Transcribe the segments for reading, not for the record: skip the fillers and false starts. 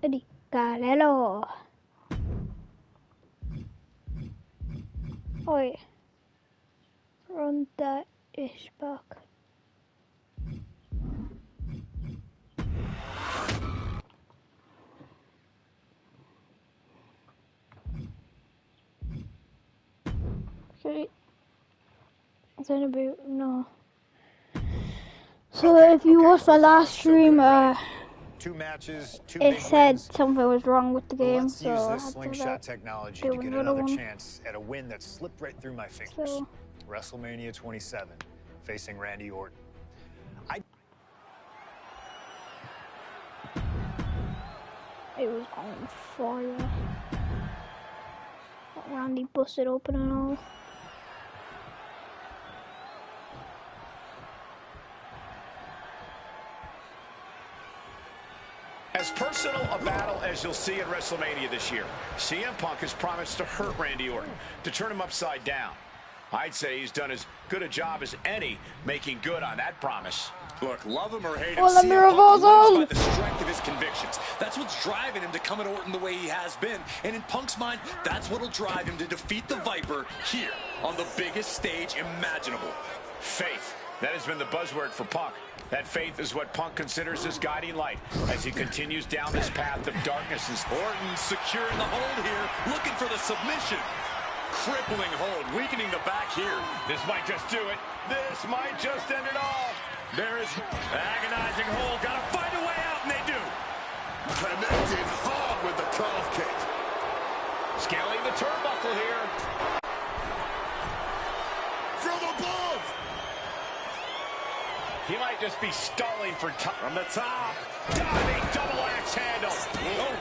Eddie Galelo. Wait. Run that ish back. Okay. It's gonna be no. So if you watched my last stream, 2 matches, 2 it big said wins. something was wrong with the game, Let's so use I this had slingshot to technology do to get another another one. chance at a win that slipped right through my fingers. So, WrestleMania 27, facing Randy Orton. it was on fire. Randy busted open and all. As personal a battle as you'll see at WrestleMania this year, CM Punk has promised to hurt Randy Orton, to turn him upside down. I'd say he's done as good a job as any making good on that promise. Look, love him or hate him, Hola, CM Punk lives by the strength of his convictions. That's what's driving him to come at Orton the way he has been. And in Punk's mind, that's what'll drive him to defeat the Viper here on the biggest stage imaginable. Faith. That has been the buzzword for Punk. That faith is what Punk considers his guiding light as he continues down this path of darkness. Orton securing the hold here, looking for the submission. Crippling hold, weakening the back here. This might just do it. This might just end it all. There is agonizing hold. Gotta find a way out, and they do. Connected hard with the calf kick. Scaling the turnbuckle here. From above. He might just be stalling for time. From the top. Diving double axe handle. Oh.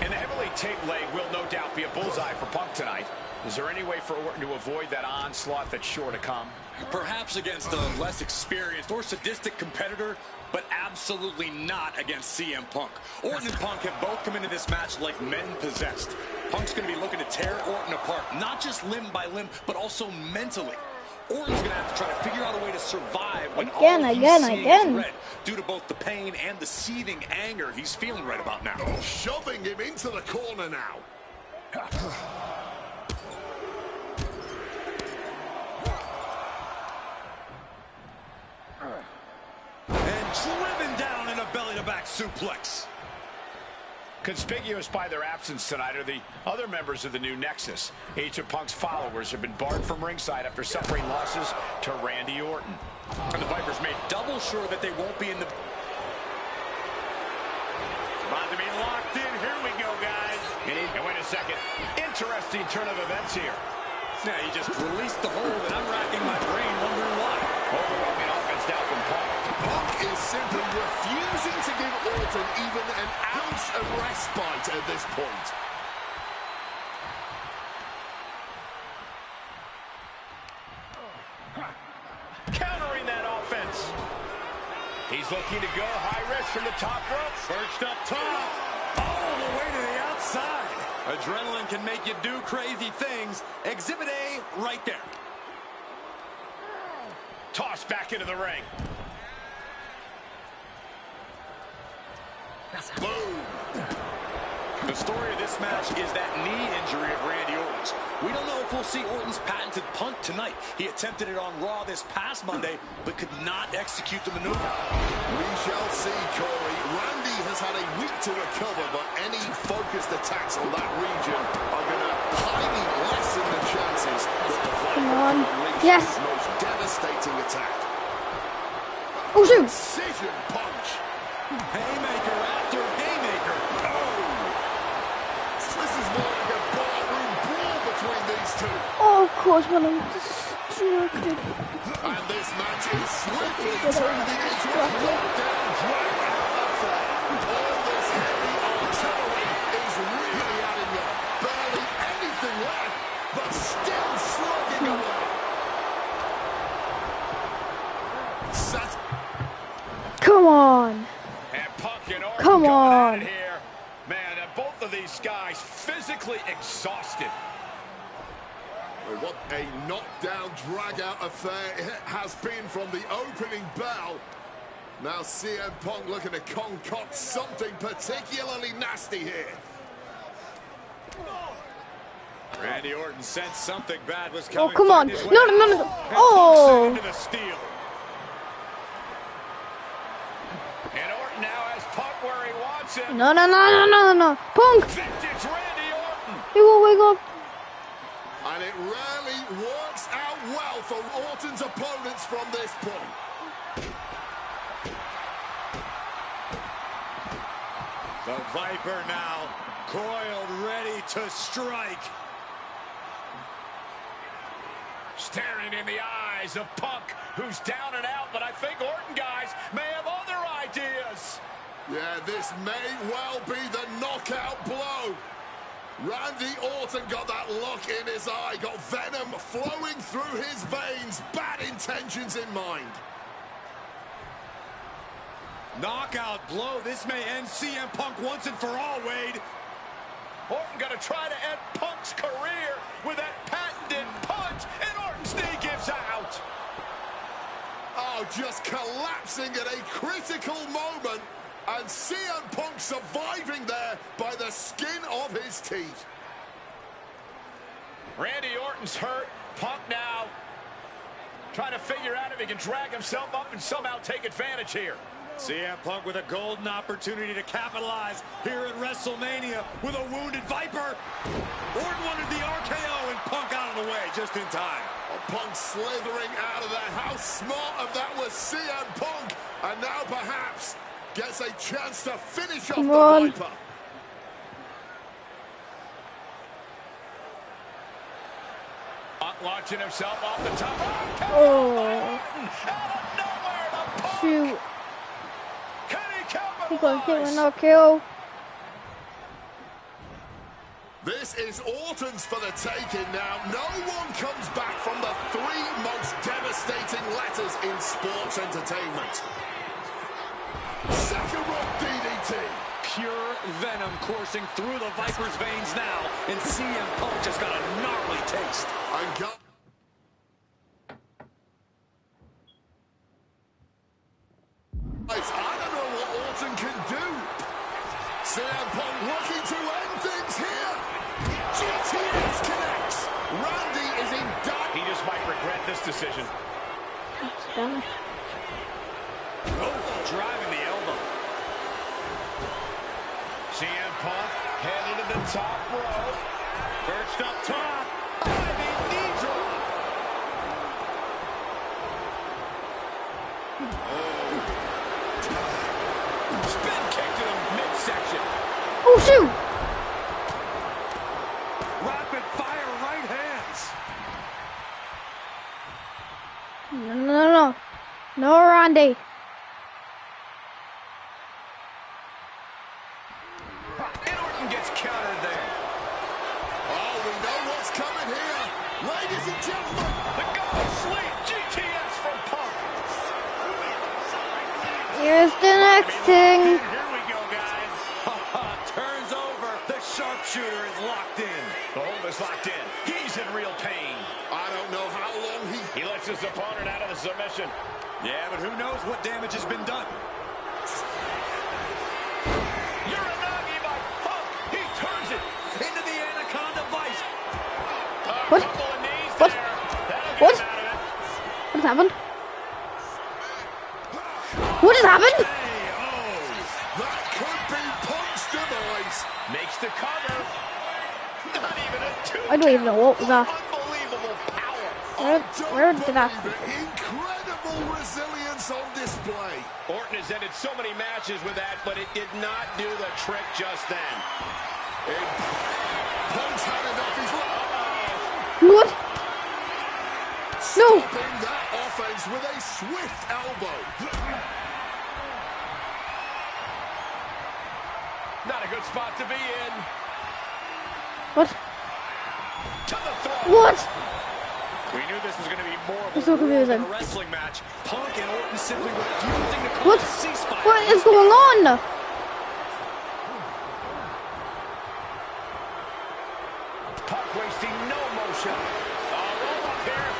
And the heavily taped leg will no doubt be a bullseye for Punk tonight. Is there any way for Orton to avoid that onslaught that's sure to come? Perhaps against a less experienced or sadistic competitor, but absolutely not against CM Punk. Orton and Punk have both come into this match like men possessed. Punk's going to be looking to tear Orton apart, not just limb by limb, but also mentally. Orton's going to have to try to figure out a way to survive when again. Red, due to both the pain and the seething anger he's feeling right about now. Shoving him into the corner now. And driven down in a belly-to-back suplex. Conspicuous by their absence tonight are the other members of the new Nexus. Each of Punk's followers have been barred from ringside after suffering losses to Randy Orton. And the Vipers made double sure that they won't be in the... About to be locked in. Here we go, guys. And wait a second. Interesting turn of events here. Now, he just released the hold, and I'm racking my brain wondering why. Overwhelming offense now from Punk. Punk is simply refusing to give Orton even an ounce of respite at this point. Countering that offense. He's looking to go high risk from the top rope. Perched up top. All the way to the outside. Adrenaline can make you do crazy things. Exhibit A right there. Tossed back into the ring. Boom. The story of this match is that knee injury of Randy Orton's. We don't know if we'll see Orton's patented punt tonight. He attempted it on Raw this past Monday, but could not execute the maneuver. We shall see, Corey. Randy has had a week to recover, but any focused attacks on that region are going to highly lessen the chances that the Viper can unleash his most devastating attack. Oh, shoot. Precision punch. Haymaker after haymaker. Oh! This is more like a barroom brawl between these two. Oh, of course, when I'm distracted. And this match is swiftly turning into a knockdown, drag-out affair. All this heavy artillery is really adding up. Barely anything left, but still slugging away. Come on. And Punk and Orton Come going on. at it here. Man, both of these guys physically exhausted. What a knockdown, drag-out affair it has been from the opening bell. Now CM Punk looking to concoct something particularly nasty here. Randy Orton sensed something bad was coming. Oh, come on. Find his No, way no, no, out, no. and Oh. Punk sent into the steel. And Orton now has Punk where he wants him. No, no, no, no, no, no. Punk. Vintage Randy Orton. He will wake up. And it rarely works out well for Orton's opponents from this point. The Viper now coiled, ready to strike. Staring in the eyes of Punk, who's down and out, but I think Orton, guys, may have other ideas. Yeah, this may well be the knockout blow. Randy Orton got that look in his eye, got venom flowing through his veins, bad intentions in mind. Knockout blow. This may end CM Punk once and for all, Wade. Orton gonna try to end Punk's career with that patented punch, and Orton's knee gives out. Oh, just collapsing at a critical moment, and CM Punk surviving there by the skin of his teeth. Randy Orton's hurt. Punk now trying to figure out if he can drag himself up and somehow take advantage here. CM Punk with a golden opportunity to capitalize here at WrestleMania with a wounded Viper. Orton wanted the RKO and Punk out of the way just in time. Punk slithering out of there. How smart of that was CM Punk. And now perhaps gets a chance to finish off the Viper. Punk launching himself off the top. Oh. Out of nowhere to Punk. Shoot. Can he He got hit with capitalize? no kill. This is Orton's for the taking now. No one comes back from the three most devastating letters in sports entertainment. Second rope DDT. Pure venom coursing through the Viper's veins now, and CM Punk just got a gnarly taste. And got I don't know what Orton can do. CM Punk looking to end things here. GTS connects. Randy is in doubt. He just might regret this decision. Damn. Oh, driving the elbow. CM Punk headed to the top rope. Perched up top. Diving knee drop. Spin kick to the midsection. Oh, shoot. Rapid fire right hands. No, no, no, no. No, Randy. And Orton gets countered there. Oh, we know what's coming here. Ladies and gentlemen. The God of Sleep, GTS from Punk. Here's the next thing. Here we go, guys. Turns over. The sharpshooter is locked in. The hold is locked in. He's in real pain. I don't know how long He lets his opponent out of the submission. Yeah, but who knows what damage has been done. Uranagi by Punk. He turns it Into the Anaconda Vice. A What? couple of knees What? there. That'll get What? him out of it. What has happened? What has happened? That could be Punk's demise. Makes the cover. Not even a two. I don't even know what was that. Unbelievable power. Where did that? Incredible resilience on display. Orton has ended so many matches with that, but it did not do the trick just then. Punk's had enough. He's What? No. stopping that offense with a swift elbow. Not a good spot to be in. What? To the throat. What? We knew this was going to be more of a It's so war than confusing. a wrestling match. Punk and Orton simply refusing to call What? a ceasefire. What is going on? Punk wasting no motion. Roll up here.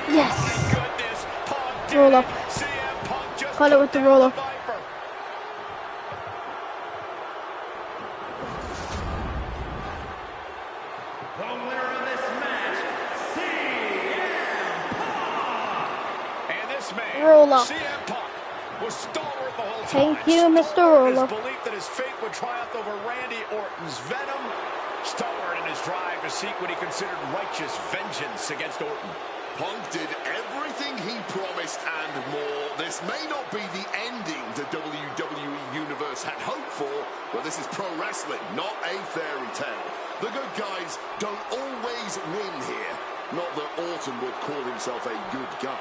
Yes. Goodness, Punk did Roll it. up. CM Punk just Call it with the took roll down up. the Viper. The winner of this match, CM Punk. And this man, Roll up. CM Punk, was stalwart the whole Thank time. you, Mr. Stalwart in Roll Up. his belief that his fate would triumph over Randy Orton's venom. Stalwart in his drive to seek what he considered righteous vengeance against Orton. Punk did everything he promised and more. This may not be the ending the WWE Universe had hoped for, but this is pro wrestling, not a fairy tale. The good guys don't always win here. Not that Orton would call himself a good guy.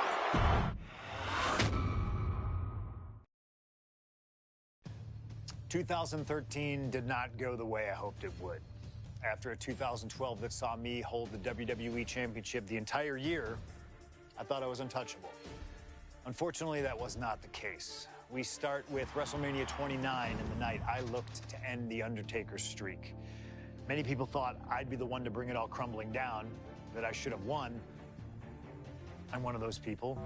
"2013 did not go the way I hoped it would. After a 2012 that saw me hold the WWE Championship the entire year, I thought I was untouchable. Unfortunately, that was not the case. We start with WrestleMania 29 and the night I looked to end The Undertaker's streak. Many people thought I'd be the one to bring it all crumbling down, that I should have won. I'm one of those people.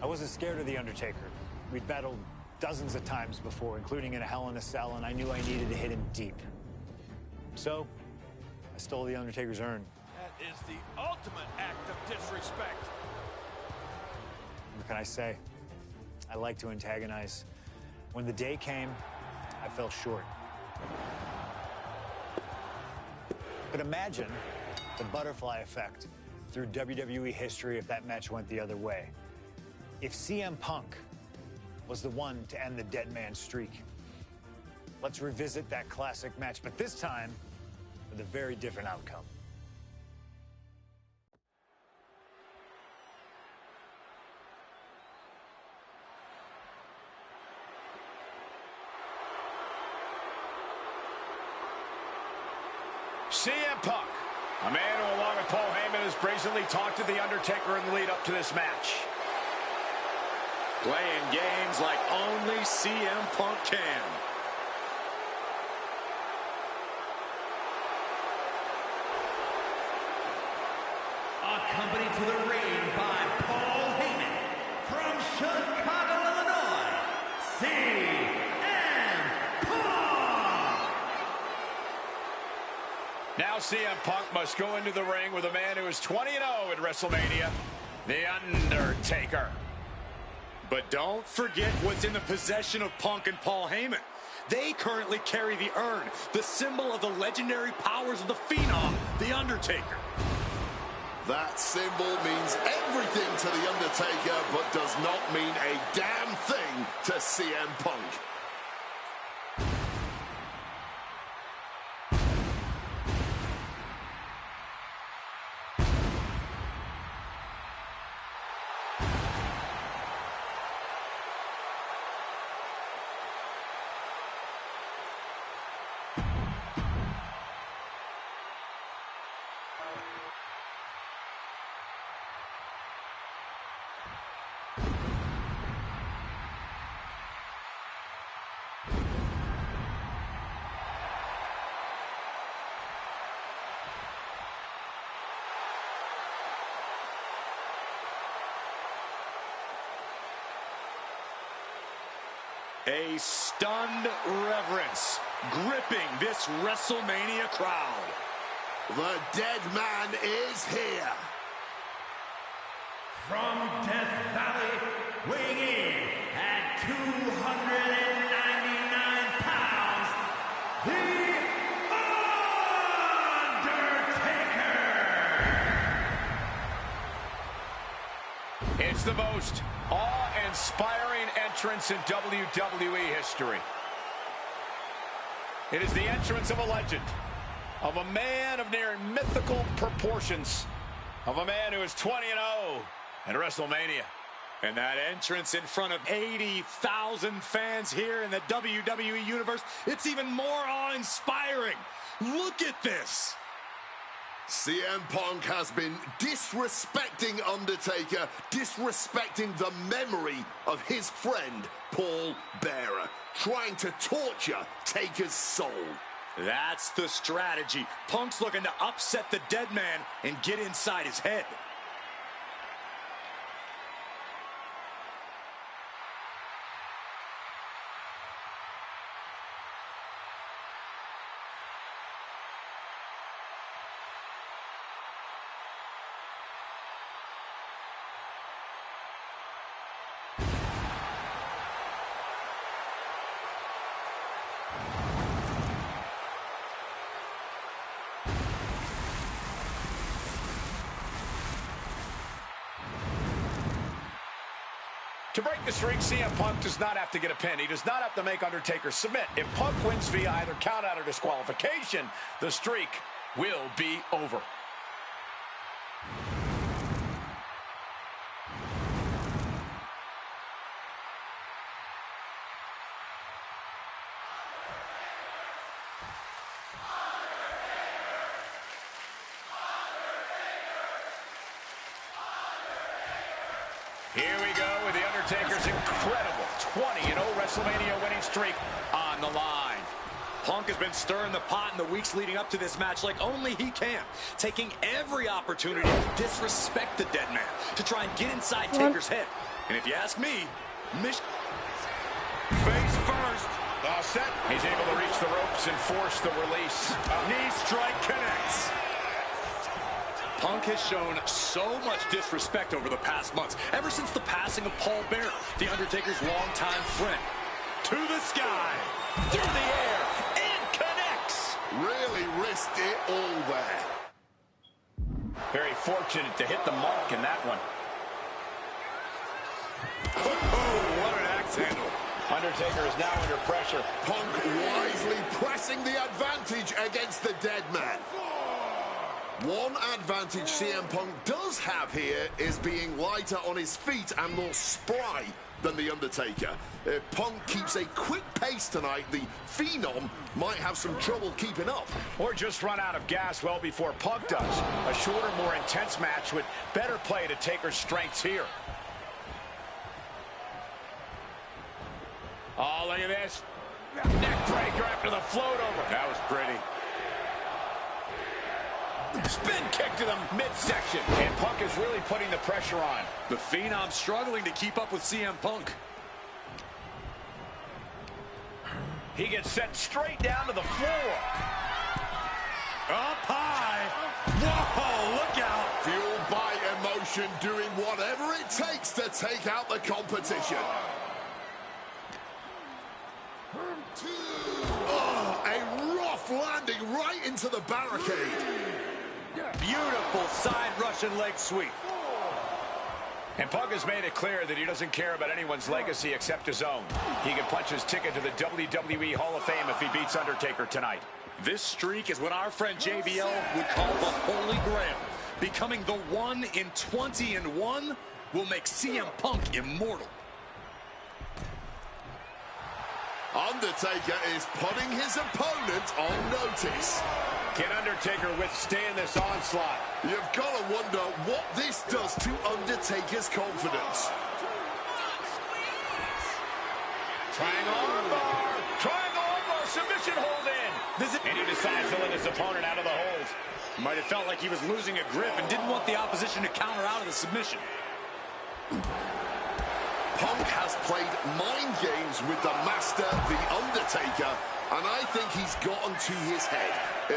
I wasn't scared of The Undertaker. We'd battled dozens of times before, including in a Hell in a Cell, and I knew I needed to hit him deep. So, I stole The Undertaker's urn. That is the ultimate act of disrespect. What can I say? I like to antagonize. When the day came, I fell short. But imagine the butterfly effect through WWE history if that match went the other way. If CM Punk was the one to end the dead man streak. Let's revisit that classic match, but this time with a very different outcome. CM Punk, a man who, along with Paul Heyman, has brazenly talked to The Undertaker in the lead up to this match. Playing games like only CM Punk can. Accompanied to the ring by Paul Heyman from Chicago, Illinois, CM Punk. Now CM Punk must go into the ring with a man who is 20-0 at WrestleMania, The Undertaker. But don't forget what's in the possession of Punk and Paul Heyman. They currently carry the urn, the symbol of the legendary powers of the Phenom, The Undertaker. That symbol means everything to The Undertaker, but does not mean a damn thing to CM Punk. A stunned reverence gripping this WrestleMania crowd. The dead man is here. From Death Valley, weighing in at 299 pounds, The Undertaker. It's the most awe-inspiring entrance in WWE history. It is the entrance of a legend, of a man of near mythical proportions, of a man who is 20-0 at WrestleMania. And that entrance in front of 80,000 fans here in the WWE Universe, it's even more awe-inspiring. Look at this. CM Punk has been disrespecting Undertaker, disrespecting the memory of his friend, Paul Bearer, trying to torture Taker's soul. That's the strategy. Punk's looking to upset the dead man and get inside his head. To break the streak, CM Punk does not have to get a pin. He does not have to make Undertaker submit. If Punk wins via either countout or disqualification, the streak will be over. Here we go with The Undertaker's incredible 20-0 WrestleMania winning streak on the line. Punk has been stirring the pot in the weeks leading up to this match like only he can, taking every opportunity to disrespect the dead man, to try and get inside Taker's head. And if you ask me, face first. All set. He's able to reach the ropes and force the release. Knee strike connects. Punk has shown so much disrespect over the past months, ever since the passing of Paul Bearer, The Undertaker's longtime friend. To the sky, through the air, and connects. Really risked it all there. Very fortunate to hit the mark in that one. Oh, what an axe handle. Undertaker is now under pressure. Punk wisely pressing the advantage against the dead man. One advantage CM Punk does have here is being lighter on his feet and more spry than The Undertaker. If Punk keeps a quick pace tonight, the Phenom might have some trouble keeping up. Or just run out of gas well before Punk does. A shorter, more intense match with better play to Taker's strengths here. Oh, look at this. Neck breaker after the float over. That was pretty. Spin kick to the midsection. And Punk is really putting the pressure on. The Phenom struggling to keep up with CM Punk. He gets sent straight down to the floor. Up high. Whoa, look out. Fueled by emotion, doing whatever it takes to take out the competition. Oh, a rough landing right into the barricade. Beautiful side Russian leg sweep. And Punk has made it clear that he doesn't care about anyone's legacy except his own. He can punch his ticket to the WWE Hall of Fame if he beats Undertaker tonight. This streak is what our friend JBL would call the Holy Grail. Becoming the 1 in 20-1 will make CM Punk immortal. Undertaker is putting his opponent on notice. Can Undertaker withstand this onslaught? You've got to wonder what this does to Undertaker's confidence. Triangle armbar. Triangle armbar. Submission hold in. And he decides to let his opponent out of the hold. Might have felt like he was losing a grip and didn't want the opposition to counter out of the submission. Punk has played mind games with the master, The Undertaker, and I think he's gotten to his head.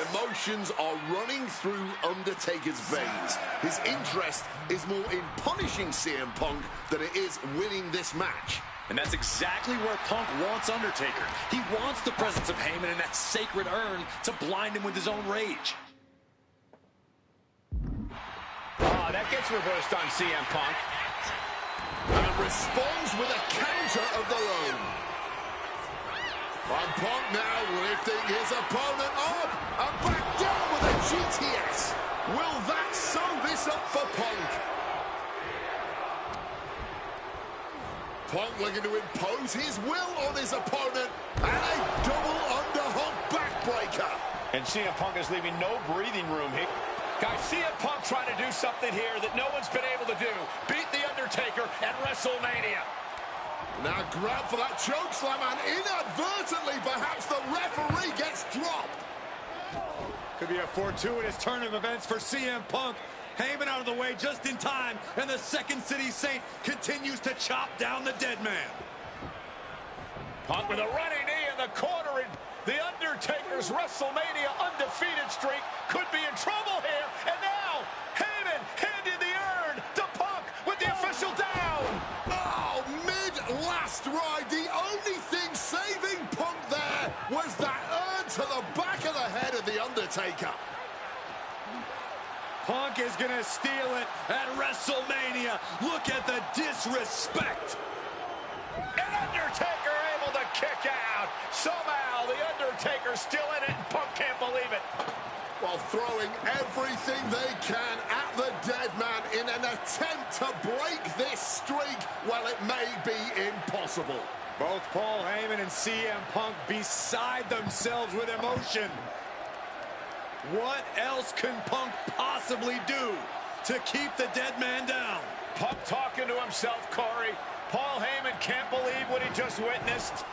Emotions are running through Undertaker's veins. His interest is more in punishing CM Punk than it is winning this match. And that's exactly where Punk wants Undertaker. He wants the presence of Heyman in that sacred urn to blind him with his own rage. Oh, that gets reversed on CM Punk. And responds with a counter of their own. And Punk now lifting his opponent up and back down with a GTS. Will that sew this up for Punk? Punk looking to impose his will on his opponent and a double underhook backbreaker. And CM Punk is leaving no breathing room here. Guys, CM Punk trying to do something here that no one's been able to do. Beat The Undertaker at WrestleMania. Now grab for that chokeslam and inadvertently perhaps the referee gets dropped. Could be a fortuitous turn of events for CM Punk. Heyman out of the way just in time, and the Second City Saint continues to chop down the dead man. Punk with a running knee in the corner, and The Undertaker's WrestleMania undefeated streak could be in trouble here. And now, Heyman handed the urn to Punk with the official down. Oh, mid-last ride, the only thing saving Punk there was that urn to the back of the head of The Undertaker. Punk is going to steal it at WrestleMania. Look at the disrespect. And Undertaker able to kick out. Somehow, The Undertaker's still in it, and Punk can't believe it. While throwing everything they can at the dead man in an attempt to break this streak, well, it may be impossible. Both Paul Heyman and CM Punk beside themselves with emotion. What else can Punk possibly do to keep the dead man down? Punk talking to himself, Corey. Paul Heyman can't believe what he just witnessed.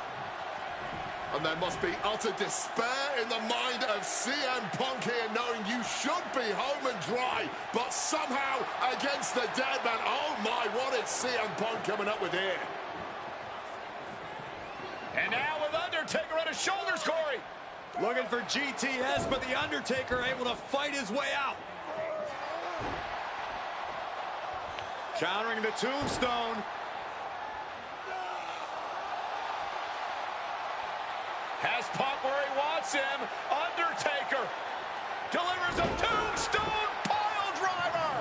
And there must be utter despair in the mind of CM Punk here, knowing you should be home and dry, but somehow against the dead man. Oh my, what is CM Punk coming up with here? And now with Undertaker on his shoulders, Corey. Looking for GTS, but The Undertaker able to fight his way out. Countering the tombstone. Has Punk where he wants him. Undertaker delivers a tombstone pile driver.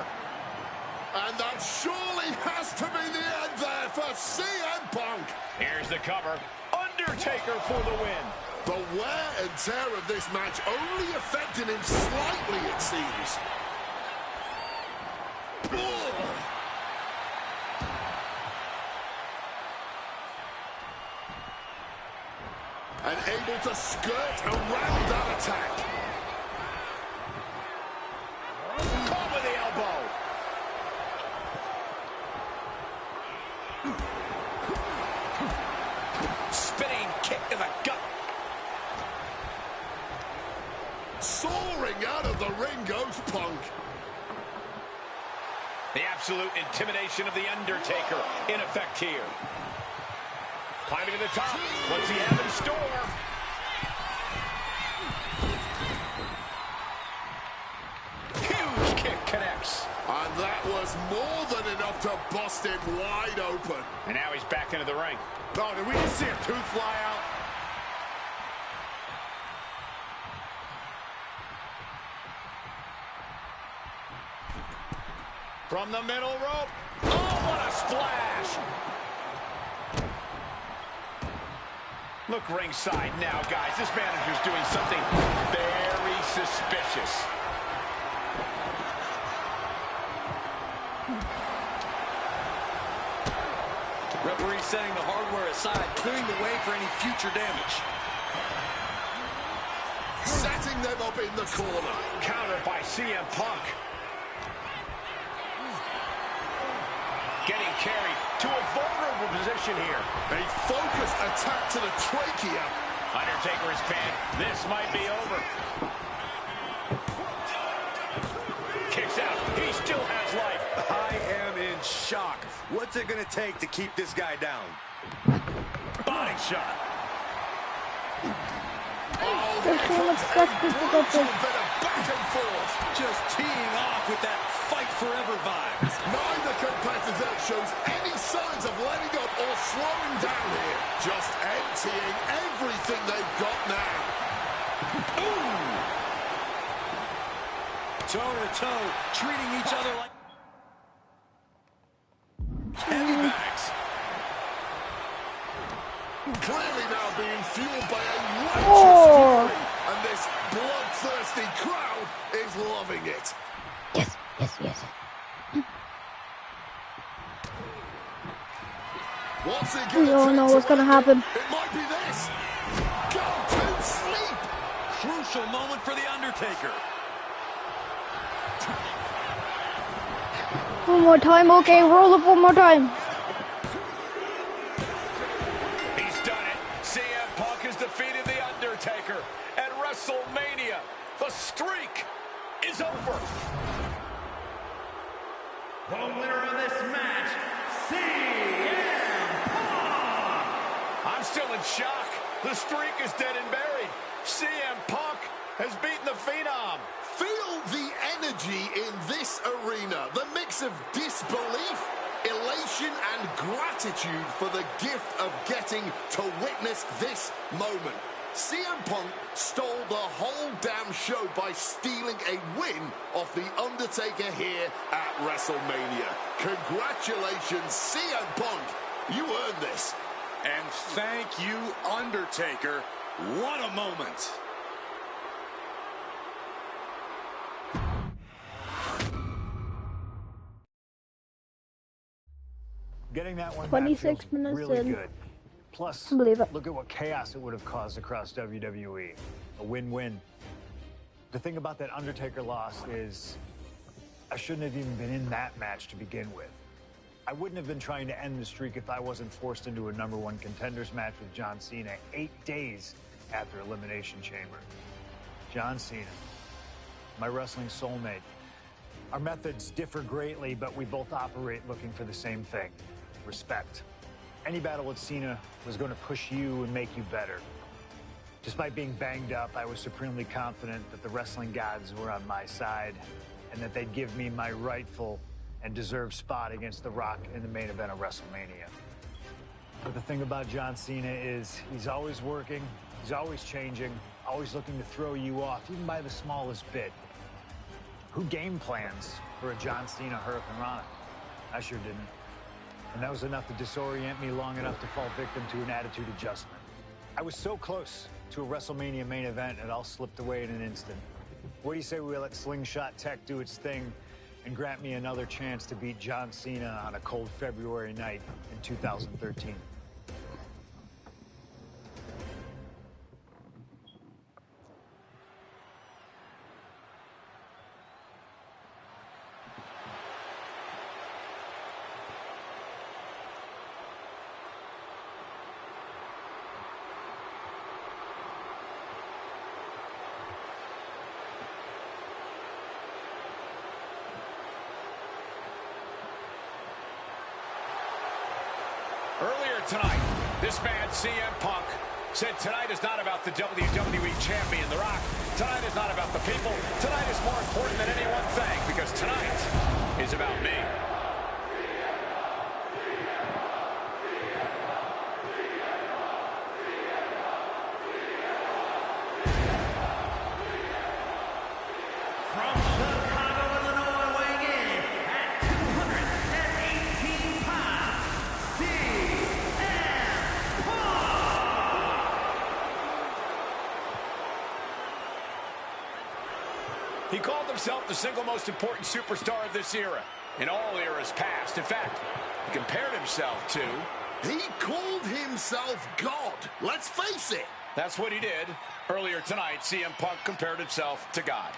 And that surely has to be the end there for CM Punk. Here's the cover. Undertaker for the win. The wear and tear of this match only affecting him slightly, it seems. And able to skirt around that attack. Caught with the elbow. Spinning kick to the gut. Soaring out of the ring goes Punk. The absolute intimidation of The Undertaker in effect here. Climbing to the top. What's he have in store? Huge kick connects. And that was more than enough to bust him wide open. And now he's back into the ring. Oh, did we just see a tooth fly out? From the middle rope. Oh, what a splash. Look ringside now, guys. This manager's doing something very suspicious. Referee setting the hardware aside, clearing the way for any future damage. Setting them up in the corner. Countered by CM Punk. Getting carried to a vulnerable position here. A focused attack to the trachea. Undertaker is pinned. This might be over. Kicks out. He still has life. I am in shock. What's it going to take to keep this guy down? Body shot. Oh, There's so much stuff to get a this. bit of back and forth. Just teeing off with that fight forever vibes. Neither competitor shows any signs of letting up or slowing down here. Just emptying everything they've got now. Ooh. Toe to toe, treating each other like heavy bags. Clearly now being fueled by a righteous Oh. fury. And this bloodthirsty crowd is loving it. Yes, yes, yes. What's it We gonna all take know to what's gonna end it? happen. It might be this. Go to sleep. Crucial moment for The Undertaker. One more time, okay, roll up one more time. He's done it. CM Punk has defeated The Undertaker at WrestleMania. The streak is over. The winner of this match, CM Punk. I'm still in shock. The streak is dead and buried. CM Punk has beaten the Phenom. Feel the energy in this arena. The mix of disbelief, elation, and gratitude for the gift of getting to witness this moment. CM Punk stole the whole damn show by stealing a win off The Undertaker here at WrestleMania. Congratulations, CM Punk. You earned this. And thank you, Undertaker. What a moment. Getting that one 26 back feels minutes really in. good. Plus, Believe it. look at what chaos it would have caused across WWE. A win-win. The thing about that Undertaker loss is I shouldn't have even been in that match to begin with. I wouldn't have been trying to end the streak if I wasn't forced into a #1 contenders match with John Cena 8 days after Elimination Chamber. John Cena, my wrestling soulmate. Our methods differ greatly, but we both operate looking for the same thing: respect. Any battle with Cena was going to push you and make you better. Despite being banged up, I was supremely confident that the wrestling gods were on my side and that they'd give me my rightful and deserved spot against The Rock in the main event of WrestleMania. But the thing about John Cena is he's always working, he's always changing, always looking to throw you off, even by the smallest bit. Who game plans for a John Cena Hurricane Rana? I sure didn't. And that was enough to disorient me long enough to fall victim to an attitude adjustment. I was so close to a WrestleMania main event, it all slipped away in an instant. What do you say we let Slingshot Tech do its thing and grant me another chance to beat John Cena on a cold February night in 2013? Earlier tonight, this man, CM Punk, said tonight is not about the WWE Champion, The Rock. Tonight is not about the people. Tonight is more important than any one thing, because tonight is about me. From Chicago, Illinois, weighing in at 218 pounds, CM Punk! He called himself the single most important superstar of this era, in all eras past. In fact, he compared himself to... He called himself God. Let's face it. That's what he did. Earlier tonight, CM Punk compared himself to God.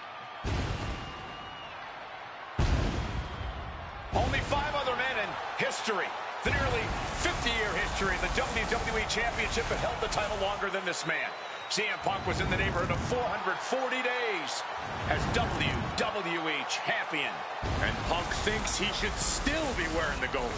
Only 5 other men in history, the nearly 50-year history of the WWE Championship, have held the title longer than this man. CM Punk was in the neighborhood of 440 days as WWE Champion. And Punk thinks he should still be wearing the gold.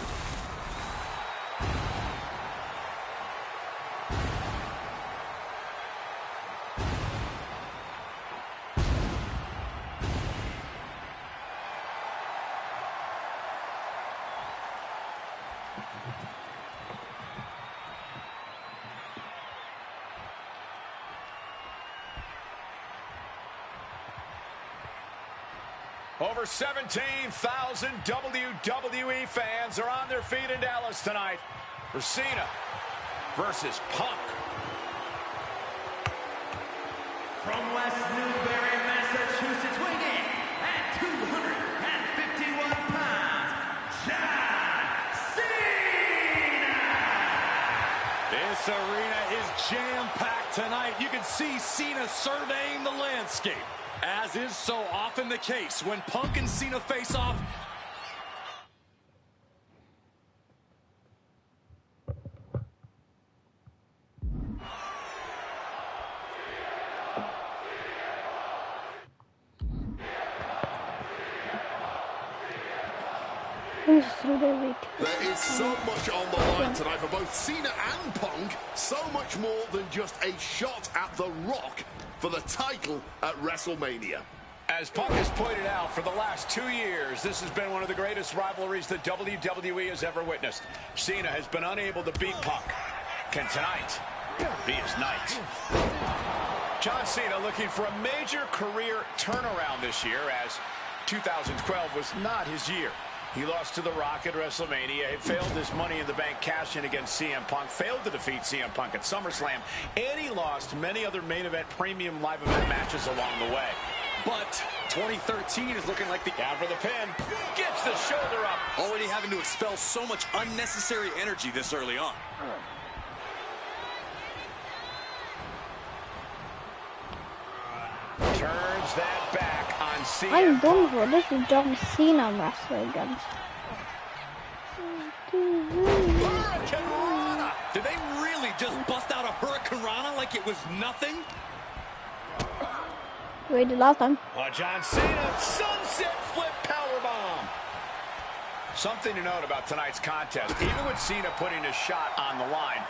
Over 17,000 WWE fans are on their feet in Dallas tonight for Cena versus Punk. From West Newbury, Massachusetts, weighing in at 251 pounds, John Cena! This arena is jam-packed tonight. You can see Cena surveying the landscape. As is so often the case, when Punk and Cena face off, There is so much on the line tonight for both Cena and Punk. So much more than just a shot at The Rock for the title at WrestleMania. As Punk has pointed out, for the last 2 years, this has been one of the greatest rivalries that WWE has ever witnessed. Cena has been unable to beat Punk. Can tonight be his night? John Cena looking for a major career turnaround this year, as 2012 was not his year. He lost to The Rock at WrestleMania. He failed his Money in the Bank cash-in against CM Punk. Failed to defeat CM Punk at SummerSlam. And he lost many other main event premium live event matches along the way. But 2013 is looking like the... Down for the pin. Gets the shoulder up. Already having to expel so much unnecessary energy this early on. Turns that back on CM I'm done Punk. for this is John Cena I'm wrestling against. Hurricanrana. Did they really just bust out a Hurricanrana like it was nothing? We did last time. John Cena, sunset flip powerbomb. Something to note about tonight's contest. Even with Cena putting his shot on the line,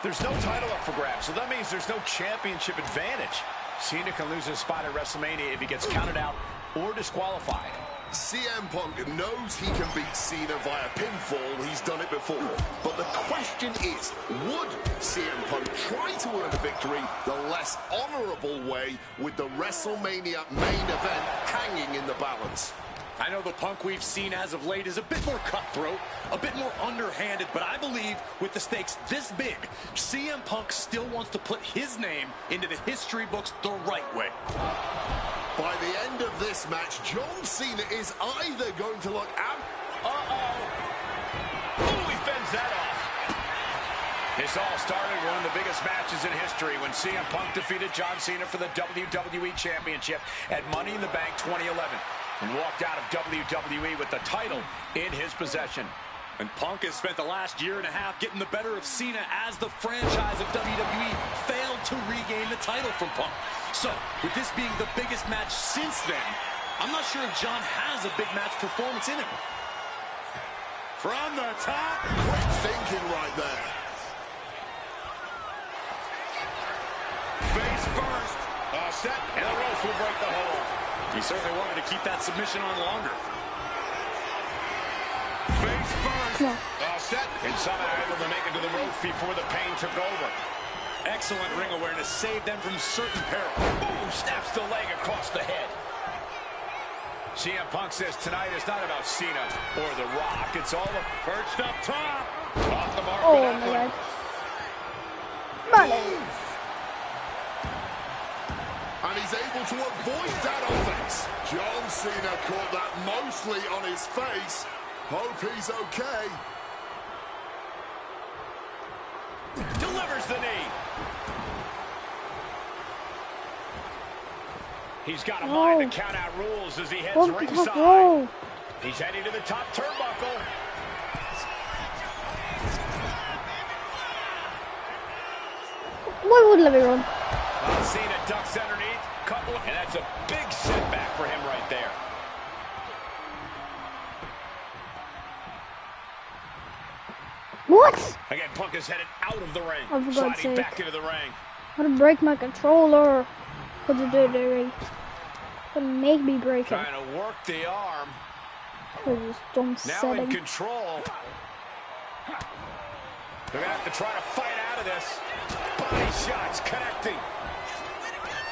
there's no title up for grabs, so that means there's no championship advantage. Cena can lose his spot at WrestleMania if he gets counted out or disqualified. CM Punk knows he can beat Cena via pinfall. He's done it before. But the question is, would CM Punk try to earn a victory the less honorable way with the WrestleMania main event hanging in the balance? I know the Punk we've seen as of late is a bit more cutthroat, a bit more underhanded, but I believe with the stakes this big, CM Punk still wants to put his name into the history books the right way. By the end of this match, John Cena is either going to look out... Ooh, he fends that off. This all started one of the biggest matches in history when CM Punk defeated John Cena for the WWE Championship at Money in the Bank 2011 and walked out of WWE with the title in his possession. And Punk has spent the last year and a half getting the better of Cena as the franchise of WWE failed to regain the title from Punk. So, with this being the biggest match since then, I'm not sure if John has a big match performance in him. From the top. Quick thinking right there. Face first. Set. And the rope will break the hold. He certainly wanted to keep that submission on longer. Face first. Set. And somehow able to make it to the rope before the pain took over. Excellent ring awareness saved them from certain peril. Boom, snaps the leg across the head. CM Punk says tonight is not about Cena or The Rock. It's all perched up top. Off the mark. Oh with that my one. god. Money. And he's able to avoid that offense. John Cena caught that mostly on his face. Hope he's okay. Delivers the knee. He's got a mind to count out rules as he heads ringside. Whoa. He's heading to the top turnbuckle. What would let me run? Cena ducks underneath. And that's a big setback for him right there. What? Again, Punk is headed out of the ring. Oh, for God's Sliding sake. back into the ring. I'm gonna break my controller. What to do, Derry? Gonna make me break it. Trying to work the arm. For this dumb Now setting. in control. They're going to have to try to fight out of this. Body shots connecting.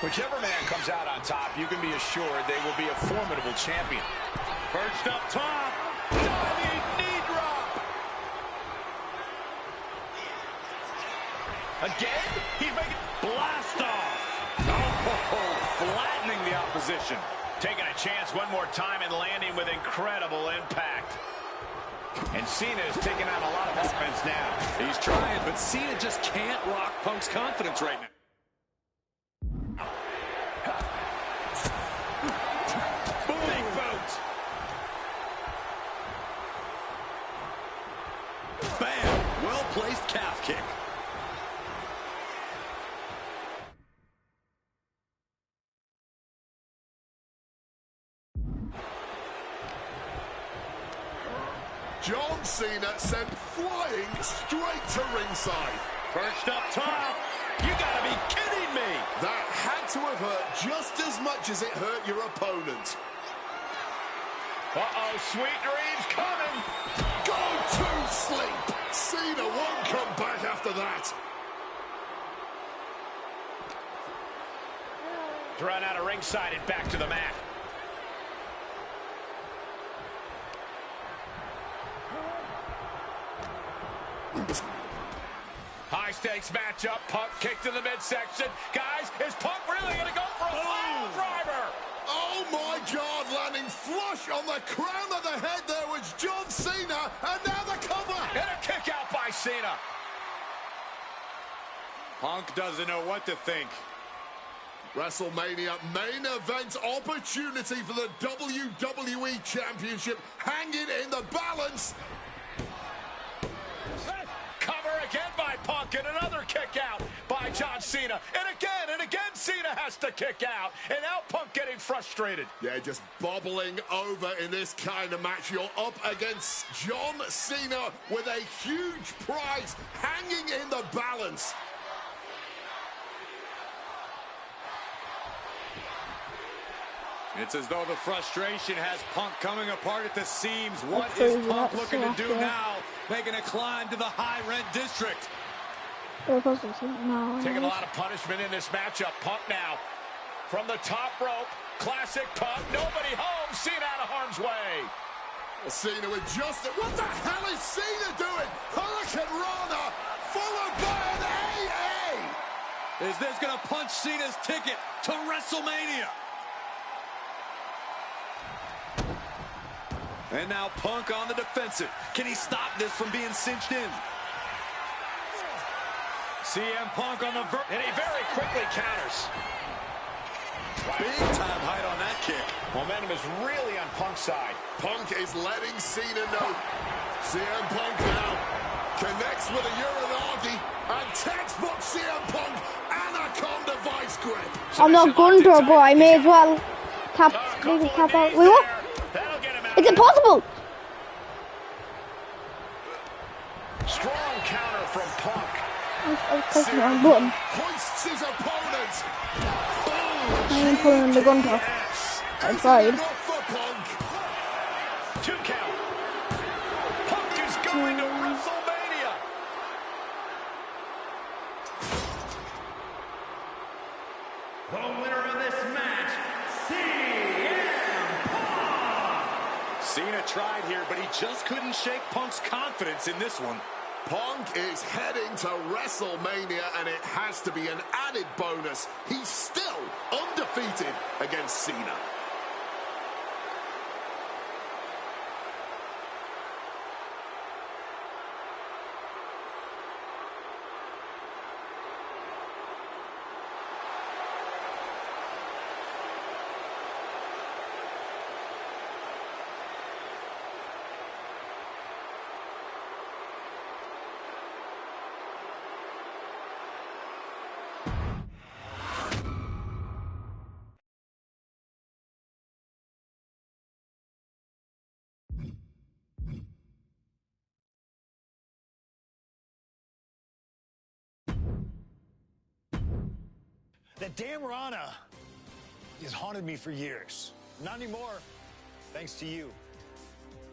Whichever man comes out on top, you can be assured they will be a formidable champion. Perched up top. Diving knee drop. Again? He's making blast off. Oh, flattening the opposition. Taking a chance one more time and landing with incredible impact. And Cena is taking on a lot of offense now. He's trying, but Cena just can't rock Punk's confidence right now. Big boot. Bam! Well-placed calf kick. John Cena sent flying straight to ringside. Perched up top. You gotta be kidding me. That had to have hurt just as much as it hurt your opponent. Uh-oh, sweet dreams coming. Go to sleep. Cena won't come back after that. Thrown out of ringside and back to the mat. High stakes matchup. Punk kicked in the midsection. Guys, is Punk really going to go for a pile driver? Oh my God, landing flush on the crown of the head there was John Cena, and now the cover. And a kick out by Cena. Punk doesn't know what to think. WrestleMania main event opportunity for the WWE Championship hanging in the balance. Cover again by Punk, and another kick out by John Cena. And again, Cena has to kick out. And now Punk getting frustrated. Yeah, just bobbling over in this kind of match. You're up against John Cena with a huge prize hanging in the balance. It's as though the frustration has Punk coming apart at the seams. What is Punk looking to do now? Making a climb to the high-rent district. Taking a lot of punishment in this matchup. Punk now from the top rope. Classic Punk. Nobody home. Cena out of harm's way. Cena with just... What the hell is Cena doing? Hurricane Rana followed by an AA. Is this going to punch Cena's ticket to WrestleMania? And now Punk on the defensive. Can he stop this from being cinched in? CM Punk on the verge. And he very quickly counters. Big time height on that kick. Momentum is really on Punk's side. Punk is letting Cena know. CM Punk now connects with a Uranagi, and textbook CM Punk Anaconda vice grip. I'm not Gunter, but I may as well tap out. Wait, what? It's impossible! Strong counter from Punk. I was pressing the wrong button. Hoists his opponent. I am pulling the Gunter. I tried. Two count. Punk is going to WrestleMania. The winner of this match, CM Punk. Cena tried here, but he just couldn't shake Punk's confidence in this one. Punk is heading to WrestleMania, and it has to be an added bonus. He's still undefeated against Cena. That damn Rana has haunted me for years. Not anymore, thanks to you.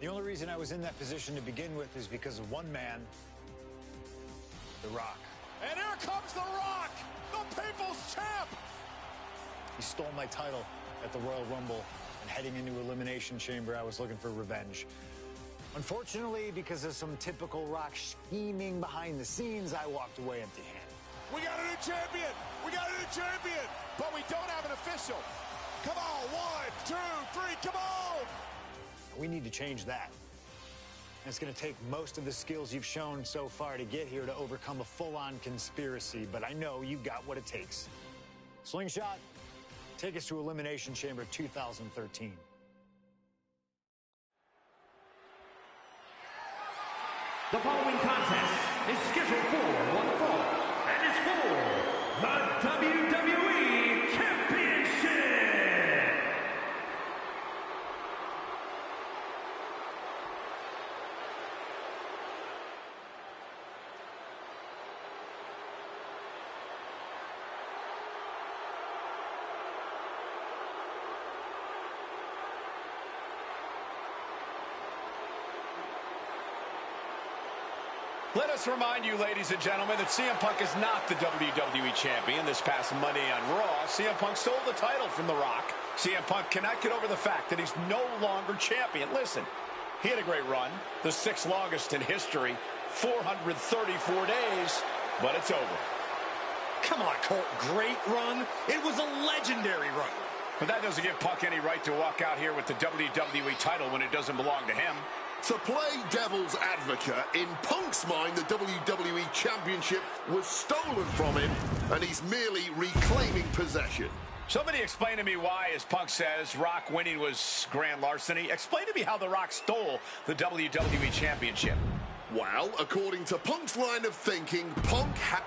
The only reason I was in that position to begin with is because of one man, The Rock. And here comes The Rock, the People's Champ. He stole my title at the Royal Rumble, and heading into Elimination Chamber, I was looking for revenge. Unfortunately, because of some typical Rock scheming behind the scenes, I walked away empty-handed. We got a new champion. We got a new champion. But we don't have an official. Come on, 1, 2, 3, come on. We need to change that. And it's going to take most of the skills you've shown so far to get here to overcome a full-on conspiracy, but I know you got what it takes. Slingshot, take us to Elimination Chamber 2013. The following contest is scheduled for one fall and is for the WWE Championship. Let us remind you, ladies and gentlemen, that CM Punk is not the WWE Champion. This past Monday on Raw, CM Punk stole the title from The Rock. CM Punk cannot get over the fact that he's no longer champion. Listen, he had a great run, the 6th longest in history, 434 days, but it's over. Come on, Colt. Great run. It was a legendary run. But that doesn't give Punk any right to walk out here with the WWE title when it doesn't belong to him. To play devil's advocate, in Punk's mind, the WWE Championship was stolen from him, and he's merely reclaiming possession. Somebody explain to me why, as Punk says, Rock winning was grand larceny. Explain to me how The Rock stole the WWE Championship. Well, according to Punk's line of thinking, Punk had...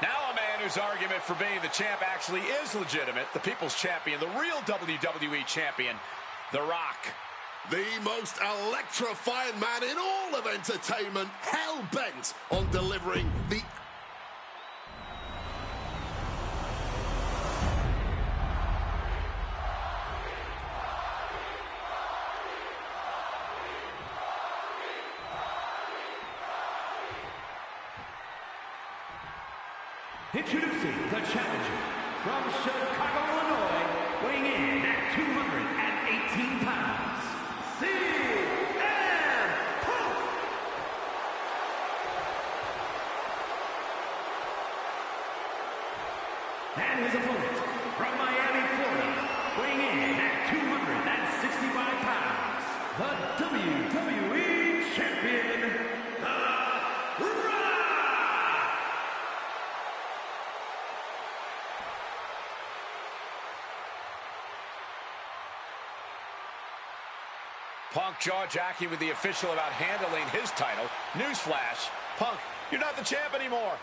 Now a man whose argument for being the champ actually is legitimate, the People's Champion, the real WWE Champion, The Rock. The most electrifying man in all of entertainment, hell-bent on delivering the... Introducing the challenger from Chicago, Illinois, weighing in at 218 pounds, CM Punk. And his opponent from Miami, Florida, weighing in at 265 pounds, the WWE Champion, The Rock. Punk jaw-jacking with the official about handling his title. Newsflash, Punk, you're not the champ anymore.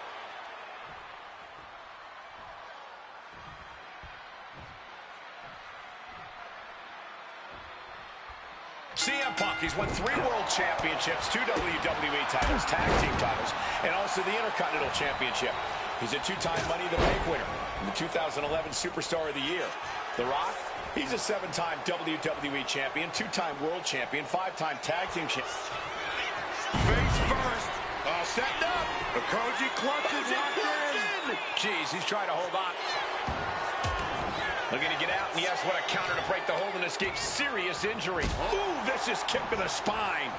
CM Punk, he's won 3 world championships, 2 WWE titles, tag team titles, and also the Intercontinental Championship. He's a 2-time Money in the Bank winner and the 2011 Superstar of the Year. The Rock, he's a 7-time WWE champion, 2-time world champion, 5-time tag team champion. Face first. Setting up. The Koji clutch is locked in. Jeez, he's trying to hold on. Looking to get out, and yes, what a counter to break the hold and escape serious injury. Ooh, vicious kick to the spine.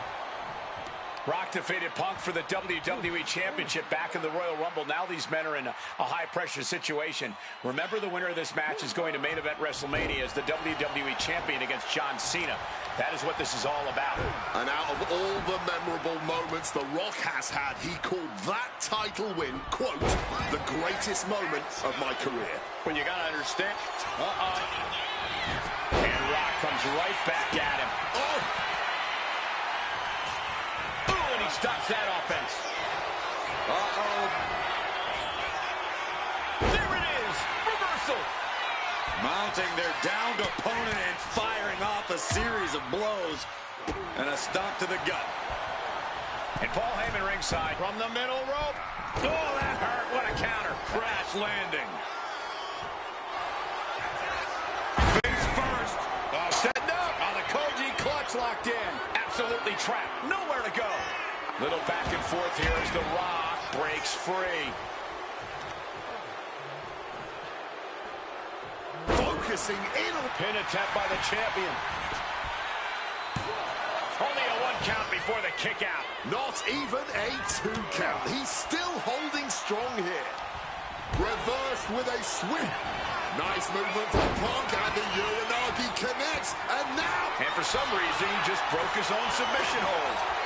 Rock defeated Punk for the WWE Championship back in the Royal Rumble. Now these men are in a high-pressure situation. Remember, the winner of this match is going to main event WrestleMania as the WWE Champion against John Cena. That is what this is all about. And out of all the memorable moments The Rock has had, he called that title win, quote, the greatest moment of my career. Well, you got to understand. And Rock comes right back at him. Oh! And he stops that offense. There it is. Reversal. Mounting their downed opponent and firing off a series of blows. And a stomp to the gut. And Paul Heyman ringside from the middle rope. Oh, that hurt. What a counter. Crash landing. Face first. Setting up. The Koji clutch locked in. Absolutely trapped. Nowhere to go. Little back and forth here as The Rock breaks free. Focusing in on... Pin attempt by the champion. Only a 1 count before the kick out. Not even a 2 count. He's still holding strong here. Reversed with a sweep. Nice movement from Punk, and the Uranagi connects. And now... And for some reason, he just broke his own submission hold.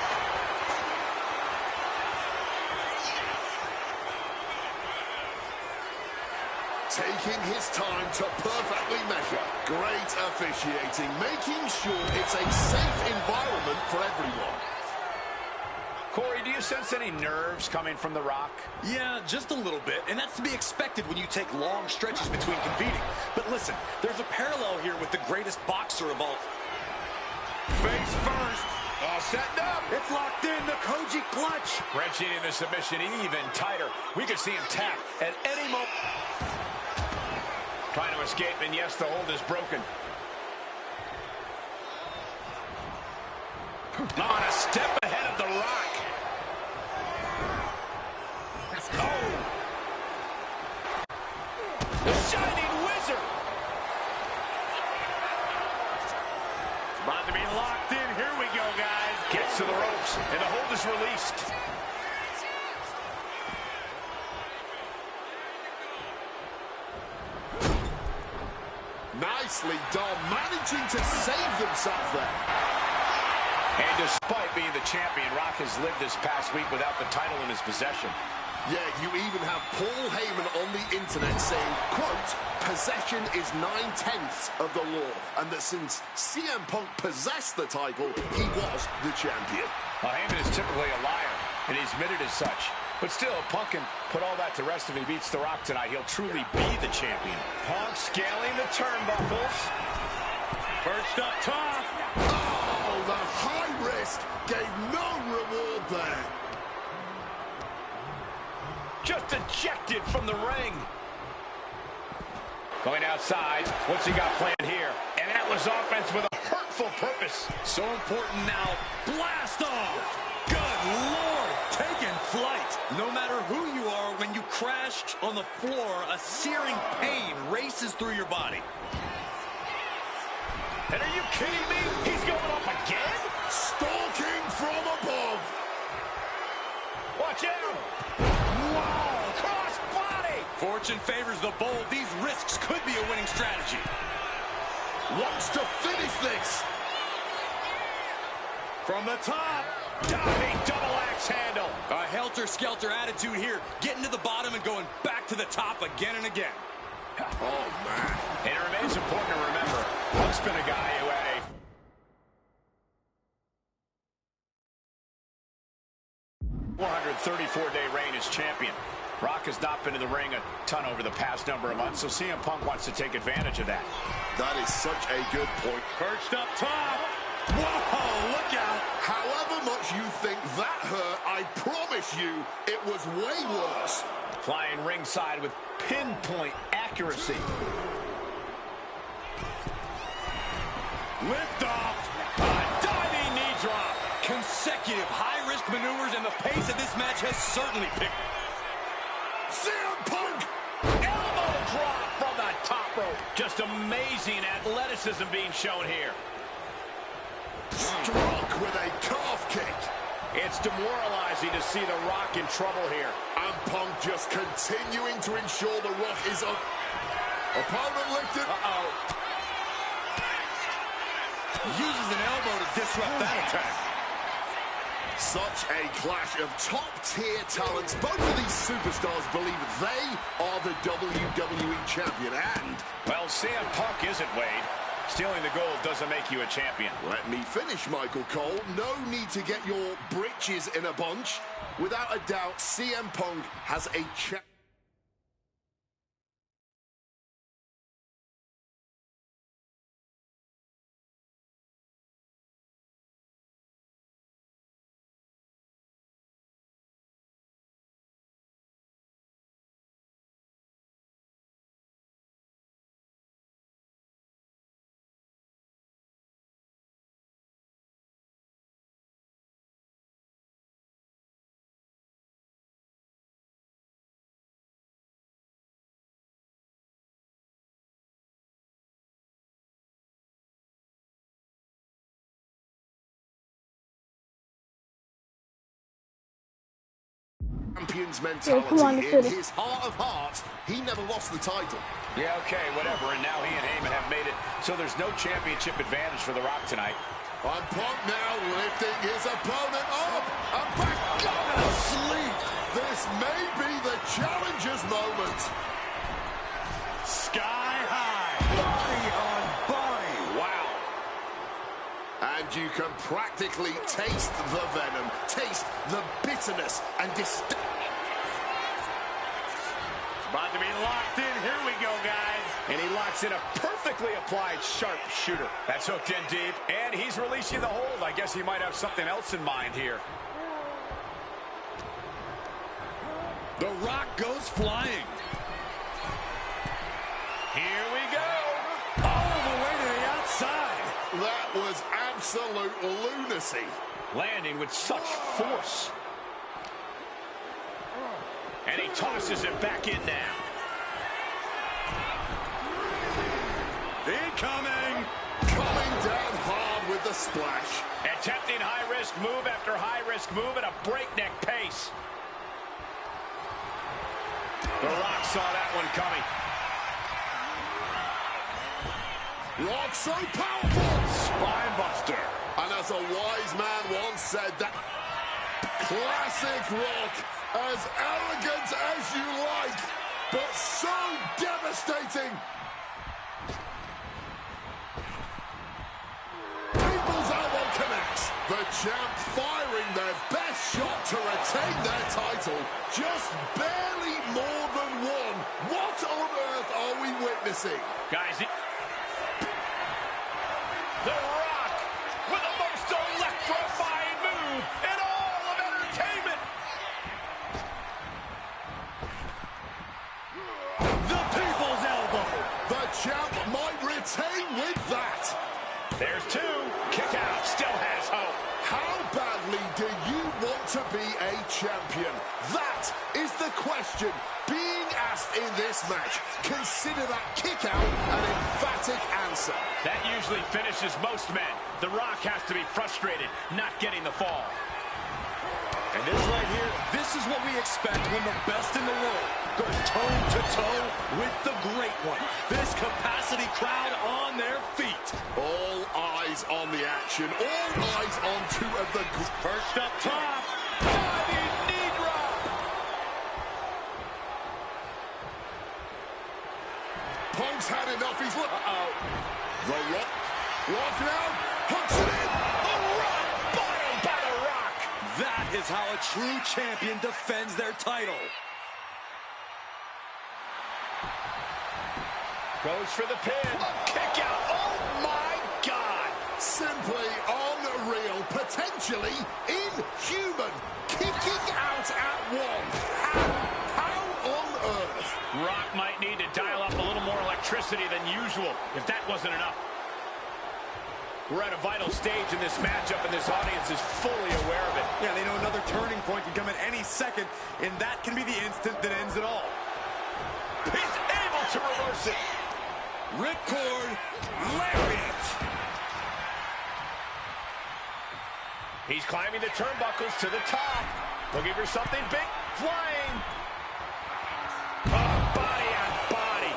Taking his time to perfectly measure. Great officiating, making sure it's a safe environment for everyone. Corey, do you sense any nerves coming from The Rock? Yeah, just a little bit, and that's to be expected when you take long stretches between competing. But listen, there's a parallel here with the greatest boxer of all. Face first. Setting up. It's locked in, the Koji clutch. Wrenching in the submission even tighter. We could see him tap at any moment. Trying to escape, and yes, the hold is broken. On a step ahead of The Rock. The Shining Wizard. It's about to be locked in. Here we go, guys. Gets to the ropes, and the hold is released. Nicely done, managing to save themselves there. And despite being the champion, Rock has lived this past week without the title in his possession. Yeah, you even have Paul Heyman on the internet saying, quote, possession is 9/10 of the law, and that since CM Punk possessed the title, he was the champion. Well, Heyman is typically a liar, and he's admitted as such. But still, Punk can put all that to rest if he beats The Rock tonight. He'll truly be the champion. Punk scaling the turnbuckles. First up top. Oh, the high risk gave no reward there. Just ejected from the ring. Going outside. What's he got planned here? And that was offense with a hurtful purpose. So important now. Blast off. Good Lord. Taking flight. No matter who you are, when you crash on the floor, a searing pain races through your body. And are you kidding me? He's going up again? Stalking from above. Watch out. Wow. Cross body. Fortune favors the bold. These risks could be a winning strategy. Wants to finish this. From the top. Diving double axe handle. A helter-skelter attitude here. Getting to the bottom and going back to the top again and again. Oh, man. And it remains important to remember, Punk's been a guy who had a 434-day reign as champion. Rock has not been in the ring a ton over the past number of months, so CM Punk wants to take advantage of that. That is such a good point. Perched up top. Whoa, look out. However much you think that hurt, I promise you it was way worse. Flying ringside with pinpoint accuracy. Lift off. A diving knee drop. Consecutive high-risk maneuvers, and the pace of this match has certainly picked. CM Punk! Elbow drop from the top rope. Just amazing athleticism being shown here. Struck with a calf kick. It's demoralizing to see The Rock in trouble here. And Punk just continuing to ensure The Rock is up. Opponent lifted. Uh-oh. Uses an elbow to disrupt that attack. Such a clash of top-tier talents. Both of these superstars believe they are the WWE champion. And, well, CM Punk isn't, Wade. Stealing the gold doesn't make you a champion. let me finish, Michael Cole. No need to get your britches in a bunch. Without a doubt, CM Punk has a chance. Champion's mentality. Come on, in his heart of hearts, he never lost the title. Yeah, okay, whatever. And now he and Heyman have made it so there's no championship advantage for The Rock tonight. And Punk now lifting his opponent up and back down to sleep. This may be the challenger's moment. Sky high. Body on body. Wow. And you can practically taste the venom, taste the bitterness and disdain. About to be locked in. Here we go, guys. And he locks in a perfectly applied sharpshooter. That's hooked in deep, and he's releasing the hold. I guess he might have something else in mind here. The Rock goes flying. Here we go. All the way to the outside. That was absolute lunacy. Landing with such force. And he tosses it back in now. incoming. Coming down hard with the splash. Attempting high-risk move after high-risk move at a breakneck pace. The Rock saw that one coming. Rock so powerful. Spine buster. And as a wise man once said, that classic Rock, as elegant as you like, but so devastating. People's elbow connects. The champ firing their best shot to retain their title. Just barely more than one. What on earth are we witnessing? Guys, The Rock with the most electrifying move in all of entertainment. The people's elbow. The champ might retain with that. There's two. Kick out. Still has hope. How badly do you want to be a champion? That is the question being asked in this match. Consider that kick out an emphatic answer. That usually finishes most men. The Rock has to be frustrated, not getting the fall. And this right here, this is what we expect when the best in the world goes toe-to-toe with the great one. This capacity crowd on their feet. All eyes on the action. All eyes on two of the... First up top. Diving knee drop. Punk's had enough. He's look. The Rock. Rock now. Hooks it in. The Rock bottom by the Rock. That is how a true champion defends their title. Goes for the pin. Kick out. Oh, my God. Simply unreal. Potentially inhuman. Kicking out at one. How on earth? Rock might need to dial up a little more electricity than usual, if that wasn't enough. We're at a vital stage in this matchup, and this audience is fully aware of it. Yeah, they know another turning point can come at any second, and that can be the instant that ends it all. He's able to reverse it. Ripcord, lariat. He's climbing the turnbuckles to the top. Looking for something big. Flying. Oh, body on body.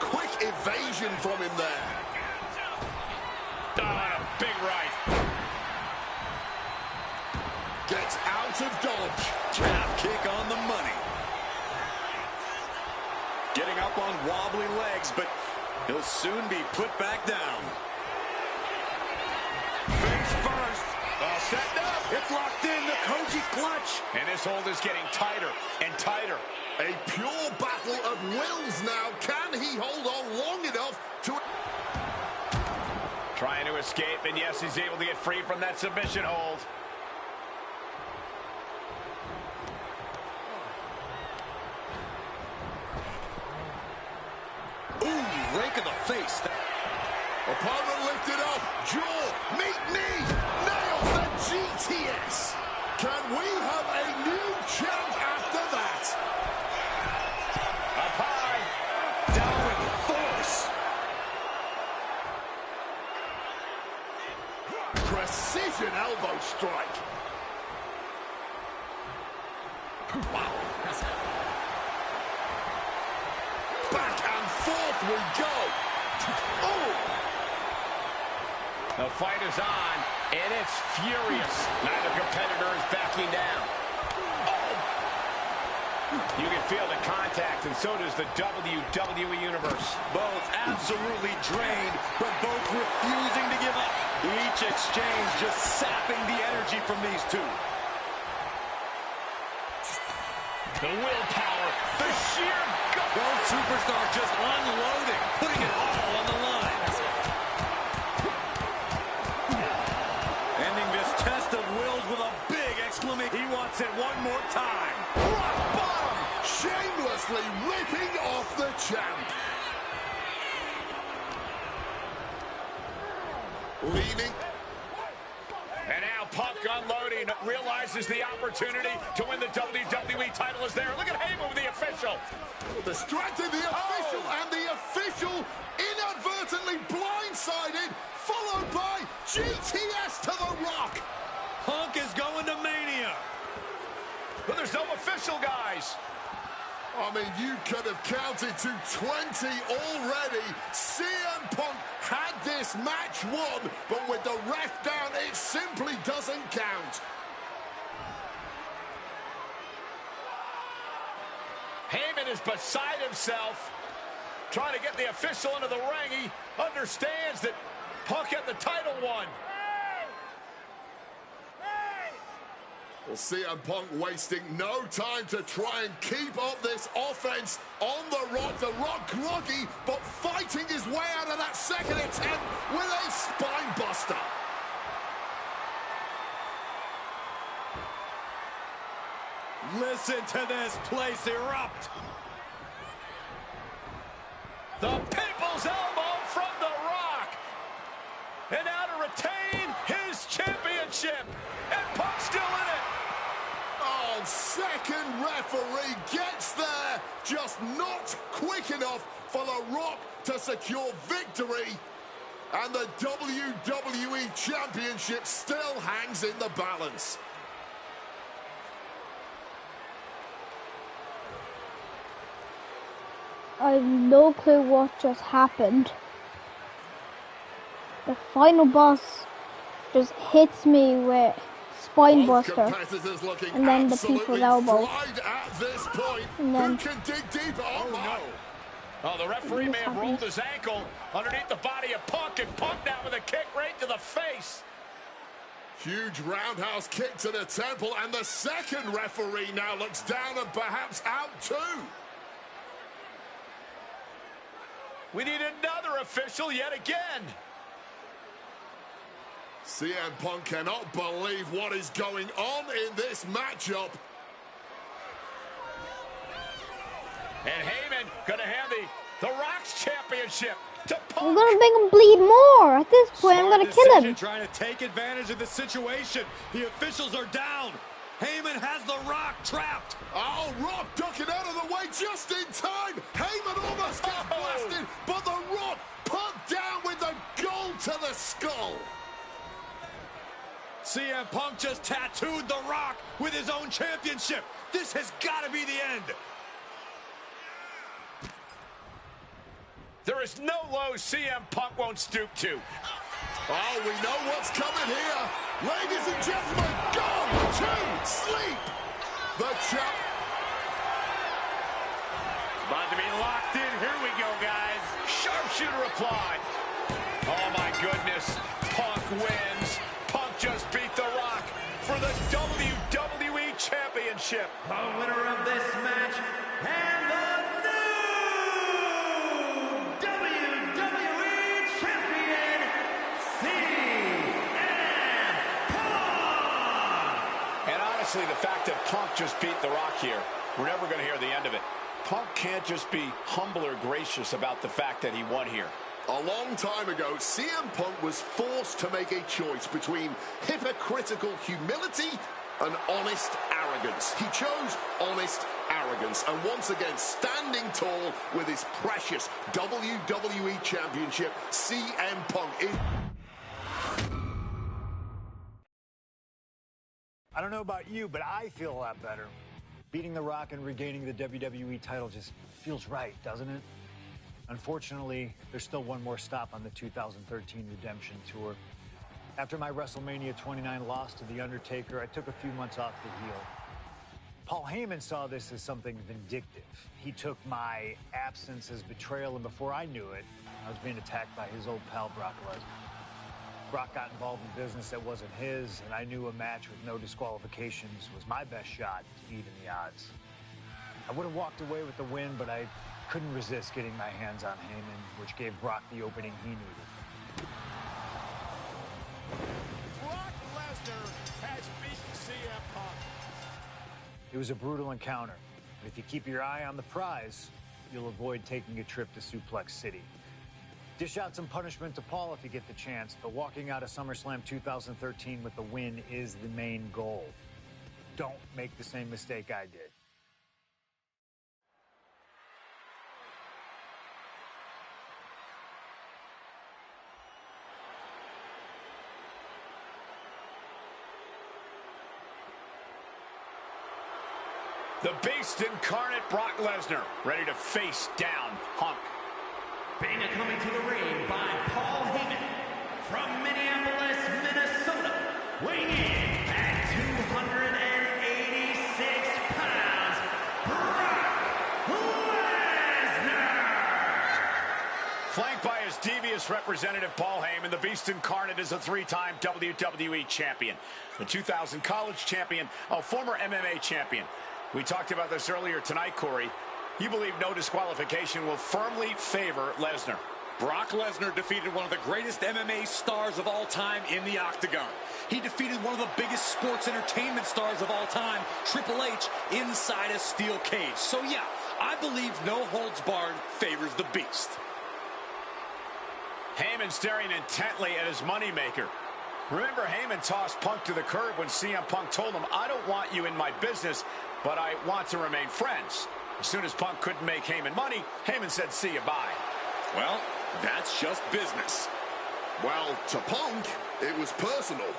Quick evasion from him there. Oh, and a big right. Gets out of dodge. Calf kick on the money. Getting up on wobbly legs, but he'll soon be put back down. Face first. All set up. It's locked in, the Koji clutch. And this hold is getting tighter and tighter. A pure battle of wills now. Can he hold on long enough to... Trying to escape, and yes, he's able to get free from that submission hold. Ooh, rake of the face. Opponent lifted up. Jaw. Meet knee. Nails the GTS. Can we have a new champ after that? Up high. Down with force. Precision elbow strike. Wow. Back and forth we go. Oh! The fight is on, and it's furious. Neither competitor is backing down. Oh! You can feel the contact, and so does the WWE Universe. Both absolutely drained, but both refusing to give up. Each exchange just sapping the energy from these two. The willpower, the sheer gut. Both superstars just unloading, putting it all on the line. Ending this test of wills with a big exclamation. He wants it one more time. Rock bottom! Shamelessly ripping off the champ. Leaning. And now Punk unloading, realizes the opportunity to win the WWE title is there. Look at Heyman with the official. Distracted the official, and the official inadvertently blindsided, followed by GTS to the Rock. Punk is going to Mania. But there's no official, guys. I mean, you could have counted to 20 already. CM Punk had this match won, but with the ref down, it simply doesn't count. Heyman is beside himself, trying to get the official into the ring. He understands that Punk had the title won. Well, CM Punk wasting no time to try and keep up this offense on the Rock. The Rock groggy, but fighting his way out of that second attempt with a spine buster. Listen to this place erupt. The People's Elbow from The Rock. And now to retain his championship. And Punk's still in it. Oh, second referee gets there, just not quick enough for The Rock to secure victory. And the WWE Championship still hangs in the balance. I have no clue what just happened. The final boss just hits me with spine buster, and then the people's elbow, At this point, and then who can dig deeper? Oh, no. Oh, the referee may have rolled his ankle underneath the body of Punk, and Punk now with a kick right to the face. Huge roundhouse kick to the temple, and the second referee now looks down and perhaps out too. We need another official yet again. CM Punk cannot believe what is going on in this matchup. And Heyman gonna hand the Rock's championship to Punk. I'm gonna make him bleed more. At this point, I'm gonna kill him. Trying to take advantage of the situation. The officials are down. Heyman has the Rock trapped. Oh, Rock ducking out of the way just in time. Heyman almost gets blasted, but the Rock put down with the gold to the skull. CM Punk just tattooed The Rock with his own championship. This has got to be the end. There is no low CM Punk won't stoop to. Oh, we know what's coming here. Ladies and gentlemen, go to sleep. The champ. About to be locked in. Here we go, guys. Sharpshooter applied. Oh, my goodness. Punk wins. Punk just beat The Rock for the WWE Championship. The winner of this match and the new WWE Champion, CM Punk. And honestly, the fact that Punk just beat The Rock here, we're never going to hear the end of it. Punk can't just be humble or gracious about the fact that he won here. A long time ago, CM Punk was forced to make a choice between hypocritical humility and honest arrogance. He chose honest arrogance, and once again, standing tall with his precious WWE Championship, CM Punk is... I don't know about you, but I feel a lot better. Beating The Rock and regaining the WWE title just feels right, doesn't it? Unfortunately, there's still one more stop on the 2013 Redemption Tour. After my WrestleMania 29 loss to The Undertaker, I took a few months off to heal. Paul Heyman saw this as something vindictive. He took my absence as betrayal, and before I knew it, I was being attacked by his old pal, Brock Lesnar. Brock got involved in business that wasn't his, and I knew a match with no disqualifications was my best shot to even the odds. I would have walked away with the win, but I couldn't resist getting my hands on Heyman, which gave Brock the opening he needed. Brock Lesnar has beaten CM Punk. It was a brutal encounter, but if you keep your eye on the prize, you'll avoid taking a trip to Suplex City. Dish out some punishment to Paul if you get the chance, but walking out of SummerSlam 2013 with the win is the main goal. Don't make the same mistake I did. The Beast incarnate Brock Lesnar, ready to face down Punk. Being coming to the ring by Paul Heyman from Minneapolis, Minnesota, weighing in at 286 pounds, Brock Lesnar! Flanked by his devious representative Paul Heyman, the Beast incarnate is a three-time WWE champion, the 2000 college champion, a former MMA champion. We talked about this earlier tonight, Corey. You believe no disqualification will firmly favor Lesnar. Brock Lesnar defeated one of the greatest MMA stars of all time in the octagon. He defeated one of the biggest sports entertainment stars of all time, Triple H, inside a steel cage. So yeah, I believe no holds barred favors the Beast. Heyman staring intently at his moneymaker. Remember, Heyman tossed Punk to the curb when CM Punk told him, "I don't want you in my business, but I want to remain friends." As soon as Punk couldn't make Heyman money, Heyman said, "See you, bye." Well, that's just business. Well, to Punk, it was personal.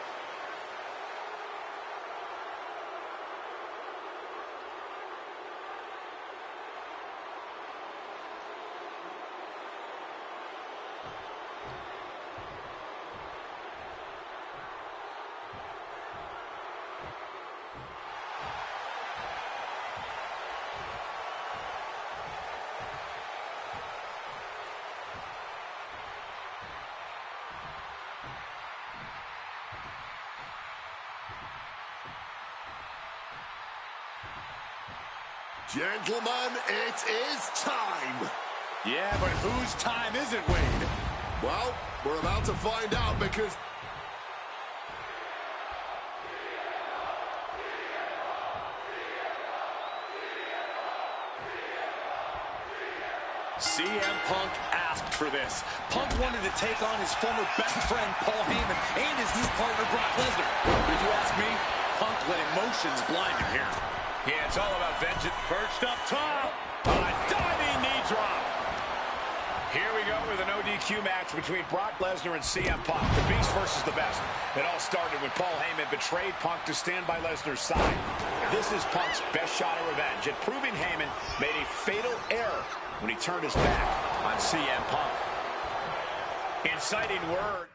Gentlemen, it is time. Yeah, but whose time is it, Wade? Well, we're about to find out because... CM Punk asked for this. Punk wanted to take on his former best friend, Paul Heyman, and his new partner, Brock Lesnar. But if you ask me, Punk let emotions blind him here. Yeah, it's all about vengeance. Perched up top. A diving knee drop. Here we go with an ODQ match between Brock Lesnar and CM Punk. The Beast versus the Best. It all started when Paul Heyman betrayed Punk to stand by Lesnar's side. This is Punk's best shot at revenge at proving Heyman made a fatal error when he turned his back on CM Punk. Inciting word.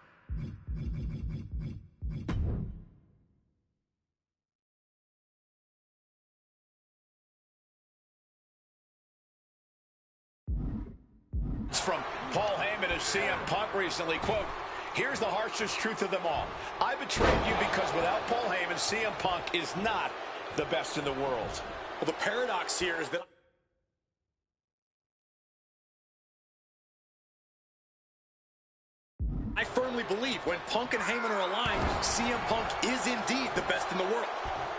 From Paul Heyman of CM Punk recently, quote, "Here's the harshest truth of them all. I betrayed you because without Paul Heyman, CM Punk is not the best in the world." Well, the paradox here is that I firmly believe when Punk and Heyman are aligned, CM Punk is indeed the best in the world.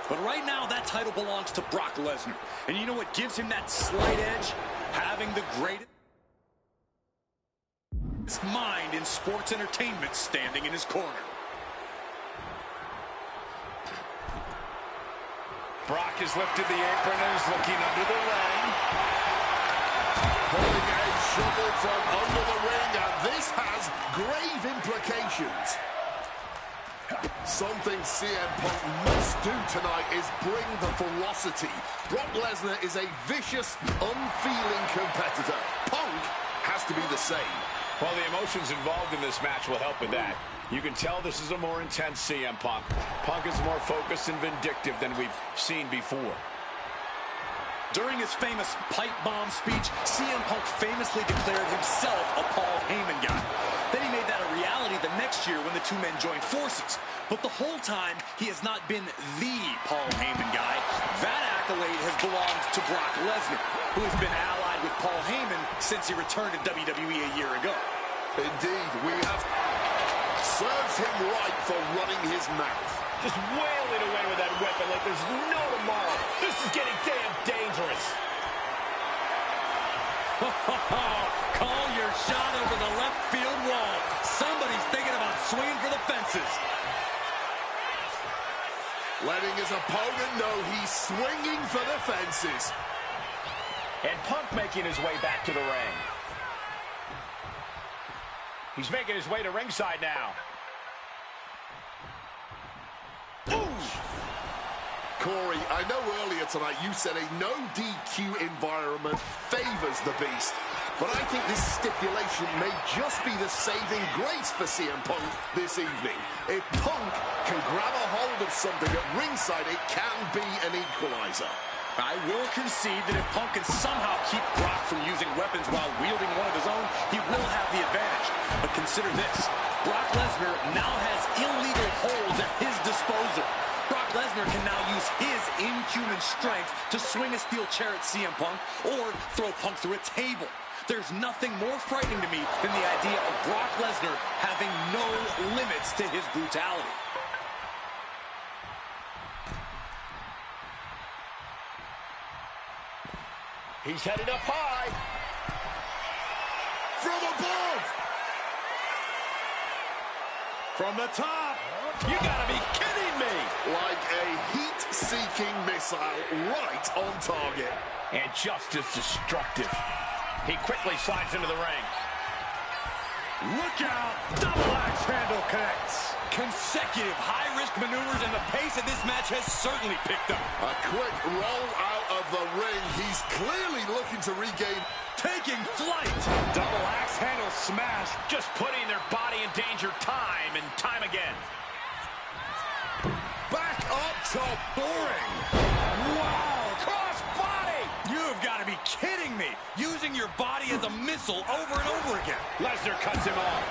But right now, that title belongs to Brock Lesnar. And you know what gives him that slight edge? Having the greatest mind in sports entertainment standing in his corner. Brock has lifted the apron and is looking under the ring. Pulling a shovel from under the ring, and this has grave implications. Something CM Punk must do tonight is bring the ferocity. Brock Lesnar is a vicious, unfeeling competitor. Punk has to be the same. Well, the emotions involved in this match will help with that. You can tell this is a more intense CM Punk. Punk is more focused and vindictive than we've seen before. During his famous pipe bomb speech, CM Punk famously declared himself a Paul Heyman guy. Then he made that a reality the next year when the two men joined forces. But the whole time, he has not been the Paul Heyman guy. That accolade has belonged to Brock Lesnar, who has been allied with Paul Heyman since he returned to WWE a year ago. Indeed, we have... Serves him right for running his mouth. Just wailing away with that weapon like there's no tomorrow. This is getting damn dangerous. Call your shot over the left field. swinging for the fences. Letting his opponent know he's swinging for the fences. And Punk making his way back to the ring. He's making his way to ringside now. Ooh! Corey, I know earlier tonight you said a no DQ environment favors the Beast, but I think this stipulation may just be the saving grace for CM Punk this evening. If Punk can grab a hold of something at ringside, it can be an equalizer. I will concede that if Punk can somehow keep Brock from using weapons while wielding one of his own, he will have the advantage. But consider this. Brock Lesnar now has illegal holds at his disposal. Brock Lesnar can now use his inhuman strength to swing a steel chair at CM Punk or throw Punk through a table. There's nothing more frightening to me than the idea of Brock Lesnar having no limits to his brutality. He's headed up high. From above! From the top! You gotta be kidding me! Like a heat-seeking missile right on target. And just as destructive. He quickly slides into the ring. Look out! Double axe handle connects. Consecutive high-risk maneuvers, and the pace of this match has certainly picked up. A quick roll out of the ring. He's clearly looking to regain. Taking flight. Double axe handle smash. Just putting their body in danger time and time again. Back up top. Boring. Wow. Cross body! You've got to be kidding me. Using your body as a missile over and over again. Lesnar cuts him off.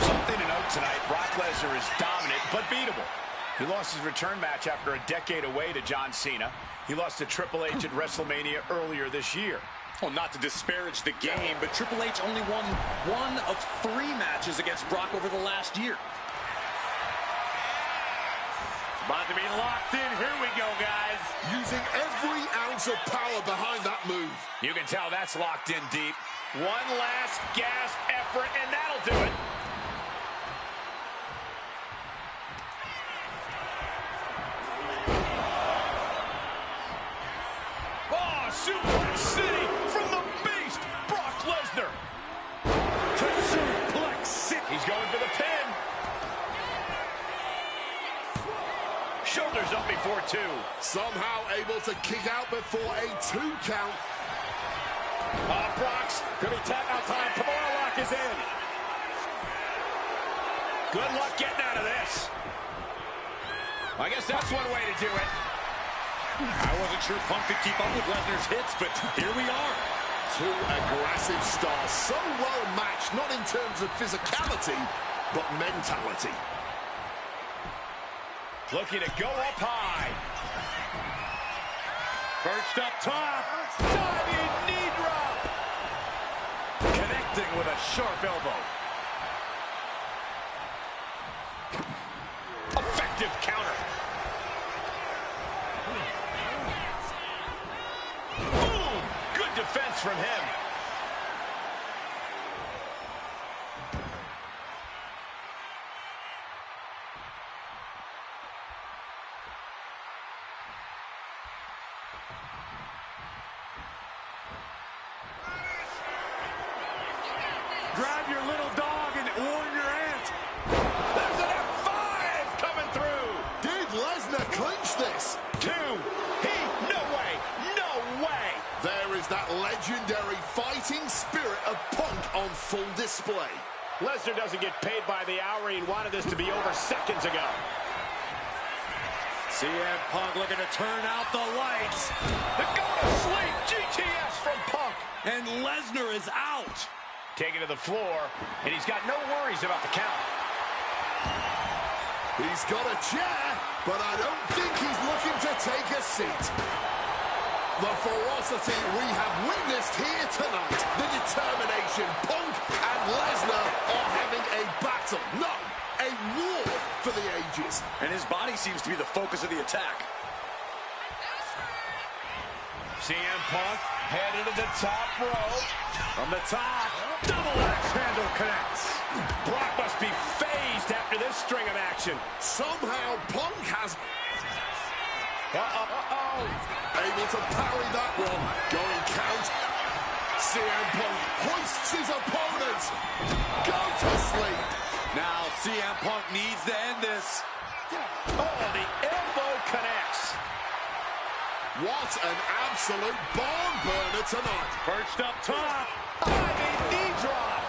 Something to note tonight, Brock Lesnar is dominant but beatable. He lost his return match after a decade away to John Cena. He lost to Triple H at WrestleMania earlier this year. Well, not to disparage the game, but Triple H only won 1 of 3 matches against Brock over the last year. About to be locked in. Here we go, guys. Using every ounce of power behind that move. You can tell that's locked in deep. One last gasp effort, and that'll do it. Oh, Suplex City from the Beast, Brock Lesnar. To Suplex City. He's going for the pin. Shoulders up before 2. Somehow able to kick out before a 2 count. Brock's going to be tap out time. Kimura lock is in. Good luck getting out of this. I guess that's one way to do it. I wasn't sure Punk could keep up with Lesnar's hits, but here we are. 2 aggressive stars, so well matched, not in terms of physicality, but mentality. Looking to go up high. Perched up top. Diving knee drop. Connecting with a sharp elbow. Effective counter. Boom! Good defense from him. Grab your little dog and warn your aunt. There's an F5 coming through. Did Lesnar clinch this? 2. No way. No way. There is that legendary fighting spirit of Punk on full display. Lesnar doesn't get paid by the hour. He wanted this to be over seconds ago. CM Punk looking to turn out the lights. The go-to-sleep GTS from Punk. And Lesnar is out. Taken to the floor, and he's got no worries about the count. He's got a chair, but I don't think he's looking to take a seat. The ferocity we have witnessed here tonight, the determination, Punk and Lesnar are having a battle, no, a war for the ages. And his body seems to be the focus of the attack. CM Punk headed to the top rope. From the top, double axe handle connects. Brock must be phased after this string of action. Somehow Punk has... Able to parry that one. Going count. CM Punk hoists his opponent. Go to sleep. Now CM Punk needs to end this. Oh, the elbow connects. What an absolute barn burner tonight. Perched up top. Diving knee drop.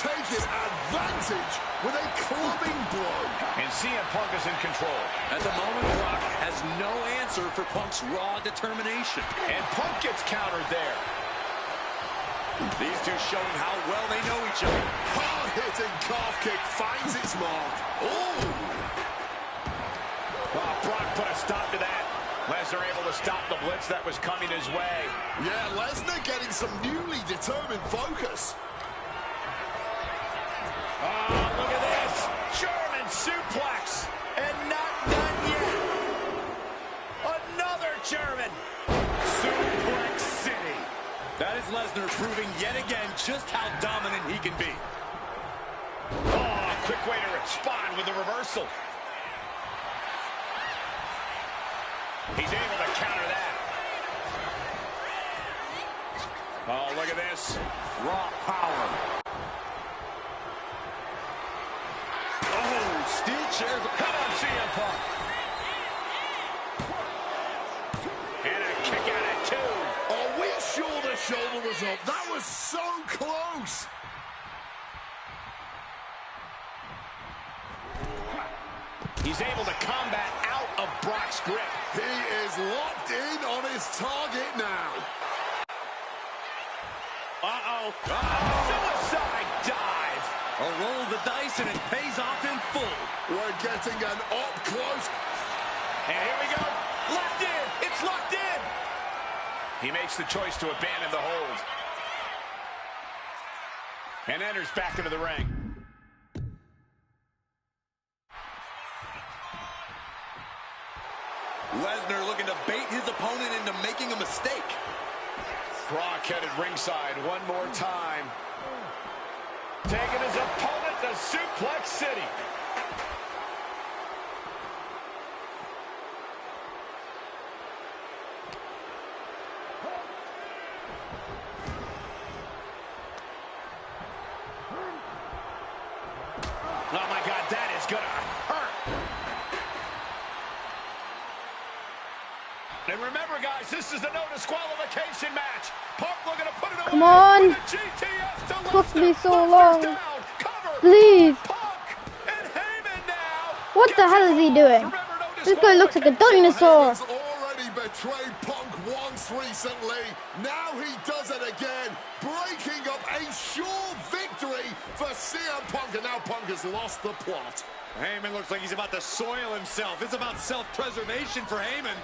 Taking advantage with a clubbing blow. And CM Punk is in control. At the moment, Brock has no answer for Punk's raw determination. And Punk gets countered there. These two showing how well they know each other. Hard-hitting calf kick finds its mark. Ooh! Oh, Brock put a stop to that. Lesnar able to stop the blitz that was coming his way. Yeah, Lesnar getting some newly determined focus. Oh, look at this. German suplex. And not done yet. Another German. Suplex City. That is Lesnar proving yet again just how dominant he can be. Oh, quick way to respond with the reversal. He's able to counter that. Oh, look at this. Raw power. Oh, steel chairs. Come on, CM Punk. And a kick out at 2. Are we sure the shoulder was up? That was so close. He's able to combat out of Brock's grip. He is locked in on his target now. Uh-oh. Suicide dive. A roll of the dice and it pays off in full. We're getting an up-close. And here we go. Locked in. It's locked in. He makes the choice to abandon the hold. And enters back into the ring. Lesnar looking to bait his opponent into making a mistake. Brock headed ringside one more time. Taking his opponent to Suplex City. Oh my God, that is gonna hurt. And remember, guys, this is the no disqualification match. Punk looking to put it away. Come on. With a GTS to Took me Lesnar. so Lesnar's long. down. Cover. Please. Punk and Heyman now. What the hell is he doing? Remember, no This guy looks like a dinosaur. He's already betrayed Punk once recently. Now he does it again, breaking up a sure victory for CM Punk, and now Punk has lost the plot. Heyman looks like he's about to soil himself. It's about self-preservation for Heyman.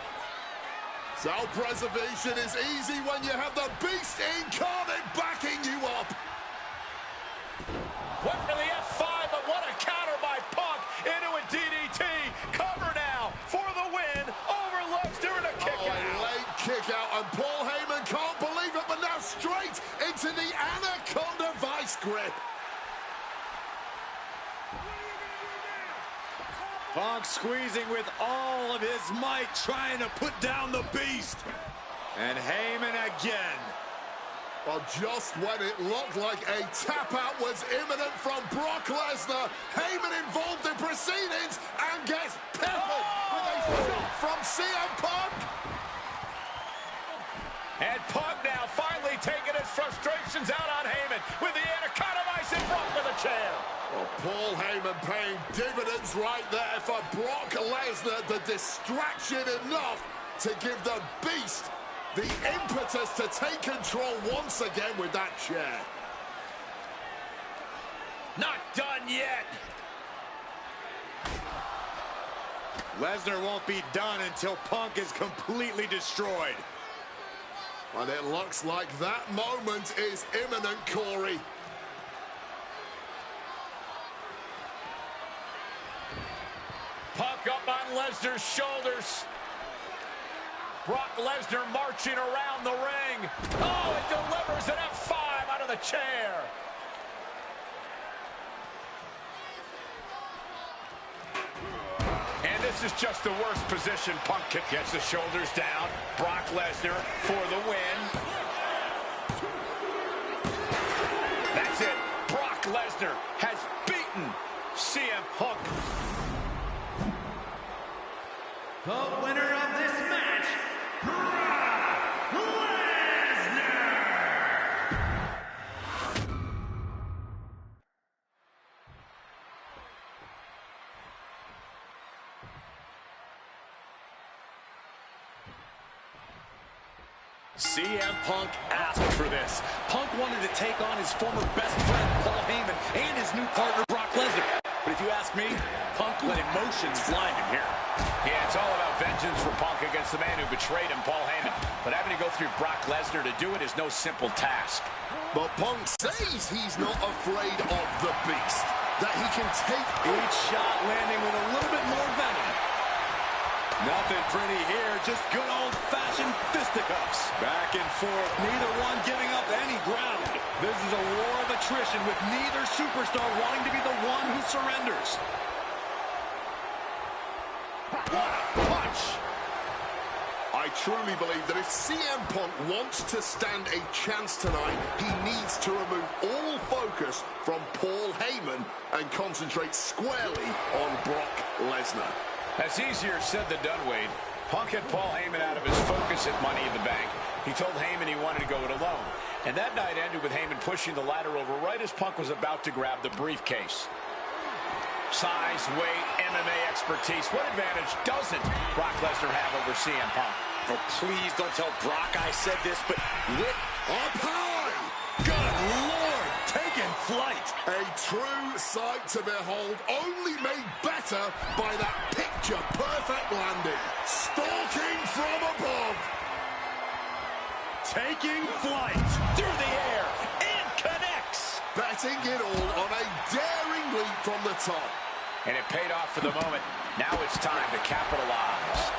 Self-preservation is easy when you have the beast incarnate backing you up. Went for the F5, but what a counter by Punk into a DDT. Cover now for the win over Lesnar and a kick out. A late kick out, and Paul Heyman can't believe it, but now straight into the Anaconda vice grip. Punk squeezing with all of his might, trying to put down the beast. And Heyman again. Well, just when it looked like a tap-out was imminent from Brock Lesnar, Heyman involved in proceedings and gets peppered with a shot from CM Punk. And Punk now finally taking his frustrations out on Heyman with the Anaconda Vice and Brock with a chair. Well, Paul Heyman paying dividends right there for Brock Lesnar. The distraction enough to give the Beast the impetus to take control once again with that chair. Not done yet. Lesnar won't be done until Punk is completely destroyed. And it looks like that moment is imminent, Corey. Punk up on Lesnar's shoulders. Brock Lesnar marching around the ring. Oh, it delivers an F5 out of the chair. And this is just the worst position Punk can get. The shoulders down. Brock Lesnar for the win. That's it. Brock Lesnar has beaten CM Punk. The winner of this match, Brock Lesnar! CM Punk asked for this. Punk wanted to take on his former best friend, Paul Heyman, and his new partner, Brock Lesnar. But if you ask me, Punk let emotions blind him here. Yeah, it's all about vengeance for Punk against the man who betrayed him, Paul Heyman. But having to go through Brock Lesnar to do it is no simple task. But Punk says he's not afraid of the beast, that he can take Each shot landing with a little bit more venom. Nothing pretty here, just good old-fashioned fisticuffs. Back and forth, neither one giving up any ground. This is a war of attrition with neither superstar wanting to be the one who surrenders. What a punch! I truly believe that if CM Punk wants to stand a chance tonight, he needs to remove all focus from Paul Heyman and concentrate squarely on Brock Lesnar. That's easier said than done, Wade. Punk had Paul Heyman out of his focus at Money in the Bank. He told Heyman he wanted to go it alone. And that night ended with Heyman pushing the ladder over right as Punk was about to grab the briefcase. Size, weight, MMA expertise. What advantage doesn't Brock Lesnar have over CM Punk? Oh, please don't tell Brock I said this, but wit Up high! good Lord, taking flight. A true sight to behold, only made better by that picture-perfect landing. Stalking from above. Taking flight through the air and connects. Betting it all on a daring leap from the top. And it paid off for the moment. Now it's time to capitalize.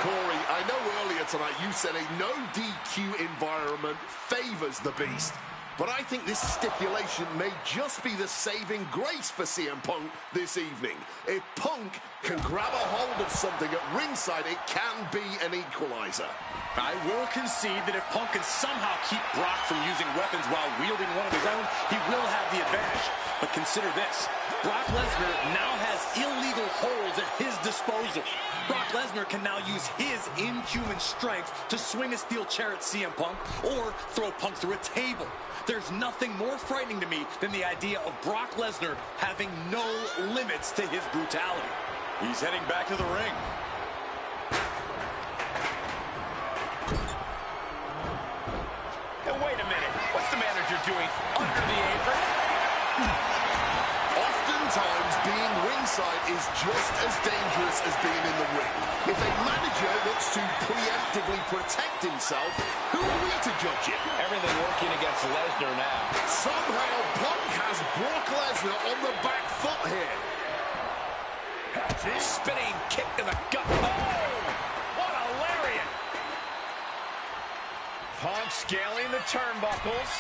Corey, I know earlier tonight you said a no DQ environment favors the beast. But I think this stipulation may just be the saving grace for CM Punk this evening. If Punk can grab a hold of something at ringside, it can be an equalizer. I will concede that if Punk can somehow keep Brock from using weapons while wielding one of his own, he will have the advantage. But consider this. Brock Lesnar now has illegal holds at his disposal. Brock Lesnar can now use his inhuman strength to swing a steel chair at CM Punk or throw Punk through a table. There's nothing more frightening to me than the idea of Brock Lesnar having no limits to his brutality. He's heading back to the ring. Hey, wait a minute. What's the manager doing under the apron? Oftentimes, being ringside is just as dangerous as being in the ring. If a manager looks to preemptively protect himself, who are we to judge it? Everything working against Lesnar now. Somehow, Punk has Brock Lesnar on the back foot here. Spinning kick to the gut. Oh! What a lariat! Punk scaling the turnbuckles.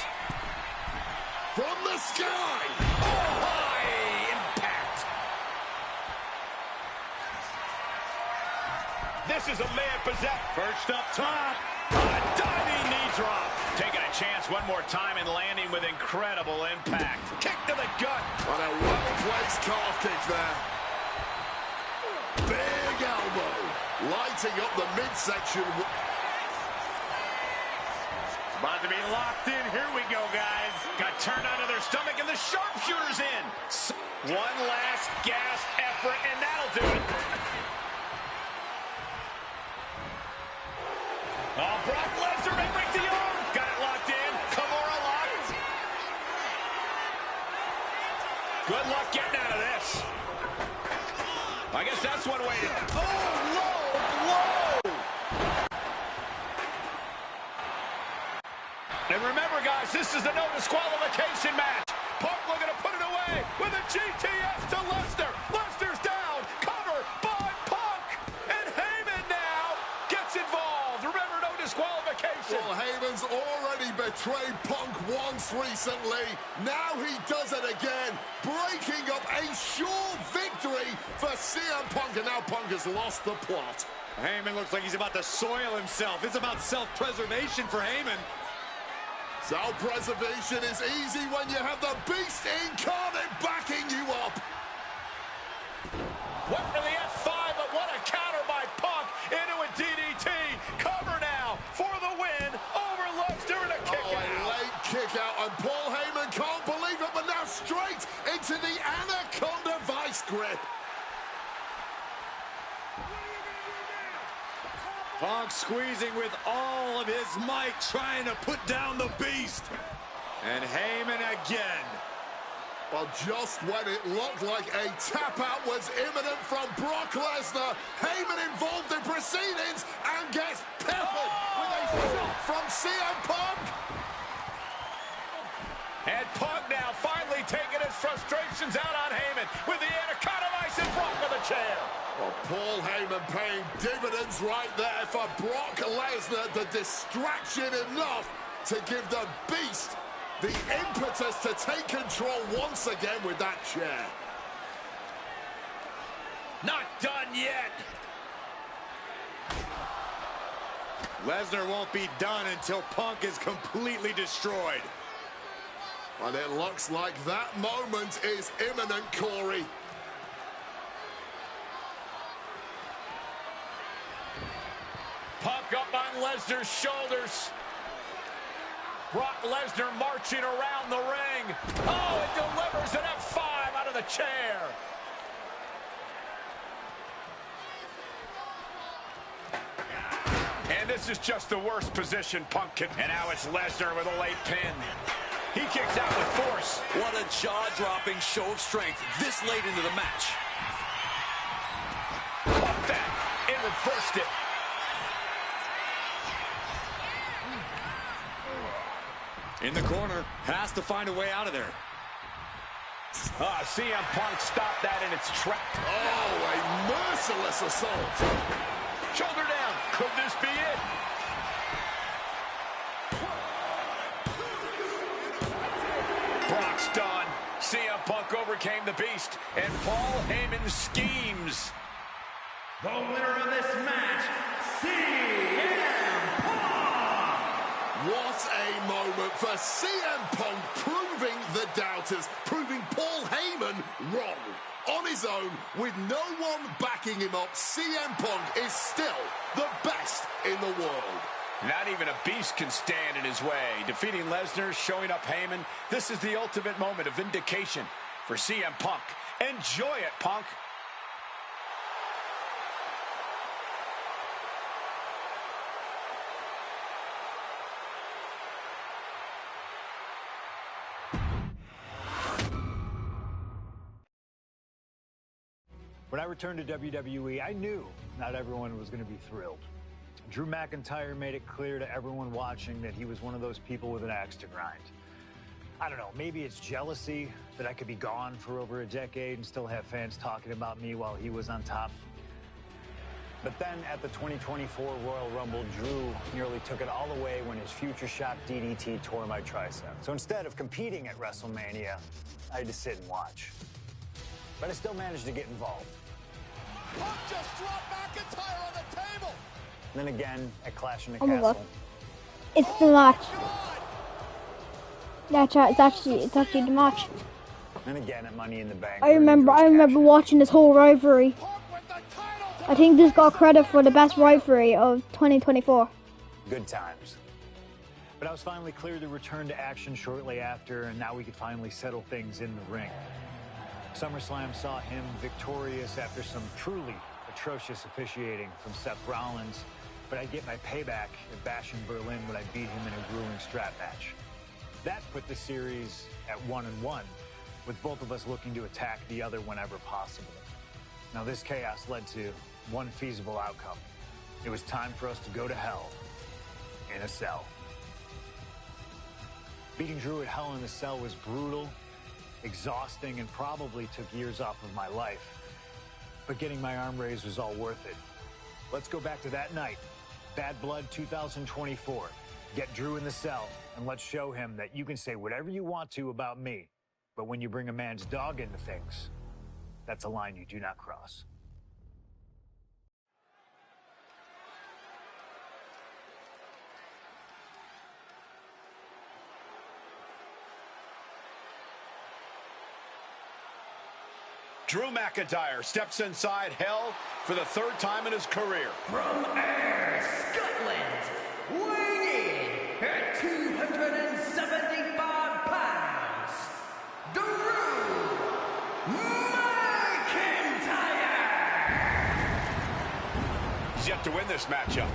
From the sky! Oh, high impact! This is a man possessed. Perched up top. A diving knee drop. Taking a chance one more time and landing with incredible impact. Kick to the gut. On a well-placed calf kick there. Big elbow. Lighting up the midsection. About to be locked in. Here we go, guys. Got turned onto their stomach and the sharpshooter's in. One last gasp effort and that'll do it. Oh, Brock Lesnar may break the arm. Got it locked in. Kimura locked. Good luck getting out of this. I guess that's one way to... Oh, low blow! And remember, guys, this is the no disqualification match. Punk looking to put it away with a GTS to Lesnar. Lesnar's down. betrayed Punk once recently. Now he does it again, breaking up a sure victory for CM Punk, and now Punk has lost the plot. Heyman looks like he's about to soil himself. It's about self-preservation for Heyman. Self-preservation is easy when you have the Beast incarnate backing you up. Went for the F5, but what a counter by Punk into a DDT. Cover now for the win over Lesnar and a kick out. A late kick out, and Paul Heyman can't believe it, but now straight into the Anaconda Vice grip. Punk squeezing with all of his might, trying to put down the Beast. And Heyman again. Well, just when it looked like a tap-out was imminent from Brock Lesnar, Heyman involved in proceedings and gets peppered with a shot from CM Punk. And Punk now finally taking his frustrations out on Heyman with the Anaconda Vice and Brock with a chair. Well, Paul Heyman paying dividends right there for Brock Lesnar, the distraction enough to give the Beast the impetus to take control once again with that chair. Not done yet. Lesnar won't be done until Punk is completely destroyed. And it looks like that moment is imminent, Corey. Punk up on Lesnar's shoulders. Brock Lesnar marching around the ring. Oh, it delivers an F5 out of the chair. And this is just the worst position Punk can. And now it's Lesnar with a late pin. He kicks out with force. What a jaw-dropping show of strength this late into the match. Pump that and reversed it. In the corner, has to find a way out of there. CM Punk stopped that in its track. Oh, a merciless assault. Shoulder down. Could this be it? Brock's done. CM Punk overcame the Beast, and Paul Heyman schemes. The winner of this match, CM Punk! What a moment for CM Punk, proving the doubters, proving Paul Heyman wrong. On his own, with no one backing him up, CM Punk is still the best in the world. Not even a beast can stand in his way. Defeating Lesnar, showing up Heyman. This is the ultimate moment of vindication for CM Punk. Enjoy it, Punk. When I returned to WWE, I knew not everyone was going to be thrilled. Drew McIntyre made it clear to everyone watching that he was one of those people with an axe to grind. I don't know, maybe it's jealousy that I could be gone for over a decade and still have fans talking about me while he was on top. But then at the 2024 Royal Rumble, Drew nearly took it all away when his future shock DDT tore my tricep. So instead of competing at WrestleMania, I had to sit and watch. But I still managed to get involved. Punk just dropped McIntyre on the table. And then again at Clash in the Oh my Castle. God. It's the match. Yeah, chat, it's actually the match. And again at Money in the Bank. I remember watching this whole rivalry. I think this got credit for the best rivalry of 2024. Good times. But I was finally cleared to return to action shortly after, and now we could finally settle things in the ring. SummerSlam saw him victorious after some truly atrocious officiating from Seth Rollins, but I'd get my payback at Bash in Berlin when I beat him in a grueling strap match. That put the series at 1-1, with both of us looking to attack the other whenever possible. Now this chaos led to one feasible outcome. It was time for us to go to hell in a cell. Beating Drew at Hell in a Cell was brutal, exhausting, and probably took years off of my life. But getting my arm raised was all worth it. Let's go back to that night. Bad Blood 2024. Get Drew in the cell, and let's show him that you can say whatever you want to about me, but when you bring a man's dog into things, that's a line you do not cross. Drew McIntyre steps inside hell for the third time in his career. From Ayr, Scotland, weighing in at 275 pounds, Drew McIntyre! He's yet to win this matchup.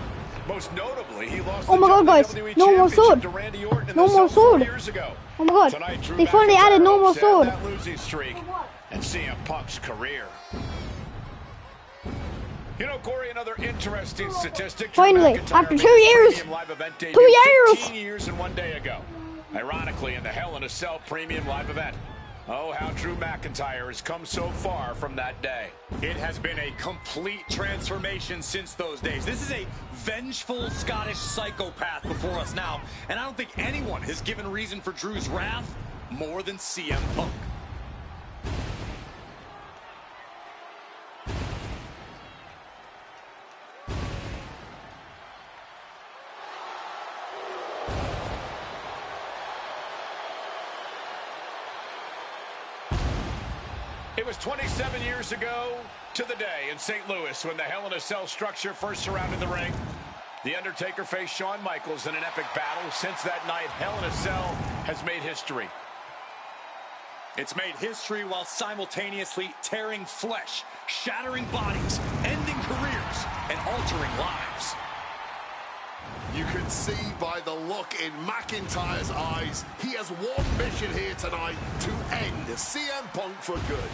Most notably, he lost oh my god, guys, no more sword. No more sword. Years ago. Oh my god, Tonight, they finally added no more sword. That losing streak and CM Punk's career. You know, Corey, another interesting statistic. Finally, after 2 years. 2 years. 15 years and 1 day ago. Ironically, in the Hell in a Cell premium live event. Oh, how Drew McIntyre has come so far from that day. It has been a complete transformation since those days. This is a vengeful Scottish psychopath before us now, and I don't think anyone has given reason for Drew's wrath more than CM Punk. It was 27 years ago to the day in St. Louis when the Hell in a Cell structure first surrounded the ring. The Undertaker faced Shawn Michaels in an epic battle. Since that night, Hell in a Cell has made history. It's made history while simultaneously tearing flesh, shattering bodies, ending careers, and altering lives. You can see by the look in McIntyre's eyes, he has one mission here tonight: to end CM Punk for good.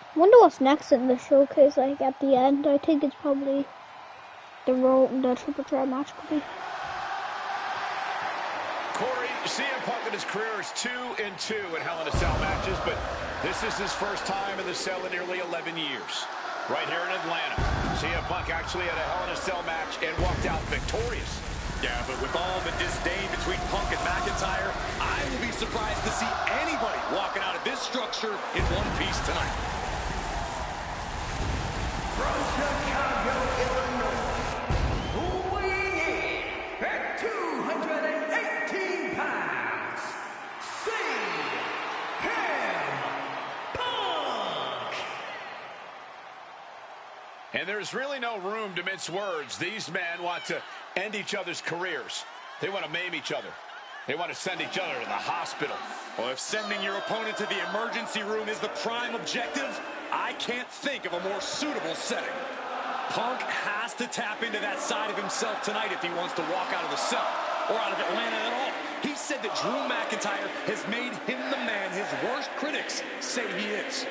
I wonder what's next in the showcase, like at the end. I think it's probably the triple threat match could be. Corey, CM Punk in his career is 2-2 in Hell in a Cell matches, but this is his first time in the cell in nearly 11 years. Right here in Atlanta, CM Punk actually had a Hell in a Cell match and walked out victorious. Yeah, but with all the disdain between Punk and McIntyre, I will be surprised to see anybody walking out of this structure in one piece tonight. From Chicago, Illinois, weighing in at 218 pounds, CM Punk! And there's really no room to mince words. These men want to end each other's careers. They want to maim each other. They want to send each other to the hospital. Well, if sending your opponent to the emergency room is the prime objective, I can't think of a more suitable setting. Punk has to tap into that side of himself tonight if he wants to walk out of the cell, or out of Atlanta at all. He said that Drew McIntyre has made him the man his worst critics say he is.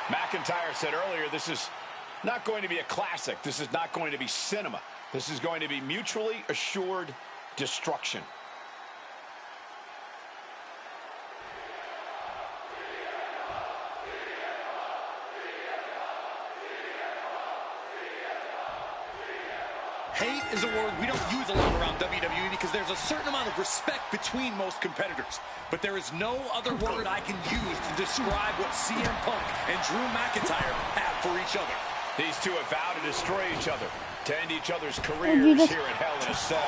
McIntyre said earlier, this is not going to be a classic. This is not going to be cinema. This is going to be mutually assured destruction. Hate is a word we don't use a lot around WWE because there's a certain amount of respect between most competitors. But there is no other word I can use to describe what CM Punk and Drew McIntyre have for each other. These two have vowed to destroy each other, to end each other's careers here at Hell in a Cell.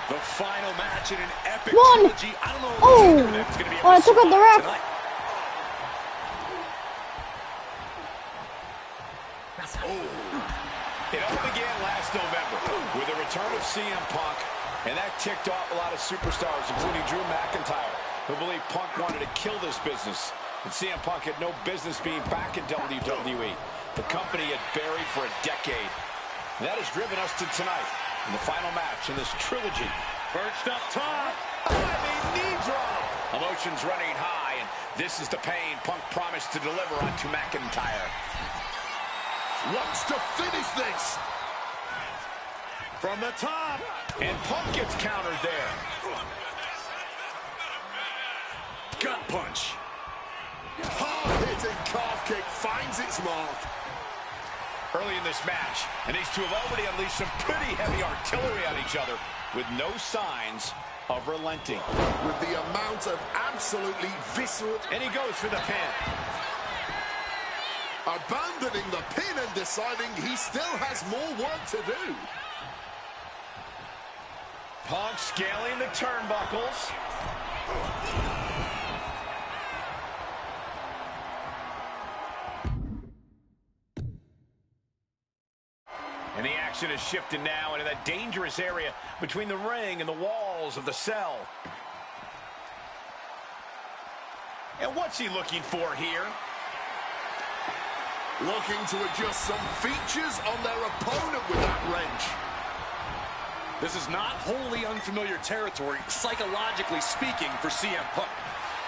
The final match in an epic One. trilogy. I don't know if it's going to be able I to took out the ref. tonight. It all began last November with the return of CM Punk, and that ticked off a lot of superstars, including Drew McIntyre, who believed Punk wanted to kill this business And CM Punk had no business being back in WWE, the company had buried for a decade. And that has driven us to tonight, in the final match in this trilogy. Perched up top. Knee drop. Emotions running high, and this is the pain Punk promised to deliver onto McIntyre. Wants to finish this. From the top. And Punk gets countered there. Gut punch. Hard-hitting calf kick finds its mark. Early in this match, and these two have already unleashed some pretty heavy artillery on each other with no signs of relenting. With the amount of absolutely visceral... And he goes for the pin. Abandoning the pin and deciding he still has more work to do. Punk scaling the turnbuckles. And the action is shifted now into that dangerous area between the ring and the walls of the cell. And what's he looking for here? Looking to adjust some features on their opponent with that wrench. This is not wholly unfamiliar territory, psychologically speaking, for CM Punk.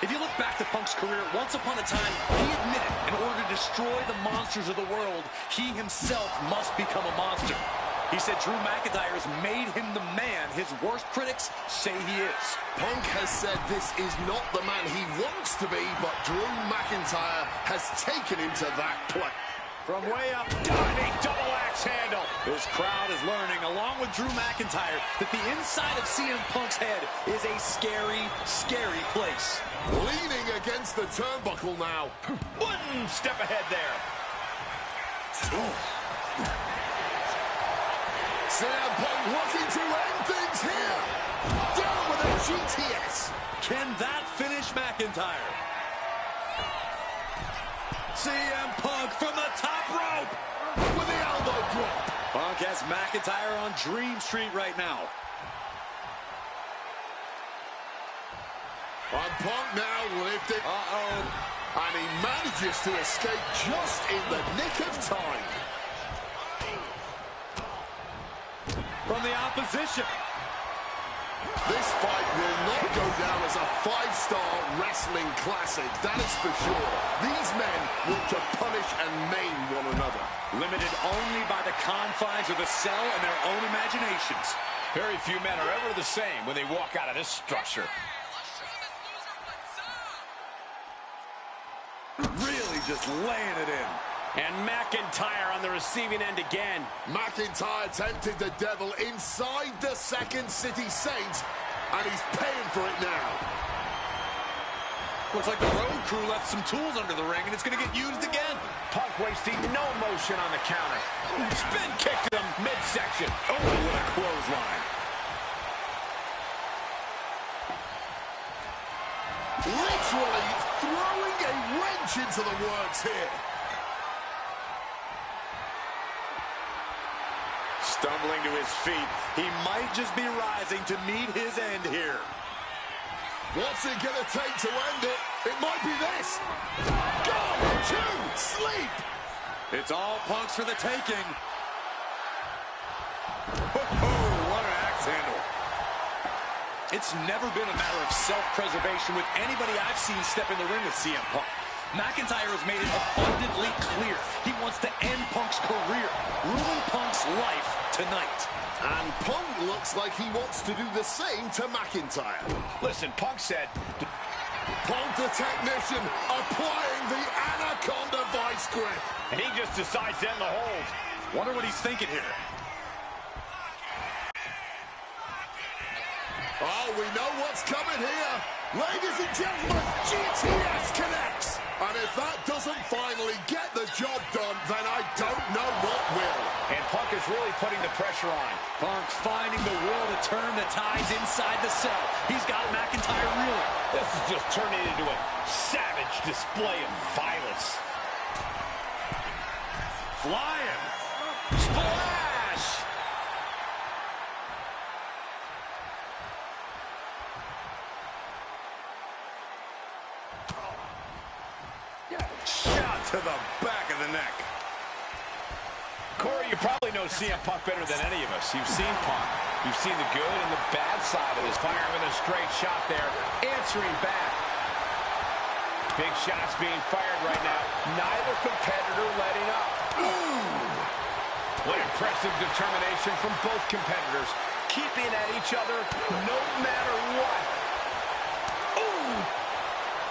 If you look back to Punk's career, once upon a time, he admitted in order to destroy the monsters of the world, he himself must become a monster. He said Drew McIntyre has made him the man his worst critics say he is. Punk has said this is not the man he wants to be, but Drew McIntyre has taken him to that place. From way up, diving double axe handle. This crowd is learning, along with Drew McIntyre, that the inside of CM Punk's head is a scary, scary place. Leaning against the turnbuckle now. One step ahead there. CM Punk looking to end things here. Down with a GTS. Can that finish McIntyre? CM Punk from the top rope. With the elbow drop. Punk has McIntyre on Dream Street right now. And Punk now lifted. And he manages to escape just in the nick of time. From the opposition. This fight will not go down as a 5-star wrestling classic, that is for sure. These men want to punish and maim one another. Limited only by the confines of the cell and their own imaginations. Very few men are ever the same when they walk out of this structure. Really just laying it in. And McIntyre on the receiving end again. McIntyre tempted the devil inside the Second City Saints, and he's paying for it now. Looks like the road crew left some tools under the ring, and it's going to get used again. Punk wasting no motion on the counter. Spin kick to the midsection. Oh, what a clothesline. Literally throwing a wrench into the works here. Stumbling to his feet, he might just be rising to meet his end here. What's it gonna take to end it? It might be this. Go to sleep. It's all Punk's for the taking. Oh, what an axe handle. It's never been a matter of self-preservation with anybody I've seen step in the ring with CM Punk. McIntyre has made it abundantly clear he wants to end Punk's career, ruin Punk's life tonight. And Punk looks like he wants to do the same to McIntyre. Listen, Punk said... Punk the technician applying the Anaconda vice grip. And he just decides to end the hold. Wonder what he's thinking here. Oh, we know what's coming here. Ladies and gentlemen, GTS connects. And if that doesn't finally get the job done, then I don't know what will. And Punk is really putting the pressure on. Punk finding the will to turn the tides inside the cell. He's got McIntyre reeling. This is just turning into a savage display of violence. Flying. Splash! Shot to the back of the neck. Corey, you probably know CM Punk better than any of us. You've seen Punk. You've seen the good and the bad side of this. Fire with a straight shot there, answering back. Big shots being fired right now. Neither competitor letting up. Ooh. What impressive determination from both competitors, keeping at each other no matter what. Ooh.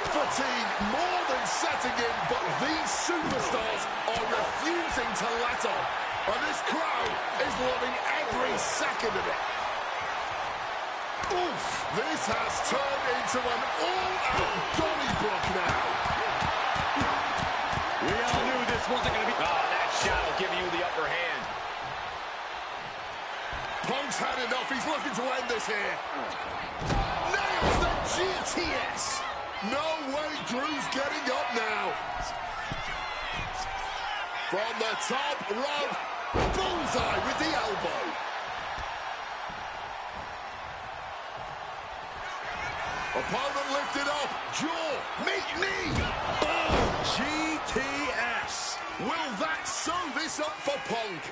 Fatigue more than setting in, but these superstars are refusing to let up. And this crowd is loving every second of it. Oof! This has turned into an all-out Donnybrook now. We all knew this wasn't going to be... Oh, that shot will give you the upper hand. Punk's had enough. He's looking to end this here. Nails the GTS. No way Drew's getting up now. From the top rope, bullseye with the elbow. Opponent lifted up, jaw, meet knee. Oh, GTS. Will that sew this up for Punk?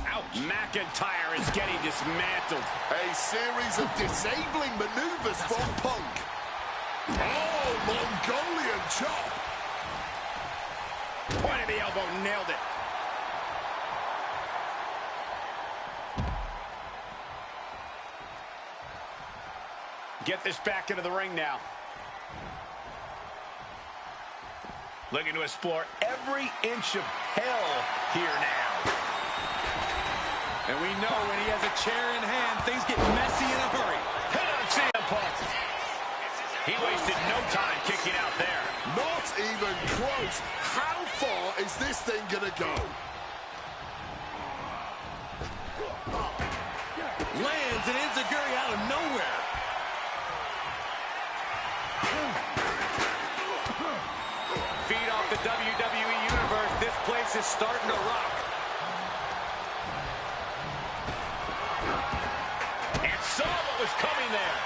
Ouch. McIntyre is getting dismantled. A series of disabling maneuvers from Punk. Oh, Mongolian chop. Point of the elbow, nailed it. Get this back into the ring now. Looking to explore every inch of hell here now. And we know when he has a chair in hand, things get messy in a hurry. Hit on CM Punk. He wasted no time kicking out there. Not even close. How far is this thing gonna go? Lands an enziguri out of nowhere. Feed off the WWE Universe. This place is starting to rock. And saw what was coming there.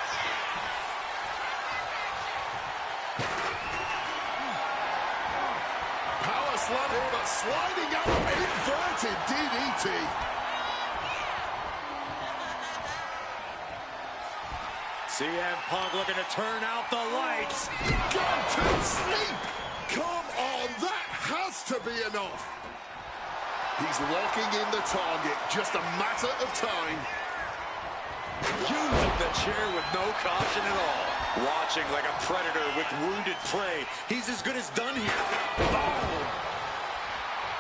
Power slam here, but sliding out inverted DDT. CM Punk looking to turn out the lights. Go to sleep. Come on, that has to be enough. He's locking in the target, just a matter of time. Using the chair with no caution at all. Watching like a predator with wounded prey. He's as good as done here. Oh!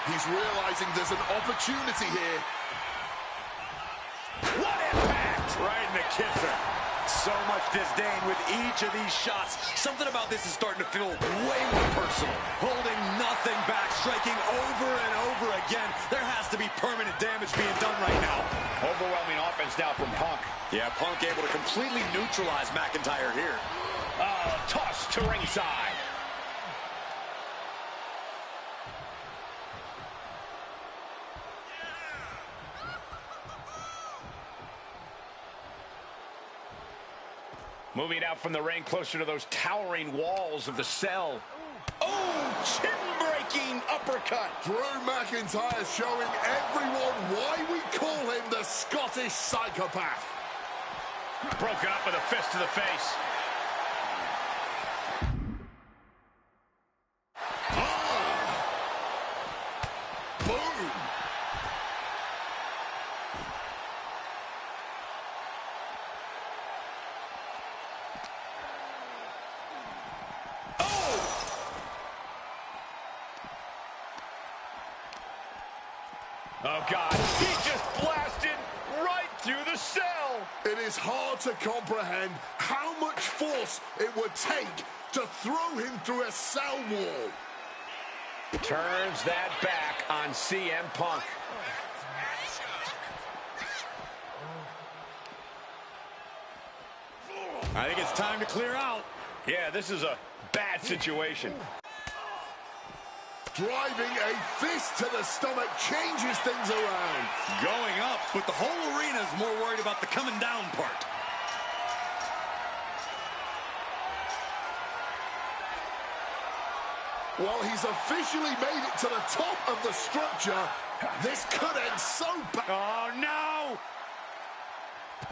He's realizing there's an opportunity here. What impact! Right in the kisser. So much disdain with each of these shots. Something about this is starting to feel way more personal. Holding nothing back, striking over and over again. There has to be permanent damage being done right now. Overwhelming offense now from Punk. Yeah, Punk able to completely neutralize McIntyre here. Toss to ringside. Moving out from the ring closer to those towering walls of the cell. Oh, chin-breaking uppercut. Drew McIntyre showing everyone why we call him the Scottish psychopath. Broken up with a fist to the face. Boom. Oh, God. He just blasted right through the cell. It is hard to comprehend how much force it would take to throw him through a cell wall. Turns that back on CM Punk. I think it's time to clear out. Yeah, this is a bad situation. Driving a fist to the stomach changes things around. Going up, but the whole arena is more worried about the coming down part. Well, he's officially made it to the top of the structure. This could end so bad. Oh, no!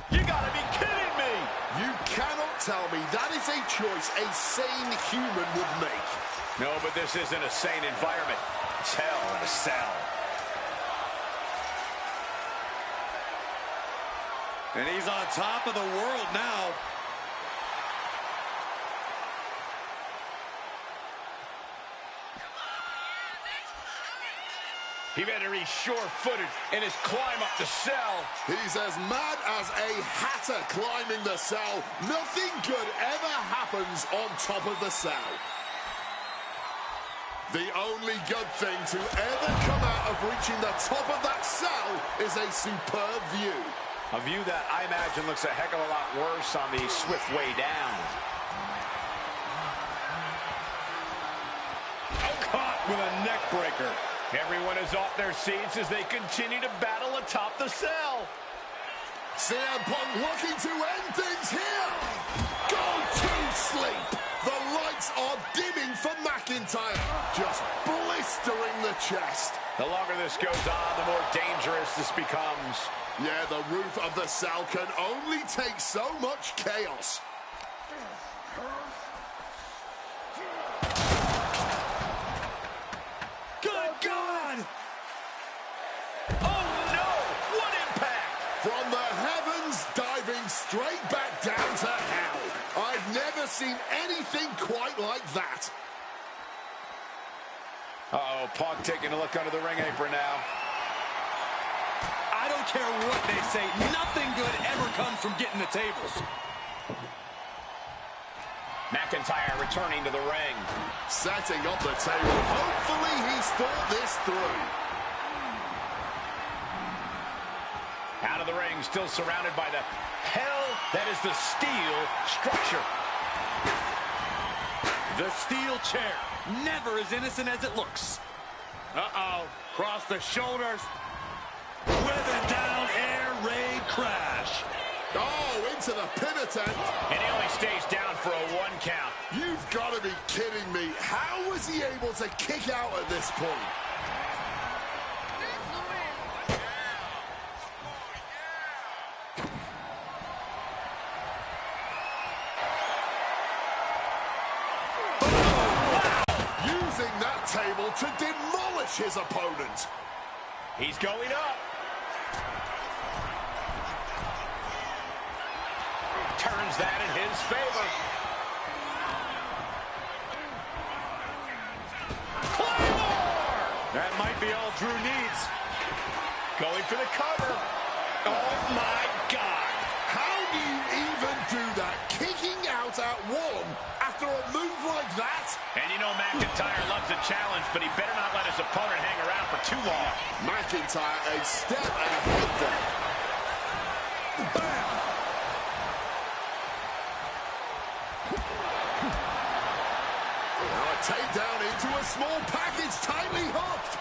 You gotta be kidding me! You cannot tell me that is a choice a sane human would make. No, but this isn't a sane environment. It's hell in a cell. And he's on top of the world now. He better be sure-footed in his climb up the cell. He's as mad as a hatter climbing the cell. Nothing good ever happens on top of the cell. The only good thing to ever come out of reaching the top of that cell is a superb view. A view that I imagine looks a heck of a lot worse on the swift way down. Caught with a neck breaker. Everyone is off their seats as they continue to battle atop the cell. CM Punk looking to end things here. Go to sleep. The lights are dimming for McIntyre. Just blistering the chest. The longer this goes on, the more dangerous this becomes. Yeah, the roof of the cell can only take so much chaos. Good God! Oh no! What impact! From the heavens, diving straight back down to hell. I've never seen anything quite like that. Uh-oh, Punk taking a look under the ring apron now. I don't care what they say. Nothing good ever comes from getting the tables. McIntyre returning to the ring. Setting up the table. Hopefully he's thought this through. Out of the ring, still surrounded by the hell that is the steel structure. The steel chair, never as innocent as it looks. Uh-oh, cross the shoulders. With a down air raid crash. Oh, into the pin attempt. And he only stays down for a 1 count. You've got to be kidding me. How was he able to kick out at this point? Using that table to demolish his opponent. He's going up. Turns that in his favor. Claymore! That might be all Drew needs. Going for the cover. Oh my God. How do you even do that? Kicking out at 1 after a move like that? And you know McIntyre loves a challenge, but he better not let his opponent hang around for too long. McIntyre a step ahead there. Bam! Now a takedown into a small package, tightly hooked.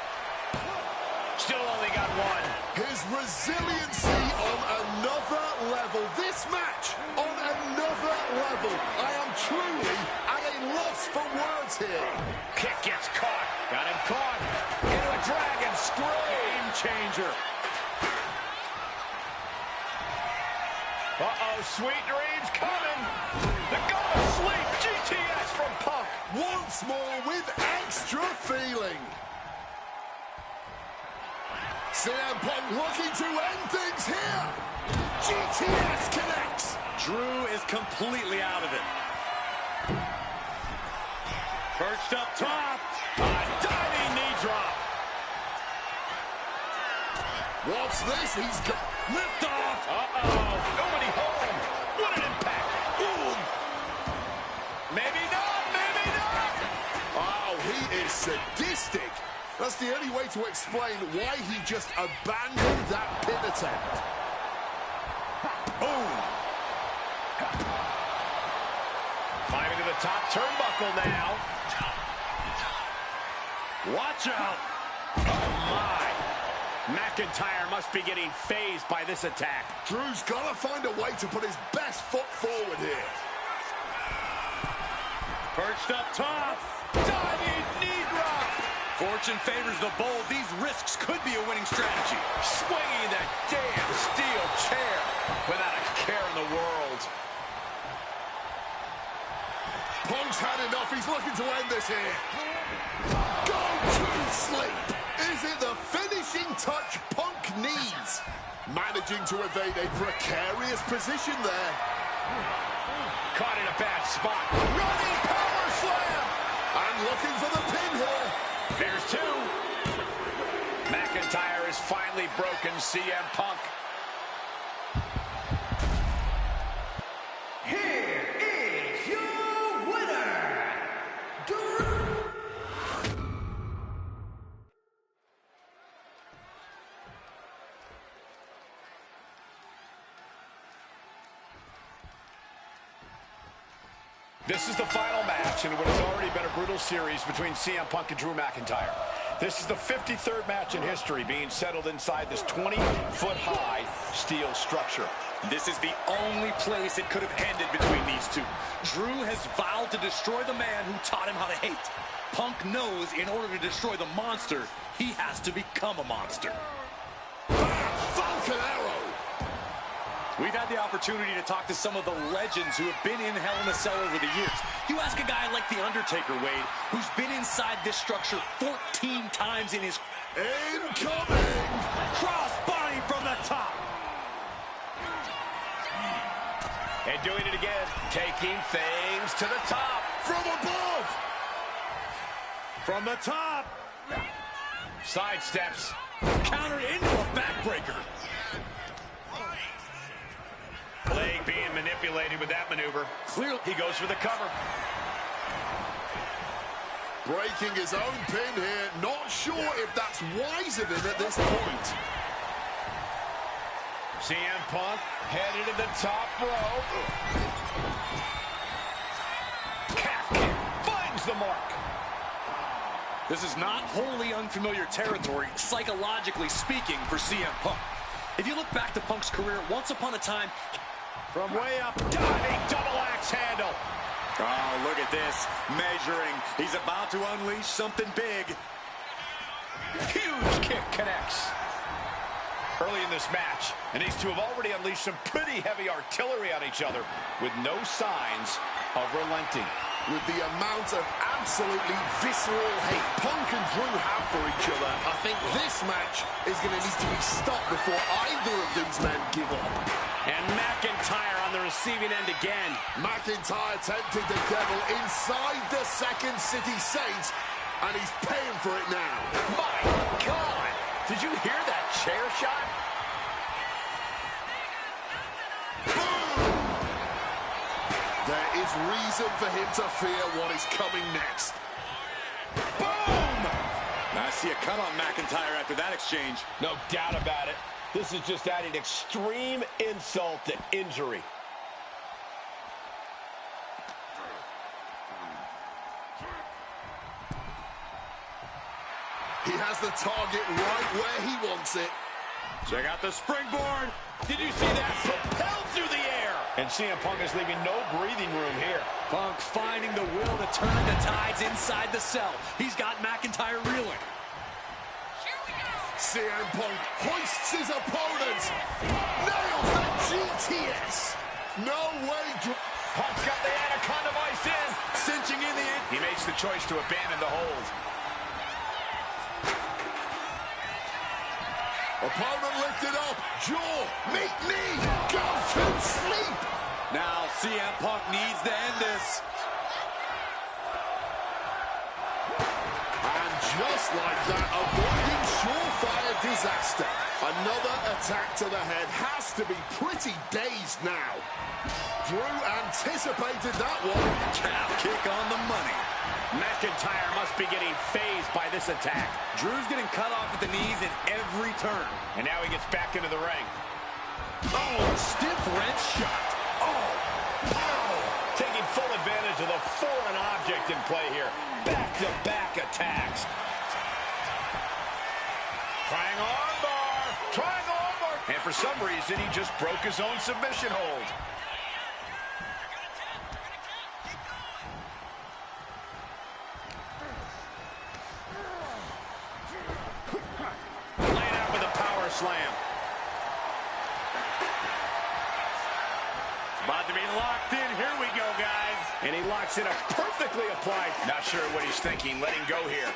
Still only got 1. His resiliency on another level. This match on another level. I am truly at a loss for words here. Kick gets caught. Got him caught. Into a dragon screw. Game changer. Uh-oh, sweet dreams coming. The go to sleep. GTS from Punk. Once more with extra feeling. CM Punk looking to end things here. GTS connects. Drew is completely out of it. Perched up top. A diving knee drop. What's this? He's got Lift off. Uh-oh. Nobody home. What an impact. Boom. Maybe not. Maybe not. Oh, he is sadistic. That's the only way to explain why he just abandoned that pin attempt. Boom. Climbing to the top turnbuckle now. Watch out. Oh, my. McIntyre must be getting phased by this attack. Drew's got to find a way to put his best foot forward here. Perched up top. Diving knee drop. Fortune favors the bold. These risks could be a winning strategy. Swinging that damn steel chair without a care in the world. Punk's had enough. He's looking to end this here. Go to sleep. Is it the finishing touch Punk needs? Managing to evade a precarious position there. Caught in a bad spot. Running power slam. And looking for the pin here. Here's two. McIntyre has finally broken CM Punk. Here is your winner, Drew. This is the final match in what has already been a brutal series between CM Punk and Drew McIntyre. This is the 53rd match in history being settled inside this 20-foot-high steel structure. This is the only place it could have ended between these two. Drew has vowed to destroy the man who taught him how to hate. Punk knows in order to destroy the monster, he has to become a monster. Falcon Arrow. We've had the opportunity to talk to some of the legends who have been in Hell in a Cell over the years. You ask a guy like The Undertaker, Wade, who's been inside this structure 14 times in his... Incoming! Crossbody from the top! And doing it again, taking things to the top. From above! From the top! Side steps. Countered into a backbreaker. Leg being manipulated with that maneuver. Clearly, he goes for the cover. Breaking his own pin here. Not sure if that's wise of him at this point. CM Punk headed to the top rope. Calf kick finds the mark. This is not wholly unfamiliar territory, psychologically speaking, for CM Punk. If you look back to Punk's career, once upon a time... From way up, diving double axe handle. Oh, look at this. Measuring. He's about to unleash something big. Huge kick connects. Early in this match, and these two have already unleashed some pretty heavy artillery on each other with no signs of relenting. With the amount of absolutely visceral hate Punk and Drew have for each other, I think this match is going to need to be stopped before either of these men give up. And McIntyre on the receiving end again. McIntyre tempted the devil inside the Second City Saints, and he's paying for it now. My God! Did you hear that chair shot? There is reason for him to fear what is coming next. Boom! I see a cut on McIntyre after that exchange. No doubt about it. This is just adding extreme insult to injury. He has the target right where he wants it. Check out the springboard. Did you see that? Propelled through the air. And CM Punk is leaving no breathing room here. Punk finding the will to turn the tides inside the cell. He's got McIntyre reeling. CM Punk hoists his opponent. Nails the GTS. No way. Punk's got the Anaconda Vice in. Cinching in the end. He makes the choice to abandon the hold. Opponent lifted up. Jaw. Meet knee. Go to sleep. Now CM Punk needs to end this. And just like that, avoiding surefire disaster. Another attack to the head has to be pretty dazed now. Drew anticipated that one. Calf kick on the money. McIntyre must be getting phased by this attack. Drew's getting cut off at the knees in every turn. And now he gets back into the ring. Oh, stiff wrench shot. Oh, Pow! Taking full advantage of the foreign object in play here. Back-to-back attacks. Trying armbar. Trying armbar. And for some reason, he just broke his own submission hold. slam. About to be locked in. Here we go, guys. And he locks in a perfectly applied. Not sure what he's thinking, letting go here.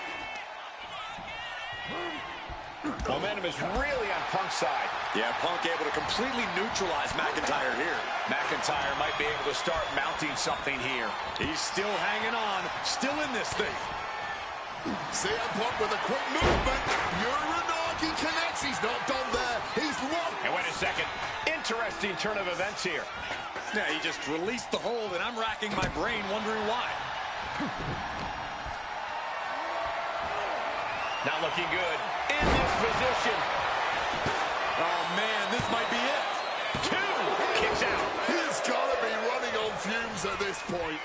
Momentum is really on Punk's side. Yeah, Punk able to completely neutralize McIntyre here. McIntyre might be able to start mounting something here. He's still hanging on, still in this thing. CM Punk with a quick movement. Uranagi connects. He's not done there. He's locked. And wait a second. Interesting turn of events here. Yeah, he just released the hold, and I'm racking my brain wondering why. Not looking good. In this position. Oh, man, this might be it. 2. Kicks out. He's got to be running on fumes at this point.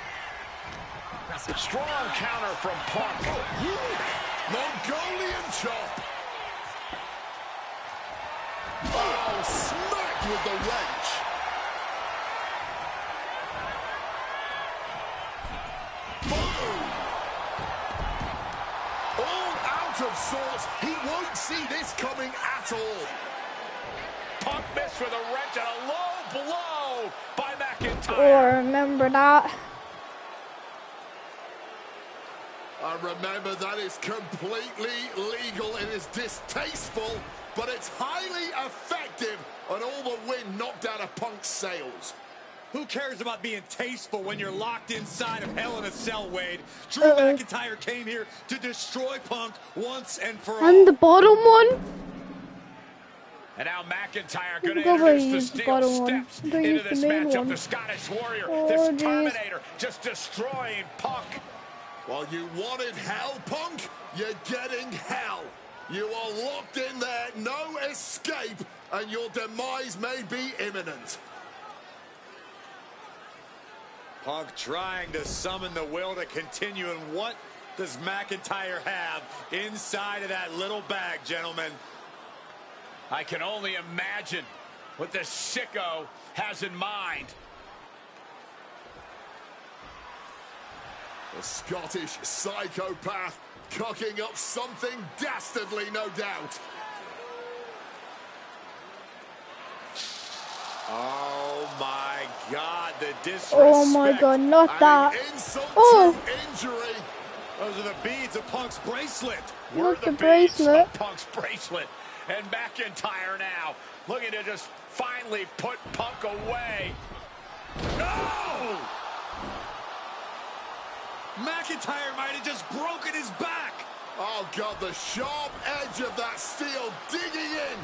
Strong counter from Punk. Mongolian chop. Oh, smacked with the wrench. Boom. All out of sorts. He won't see this coming at all. Punk missed with a wrench and a low blow by McIntyre. Or remember that. And remember, that is completely legal. It is distasteful, but it's highly effective, and all the wind knocked out of Punk's sails. Who cares about being tasteful when you're locked inside of Hell in a Cell, Wade? Drew McIntyre came here to destroy Punk once and for all. And the bottom one. And now McIntyre going to Go introduce the bottom steel one. steps Go into use this the main matchup. one. The Scottish Warrior, Oh, this geez. Terminator, just destroying Punk. Well, you wanted hell, Punk? You're getting hell. You are locked in there, no escape, and your demise may be imminent. Punk trying to summon the will to continue, and what does McIntyre have inside of that little bag, gentlemen? I can only imagine what this sicko has in mind. The Scottish psychopath cooking up something dastardly, no doubt. Oh my God, the disrespect. Oh my God, not that. Insult Oh. to injury. Those are the beads of Punk's bracelet. Look, the beads bracelet. of Punk's bracelet. And McIntyre now looking to just finally put Punk away. No! McIntyre might have just broken his back. Oh, God, the sharp edge of that steel digging in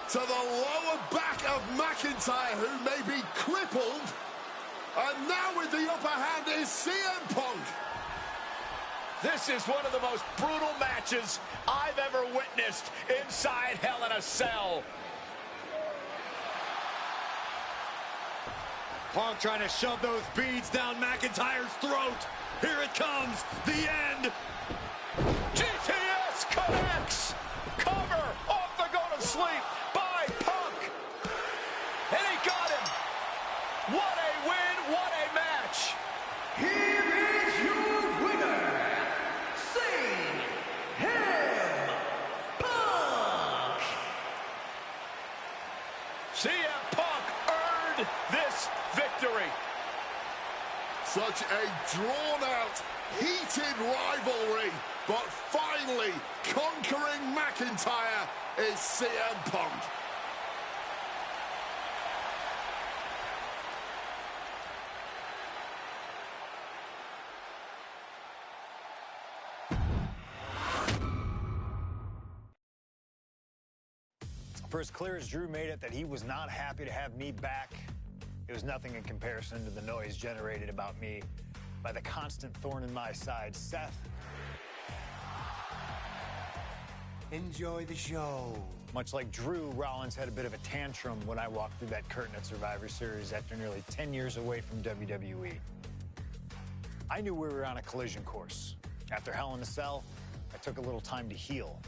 to the lower back of McIntyre, who may be crippled. And now with the upper hand is CM Punk. This is one of the most brutal matches I've ever witnessed inside Hell in a Cell. Punk trying to shove those beads down McIntyre's throat. Here it comes, the end. GTS connects. Cover off the go to sleep by Punk. And he got him. What a win, what a match. Here is your winner, CM Punk. CM Punk earned this victory. Such a drawn-out, heated rivalry, but finally conquering McIntyre is CM Punk. For as clear as Drew made it that he was not happy to have me back, it was nothing in comparison to the noise generated about me by the constant thorn in my side, Seth. Enjoy the show. Much like Drew, Rollins had a bit of a tantrum when I walked through that curtain at Survivor Series after nearly 10 years away from WWE. I knew we were on a collision course. After Hell in a Cell, I took a little time to heal.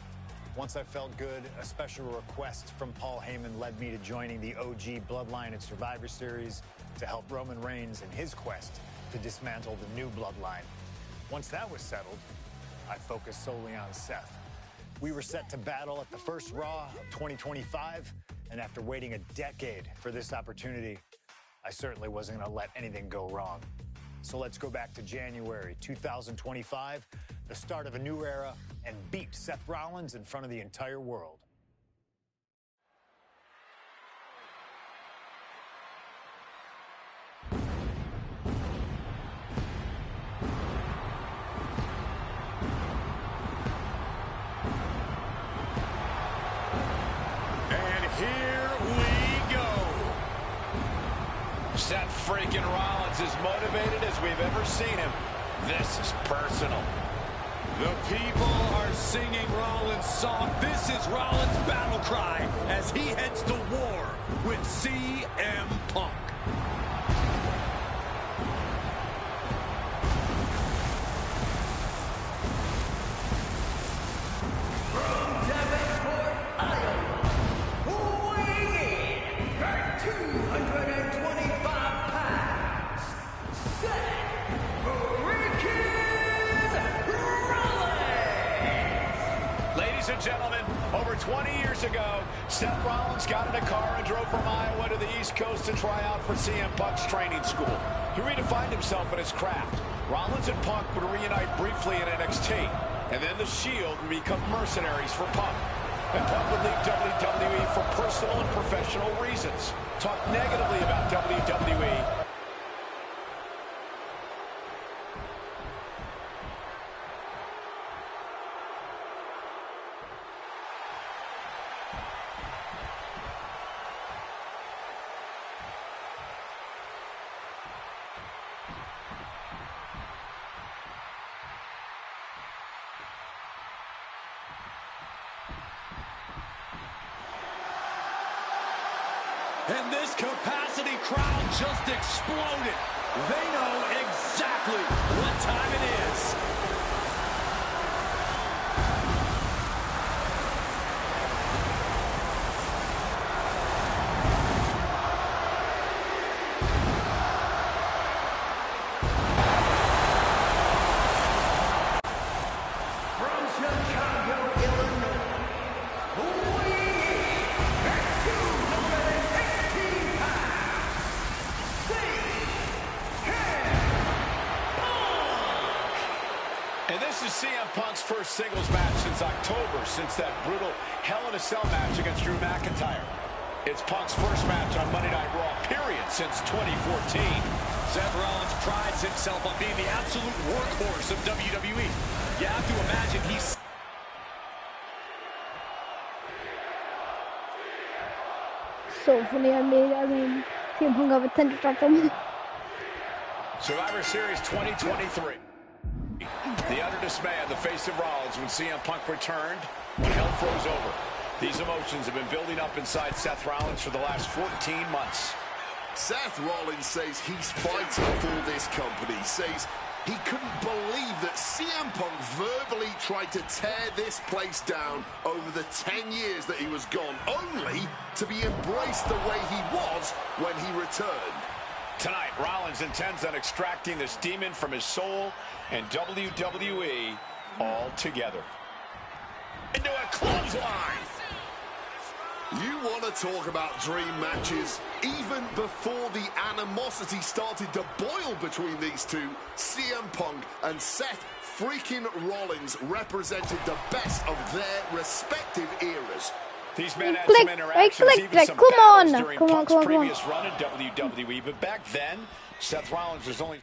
Once I felt good, a special request from Paul Heyman led me to joining the OG Bloodline at Survivor Series to help Roman Reigns in his quest to dismantle the new Bloodline. Once that was settled, I focused solely on Seth. We were set to battle at the first Raw of 2025, and after waiting a decade for this opportunity, I certainly wasn't going to let anything go wrong. So let's go back to January 2025, the start of a new era, and beat Seth Rollins in front of the entire world. Seth freaking Rollins is motivated as we've ever seen him. This is personal. The people are singing Rollins' song. This is Rollins' battle cry as he heads to war with CM Punk. From Davenport, Iowa, weighing in at 225 pounds, Seth freaking Rollins! Ladies and gentlemen, over 20 years ago, Seth Rollins got in a car and drove from Iowa to the East Coast to try out for CM Punk's training school. He redefined himself in his craft. Rollins and Punk would reunite briefly in NXT, and then the Shield would become mercenaries for Punk. And Punk would leave WWE for personal and professional reasons. Talk negatively about WWE. And this capacity crowd just exploded. They know exactly what time it is. From Chicago, Illinois, weighing at 218 pounds, And this is CM Punk's first singles match since October, since that brutal Hell in a Cell match against Drew McIntyre. It's Punk's first match on Monday Night Raw, period, since 2014. Seth Rollins prides himself on being the absolute workhorse of WWE. You have to imagine he's... So funny, I mean, CM Punk have a tender touch him. Survivor Series 2023. The utter dismay on the face of Rollins when CM Punk returned, when hell froze over. These emotions have been building up inside Seth Rollins for the last 14 months. Seth Rollins says he's fighting for this company, says he couldn't believe that CM Punk verbally tried to tear this place down over the 10 years that he was gone, only to be embraced the way he was when he returned. Tonight, Rollins intends on extracting this demon from his soul and WWE altogether. Into a clothesline. You want to talk about dream matches? Even before the animosity started to boil between these two, CM Punk and Seth freaking Rollins represented the best of their respective eras. These men had some interactions, even some battles during Punk's previous run in WWE, but back then, Seth Rollins was only...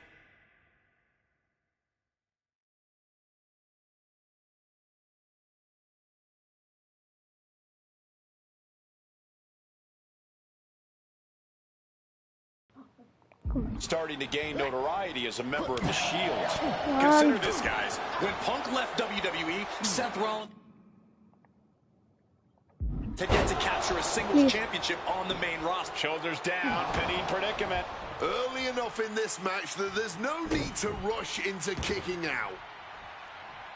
starting to gain notoriety as a member of the Shield. Consider this, guys. When Punk left WWE, Seth Rollins to get to capture a singles championship on the main roster. Shoulders down, pinning predicament. Early enough in this match that there's no need to rush into kicking out.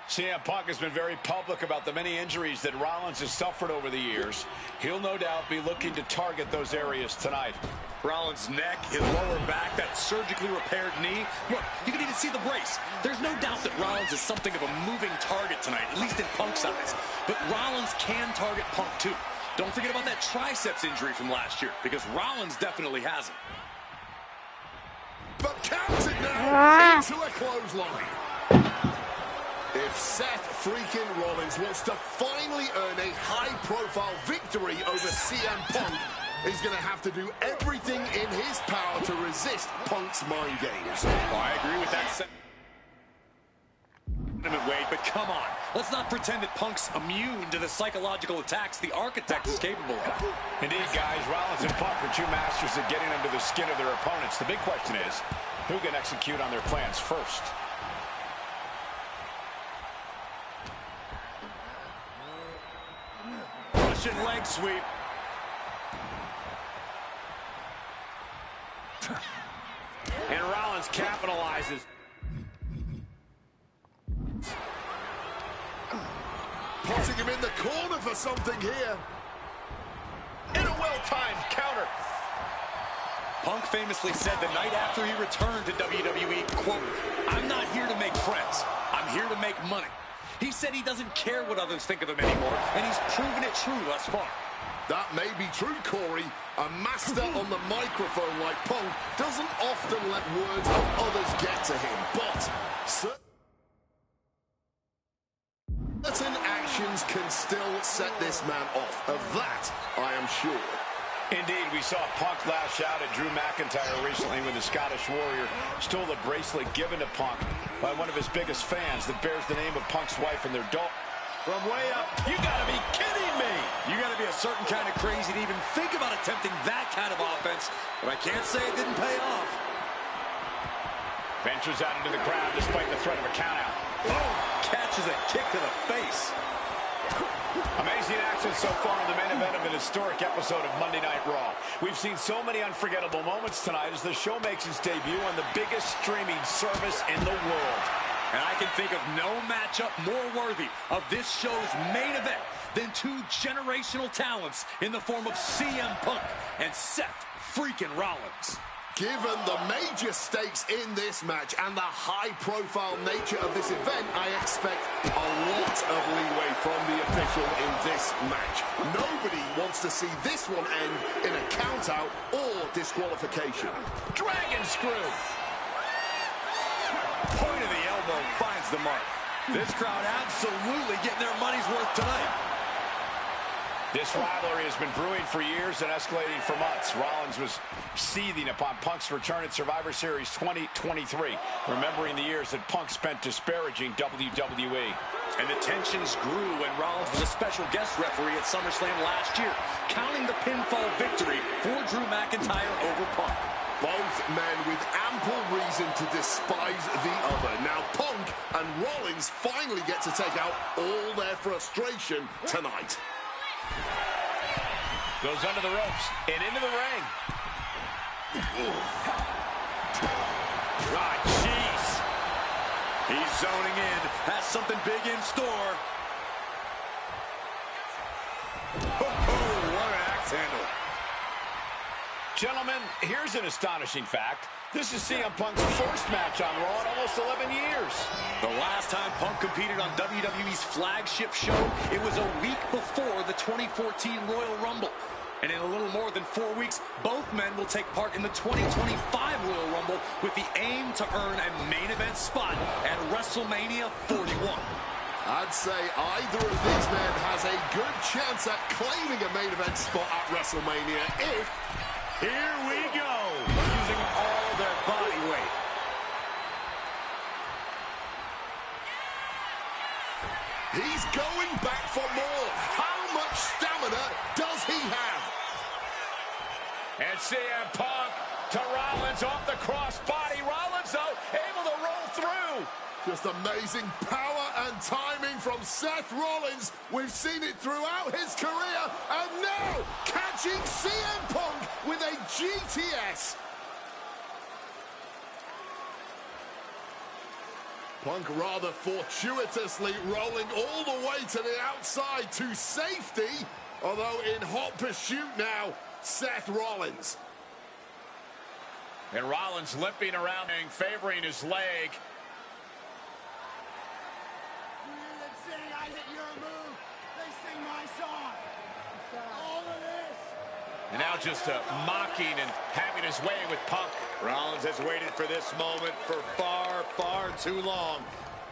CM Punk has been very public about the many injuries that Rollins has suffered over the years. He'll no doubt be looking to target those areas tonight. Rollins' neck, his lower back, that surgically repaired knee. Look, you can even see the brace. There's no doubt that Rollins is something of a moving target tonight, at least in Punk's eyes. But Rollins can target Punk too. Don't forget about that triceps injury from last year, because Rollins definitely has it. But counted now into a clothesline. If Seth freaking Rollins wants to finally earn a high-profile victory over CM Punk, he's going to have to do everything in his power to resist Punk's mind games. Well, I agree with that sentiment, Wade, but come on. Let's not pretend that Punk's immune to the psychological attacks the Architect is capable of. Indeed, guys, Rollins and Punk are two masters at getting under the skin of their opponents. The big question is, who can execute on their plans first? Russian leg sweep. And Rollins capitalizes. Putting him in the corner for something here. And a well-timed counter. Punk famously said the night after he returned to WWE, quote, "I'm not here to make friends. I'm here to make money." He said he doesn't care what others think of him anymore, and he's proven it true thus far. That may be true, Corey. A master on the microphone like Punk doesn't often let words of others get to him, but certain actions can still set this man off. Of that, I am sure. Indeed, we saw Punk lash out at Drew McIntyre recently when the Scottish Warrior stole the bracelet given to Punk by one of his biggest fans that bears the name of Punk's wife and their daughter. From way up, you gotta be kidding me! You gotta be a certain kind of crazy to even think about attempting that kind of offense, but I can't say it didn't pay off. Ventures out into the crowd despite the threat of a countout. Boom! Catches a kick to the face. Amazing action so far in the main event of an historic episode of Monday Night Raw. We've seen so many unforgettable moments tonight as the show makes its debut on the biggest streaming service in the world. And I can think of no matchup more worthy of this show's main event than two generational talents in the form of CM Punk and Seth freaking Rollins. Given the major stakes in this match and the high-profile nature of this event, I expect a lot of leeway from the official in this match. Nobody wants to see this one end in a countout or disqualification. Dragon screw! Point of the elbow finds the mark. This crowd absolutely getting their money's worth tonight. This rivalry has been brewing for years and escalating for months. Rollins was seething upon Punk's return at Survivor Series 2023, remembering the years that Punk spent disparaging WWE. And the tensions grew when Rollins was a special guest referee at SummerSlam last year, counting the pinfall victory for Drew McIntyre over Punk. Both men with ample reason to despise the other. Now Punk and Rollins finally get to take out all their frustration tonight. Goes under the ropes and into the ring. Ah, jeez. He's zoning in. Has something big in store. Oh, what an axe handle. Gentlemen, here's an astonishing fact. This is CM Punk's first match on Raw in almost 11 years. The last time Punk competed on WWE's flagship show, it was a week before the 2014 Royal Rumble. And in a little more than 4 weeks, both men will take part in the 2025 Royal Rumble with the aim to earn a main event spot at WrestleMania 41. I'd say either of these men has a good chance at claiming a main event spot at WrestleMania if... Here we go, using all their body weight. He's going back for more. How much stamina does he have? And CM Punk to Rollins off the crossbody. Rollins, though, able to roll through. Just amazing power and timing from Seth Rollins. We've seen it throughout his career. And now, catching CM Punk with a GTS. Punk rather fortuitously rolling all the way to the outside to safety, although in hot pursuit now, Seth Rollins. And Rollins limping around and favoring his leg. They sing, I hit your move. They sing my song. All of this. And now just mocking and having his way with Punk. Rollins has waited for this moment for far, far too long.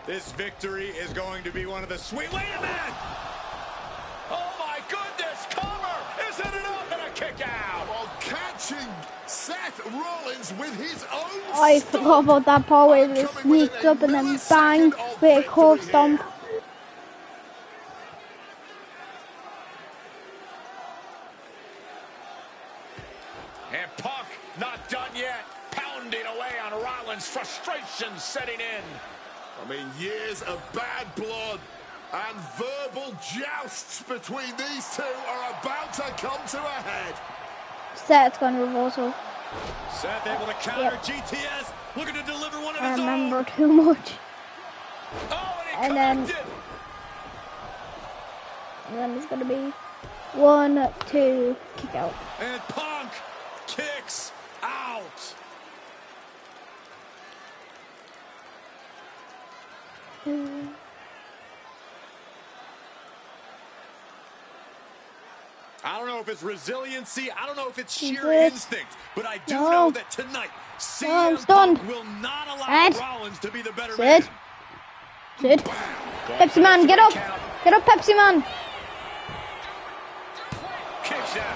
This victory is going to be one of the sweet... Wait a minute! Oh my goodness, cover! Isn't it up and a kick out? While catching Seth Rollins with his own I stomp. forgot about that part where he sneaked up and then bang with a curve stomp. And Punk not done yet. Pounding away on Rollins. Frustration setting in. I mean, years of bad blood and verbal jousts between these two are about to come to a head. Seth's gonna reversal. Seth able to counter GTS, looking to deliver one of I his remember own. too much. Oh, And and then it's gonna be 1, 2, kick out. And Punk kicks out. I don't know if it's resiliency, I don't know if it's sheer instinct, but I do know that tonight, CM Punk will not allow Rollins to be the better man. Sit. Pepsi Man, get up. Get up, Pepsi Man.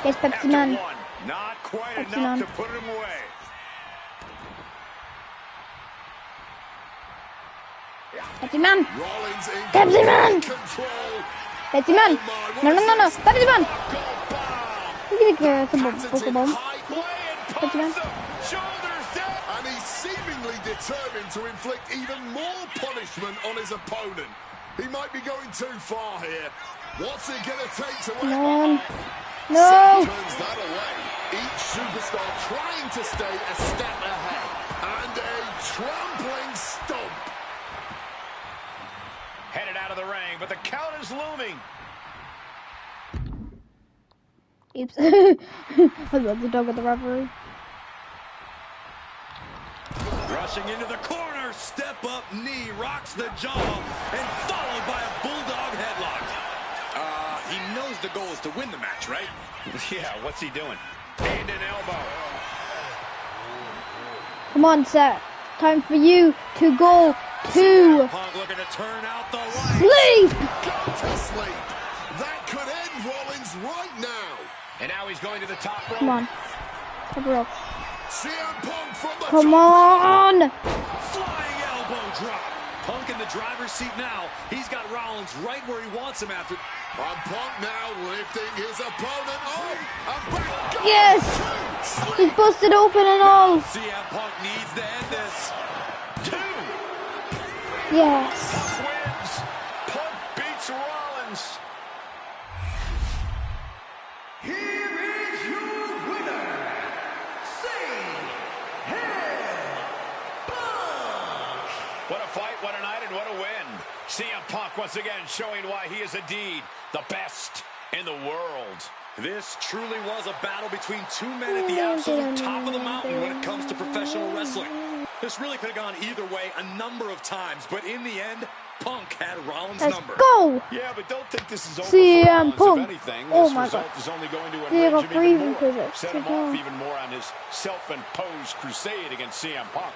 Yes, Pepsi Man. Not quite Pepsi enough Man. to put him away. Pepsi Man. Rollins in Pepsi Man. control. Pepsi Man. No, no, no, no. Pepsi Man. Look at the Pokemon. Pepsi Man. Shoulders down. And he's seemingly determined to inflict even more punishment on his opponent. He might be going too far here. What's it going to take to Come on. Seth No. turns that away. Each superstar trying to stay a step ahead. And a trampling stomp. Headed out of the ring, but the count is looming. Oops. I was about to dog at the referee. Rushing into the corner, step up knee, rocks the jaw, and followed by a bulldog headlock. He knows the goal is to win the match, right? Yeah, what's he doing? Hand and elbow. Come on, Seth. Time for you to go to Punk looking to turn out the lights. sleep. Go to sleep. That could end Rollins right now. And now he's going to the top rope. Come on. Top rope. CM Punk from the Come top. on. Flying elbow drop. Punk in the driver's seat now. He's got Rollins right where he wants him after. And Punk now lifting his opponent up. And back goes Yes. to sleep. He's busted open and all. CM Punk needs to end this. 2. Yes. Punk wins. Punk beats Rollins. Here is your winner, Punk. What a fight, what a night, and what a win. CM Punk once again showing why he is indeed the best in the world. This truly was a battle between two men at the absolute top of the mountain when it comes to professional wrestling. This really could have gone either way a number of times, but in the end, Punk had Rollins' Let's number. go. Yeah, but don't think this is over CM for Rollins. Punk. If anything, Oh this my result God. is only going to Zero enrage him breathing even more. physics. Set him off even more on his self-imposed crusade against CM Punk.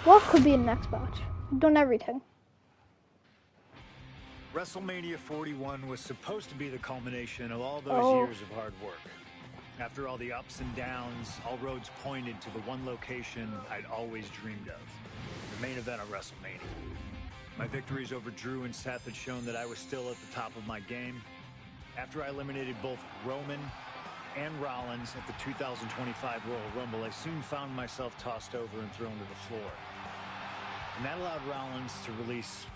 What could be the next match? We've done everything. WrestleMania 41 was supposed to be the culmination of all those years of hard work. After all the ups and downs, all roads pointed to the one location I'd always dreamed of, the main event of WrestleMania. My victories over Drew and Seth had shown that I was still at the top of my game. After I eliminated both Roman and Rollins at the 2025 Royal Rumble, I soon found myself tossed over and thrown to the floor. And that allowed Rollins to release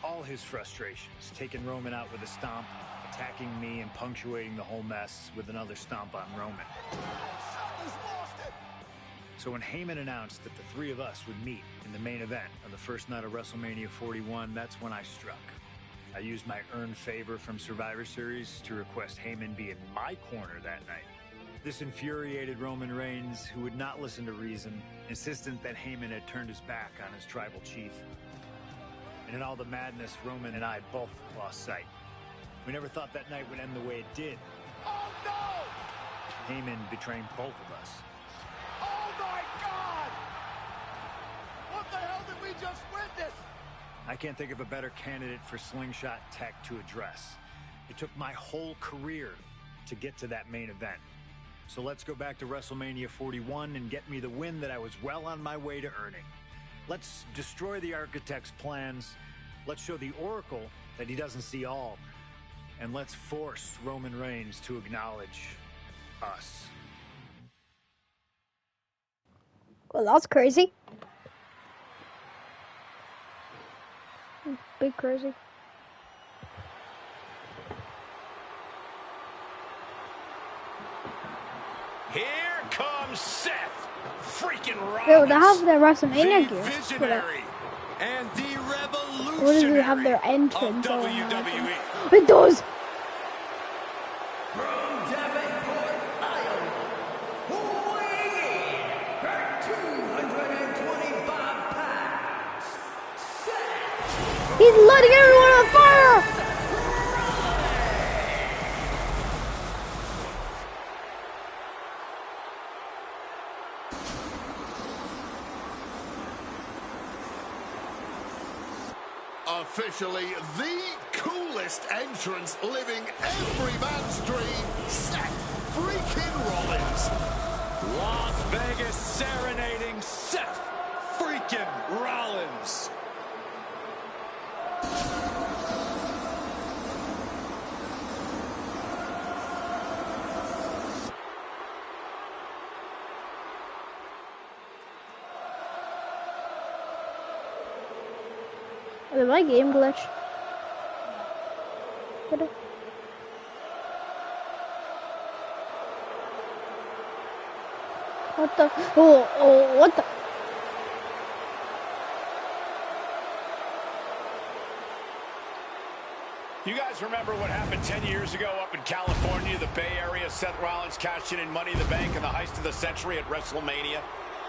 all his frustrations, taking Roman out with a stomp, attacking me, and punctuating the whole mess with another stomp on Roman. So when Heyman announced that the three of us would meet in the main event of the first night of WrestleMania 41, that's when I struck. I used my earned favor from Survivor Series to request Heyman be in my corner that night. This infuriated Roman Reigns, who would not listen to reason, insistent that Heyman had turned his back on his tribal chief. And in all the madness, Roman and I both lost sight. We never thought that night would end the way it did. Oh, no! Heyman betraying both of us. Oh, my God! What the hell did we just witness? I can't think of a better candidate for slingshot tech to address. It took my whole career to get to that main event. So let's go back to WrestleMania 41 and get me the win that I was well on my way to earning. Let's destroy the architect's plans. Let's show the Oracle that he doesn't see all. And let's force Roman Reigns to acknowledge us. Well, that's crazy. Big crazy. Here comes Seth freaking Rollins. Yo, they have their WrestleMania gear. Visionary and the revolutionary. What does it have their entrance of on? WWE. It does. From Davenport, Iowa, weighing in at 225 pounds, Seth. He's lighting everyone on fire. Officially the coolest entrance living every man's dream, Seth freaking Rollins. Las Vegas serenading Seth freaking Rollins. Did my game glitch? What the? Oh, what the? You guys remember what happened 10 years ago up in California, the Bay Area? Seth Rollins cashing in Money in the Bank and the heist of the century at WrestleMania.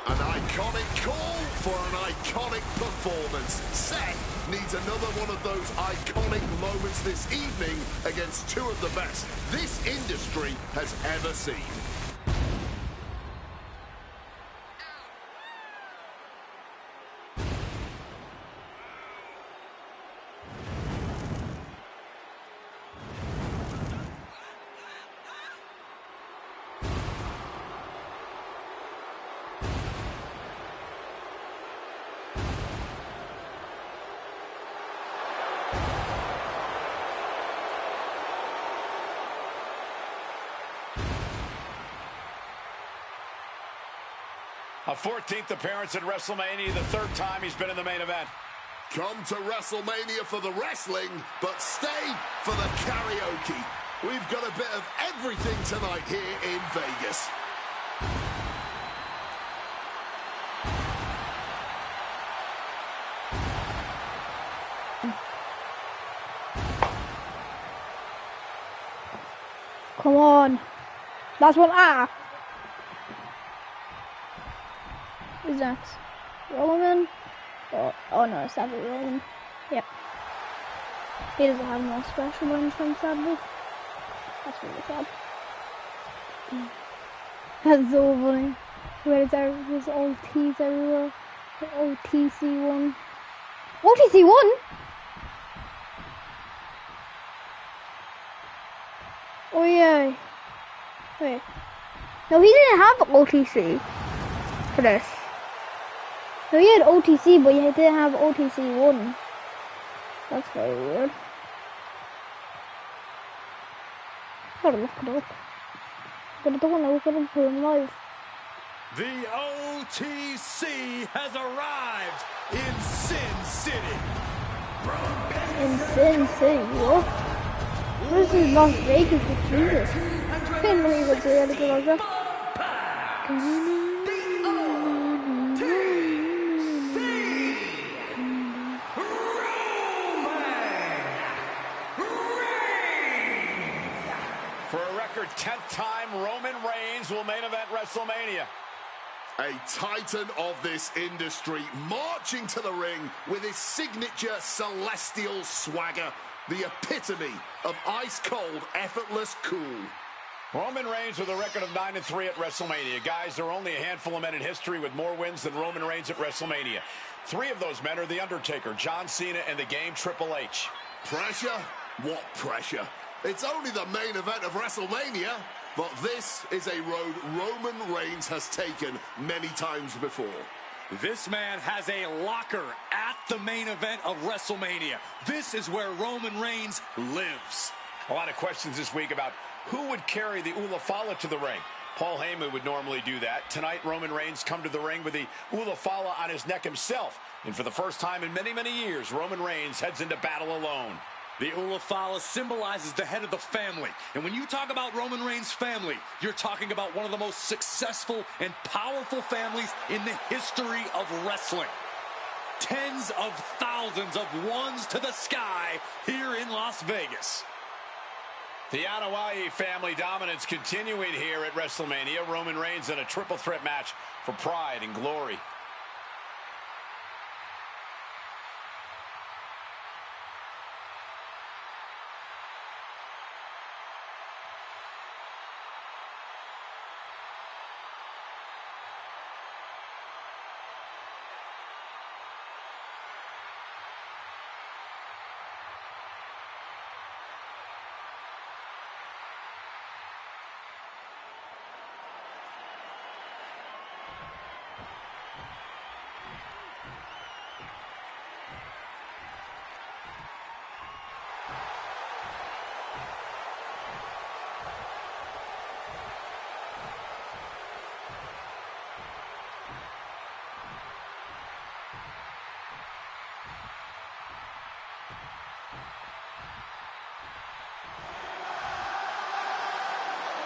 An iconic call for an iconic performance. Seth needs another one of those iconic moments this evening against two of the best this industry has ever seen. A 14th appearance at WrestleMania, the third time he's been in the main event. Come to WrestleMania for the wrestling, but stay for the karaoke. We've got a bit of everything tonight here in Vegas. Come on. That's what Who's next? Roman? Oh no, it's sadly Roman. Yep. He doesn't have no special entrance, sadly. That's really sad. That's so funny. Where there's all T's everywhere. The OTC1. OTC1? Oh yeah. Wait. No, he didn't have OTC for this. No, he had OTC, but he didn't have OTC1. That's very weird. Gotta look it up. But I don't want to look it up for him live. The OTC has arrived in Sin City. In Sin City, what? This is Las Vegas with Jesus. I can't believe it's really good like that. Reigns will main event WrestleMania. A titan of this industry marching to the ring with his signature celestial swagger, the epitome of ice-cold, effortless cool. Roman Reigns with a record of 9-3 at WrestleMania. Guys, there are only a handful of men in history with more wins than Roman Reigns at WrestleMania. 3 of those men are The Undertaker, John Cena, and the Game Triple H. Pressure? What pressure? It's only the main event of WrestleMania, but this is a road Roman Reigns has taken many times before. This man has a locker at the main event of WrestleMania. This is where Roman Reigns lives. A lot of questions this week about who would carry the Ulafala to the ring. Paul Heyman would normally do that. Tonight, Roman Reigns come to the ring with the Ulafala on his neck himself. And for the first time in many, many years, Roman Reigns heads into battle alone. The Ulafala symbolizes the head of the family. And when you talk about Roman Reigns' family, you're talking about one of the most successful and powerful families in the history of wrestling. Tens of thousands of ones to the sky here in Las Vegas. The Anoa'i family dominance continuing here at WrestleMania. Roman Reigns in a triple threat match for pride and glory.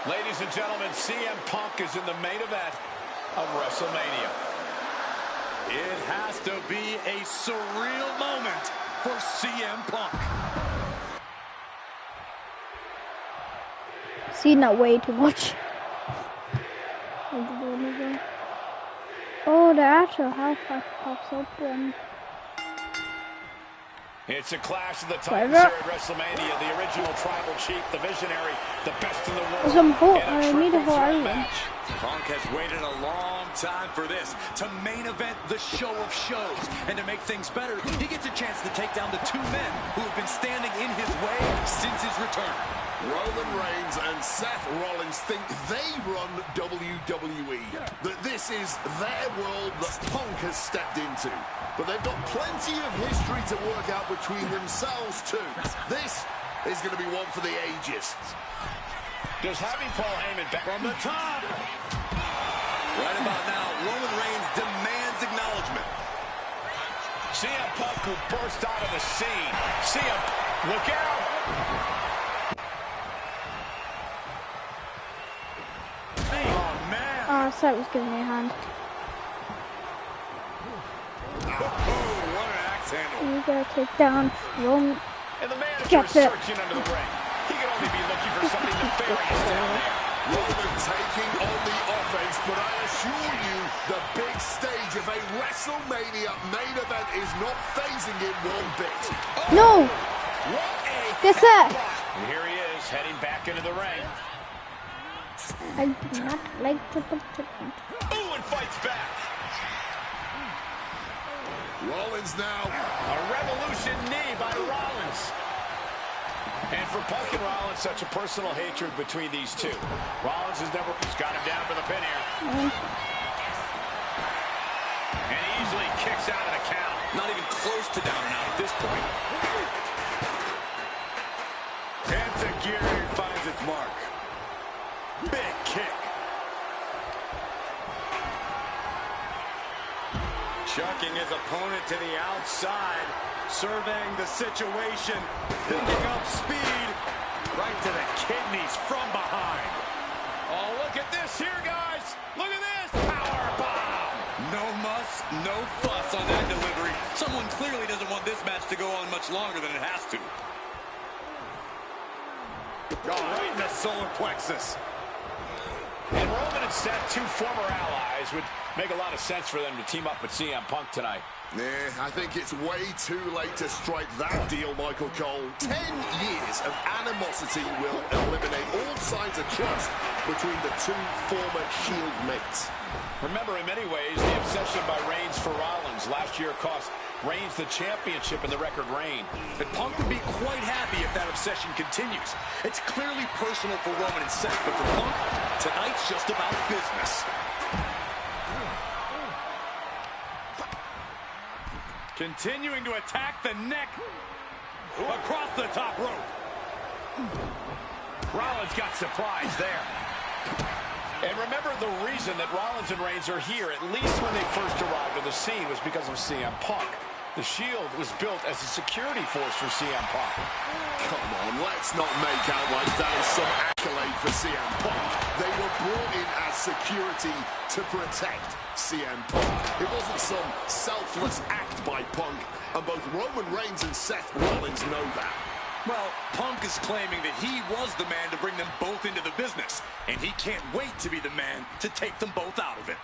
Ladies and gentlemen, CM Punk is in the main event of WrestleMania. It has to be a surreal moment for CM Punk. Seen that way too much. Oh, the actual house pops up and... It's a clash of the titans here at WrestleMania. The original tribal chief, the visionary, the best in the world. I need a whole island. Punk has waited a long time for this, to main event the show of shows. And to make things better, he gets a chance to take down the 2 men who have been standing in his way since his return. Roman Reigns and Seth Rollins think they run WWE, that this is their world that Punk has stepped into. But they've got plenty of history to work out between themselves too. This is going to be one for the ages. Does having Paul Heyman back From the top. Right about now, Roman Reigns demands acknowledgement. CM Punk, who burst out of the scene. CM, look out! Oh, man. Oh, Seth was giving me a hand. What an axe handle. You gotta take down Roman. And the manager is searching under the ring. He could only be looking for something nefarious down there. Roman taking on the offense, but I assure you, the big stage of a WrestleMania main event is not phasing him one bit. No! Guess that! And here he is, heading back into the ring. I do not like triple treatment. Ooh, and fights back. Rollins now. A revolution knee by Rollins. And for Punk and Rollins, such a personal hatred between these two. Rollins he's got him down for the pin here. And he easily kicks out of the count. Not even close to down and out at this point. Enzuigiri finds its mark. Big kick. Chucking his opponent to the outside, surveying the situation, picking up speed, right to the kidneys from behind. Oh, look at this here, guys. Look at this. Power bomb. No muss, no fuss on that delivery. Someone clearly doesn't want this match to go on much longer than it has to. Oh, right in the solar plexus. And Roman and Seth, two former allies, would make a lot of sense for them to team up with CM Punk tonight. Yeah, I think it's way too late to strike that deal, Michael Cole. 10 years of animosity will eliminate all signs of trust between the two former Shield mates. Remember, in many ways, the obsession by Reigns for Rollins last year cost Reigns the championship in the record reign. But Punk would be quite happy if that obsession continues. It's clearly personal for Roman and Seth, but for Punk, tonight's just about business. Continuing to attack the neck across the top rope. Rollins got surprised there. And remember, the reason that Rollins and Reigns are here, at least when they first arrived on the scene, was because of CM Punk. The Shield was built as a security force for CM Punk. Come on, let's not make out like that is some accolade for CM Punk. They were brought in as security to protect CM Punk. It wasn't some selfless act by Punk, and both Roman Reigns and Seth Rollins know that. Well, Punk is claiming that he was the man to bring them both into the business, and he can't wait to be the man to take them both out of it.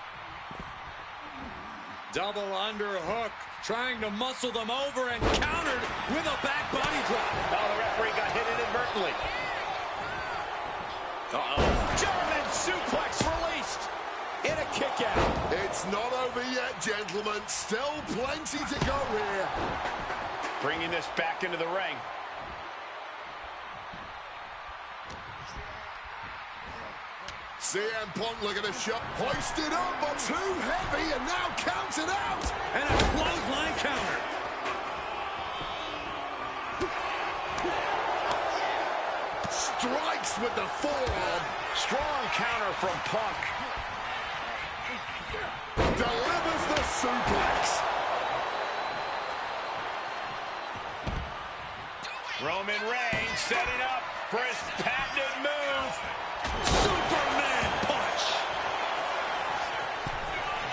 Double underhook, trying to muscle them over and countered with a back body drop. Oh, the referee got hit inadvertently. German suplex released in a kick out. It's not over yet, gentlemen. Still plenty to go here. Bringing this back into the ring. CM Punk looking to shot, hoisted up, but too heavy, and now counted out. And a clothesline counter. Strikes with the forearm. Strong counter from Punk. Delivers the suplex. Roman Reigns setting up for his patented move. Superman punch.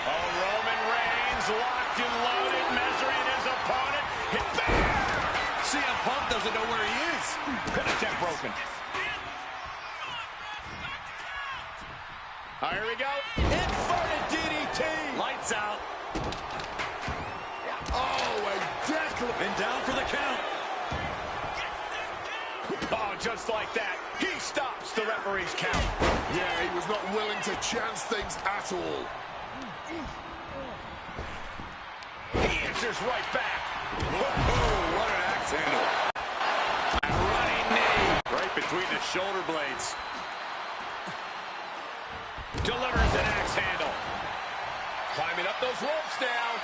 Oh, Roman Reigns locked and loaded, measuring his opponent. Hit back. CM Punk doesn't know where he is. Pin broken. Oh, here we go. Inverted DDT. Lights out. Oh, and Declan. And down for the count. Oh, just like that, he stops the referee's count. Yeah, he was not willing to chance things at all. He answers right back. Whoa, what an axe handle. A running knee. Right between the shoulder blades. Delivers an axe handle. Climbing up those ropes now.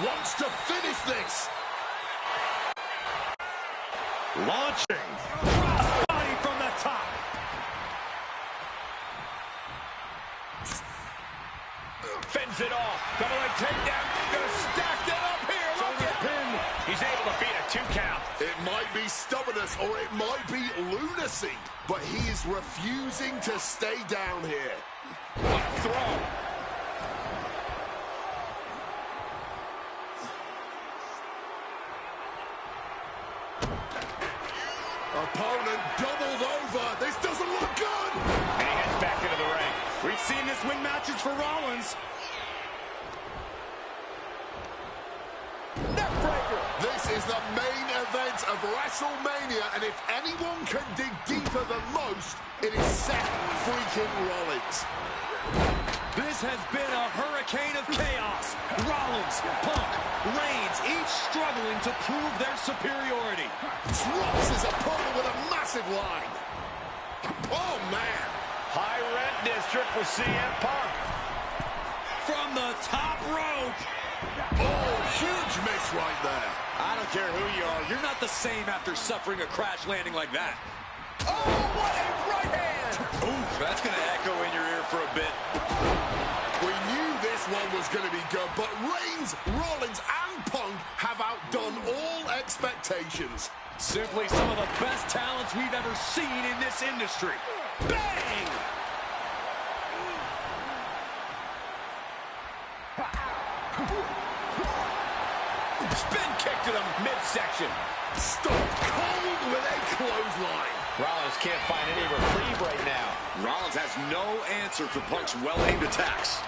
Wants to finish this. Launching. Crossbody from the top. Fends it off. Double leg takedown. Gonna stack that up here. Look at him. He's able to beat a 2 count. It might be stubbornness or it might be lunacy, but he is refusing to stay down here. What a throw. Opponent doubled over. This doesn't look good. And he heads back into the ring. We've seen this win matches for Rollins. Neckbreaker. This is the main event of WrestleMania, and if anyone can dig deeper than most, it is Seth freaking Rollins. This has been a hurricane of chaos. Rollins, Punk, Reigns, each struggling to prove their superiority. Drops his opponent with a massive line. Oh, man. High rent district for CM Punk. From the top rope. Oh, huge miss right there. I don't care who you are. You're not the same after suffering a crash landing like that. Oh, what a right hand. Oof, that's going to echo in your ear for a bit. We knew this one was going to be good, but Reigns, Rollins, and Punk have outdone all expectations. Simply some of the best talents we've ever seen in this industry. Bang! Spin kick to the midsection. Stone Cold with a clothesline. Rollins can't find any reprieve right now. Rollins has no answer for Punk's well-aimed attacks.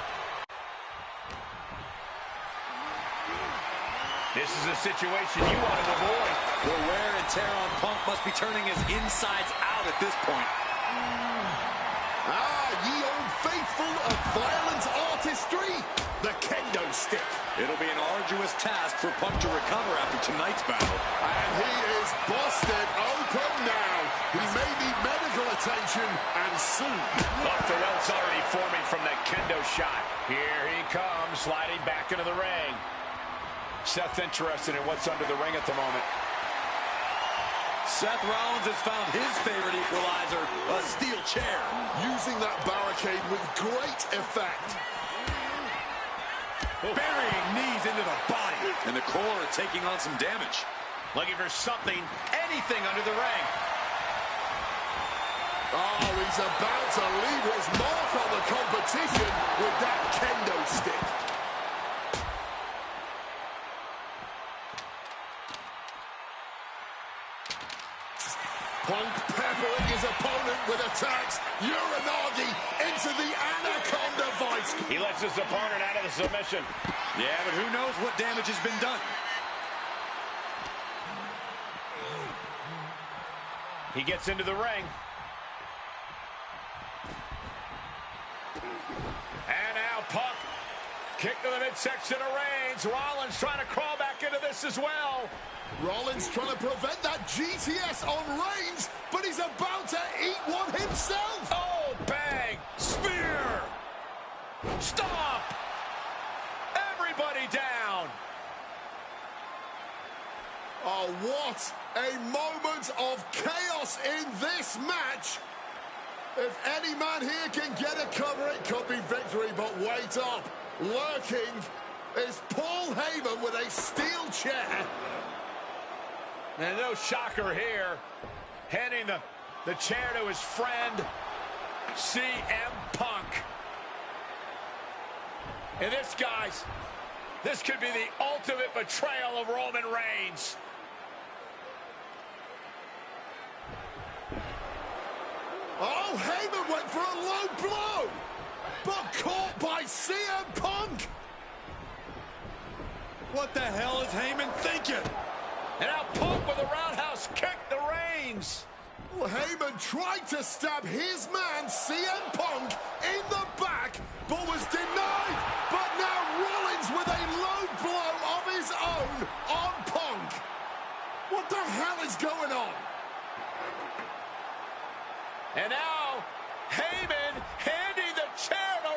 This is a situation you want to avoid. The wear and tear on Punk must be turning his insides out at this point. Ye old faithful of violent artistry, the kendo stick. It'll be an arduous task for Punk to recover after tonight's battle. And he is busted open now. He may need medical attention, and soon. Off the ropes already forming from that kendo shot. Here he comes, sliding back into the ring. Seth interested in what's under the ring at the moment. Seth Rollins has found his favorite equalizer, a steel chair. Using that barricade with great effect. Burying knees into the body. And the core taking on some damage. Looking for something, anything under the ring. Oh, he's about to leave his mark on the competition with that kendo stick. Punk peppering his opponent with attacks. Uranagi into the Anaconda Vice. He lets his opponent out of the submission. Yeah, but who knows what damage has been done. He gets into the ring. And now Punk. Kick to the midsection of Reigns. Rollins trying to crawl back into this as well. Rollins trying to prevent that GTS on Reigns, but he's about to eat one himself. Oh, bang. Spear. Stomp. Everybody down. Oh, what a moment of chaos in this match. If any man here can get a cover, it could be victory, but wait up. Lurking is Paul Heyman with a steel chair. And no shocker here. Handing the chair to his friend, CM Punk. And this, guys, this could be the ultimate betrayal of Roman Reigns. Oh, Heyman went for a low blow, but caught by CM Punk. What the hell is Heyman thinking? And now Punk with a roundhouse kick to Reigns. Well, Heyman tried to stab his man, CM Punk, in the back, but was denied. But now Rollins with a low blow of his own on Punk. What the hell is going on? And now Heyman handing the chair to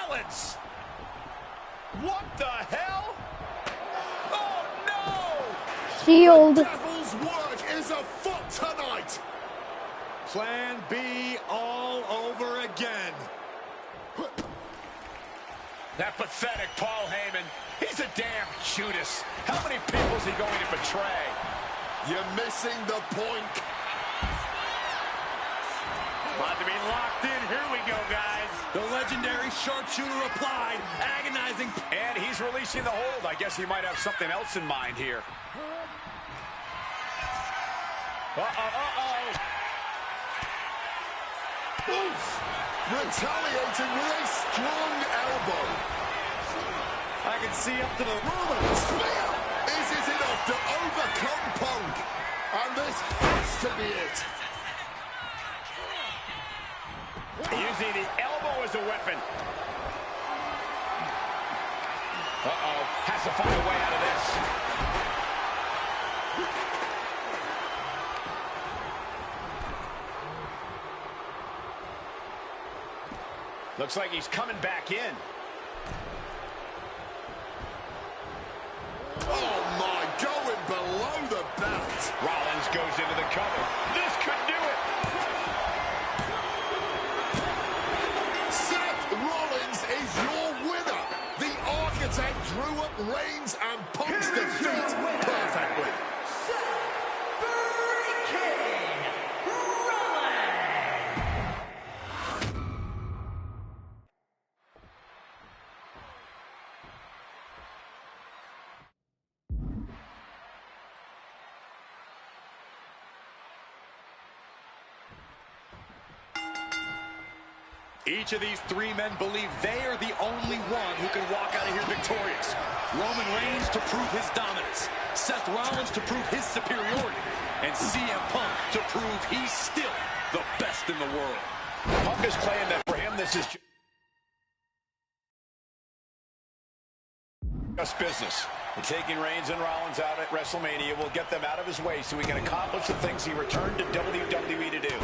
Rollins. What the hell? Oh, no! Shield. The devil's work is afoot tonight. Plan B all over again. That pathetic Paul Heyman. He's a damn Judas. How many people is he going to betray? You're missing the point. About to be locked in. Here we go, guys. The legendary sharpshooter applied, agonizing. And he's releasing the hold. I guess he might have something else in mind here. Oof! Retaliating with a strong elbow. I can see up to the Roman spear! Is it enough to overcome Punk? And this has to be it. Using the elbow as a weapon. Uh-oh. Has to find a way out of this. Looks like he's coming back in. Oh my, going below the belt. Rollins goes into the cover. This could do it. Seth Rollins is your winner. The architect drew up Reigns and Punk's defeat perfectly. Each of these three men believe they are the only one who can walk out of here victorious. Roman Reigns to prove his dominance, Seth Rollins to prove his superiority, and CM Punk to prove he's still the best in the world. Punk is claiming that for him this is just business. And taking Reigns and Rollins out at WrestleMania will get them out of his way so he can accomplish the things he returned to WWE to do,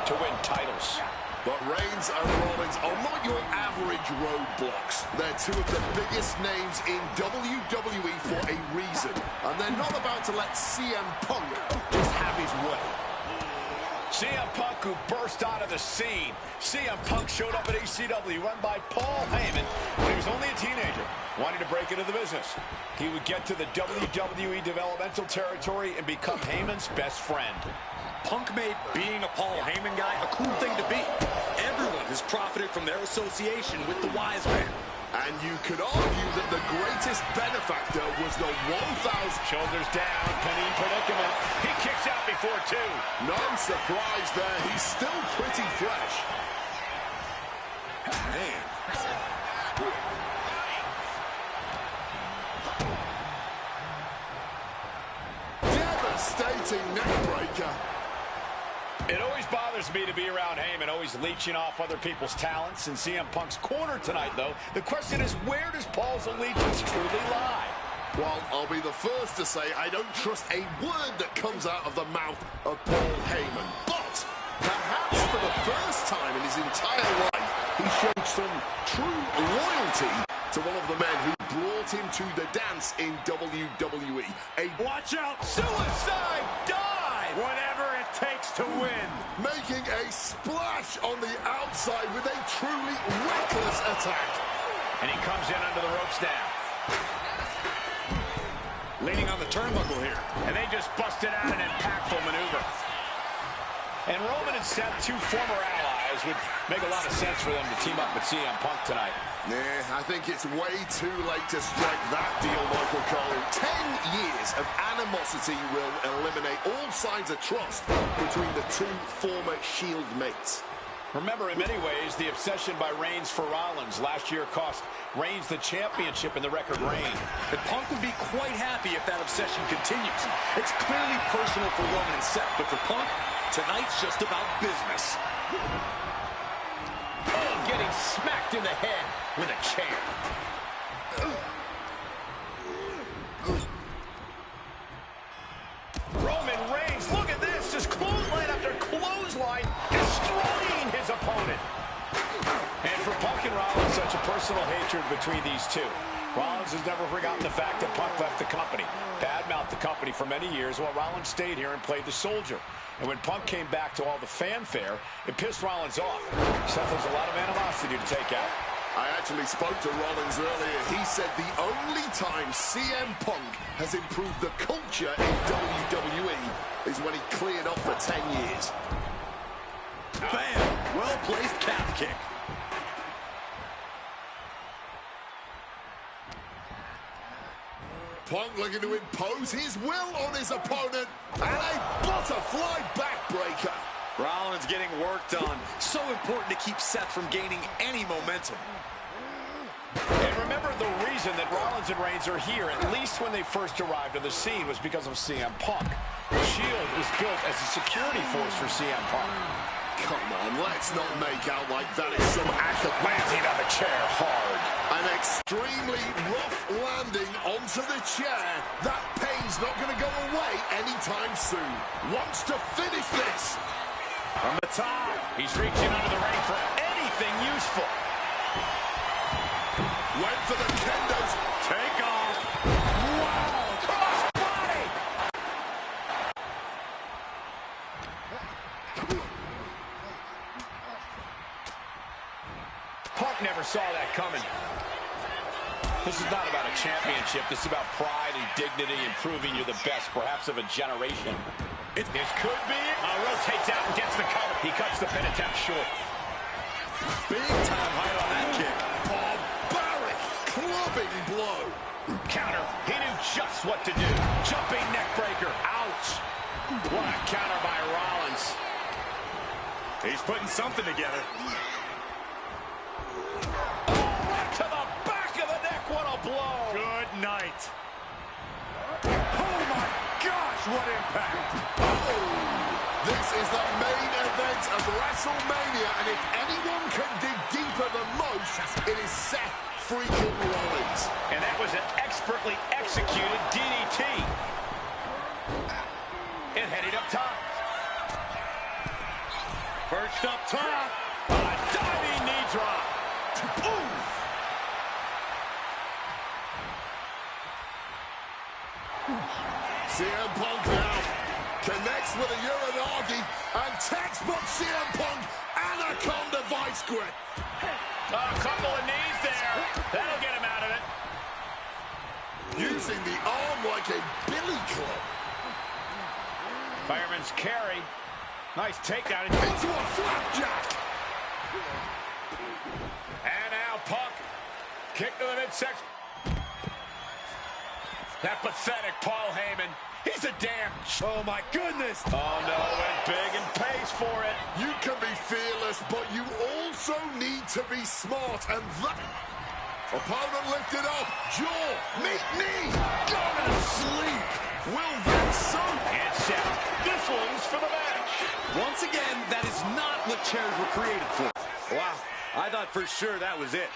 to win titles. But Reigns and Rollins are not your average roadblocks. They're two of the biggest names in WWE for a reason. And they're not about to let CM Punk just have his way. CM Punk, who burst out of the scene. CM Punk showed up at ECW, run by Paul Heyman, when he was only a teenager, wanting to break into the business. He would get to the WWE developmental territory and become Heyman's best friend. Punk made being a Paul Heyman guy a cool thing to be. Everyone has profited from their association with the wise man. And you could argue that the greatest benefactor was the 1,000... Shoulders down, Panini predicament. He kicks out before two. No surprise there, he's still pretty fresh. Man. Devastating neckbreaker. It always bothers me to be around Heyman, always leeching off other people's talents in CM Punk's corner tonight, though. The question is, where does Paul's allegiance truly lie? Well, I'll be the first to say I don't trust a word that comes out of the mouth of Paul Heyman. But perhaps for the first time in his entire life, he showed some true loyalty to one of the men who brought him to the dance in WWE. Watch out! Suicide dive! Whatever it takes to win. Making a splash on the outside with a truly reckless attack. And he comes in under the ropes now. Leaning on the turnbuckle here. And they just busted out an impactful maneuver. And Roman and Seth, two former allies, would make a lot of sense for them to team up with CM Punk tonight. Yeah, I think it's way too late to strike that deal, Michael Cole. 10 years of animosity will eliminate all signs of trust between the two former Shield mates. Remember, in many ways, the obsession by Reigns for Rollins last year cost Reigns the championship in the record reign. And Punk would be quite happy if that obsession continues. It's clearly personal for Roman and Seth, but for Punk, tonight's just about business. Oh, getting smacked in the head with a chair. Roman Reigns, look at this, just clothesline after clothesline, destroying his opponent. And for Punk and Rollins, such a personal hatred between these two. Rollins has never forgotten the fact that Punk left the company, badmouthed the company for many years, while Rollins stayed here and played the soldier. And when Punk came back to all the fanfare, it pissed Rollins off. Seth has a lot of animosity to take out. I actually spoke to Rollins earlier. He said the only time CM Punk has improved the culture in WWE is when he cleared up for 10 years. Bam! Well-placed calf kick. Punk looking to impose his will on his opponent, and a butterfly backbreaker. Rollins getting work done. So important to keep Seth from gaining any momentum. And remember, the reason that Rollins and Reigns are here, at least when they first arrived on the scene, was because of CM Punk. The Shield was built as a security force for CM Punk. Come on, let's not make out like that is some act of Landing on the chair hard. an extremely rough landing onto the chair. That pain's not going to go away anytime soon. Wants to finish this. From the top, he's reaching under the ring for anything useful. Went for the kendos. Take off. Wow, cross body. Punk never saw that coming. This is not about a championship. This is about pride and dignity and proving you're the best, perhaps of a generation. It could be. Rotates out and gets the cover. He cuts the pin attempt short. Big time height on that kick. Barbaric clubbing blow. Counter. He knew just what to do. Jumping neck breaker. Ouch. What a counter by Rollins. He's putting something together. what impact. Oh, this is the main event of WrestleMania, and if anyone can dig deeper than most, it is Seth freaking Rollins. And that was an expertly executed DDT. And heading up top. First up top. A diving knee drop. Ooh. CM Punk now connects with a Uranagi, and textbook CM Punk Anaconda vice grip. A couple of knees there. That'll get him out of it. Using the arm like a billy club. Fireman's carry. Nice takedown. Into a flapjack. And now Punk. Kick to the midsection. That pathetic Paul Heyman. He's a damn... Oh, my goodness. Oh, no. Went big and pays for it. You can be fearless, but you also need to be smart. And that... Opponent lifted up. Jaw. Meet knee. Gone to sleep. Will that soak? And set. This one's for the match. Once again, that is not what chairs were created for. Wow. I thought for sure that was it.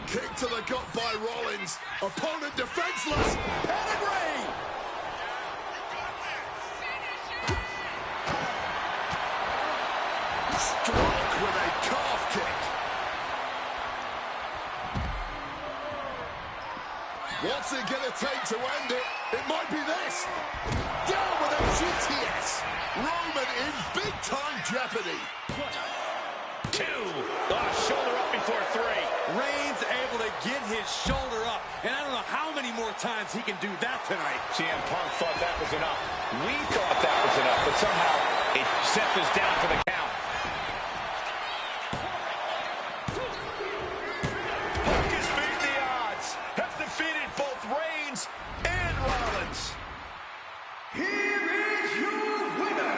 Kick to the gut by Rollins. Opponent defenseless. Pedigree. Struck with a calf kick. What's it going to take to end it? It might be this. Down with a GTS. Roman in big-time jeopardy. 2. Shoulder up before 3. Reigns able to get his shoulder up, and I don't know how many more times he can do that tonight. CM Punk thought that was enough. We thought that was enough, but somehow it set us down for the count. Punk has beat the odds, has defeated both Reigns and Rollins. Here is your winner,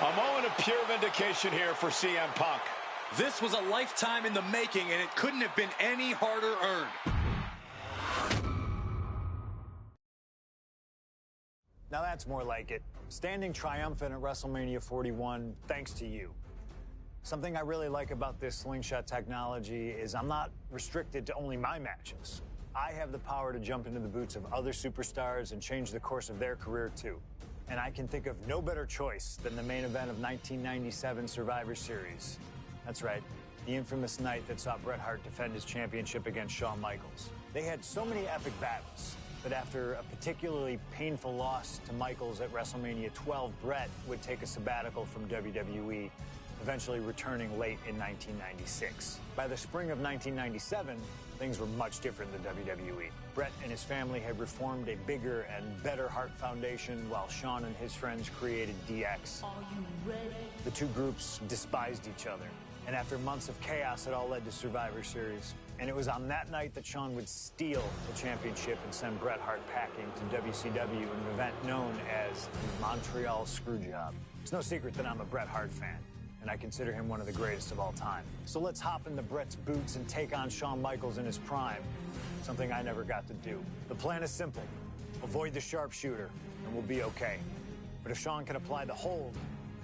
A moment of pure vindication here for CM Punk. This was a lifetime in the making, and it couldn't have been any harder earned. Now that's more like it. Standing triumphant at WrestleMania 41 thanks to you. Something I really like about this slingshot technology is I'm not restricted to only my matches. I have the power to jump into the boots of other superstars and change the course of their career too. And I can think of no better choice than the main event of 1997 Survivor Series. That's right, the infamous night that saw Bret Hart defend his championship against Shawn Michaels. They had so many epic battles, but after a particularly painful loss to Michaels at WrestleMania 12, Bret would take a sabbatical from WWE, eventually returning late in 1996. By the spring of 1997, things were much different than WWE. Bret and his family had reformed a bigger and better Hart Foundation, while Shawn and his friends created DX. Are you ready? The two groups despised each other, and after months of chaos, it all led to Survivor Series. And it was on that night that Shawn would steal the championship and send Bret Hart packing to WCW in an event known as the Montreal Screwjob. It's no secret that I'm a Bret Hart fan, and I consider him one of the greatest of all time. So let's hop into Bret's boots and take on Shawn Michaels in his prime, something I never got to do. The plan is simple. Avoid the sharpshooter, and we'll be okay. But if Shawn can apply the hold,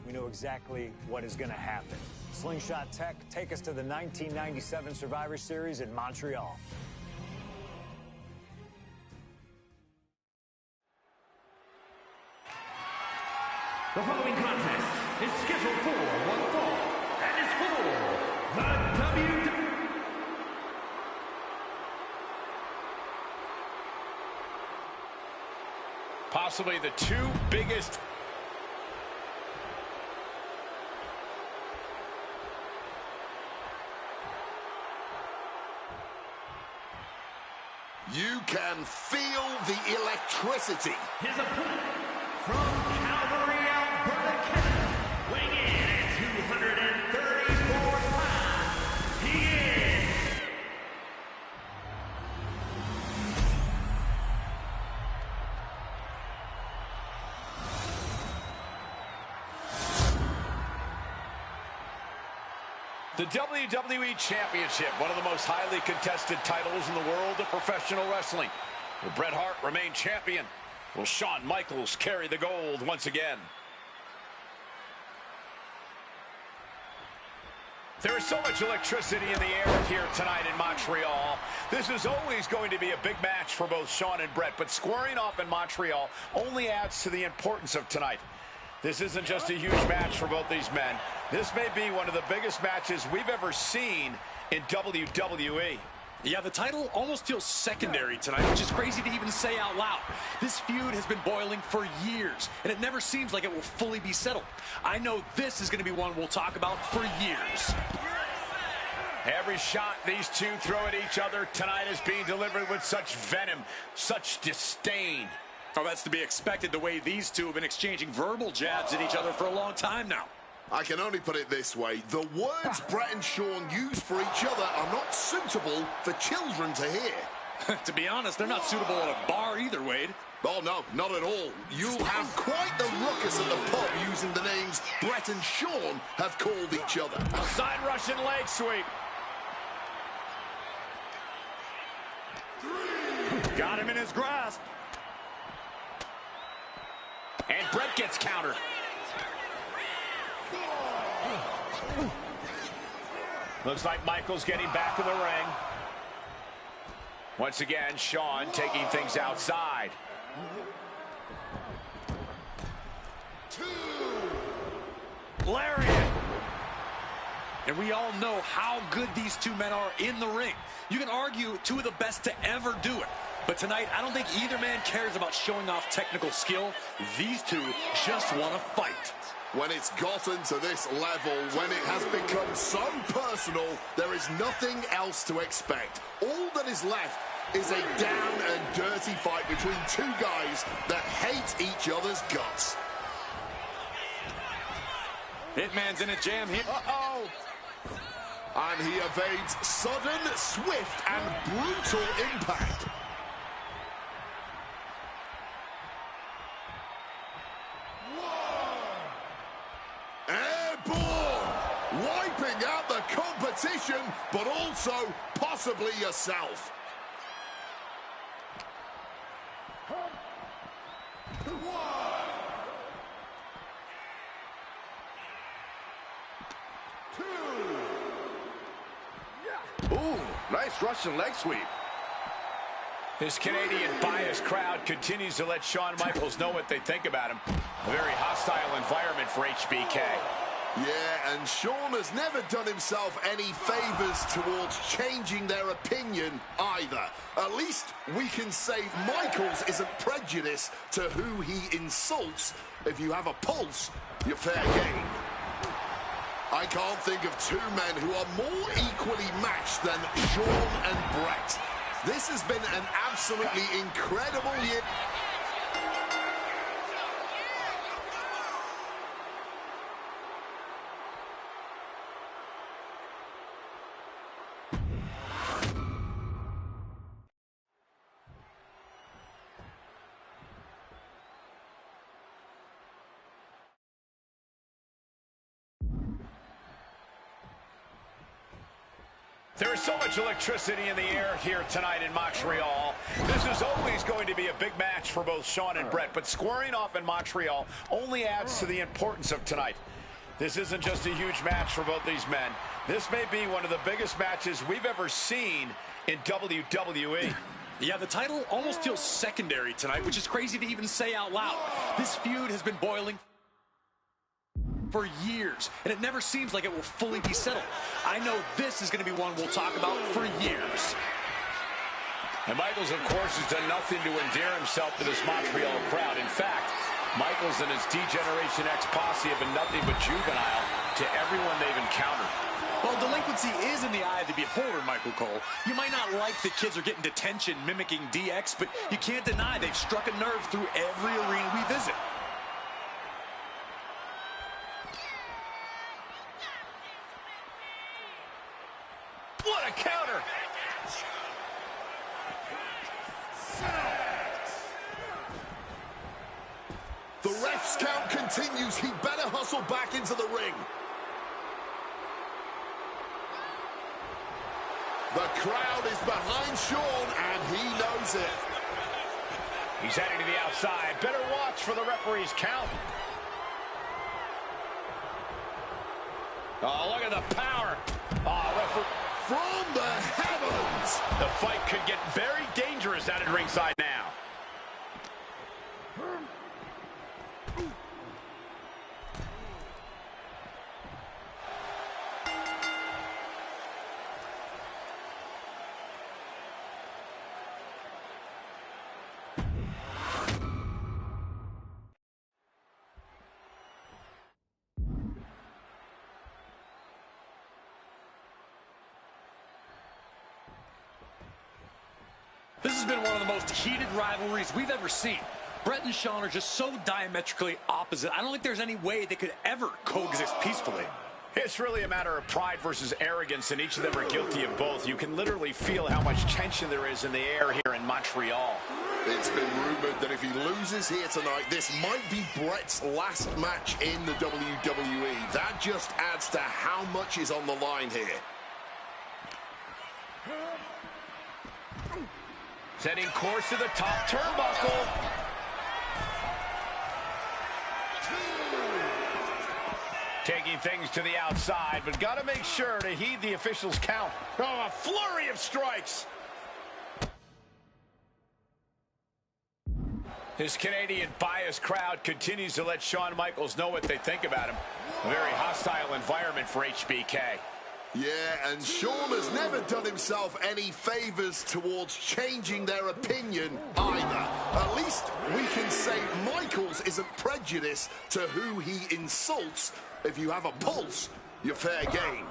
we know exactly what is going to happen. Slingshot Tech, take us to the 1997 Survivor Series in Montreal. The following contest is scheduled for one fall and is for the WWE. Possibly the two biggest... You can feel the electricity. His opponent from Calgary, Alberta, Canada, weighing in at 234 pounds, he is... The WWE Championship, one of the most highly contested titles in the world of professional wrestling. Will Bret Hart remain champion? Will Shawn Michaels carry the gold once again? There is so much electricity in the air here tonight in Montreal. This is always going to be a big match for both Shawn and Bret, but squaring off in Montreal only adds to the importance of tonight. This isn't just a huge match for both these men. This may be one of the biggest matches we've ever seen in WWE. Yeah, the title almost feels secondary tonight, which is crazy to even say out loud. This feud has been boiling for years, and it never seems like it will fully be settled. I know this is going to be one we'll talk about for years. Every shot these two throw at each other tonight is being delivered with such venom, such disdain. Oh, that's to be expected the way these two have been exchanging verbal jabs at each other for a long time now. I can only put it this way. The words Bret and Shawn use for each other are not suitable for children to hear. To be honest, they're not suitable at a bar either, Wade. Oh, no, not at all. You'll have quite the ruckus at the pub using the names Bret and Shawn have called each other. Side Russian leg sweep. Got him in his grasp. And Bret gets countered. Looks like Michaels getting back in the ring. Once again, Shawn taking things outside. Lariat. And we all know how good these two men are in the ring. You can argue two of the best to ever do it. But tonight, I don't think either man cares about showing off technical skill. These two just want to fight. When it's gotten to this level, when it has become so personal, there is nothing else to expect. All that is left is a down and dirty fight between two guys that hate each other's guts. Hitman's in a jam here. Uh-oh. And he evades sudden, swift, and brutal impact. Airborne! Wiping out the competition, but also possibly yourself. Ooh, nice Russian leg sweep. This Canadian biased crowd continues to let Shawn Michaels know what they think about him. A very hostile environment for HBK. Yeah, and Shawn has never done himself any favors towards changing their opinion either. At least we can say Michaels isn't prejudiced to who he insults. If you have a pulse, you're fair game. I can't think of two men who are more equally matched than Shawn and Bret. This has been an absolutely incredible year. There is so much electricity in the air here tonight in Montreal. This is always going to be a big match for both Shawn and Bret, but squaring off in Montreal only adds to the importance of tonight. This isn't just a huge match for both these men. This may be one of the biggest matches we've ever seen in WWE. Yeah, the title almost feels secondary tonight, which is crazy to even say out loud. This feud has been boiling for years, and it never seems like it will fully be settled. I know this is going to be one we'll talk about for years. And Michaels, of course, has done nothing to endear himself to this Montreal crowd. In fact, Michaels and his D-Generation X posse have been nothing but juvenile to everyone they've encountered. Well, delinquency is in the eye of the beholder, Michael Cole. You might not like that kids are getting detention mimicking DX, but you can't deny they've struck a nerve through every arena we visit. What a counter! The ref's count continues. He better hustle back into the ring. The crowd is behind Shawn, and he knows it. He's heading to the outside. Better watch for the referee's count. Oh, look at the power. Oh, referee. From the heavens. The fight could get very dangerous out at ringside now. This has been one of the most heated rivalries we've ever seen. Bret and Shawn are just so diametrically opposite. I don't think there's any way they could ever coexist peacefully. It's really a matter of pride versus arrogance, and each of them are guilty of both. You can literally feel how much tension there is in the air here in Montreal. It's been rumored that if he loses here tonight, this might be Bret's last match in the WWE. That just adds to how much is on the line here. Setting course to the top turnbuckle. Taking things to the outside, but got to make sure to heed the officials' count. Oh, a flurry of strikes. This Canadian biased crowd continues to let Shawn Michaels know what they think about him. A very hostile environment for HBK. Yeah, and Shawn has never done himself any favors towards changing their opinion either. At least we can say Michaels isn't prejudiced to who he insults. If you have a pulse, you're fair game.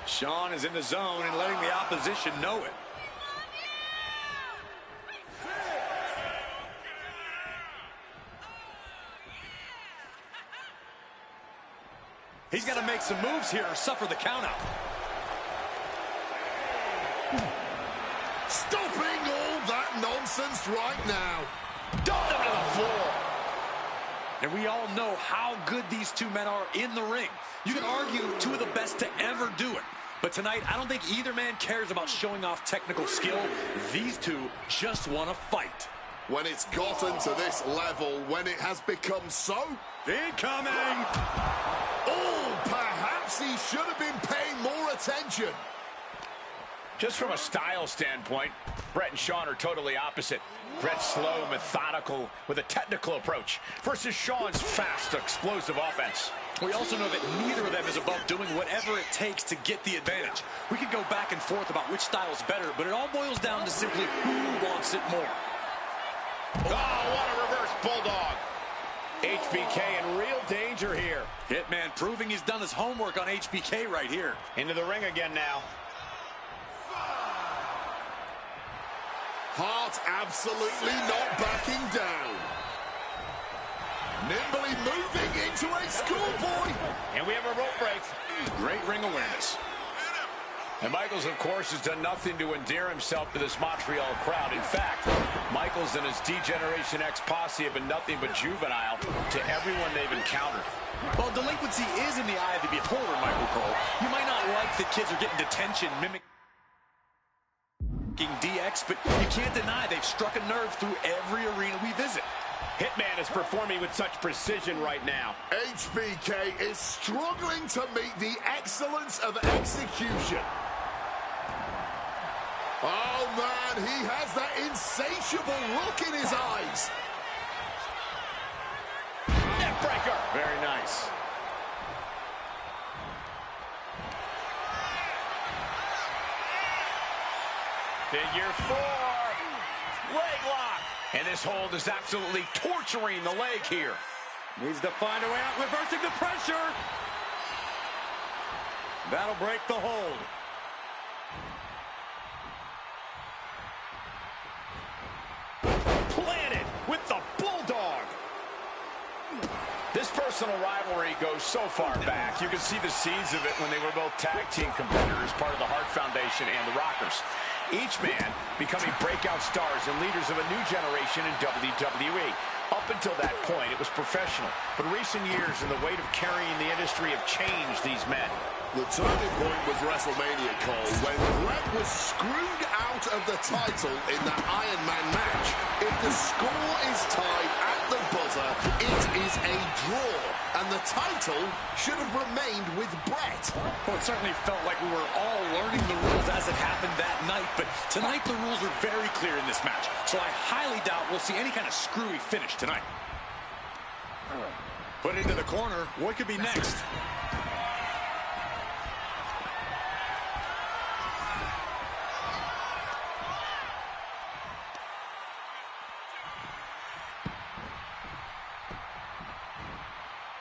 Shawn is in the zone and letting the opposition know it. He's got to make some moves here or suffer the countout. Stopping all that nonsense right now. Dumped him to the floor. And we all know how good these two men are in the ring. You can argue two of the best to ever do it. But tonight, I don't think either man cares about showing off technical skill. These two just want to fight. When it's gotten to this level, when it has become so... Incoming! Oh, perhaps he should have been paying more attention. Just from a style standpoint, Bret and Shawn are totally opposite. Bret's slow, methodical, with a technical approach, versus Shawn's fast, explosive offense. We also know that neither of them is above doing whatever it takes to get the advantage. We could go back and forth about which style is better, but it all boils down to simply who wants it more. Oh, what a reverse bulldog. HBK in real danger here. Hitman proving he's done his homework on HBK right here. Into the ring again now. Hart absolutely not backing down. Nimbly moving into a schoolboy. And we have a rope break. Great ring awareness. And Michaels, of course, has done nothing to endear himself to this Montreal crowd. In fact, Michaels and his D-Generation X posse have been nothing but juvenile to everyone they've encountered. Well, delinquency is in the eye of the beholder, Michael Cole. You might not like that kids are getting detention mimicking DX, but you can't deny they've struck a nerve through every arena we visit. Hitman is performing with such precision right now. HBK is struggling to meet the excellence of execution. Oh, man, he has that insatiable look in his eyes. Neckbreaker. Very nice. Figure four. Leg lock. And this hold is absolutely torturing the leg here. Needs to find a way out, reversing the pressure. That'll break the hold. Planted with the bulldog. This personal rivalry goes so far back. You can see the seeds of it when they were both tag team competitors, part of the Hart Foundation and the Rockers. Each man becoming breakout stars and leaders of a new generation in WWE. Up until that point, it was professional. But recent years and the weight of carrying the industry have changed these men. The turning point was WrestleMania, Cole, when Bret was screwed out of the title in that Iron Man match. If the score is tied at the buzzer, it is a draw, and the title should have remained with Bret. Well, it certainly felt like we were all learning the rules as it happened that night, but tonight the rules are very clear in this match, so I highly doubt we'll see any kind of screwy finish tonight. Put into the corner. What could be next?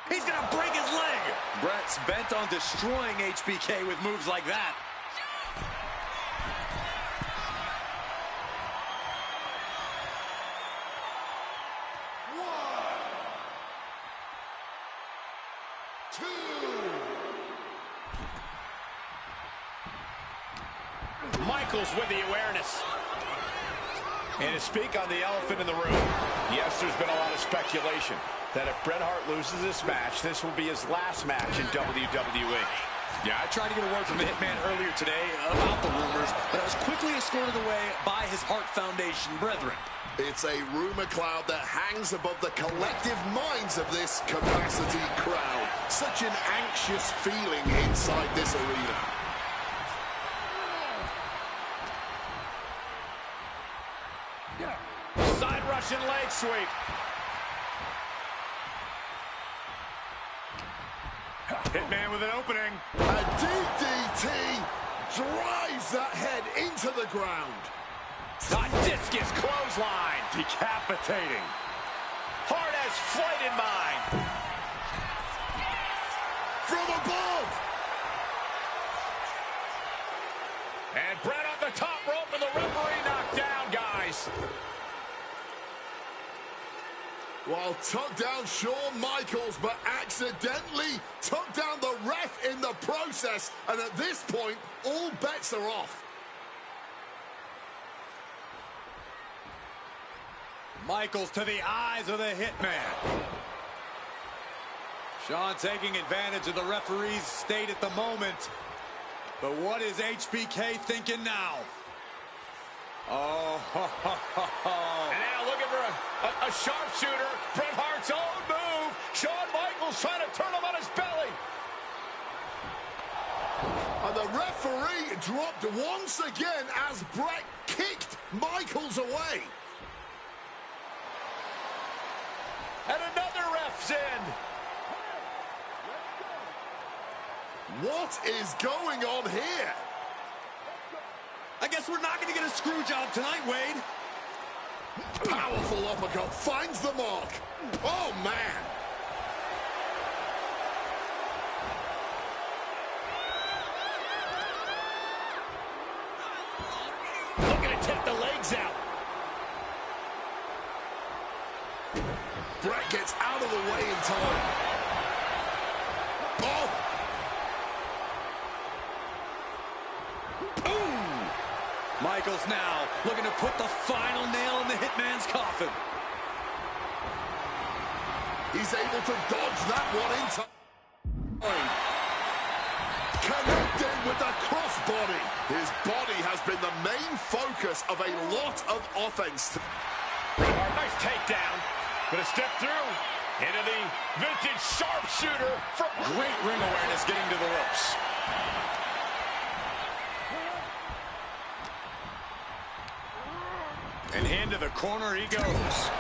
He's going to break his leg. Bret's bent on destroying HBK with moves like that. Michaels with the awareness. And to speak on the elephant in the room, yes, there's been a lot of speculation that if Bret Hart loses this match, this will be his last match in WWE. Yeah, I tried to get a word from the Hitman earlier today about the rumors, but I was quickly escorted away by his Hart Foundation brethren. It's a rumor cloud that hangs above the collective minds of this capacity crowd. Such an anxious feeling inside this arena. Side Russian leg sweep. Hitman with an opening. A DDT drives that head into the ground. Discus clothesline. Decapitating. Hart has flight in mind. From above. And Bret on the top rope and the referee knocked down, guys. Well, took down Shawn Michaels, but accidentally took down the ref in the process. And at this point, all bets are off. Michaels to the eyes of the Hitman. Shawn taking advantage of the referee's state at the moment. But what is HBK thinking now? Oh, And now looking for a sharpshooter. Bret Hart's own move. Shawn Michaels trying to turn him on his belly. And the referee dropped once again as Bret kicked Michaels away. And another ref's in. What is going on here? I guess we're not going to get a screw job tonight, Wade. Powerful uppercut finds the mark. Oh, man. Looking to take the legs out. Bret gets out of the way in time. Oh! Michaels now looking to put the final nail in the Hitman's coffin. He's able to dodge that one in time. Connecting with the crossbody. His body has been the main focus of a lot of offense. Nice takedown. Gonna step through into the vintage sharpshooter from Great ring awareness getting to the ropes. And into the corner he goes.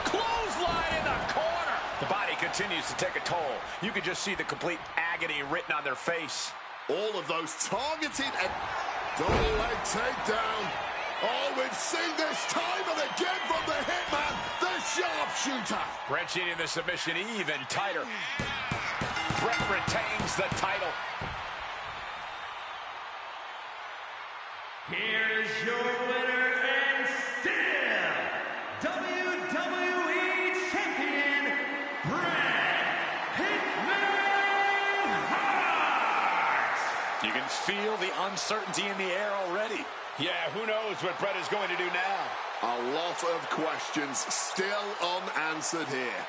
clothesline in the corner. The body continues to take a toll. You can just see the complete agony written on their face. All of those targeted and double leg takedown. Oh, we've seen this time and again from the Hitman, the sharpshooter. Wrenching in the submission even tighter. Bret retains the title. Here's your winner and still WWE Champion, Bret Hitman Hart! You can feel the uncertainty in the air already. Yeah, who knows what Bret is going to do now. A lot of questions still unanswered here.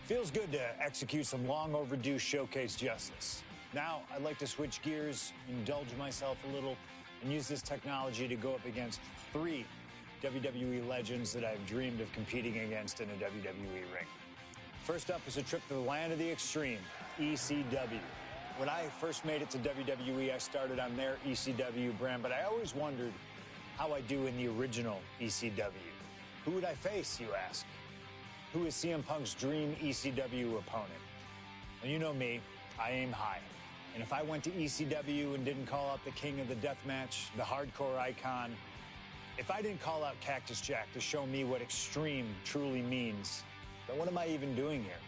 Feels good to execute some long overdue showcase justice. Now, I'd like to switch gears, indulge myself a little, and use this technology to go up against 3 WWE legends that I've dreamed of competing against in a WWE ring. First up is a trip to the land of the extreme, ECW. When I first made it to WWE, I started on their ECW brand, but I always wondered how I do in the original ECW. Who would I face, you ask? Who is CM Punk's dream ECW opponent? And you know me, I aim high. And if I went to ECW and didn't call out the king of the deathmatch, the hardcore icon, if I didn't call out Cactus Jack to show me what extreme truly means, then what am I even doing here?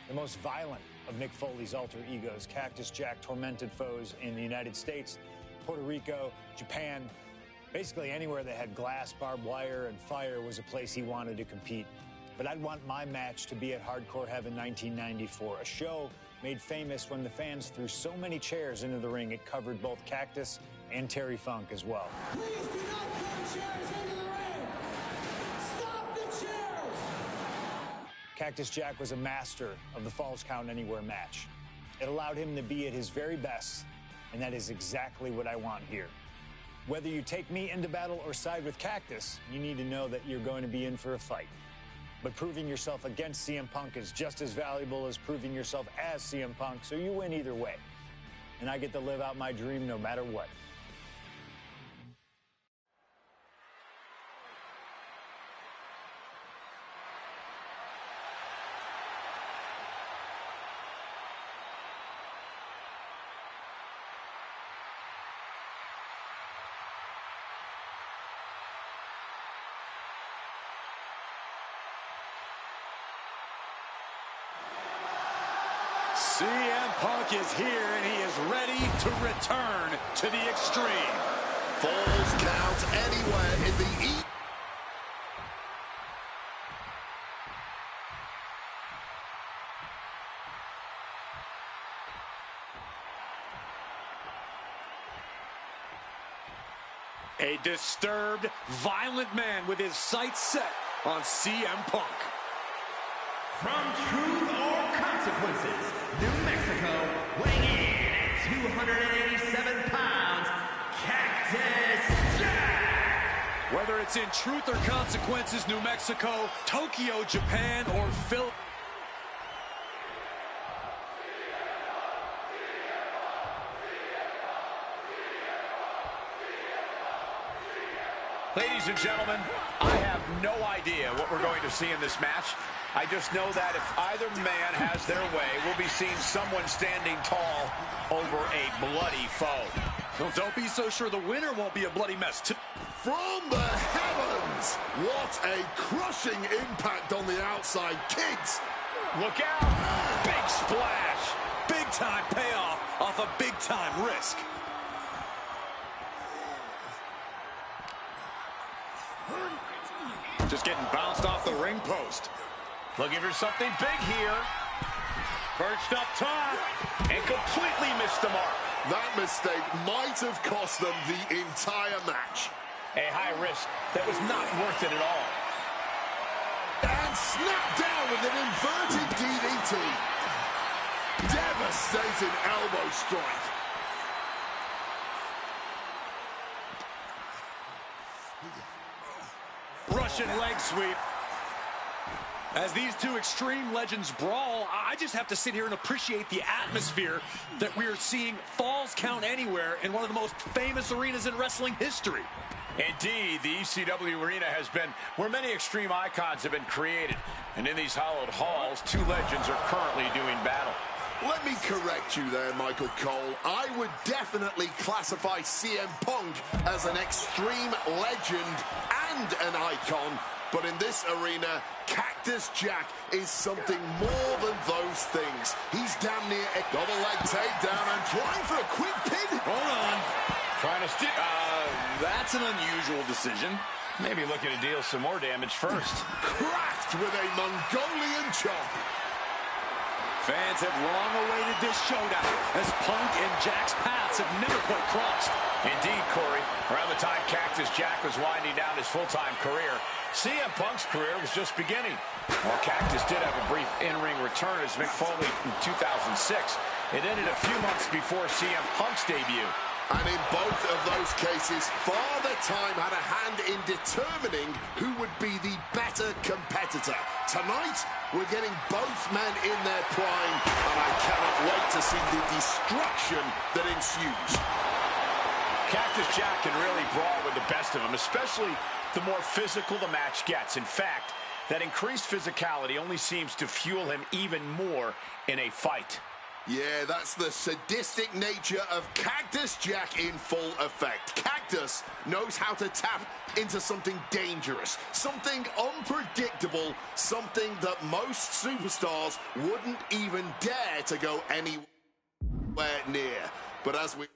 The most violent of Mick Foley's alter egos, Cactus Jack tormented foes in the United States, Puerto Rico, Japan, basically anywhere that had glass, barbed wire, and fire was a place he wanted to compete. But I'd want my match to be at Hardcore Heaven 1994, a show made famous when the fans threw so many chairs into the ring it covered both Cactus and Terry Funk as well. Please do not throw chairs into the ring! Stop the chairs! Cactus Jack was a master of the Falls Count Anywhere match. It allowed him to be at his very best, and that is exactly what I want here. Whether you take me into battle or side with Cactus, you need to know that you're going to be in for a fight. But proving yourself against CM Punk is just as valuable as proving yourself as CM Punk, so you win either way. And I get to live out my dream no matter what. CM Punk is here, and he is ready to return to the extreme. Falls Count Anywhere in the A disturbed, violent man with his sights set on CM Punk. From Truth or Consequences, New Mexico, weighing in at 287 pounds, Cactus Jack! Whether it's in Truth or Consequences, New Mexico, Tokyo, Japan, or Phil. Ladies and gentlemen, I have no idea what we're going to see in this match. I just know that if either man has their way, we'll be seeing someone standing tall over a bloody foe. Well, don't be so sure the winner won't be a bloody mess, too. From the heavens! What a crushing impact on the outside, kids! Look out! Big splash! Big time payoff off a big time risk. Just getting bounced off the ring post. Looking for something big here. Perched up top and completely missed the mark. That mistake might have cost them the entire match. A high risk that was not worth it at all. And snapped down with an inverted DDT. Devastating elbow strike. Russian leg sweep. As these two extreme legends brawl, I just have to sit here and appreciate the atmosphere that we are seeing Falls Count Anywhere in one of the most famous arenas in wrestling history. Indeed, the ECW arena has been where many extreme icons have been created. And in these hallowed halls, two legends are currently doing battle. Let me correct you there, Michael Cole. I would definitely classify CM Punk as an extreme legend and an icon, but in this arena, Cactus Jack is something more than those things. He's damn near a double leg takedown and trying for a quick pin. Hold on. Trying to stick. That's an unusual decision. Maybe looking to deal some more damage first. Cracked with a Mongolian chop. Fans have long awaited this showdown as Punk and Jack's paths have never quite crossed. Indeed, Corey. Around the time Cactus Jack was winding down his full-time career, CM Punk's career was just beginning. While Cactus did have a brief in-ring return as Mick Foley in 2006, it ended a few months before CM Punk's debut. And in both of those cases, Father Time had a hand in determining who would be the better competitor. Tonight, we're getting both men in their prime, and I cannot wait to see the destruction that ensues. Cactus Jack can really brawl with the best of them, especially the more physical the match gets. In fact, that increased physicality only seems to fuel him even more in a fight. Yeah, that's the sadistic nature of Cactus Jack in full effect. Cactus knows how to tap into something dangerous, something unpredictable, something that most superstars wouldn't even dare to go anywhere near. But as we...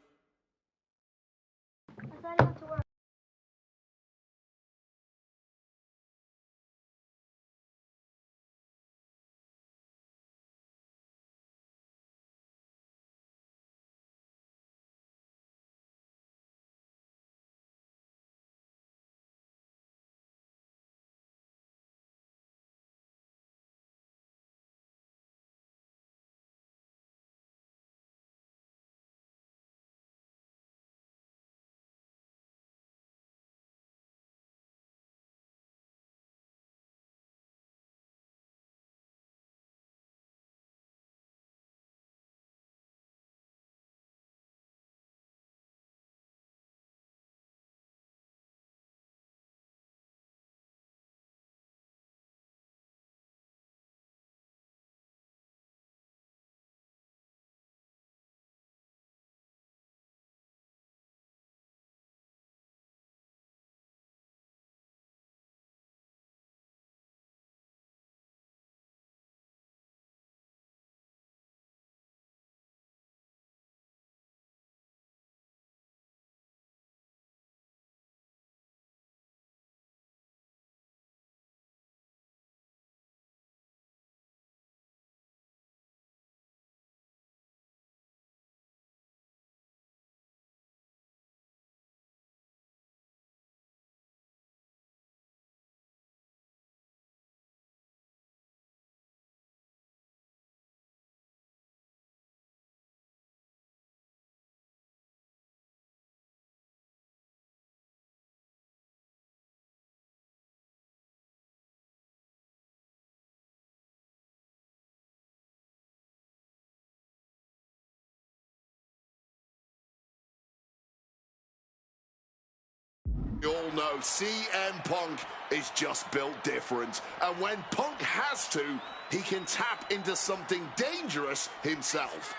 We all know CM Punk is just built different. And when Punk has to, he can tap into something dangerous himself.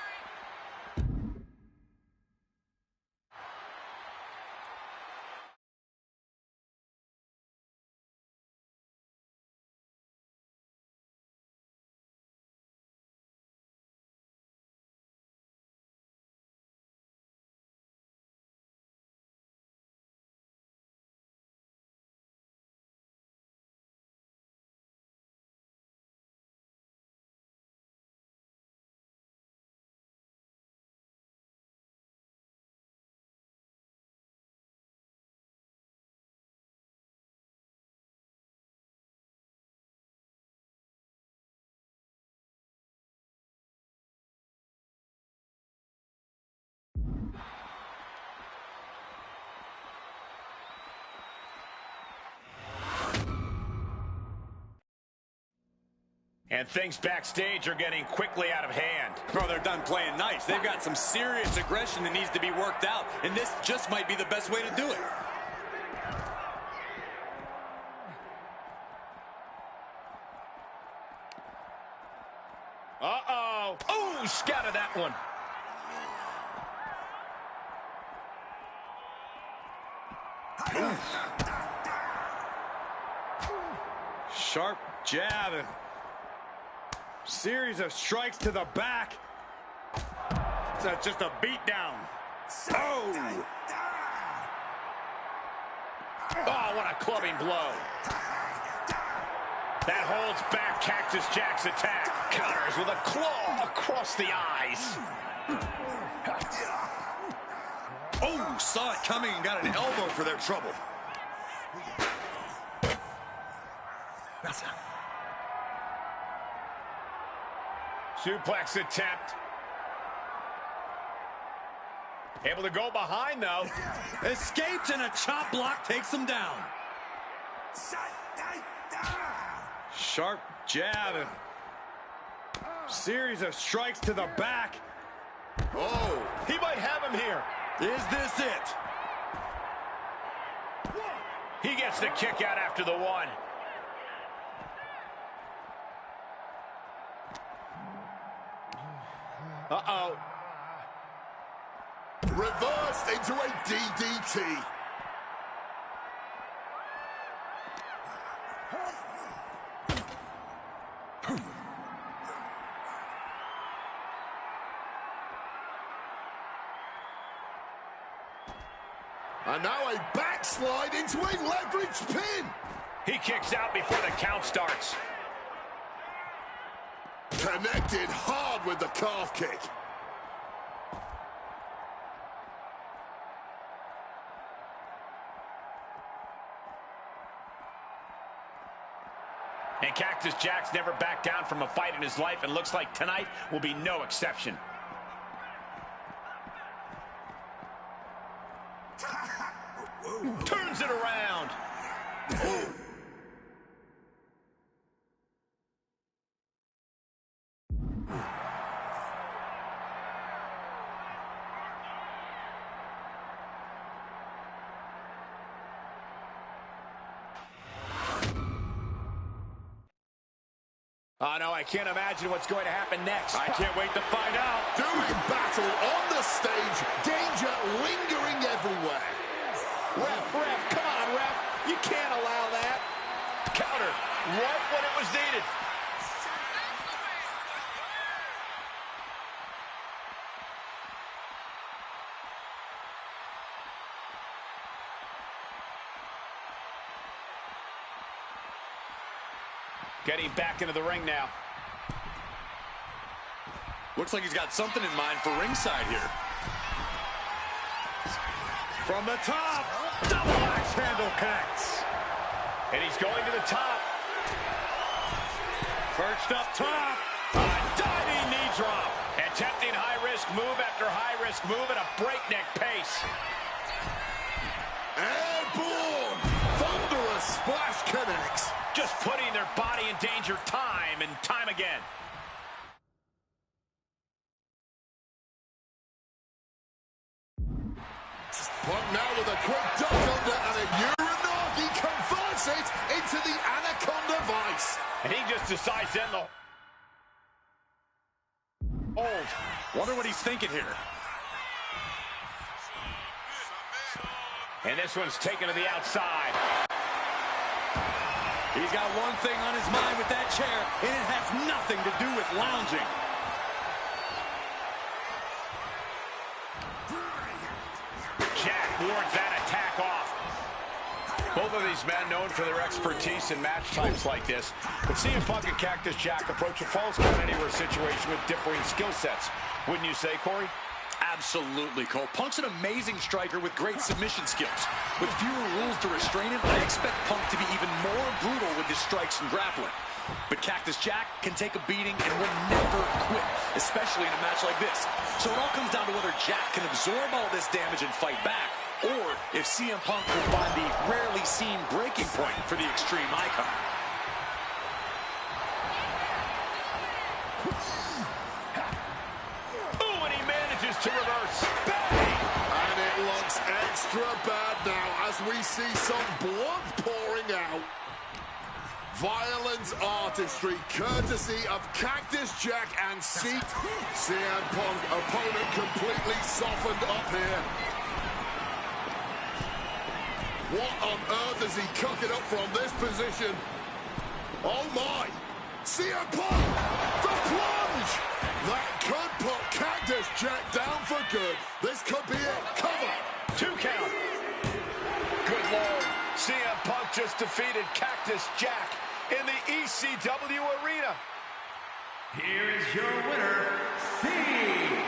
And things backstage are getting quickly out of hand. Oh, they're done playing nice. They've got some serious aggression that needs to be worked out, and this just might be the best way to do it. Uh-oh. Oh! Ooh, scouted that one. Sharp jab and series of strikes to the back. That's just a beat down. Oh! Oh, what a clubbing blow. That holds back Cactus Jack's attack. Counters with a claw across the eyes. Oh, saw it coming and got an elbow for their trouble. Suplex attempt. Able to go behind, though. Escapes and a chop block takes him down. Sharp jab and series of strikes to the back. Oh, he might have him here. Is this it? He gets the kick out after the one. Uh-oh. Reversed into a DDT. And now a backslide into a leveraged pin. He kicks out before the count starts. Connected hard with the calf kick. And Cactus Jack's never backed down from a fight in his life, and looks like tonight will be no exception. Turns it around. Oh, no, I can't imagine what's going to happen next. I can't wait to find out. Doing battle on the stage. Danger lingering everywhere. Ref, come on, ref. You can't allow that. Counter, right when it was needed. Getting back into the ring now. Looks like he's got something in mind for ringside here. From the top, double axe handle connects. And he's going to the top. Perched up top. A diving knee drop. Attempting high-risk move after high-risk move at a breakneck pace. Airborne. Thunderous splash connects. Just putting their body in danger time and time again. But now with a quick duck under and a Uranagi converts it into the Anaconda Vice. And he just decides to end the hold. Wonder what he's thinking here. And this one's taken to the outside. He's got one thing on his mind with that chair, and it has nothing to do with lounging. Jack wards that attack off. Both of these men known for their expertise in match types like this. But CM Punk and Cactus Jack approach a falls count anywhere situation with differing skill sets. Wouldn't you say, Corey? Absolutely, Cole. Punk's an amazing striker with great submission skills. With fewer rules to restrain him, I expect Punk to be even more brutal with his strikes and grappling. But Cactus Jack can take a beating and will never quit, especially in a match like this. So it all comes down to whether Jack can absorb all this damage and fight back, or if CM Punk will find the rarely seen breaking point for the Extreme Icon. Ooh, and he manages to reverse. Bang! And it looks extra bad now as we see some blood pouring out. Violent artistry, courtesy of Cactus Jack and Seat. CM Punk, opponent completely softened up here. What on earth is he cooking up from this position? Oh my! CM Punk! The plunge! That could put Cactus Jack down for good. This could be it. Cover! 2 count. Good Lord. CM Punk just defeated Cactus Jack in the ECW arena. Here is your winner, CM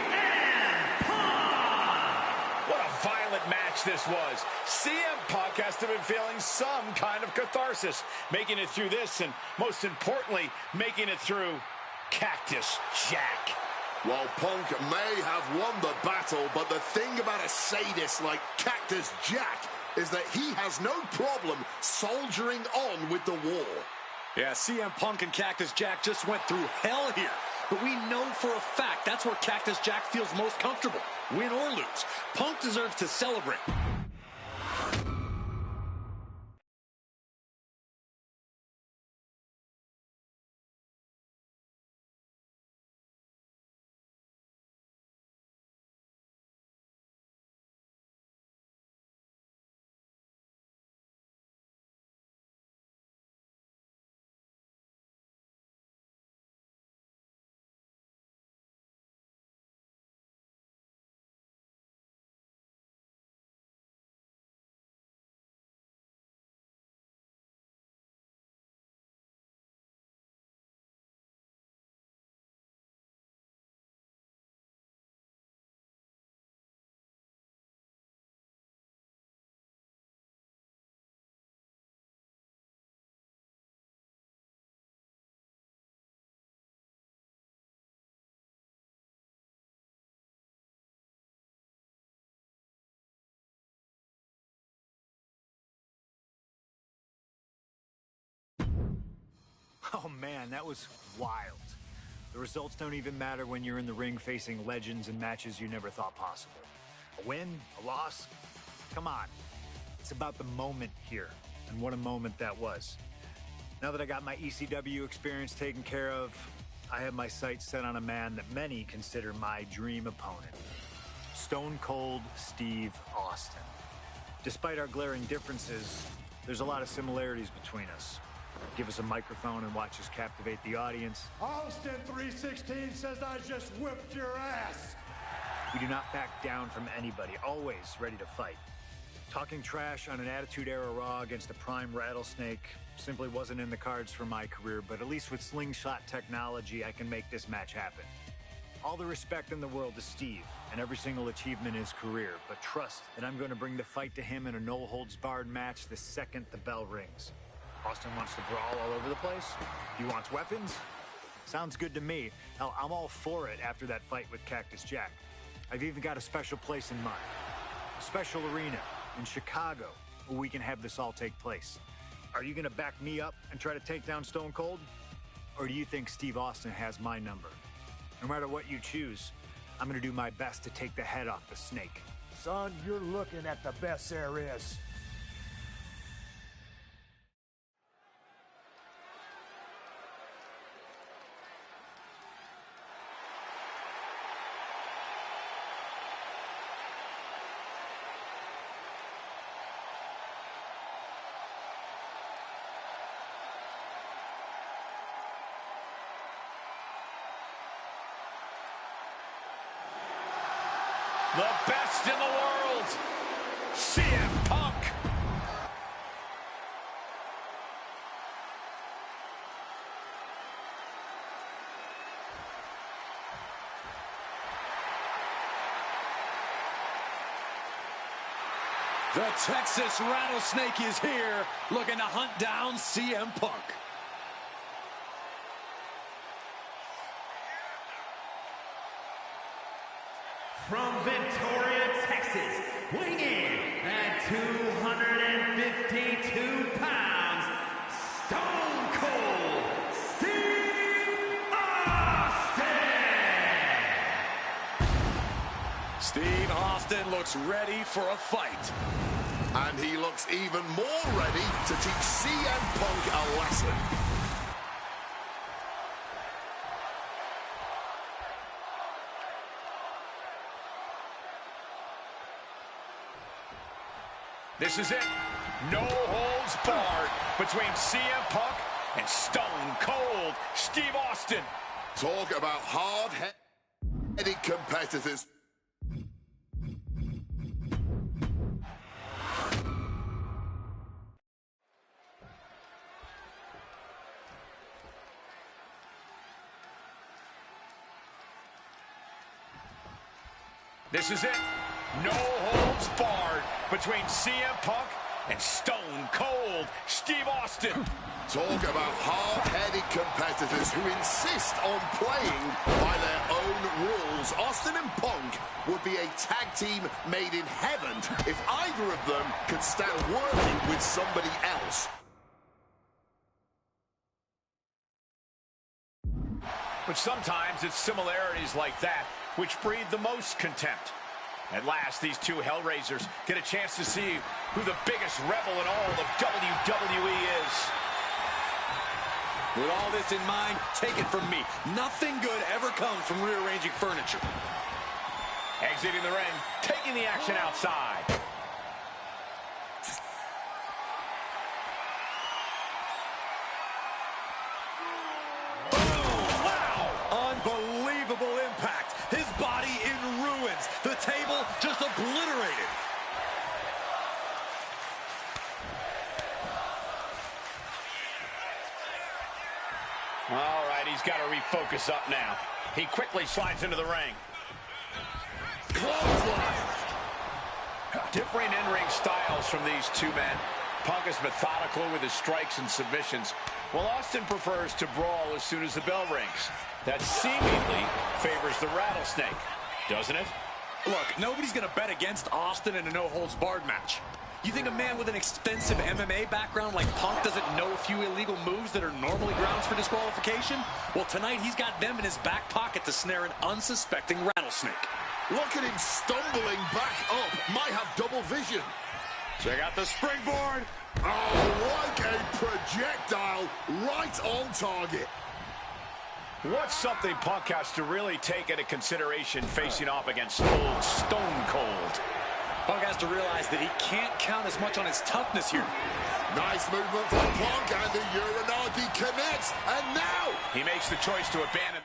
Punk! What a violent match this was. CM Punk has to have been feeling some kind of catharsis, making it through this, and most importantly, making it through Cactus Jack. Well, Punk may have won the battle, but the thing about a sadist like Cactus Jack is that he has no problem soldiering on with the war. Yeah, CM Punk and Cactus Jack just went through hell here. But we know for a fact that's where Cactus Jack feels most comfortable, win or lose. Punk deserves to celebrate. Oh man, that was wild. The results don't even matter when you're in the ring facing legends and matches you never thought possible. A win, a loss, come on. It's about the moment here, and what a moment that was. Now that I got my ECW experience taken care of, I have my sights set on a man that many consider my dream opponent. Stone Cold Steve Austin. Despite our glaring differences, there's a lot of similarities between us. Give us a microphone and watch us captivate the audience. Austin 316 says I just whipped your ass. We do not back down from anybody, always ready to fight. Talking trash on an Attitude Era Raw against a prime Rattlesnake simply wasn't in the cards for my career, but at least with slingshot technology, I can make this match happen. All the respect in the world to Steve and every single achievement in his career, but trust that I'm going to bring the fight to him in a no-holds-barred match the second the bell rings. Austin wants to brawl all over the place. He wants weapons. Sounds good to me. Hell, I'm all for it after that fight with Cactus Jack. I've even got a special place in mind. A special arena in Chicago where we can have this all take place. Are you going to back me up and try to take down Stone Cold? Or do you think Steve Austin has my number? No matter what you choose, I'm going to do my best to take the head off the snake. Son, you're looking at the best there is. The best in the world, CM Punk. The Texas Rattlesnake is here, looking to hunt down CM Punk. From Victoria, Texas, weighing in at 252 pounds, Stone Cold Steve Austin! Steve Austin looks ready for a fight. And he looks even more ready to teach CM Punk a lesson. This is it. No holds barred between CM Punk and Stone Cold Steve Austin. Talk about hard-headed competitors. This is it. No holds barred between CM Punk and Stone Cold Steve Austin. Talk about hard-headed competitors who insist on playing by their own rules. Austin and Punk would be a tag team made in heaven if either of them could stand working with somebody else. But sometimes it's similarities like that which breed the most contempt. At last, these two Hellraisers get a chance to see who the biggest rebel in all of WWE is. With all this in mind, take it from me. Nothing good ever comes from rearranging furniture. Exiting the ring, taking the action outside. Unbelievable impact. His body in ruins. The table just obliterated. All right, he's got to refocus up now. He quickly slides into the ring. Differing in-ring styles from these two men. Punk is methodical with his strikes and submissions, while Austin prefers to brawl as soon as the bell rings. That seemingly favors the rattlesnake, doesn't it? Look, nobody's going to bet against Austin in a no-holds-barred match. You think a man with an extensive MMA background like Punk doesn't know a few illegal moves that are normally grounds for disqualification? Well, tonight he's got them in his back pocket to snare an unsuspecting rattlesnake. Look at him stumbling back up. Might have double vision. Check out the springboard. Oh, like a projectile right on target. What's something Punk has to really take into consideration facing off against old Stone Cold? Punk has to realize that he can't count as much on his toughness here. Nice movement from Punk, and the Uranagi connects, and now he makes the choice to abandon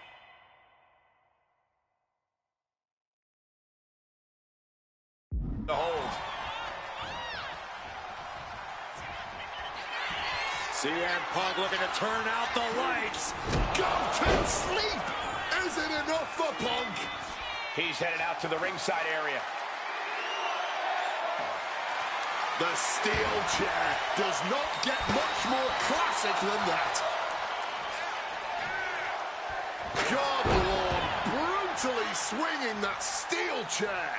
the hold. CM Punk looking to turn out the lights. Go to sleep! Is it enough for Punk? He's headed out to the ringside area. The steel chair does not get much more classic than that. God Lord, brutally swinging that steel chair.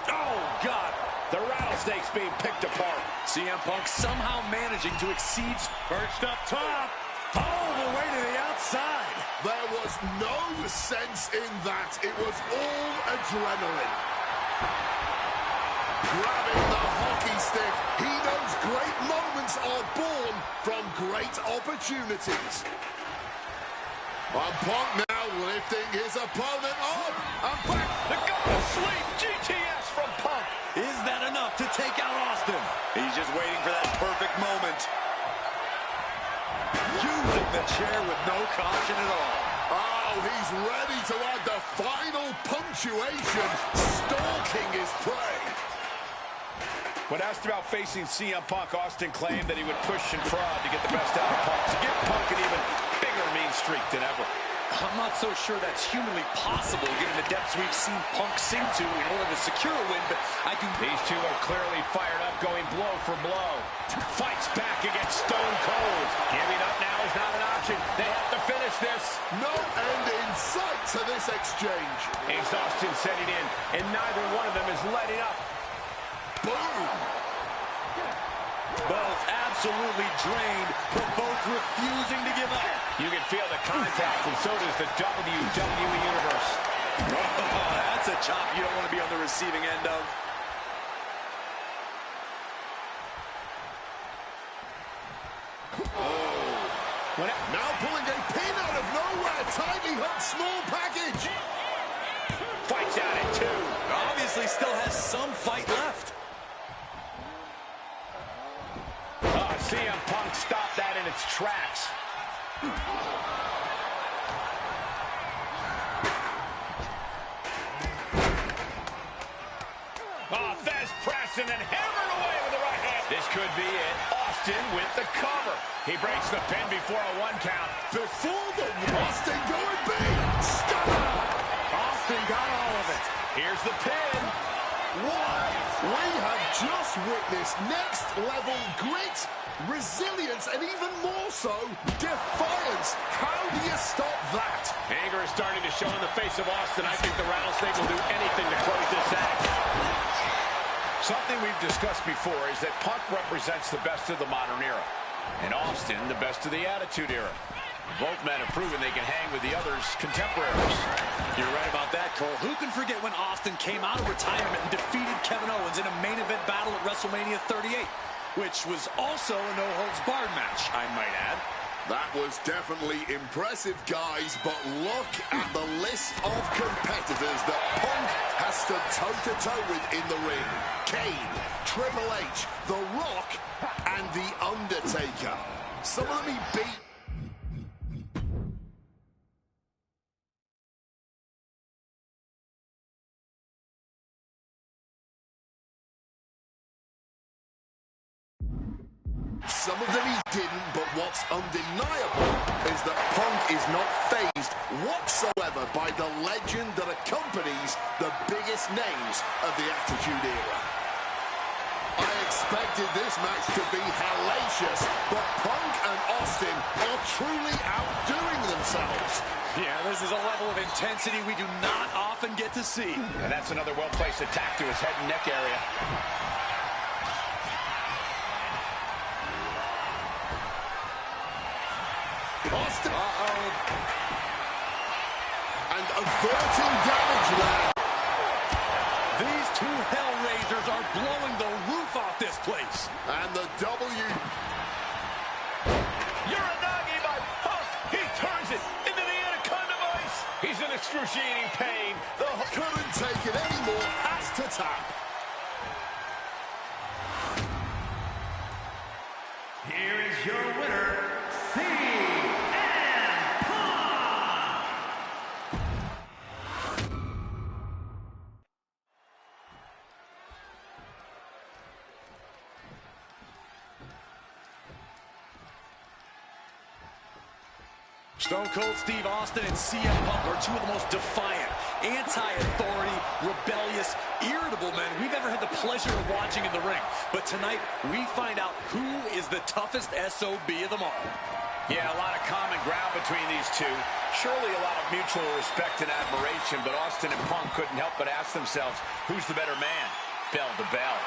Oh, God. The rattlesnake's being picked apart. CM Punk somehow managing to exceed. Perched up top. All the way to the outside. There was no sense in that. It was all adrenaline. Grabbing the hockey stick. He knows great moments are born from great opportunities. And Punk now lifting his opponent up. And back. The go to sleep. GTS from Punk. Is that enough to take out Austin? He's just waiting for that perfect moment. Using the chair with no caution at all. Oh, he's ready to add the final punctuation, stalking his prey. When asked about facing CM Punk, Austin claimed that he would push and prod to get the best out of Punk, to give Punk an even bigger mean streak than ever. I'm not so sure that's humanly possible given the depths we've seen Punk sink to in order to secure a win, but I do... These two are clearly fired up, going blow for blow. Fights back against Stone Cold. Giving up now is not an option. They have to finish this. No end in sight to this exchange. Exhaustion setting in, and neither one of them is letting up. Boom! Both absolutely drained, but both refusing to give up. You can feel the contact, and so does the WWE Universe. Oh, that's a chop you don't want to be on the receiving end of. Oh. Now pulling a pin out of nowhere. Tightly hooked small package. Fights out at two. obviously still has some fight left. CM Punk stopped that in its tracks. Fez press and then hammered away with the right hand. This could be it. Austin with the cover. He breaks the pin before a 1 count. Before the Austin going big. Stunner. Austin got all of it. Here's the pin. What? We have just witnessed next level grit, resilience, and even more so, defiance. How do you stop that? Anger is starting to show in the face of Austin. I think the Rattlesnake will do anything to close this act. Something we've discussed before is that Punk represents the best of the modern era, and Austin the best of the Attitude Era. Both men have proven they can hang with the others' contemporaries. You're right about that, Cole. Who can forget when Austin came out of retirement and defeated Kevin Owens in a main event battle at WrestleMania 38, which was also a no-holds-barred match, I might add. That was definitely impressive, guys, but look at the list of competitors that Punk has stood toe-to-toe with in the ring. Kane, Triple H, The Rock, and The Undertaker. Some of them he beat. Some of them he didn't, but what's undeniable is that Punk is not fazed whatsoever by the legend that accompanies the biggest names of the Attitude Era. I expected this match to be hellacious, but Punk and Austin are truly outdoing themselves. Yeah, this is a level of intensity we do not often get to see. And that's another well-placed attack to his head and neck area. Austin. And averting damage there. These two Hellraisers are blowing the roof off this place. And the W. Uranagi by Punk. He turns it into the Anaconda Vice. He's in excruciating pain. Couldn't take it anymore. Has to tap. Here is your winner, CM Punk. Stone Cold Steve Austin and CM Punk are two of the most defiant, anti-authority, rebellious, irritable men we've ever had the pleasure of watching in the ring. But tonight, we find out who is the toughest SOB of them all. Yeah, a lot of common ground between these two. Surely a lot of mutual respect and admiration, but Austin and Punk couldn't help but ask themselves, who's the better man, bell to bell?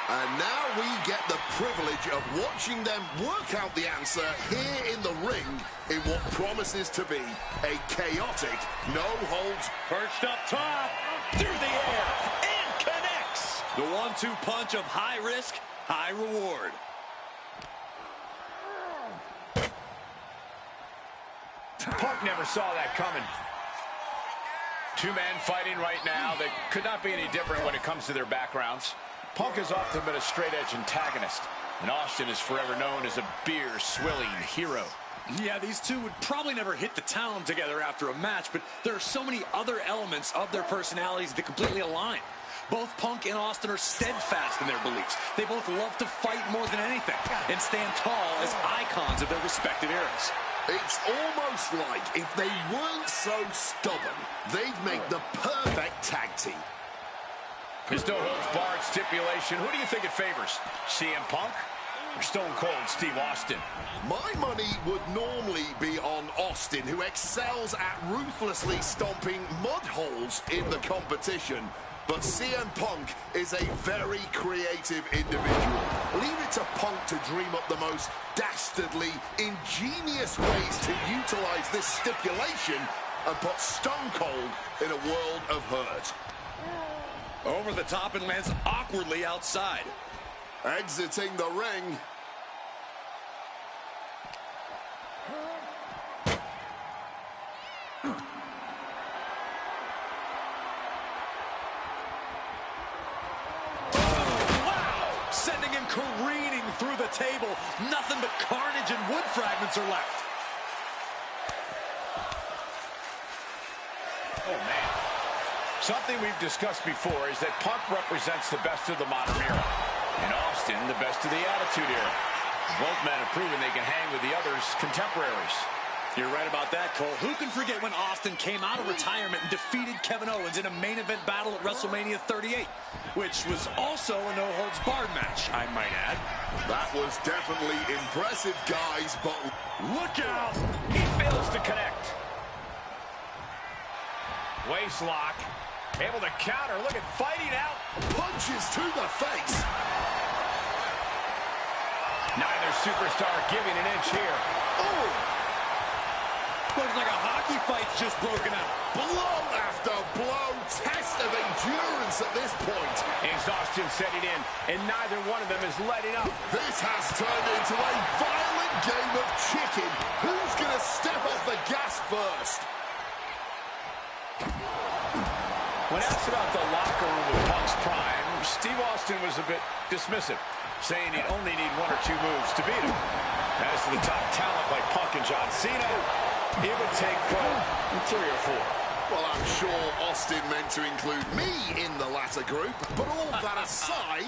And now we get the privilege of watching them work out the answer here in the ring in what promises to be a chaotic no-holds. Perched up top, through the air, and connects. The 1-2 punch of high risk, high reward. Punk never saw that coming. Two men fighting right now that could not be any different when it comes to their backgrounds. Punk has often been a straight-edge antagonist, and Austin is forever known as a beer-swilling hero. Yeah, these two would probably never hit the town together after a match, but there are so many other elements of their personalities that completely align. Both Punk and Austin are steadfast in their beliefs. They both love to fight more than anything and stand tall as icons of their respective eras. It's almost like if they weren't so stubborn, they'd make the perfect tag team. His no-holds-barred stipulation. Who do you think it favors? CM Punk or Stone Cold Steve Austin? My money would normally be on Austin, who excels at ruthlessly stomping mud holes in the competition. But CM Punk is a very creative individual. Leave it to Punk to dream up the most dastardly, ingenious ways to utilize this stipulation and put Stone Cold in a world of hurt. Over the top and lands awkwardly outside. Exiting the ring. table. Nothing but carnage and wood fragments are left. Oh, man. Something we've discussed before is that Punk represents the best of the modern era, and Austin the best of the Attitude Era. Both men have proven they can hang with the others' contemporaries. You're right about that, Cole. Who can forget when Austin came out of retirement and defeated Kevin Owens in a main event battle at WrestleMania 38, which was also a no-holds-barred match, I might add. That was definitely impressive, guys, but Look out! He fails to connect. Waist lock. Able to counter. Look at fighting out. punches to the face. Neither superstar giving an inch here. Oh! Looks like a hockey fight's just broken out. Blow after blow. Test of endurance at this point. Exhaustion setting in, and neither one of them is letting up. This has turned into a violent game of chicken. Who's going to step off the gas first? When asked about the locker room of Punk's prime, Steve Austin was a bit dismissive, saying he'd only need one or two moves to beat him. As to the top talent like Punk and John Cena, it would take, well, 3 or 4. Well, I'm sure Austin meant to include me in the latter group, but all that aside,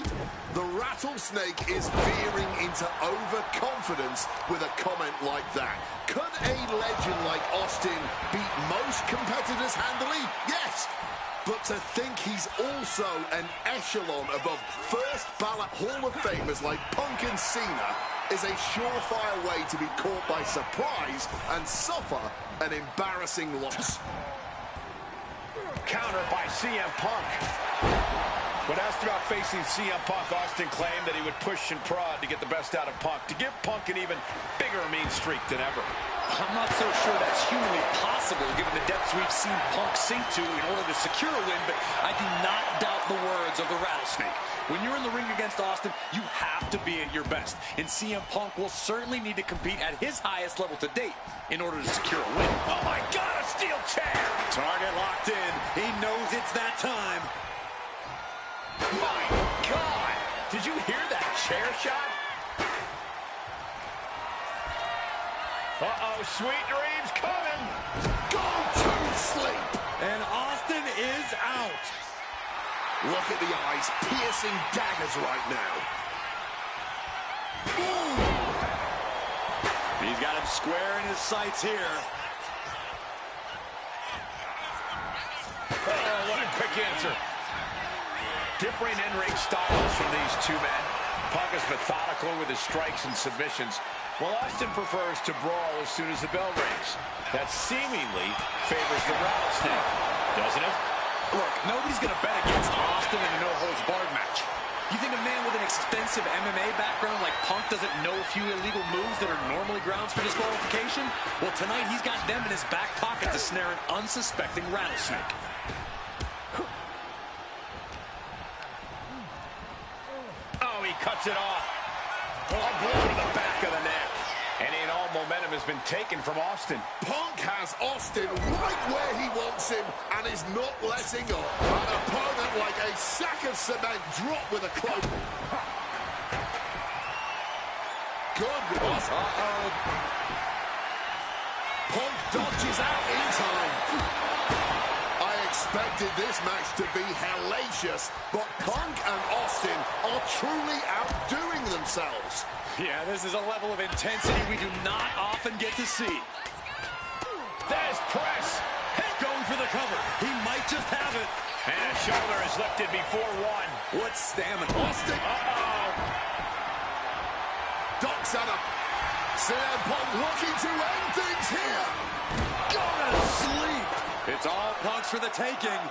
the rattlesnake is veering into overconfidence with a comment like that. Could a legend like Austin beat most competitors handily? Yes. But to think he's also an echelon above first ballot Hall of Famers like Punk and Cena is a surefire way to be caught by surprise and suffer an embarrassing loss. Counter by CM Punk. When asked about facing CM Punk, Austin claimed that he would push and prod to get the best out of Punk, to give Punk an even bigger mean streak than ever. I'm not so sure that's humanly possible given the depths we've seen Punk sink to in order to secure a win, but I do not doubt the words of the rattlesnake. When you're in the ring against Austin, you have to be at your best, and CM Punk will certainly need to compete at his highest level to date in order to secure a win. Oh my God, a steel chair! Target locked in. He knows it's that time. My God! Did you hear that chair shot? Uh-oh, sweet dreams coming! Go to sleep! And Austin is out. Look at the eyes, piercing daggers right now. Ooh. He's got him square in his sights here. Oh, what a quick answer. Differing in-ring styles from these two men. Punk is methodical with his strikes and submissions, while Austin prefers to brawl as soon as the bell rings. That seemingly favors the rattlesnake, doesn't it? Look, nobody's going to bet against Austin in a no-holds-barred match. You think a man with an extensive MMA background like Punk doesn't know a few illegal moves that are normally grounds for disqualification? Well, tonight he's got them in his back pocket to snare an unsuspecting rattlesnake. Oh, he cuts it off. A blow to the back of the neck. And all momentum has been taken from Austin. Punk has Austin right where he wants him and is not letting up. An opponent like a sack of cement dropped with a cloak. Good. Uh-oh. Punk dodges out in time. I expected this match to be hellacious, but Punk and Austin are truly outdoing themselves. Yeah, this is a level of intensity we do not often get to see. There's press. Going for the cover. He might just have it. And a shoulder is lifted before one. What stamina. Austin. Uh-oh. Ducks at him. CM Punk looking to end things here. Go to sleep. It's all Punk's for the taking.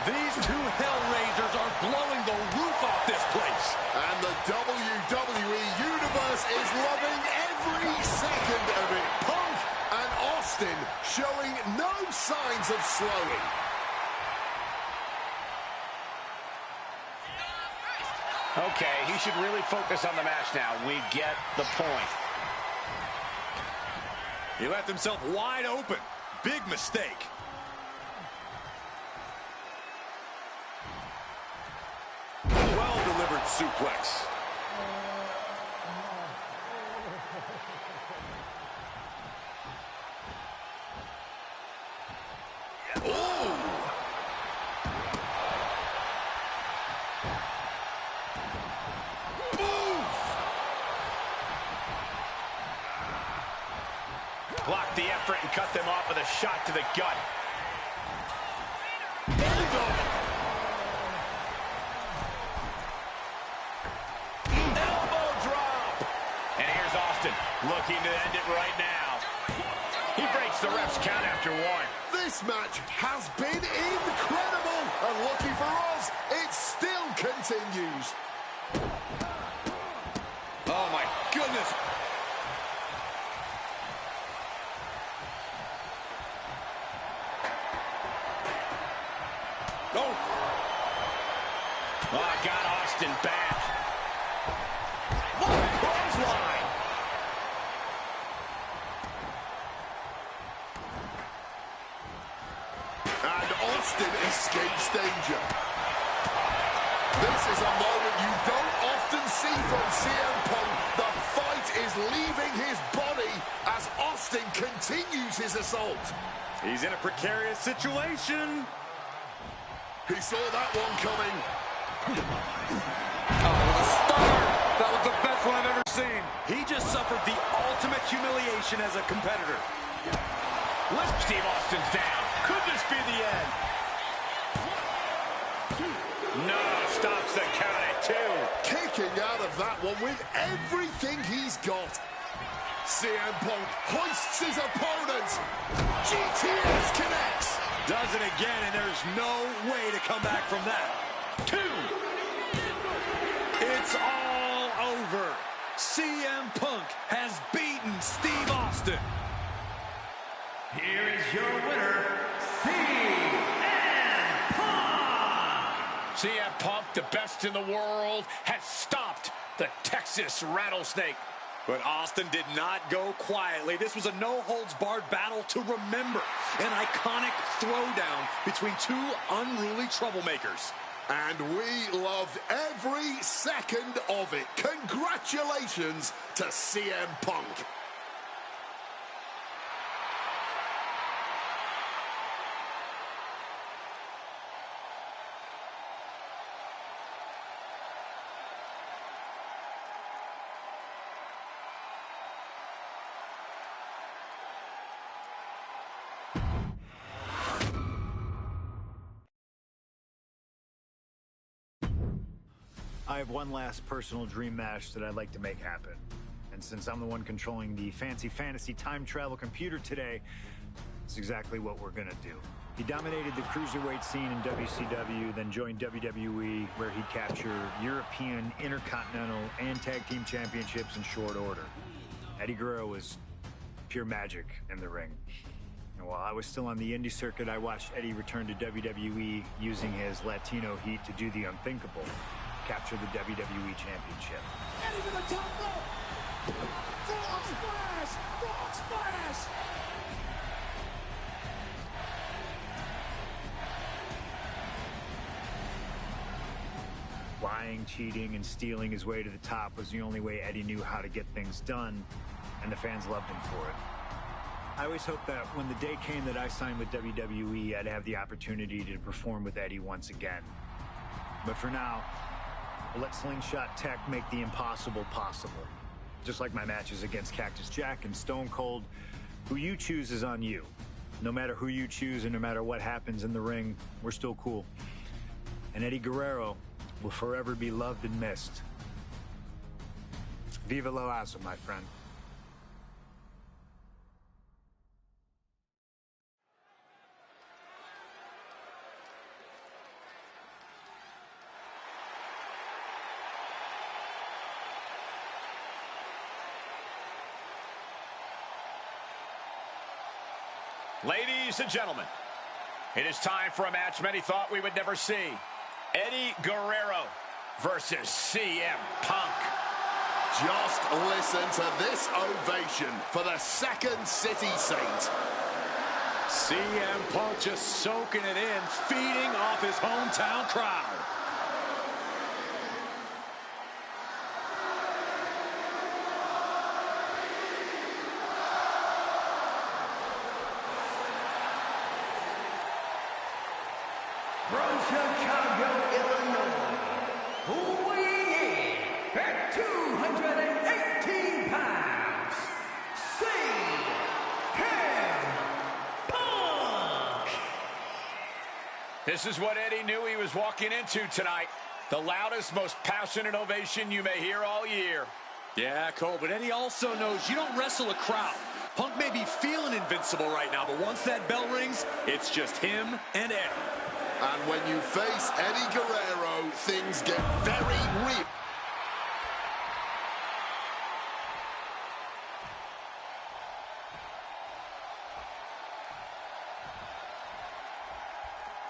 These two Hellraisers are blowing the roof off this place. And the WWE Universe is loving every second of it. Punk and Austin showing no signs of slowing. Okay, he should really focus on the match now. We get the point. He left himself wide open. Big mistake. Well-delivered suplex. Blocked the effort and cut them off with a shot to the gut. Elbow drop. And here's Austin looking to end it right now. He breaks the ref's count after one. This match has been incredible. And lucky for us, it still continues. Oh, my goodness. Oh, got Austin back. Clothesline. And Austin escapes danger. This is a moment you don't often see from CM Punk. The fight is leaving his body as Austin continues his assault. He's in a precarious situation. He saw that one coming. Oh, the stunner. That was the best one I've ever seen. He just suffered the ultimate humiliation as a competitor. Steve Austin's down. Could this be the end? No, stops the count at 2. Kicking out of that one with everything he's got. CM Punk hoists his opponent. GTS connects. Does it again, and there's no way to come back from that. 2. It's all over. CM Punk has beaten Steve Austin. Here is your winner, CM Punk. CM Punk, the best in the world, has stopped the Texas Rattlesnake. But Austin did not go quietly. This was a no-holds-barred battle to remember. An iconic throwdown between two unruly troublemakers. And we loved every second of it. Congratulations to CM Punk. I have one last personal dream match that I'd like to make happen. And since I'm the one controlling the fancy fantasy time travel computer today, it's exactly what we're gonna do. He dominated the cruiserweight scene in WCW, then joined WWE, where he captured European, Intercontinental, and Tag Team Championships in short order. Eddie Guerrero was pure magic in the ring. And while I was still on the indie circuit, I watched Eddie return to WWE using his Latino heat to do the unthinkable. Capture the WWE Championship. Eddie to the top rope. Frog splash! Frog splash! Lying, cheating, and stealing his way to the top was the only way Eddie knew how to get things done, and the fans loved him for it. I always hoped that when the day came that I signed with WWE, I'd have the opportunity to perform with Eddie once again. But for now, we'll let Slingshot Tech make the impossible possible. Just like my matches against Cactus Jack and Stone Cold, who you choose is on you. No matter who you choose and no matter what happens in the ring, we're still cool. And Eddie Guerrero will forever be loved and missed. Viva la raza, my friend. Ladies and gentlemen, it is time for a match many thought we would never see. Eddie Guerrero versus CM Punk. Just listen to this ovation for the Second City Saint. CM Punk just soaking it in, feeding off his hometown crowd. From Chicago, Illinois, weighing in at 218 pounds, CM Punk! This is what Eddie knew he was walking into tonight. The loudest, most passionate ovation you may hear all year. Yeah, Cole, but Eddie also knows you don't wrestle a crowd. Punk may be feeling invincible right now, but once that bell rings, it's just him and Eddie. And when you face Eddie Guerrero, things get very real.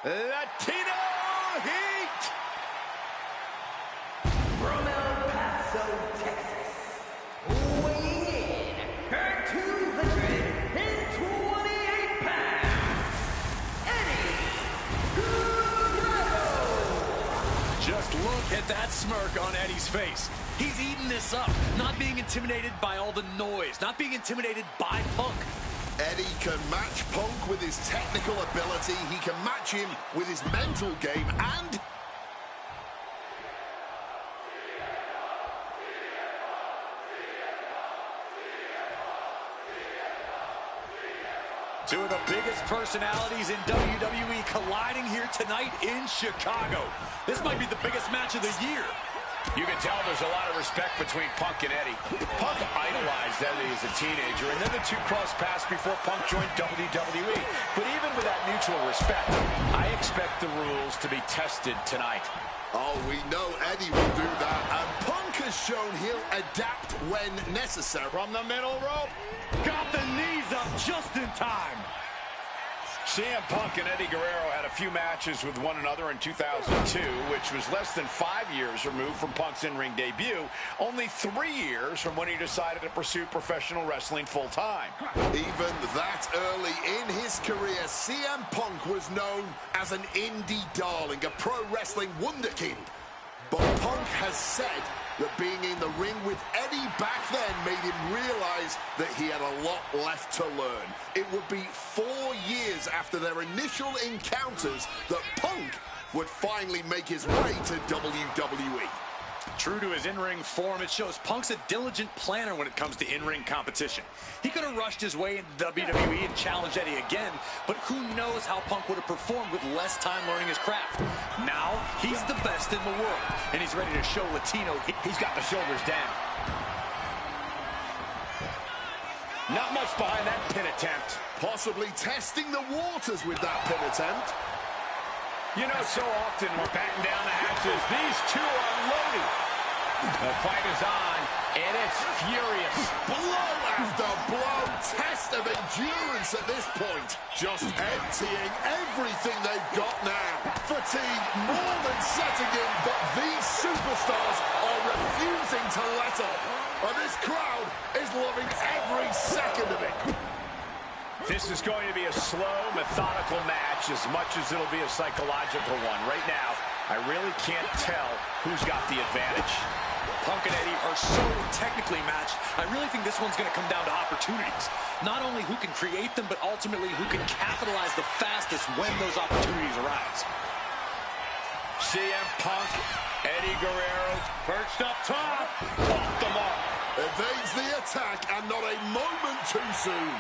Latino Heat! From El Paso, Texas, weighing in at 228 pounds, Eddie Guerrero! Just look at that smirk on Eddie's face. He's eating this up, not being intimidated by all the noise, not being intimidated by Punk. Eddie can match Punk with his technical ability. He can match him with his mental game and... Two of the biggest personalities in WWE colliding here tonight in Chicago. This might be the biggest match of the year. You can tell there's a lot of respect between Punk and Eddie. Punk idolized Eddie as a teenager, and then the two crossed paths before Punk joined WWE. But even with that mutual respect, I expect the rules to be tested tonight. Oh, we know Eddie will do that, and Punk has shown he'll adapt when necessary. From the middle rope. Got the knees up just in time. CM Punk and Eddie Guerrero had a few matches with one another in 2002, which was less than 5 years removed from Punk's in-ring debut, only 3 years from when he decided to pursue professional wrestling full-time. Even that early in his career, CM Punk was known as an indie darling, a pro wrestling wunderkind. But Punk has said that being in the ring with Eddie back then made him realize that he had a lot left to learn. It would be 4 years after their initial encounters that Punk would finally make his way to WWE. True to his in-ring form, it shows Punk's a diligent planner when it comes to in-ring competition. He could have rushed his way into WWE and challenged Eddie again, but who knows how Punk would have performed with less time learning his craft. Now, he's the best in the world, and he's ready to show Latino He's got the shoulders down. Not much behind that pin attempt. Possibly testing the waters with that pin attempt. You know, so often we're batting down the hatches. These two are loaded. The fight is on, and it's furious. Blow after blow, test of endurance at this point. Just emptying everything they've got now. Fatigue more than setting in, but these superstars are refusing to let up. And this crowd is loving every second of it. This is going to be a slow, methodical match as much as it'll be a psychological one. Right now, I really can't tell who's got the advantage. Punk and Eddie are so technically matched, I really think this one's going to come down to opportunities. Not only who can create them, but ultimately who can capitalize the fastest when those opportunities arise. CM Punk, Eddie Guerrero, perched up top, off the mark. Evades the attack, and not a moment too soon.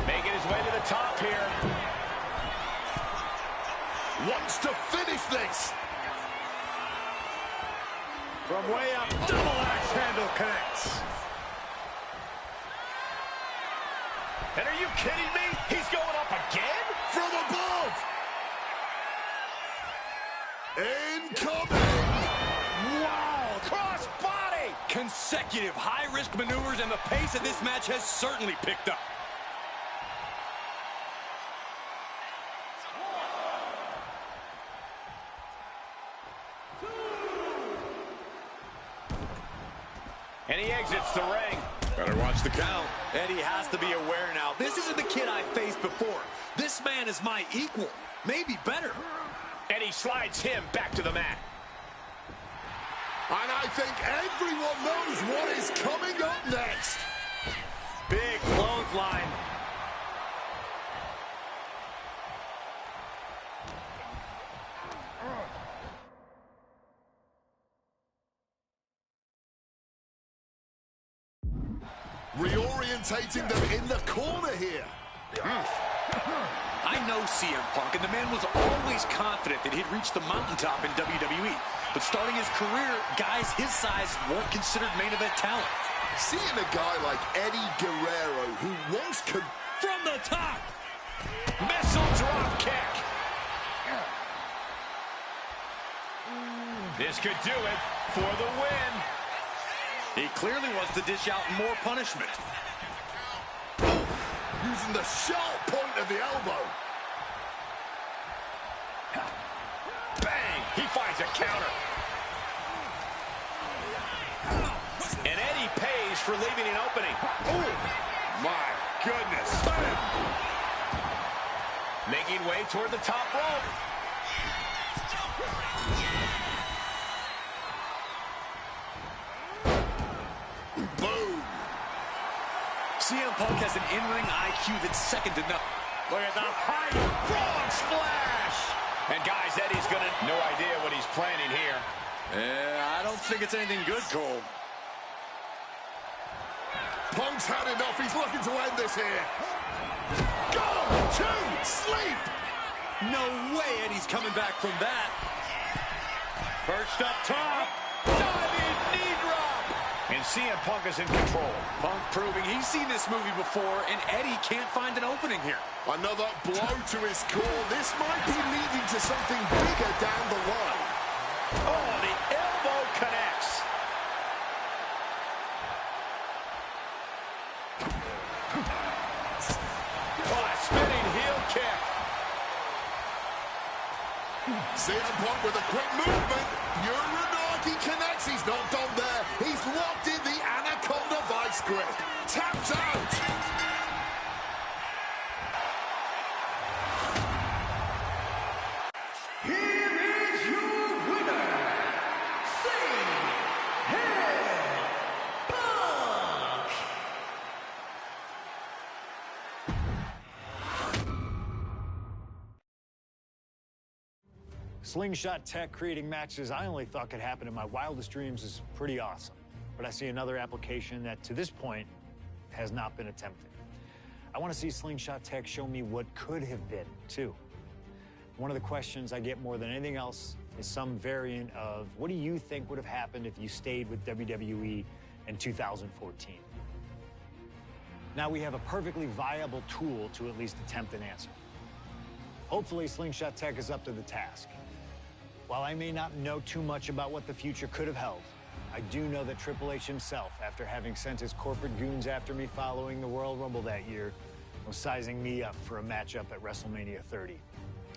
Making his way to the top here. Wants to finish this. From way up, double axe handle connects. And are you kidding me? He's going up again? From above. Incoming. Wow, cross body. Consecutive high-risk maneuvers, and the pace of this match has certainly picked up. And he exits the ring. Better watch the count. Eddie has to be aware now. This isn't the kid I faced before. This man is my equal, maybe better. Eddie slides him back to the mat. And I think everyone knows what is coming up next. Big clothesline. Reorientating them in the corner here. I know CM Punk, and the man was always confident that he'd reach the mountaintop in WWE. But starting his career, guys his size weren't considered main event talent. Seeing a guy like Eddie Guerrero, who once could... From the top! Missile drop kick. This could do it for the win. He clearly wants to dish out more punishment. Using the sharp point of the elbow. Bang! He finds a counter. And Eddie pays for leaving an opening. Oh, my goodness. Making way toward the top rope. Boom. CM Punk has an in-ring IQ that's second to none. Look at the height. Frog splash. And guys, Eddie's gonna no idea what he's planning here. I don't think it's anything good, Cole. Punk's had enough. He's looking to end this here. Go to sleep. No way Eddie's coming back from that. First up top. Diving knee drop. And CM Punk is in control. Punk proving he's seen this movie before, and Eddie can't find an opening here. Another blow to his core. This might be leading to something bigger down the line. Oh, the elbow connects. Oh, a spinning heel kick. CM Punk with a quick movement. Uranagi connects. He's not done there. He's locked in the Anaconda Vice grip. Taps out. Here is your winner, CM Punk. Slingshot tech creating matches I only thought could happen in my wildest dreams is pretty awesome. But I see another application that, to this point, has not been attempted. I want to see Slingshot tech show me what could have been, too. One of the questions I get more than anything else is some variant of, what do you think would have happened if you stayed with WWE in 2014? Now we have a perfectly viable tool to at least attempt an answer. Hopefully, Slingshot tech is up to the task. While I may not know too much about what the future could have held, I do know that Triple H himself, after having sent his corporate goons after me following the Royal Rumble that year, was sizing me up for a matchup at WrestleMania 30.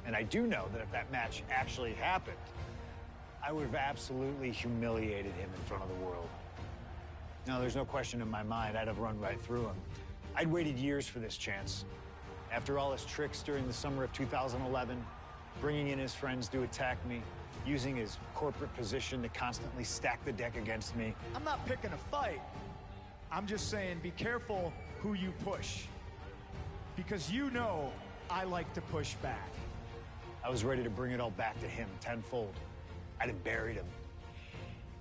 And I do know that if that match actually happened, I would have absolutely humiliated him in front of the world. Now, there's no question in my mind I'd have run right through him. I'd waited years for this chance. After all his tricks during the summer of 2011, bringing in his friends to attack me, using his corporate position to constantly stack the deck against me. I'm not picking a fight. I'm just saying be careful who you push. Because you know I like to push back. I was ready to bring it all back to him tenfold. I'd have buried him.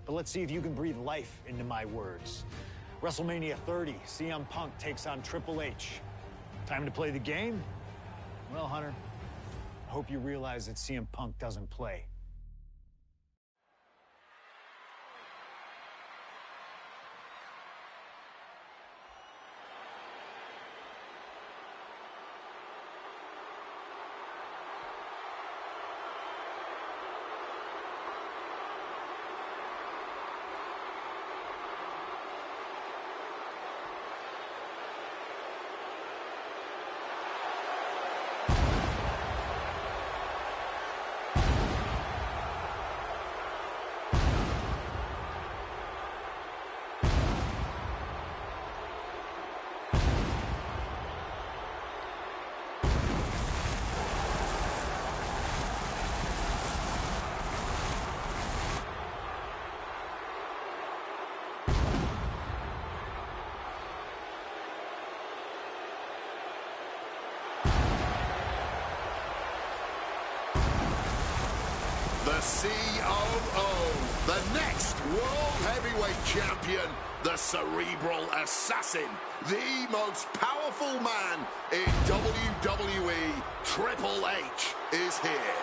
But let's see if you can breathe life into my words. WrestleMania 30, CM Punk takes on Triple H. Time to play the game? Well, Hunter, I hope you realize that CM Punk doesn't play. the COO, the next World Heavyweight Champion, the Cerebral Assassin, the most powerful man in WWE, Triple H, is here.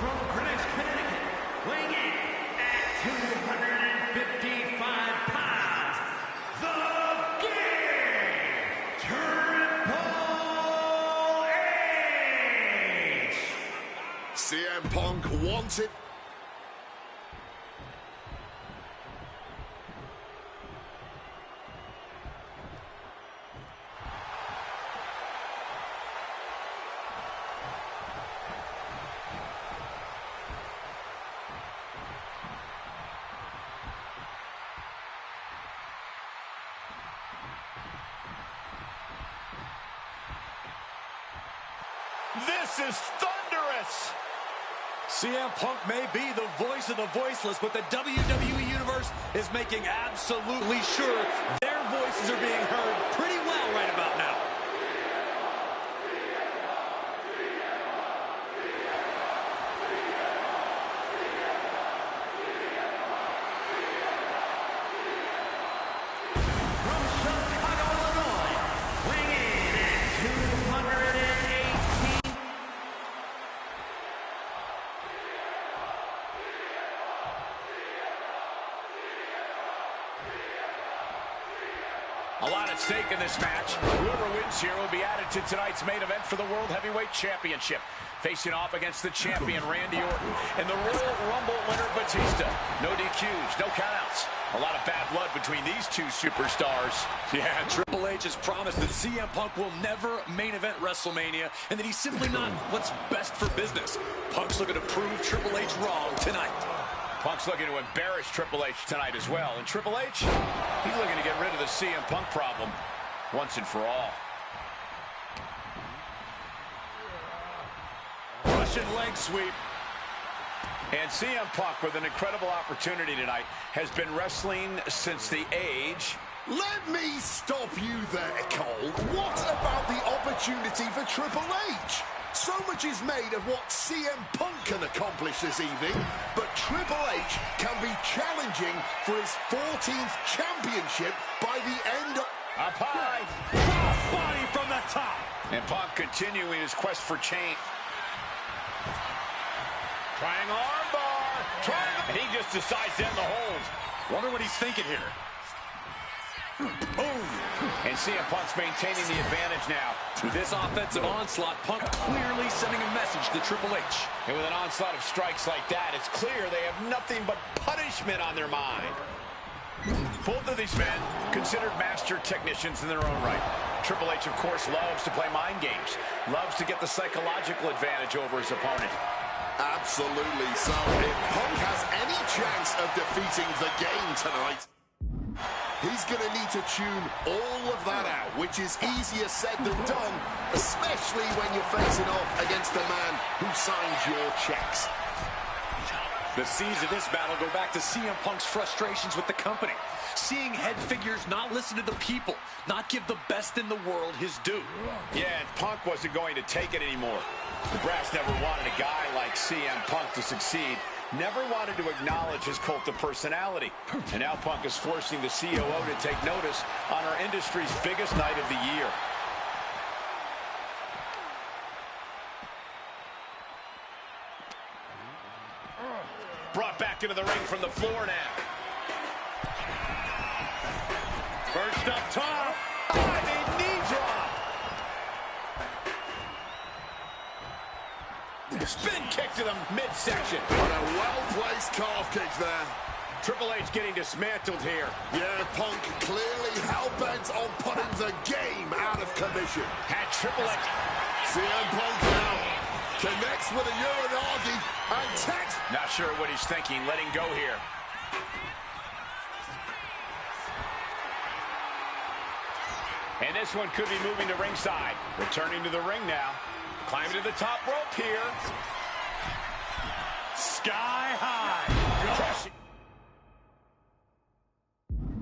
From Greenwich, Connecticut, weighing in at 255 pounds, the Game, Triple H! CM Punk wants it. This is thunderous! CM Punk may be the voice of the voiceless, but the WWE Universe is making absolutely sure their voices are being heard pretty well right about now. From Chicago, Illinois, weighing in at 218. A lot at stake in this match. Whoever wins here will be added to tonight's main event for the World Heavyweight Championship. Facing off against the champion, Randy Orton, and the Royal Rumble winner, Batista. No DQs, no countouts. A lot of bad blood between these two superstars. Yeah, Triple H has promised that CM Punk will never main event WrestleMania, and that he's simply not what's best for business. Punk's looking to prove Triple H wrong tonight. Punk's looking to embarrass Triple H tonight as well. And Triple H, he's looking to get rid of the CM Punk problem once and for all. Russian leg sweep. And CM Punk, with an incredible opportunity tonight, has been wrestling since the age... Let me stop you there, Cole. What about the opportunity for Triple H? So much is made of what CM Punk can accomplish this evening, but Triple H can be challenging for his 14th championship by the end of... Up high. Crossbody from the top. And Punk continuing his quest for change. Triangle armbar. Triangle. And he just decides to end the hold. Wonder what he's thinking here. Boom. And CM Punk's maintaining the advantage now. With this offensive onslaught, Punk clearly sending a message to Triple H. And with an onslaught of strikes like that, it's clear they have nothing but punishment on their mind. Both of these men considered master technicians in their own right. Triple H, of course, loves to play mind games. Loves to get the psychological advantage over his opponent. Absolutely. So if Punk has any chance of defeating the Game tonight, he's going to need to tune all of that out, which is easier said than done, especially when you're facing off against the man who signs your checks. The seeds of this battle go back to CM Punk's frustrations with the company. Seeing head figures not listen to the people, not give the best in the world his due. Yeah, and Punk wasn't going to take it anymore. The brass never wanted a guy like CM Punk to succeed. Never wanted to acknowledge his cult of personality. And now Punk is forcing the COO to take notice on our industry's biggest night of the year. Brought back into the ring from the floor now. First up top. Diving knee drop. Spin kick to the midsection. What a well-placed calf kick there. Triple H getting dismantled here. Yeah, Punk clearly hell-bent on putting the Game out of commission. Had Triple H. CM Punk now connects with a Uranagi and text. Not sure what he's thinking, letting go here. And this one could be moving to ringside. Returning to the ring now. Climbing to the top rope here. Sky high. Crushing.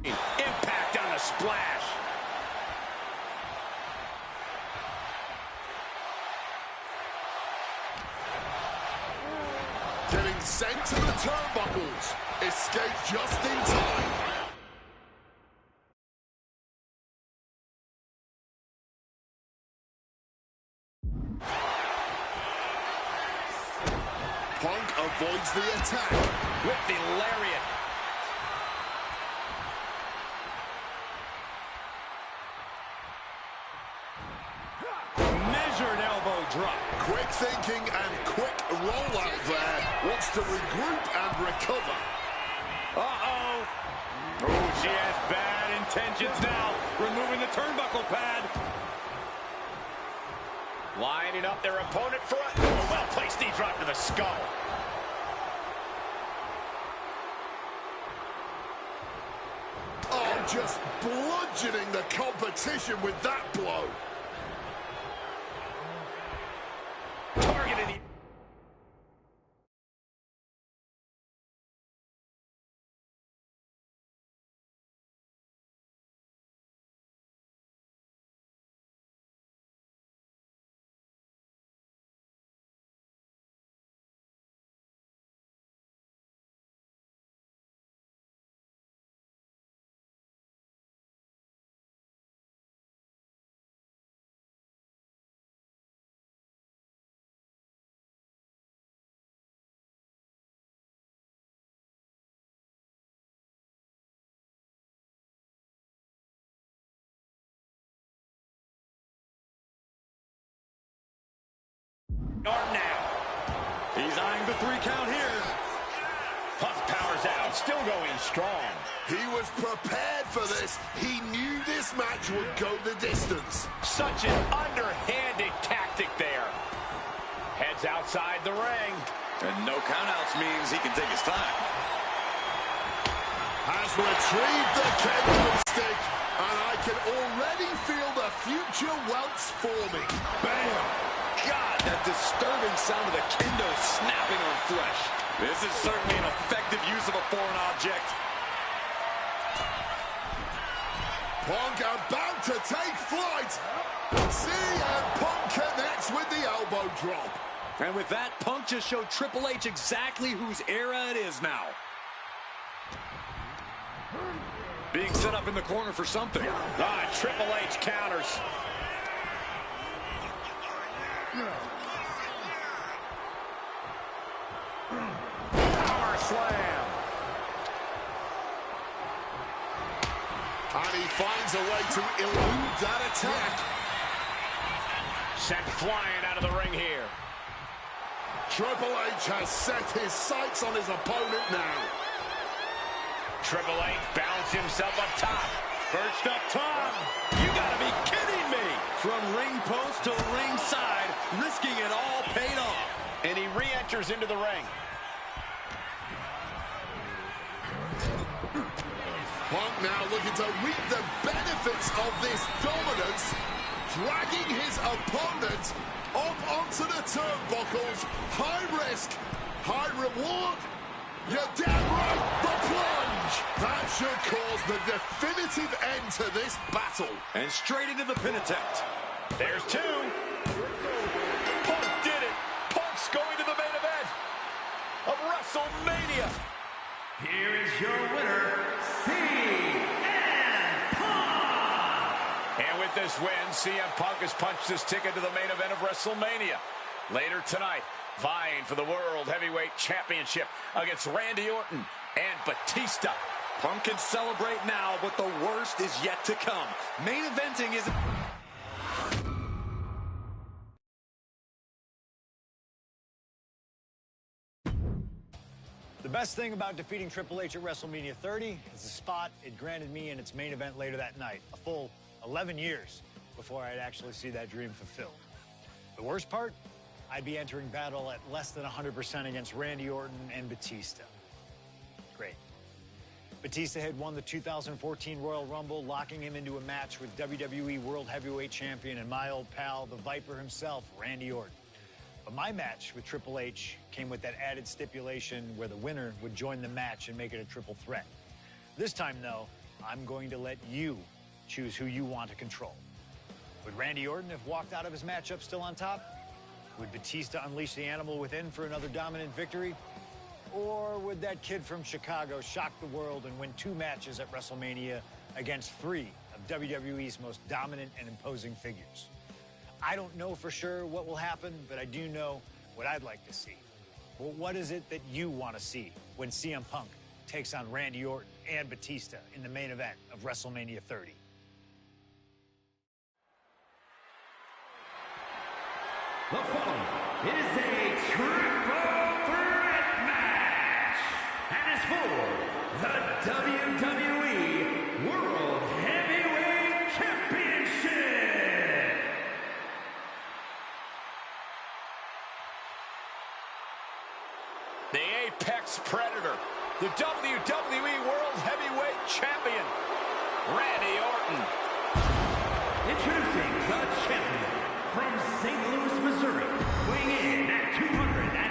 Impact on the splash. Getting sent to the turnbuckles. Escaped just in time. Punk avoids the attack. With the lariat. Measured elbow drop. Quick thinking and quick rollout there. Wants to regroup and recover. Uh-oh. Oh, she has bad intentions now. Removing the turnbuckle pad. Lining up their opponent for a well-placed knee drop to the skull. Oh, just bludgeoning the competition with that blow. Targeting. Now. He's eyeing the 3 count here. Punk powers out, still going strong. He was prepared for this. He knew this match would go the distance. Such an underhanded tactic there. Heads outside the ring. And no countouts means he can take his time. Has retrieved the kendo stick, and I can already feel the future welts forming. Bam! God, that disturbing sound of the kendo snapping on flesh. This is certainly an effective use of a foreign object. Punk about to take flight. CM Punk connects with the elbow drop. And with that, Punk just showed Triple H exactly whose era it is now. Being set up in the corner for something. Ah, Triple H counters. Power slam. And he finds a way to elude that attack. Sent flying out of the ring here. Triple H has set his sights on his opponent now. Triple H balanced himself up top. Perched up top. You gotta be kidding me. From ring post to ring side, risking it all paid off. And he re-enters into the ring. Punk now looking to reap the benefits of this dominance, dragging his opponent up onto the turnbuckles. High risk, high reward. You're damn right, the plunge. That should cause the definitive end to this battle. And straight into the pin attempt. There's 2. Punk did it. Punk's going to the main event of WrestleMania. Here is your winner, CM Punk! And with this win, CM Punk has punched his ticket to the main event of WrestleMania. Later tonight, vying for the World Heavyweight Championship against Randy Orton and Batista. Punk can celebrate now, but the worst is yet to come. Main eventing is... The best thing about defeating Triple H at WrestleMania 30 is the spot it granted me in its main event later that night. A full 11 years before I'd actually see that dream fulfilled. The worst part? I'd be entering battle at less than 100% against Randy Orton and Batista. Great. Batista had won the 2014 Royal Rumble, locking him into a match with WWE World Heavyweight Champion and my old pal, the Viper himself, Randy Orton. But my match with Triple H came with that added stipulation where the winner would join the match and make it a triple threat. This time, though, I'm going to let you choose who you want to control. Would Randy Orton have walked out of his matchup still on top? Would Batista unleash the animal within for another dominant victory? Or would that kid from Chicago shock the world and win 2 matches at WrestleMania against 3 of WWE's most dominant and imposing figures? I don't know for sure what will happen, but I do know what I'd like to see. Well, what is it that you want to see when CM Punk takes on Randy Orton and Batista in the main event of WrestleMania 30? The following is a triple threat match and is for the WWE World Heavyweight Championship. The Apex Predator, the WWE World Heavyweight Champion, Randy Orton. Introducing the champion from St. Louis, Missouri, weighing in at 200 and...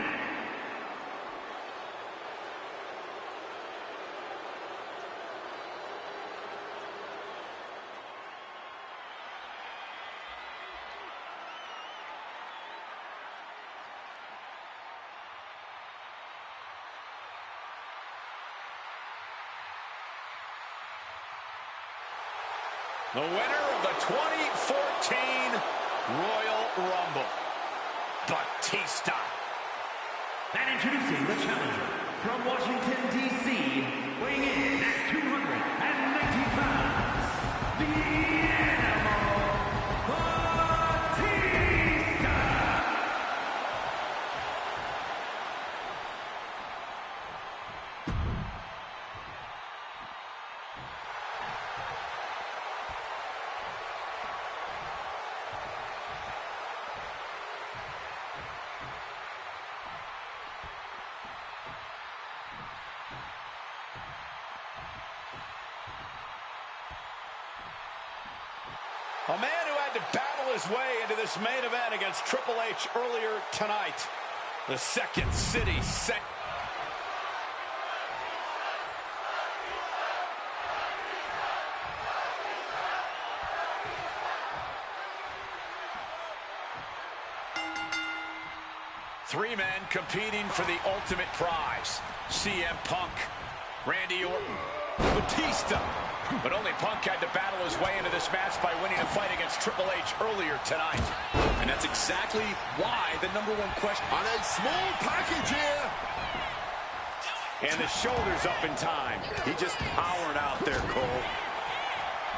The winner of the 2014 Royal Rumble, Batista. And introducing the challenger from Washington, D.C., weighing in at 290 pounds, the Animal, Batista. A man who had to battle his way into this main event against Triple H earlier tonight. The Second City Saint. Three men competing for the ultimate prize. CM Punk, Randy Orton, Batista. But only Punk had to battle his way into this match by winning a fight against Triple H earlier tonight. And that's exactly why the #1 question. On a small package here. And the shoulders up in time. He just powered out there, Cole.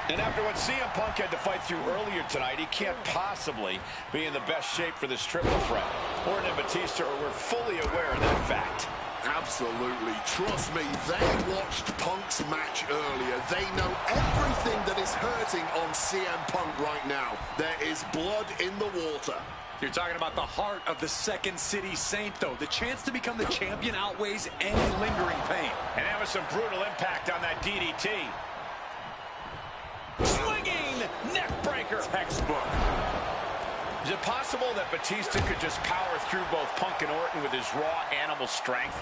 And after what CM Punk had to fight through earlier tonight, he can't possibly be in the best shape for this triple threat. Orton and Batista were fully aware of that fact. Absolutely. Trust me, they watched Punk's match earlier. They know everything that is hurting on CM Punk right now. There is blood in the water. You're talking about the heart of the Second City Saint, though. The chance to become the champion outweighs any lingering pain. And that was some brutal impact on that DDT. Swinging neck breaker. Textbook. Is it possible that Batista could just power through both Punk and Orton with his raw animal strength?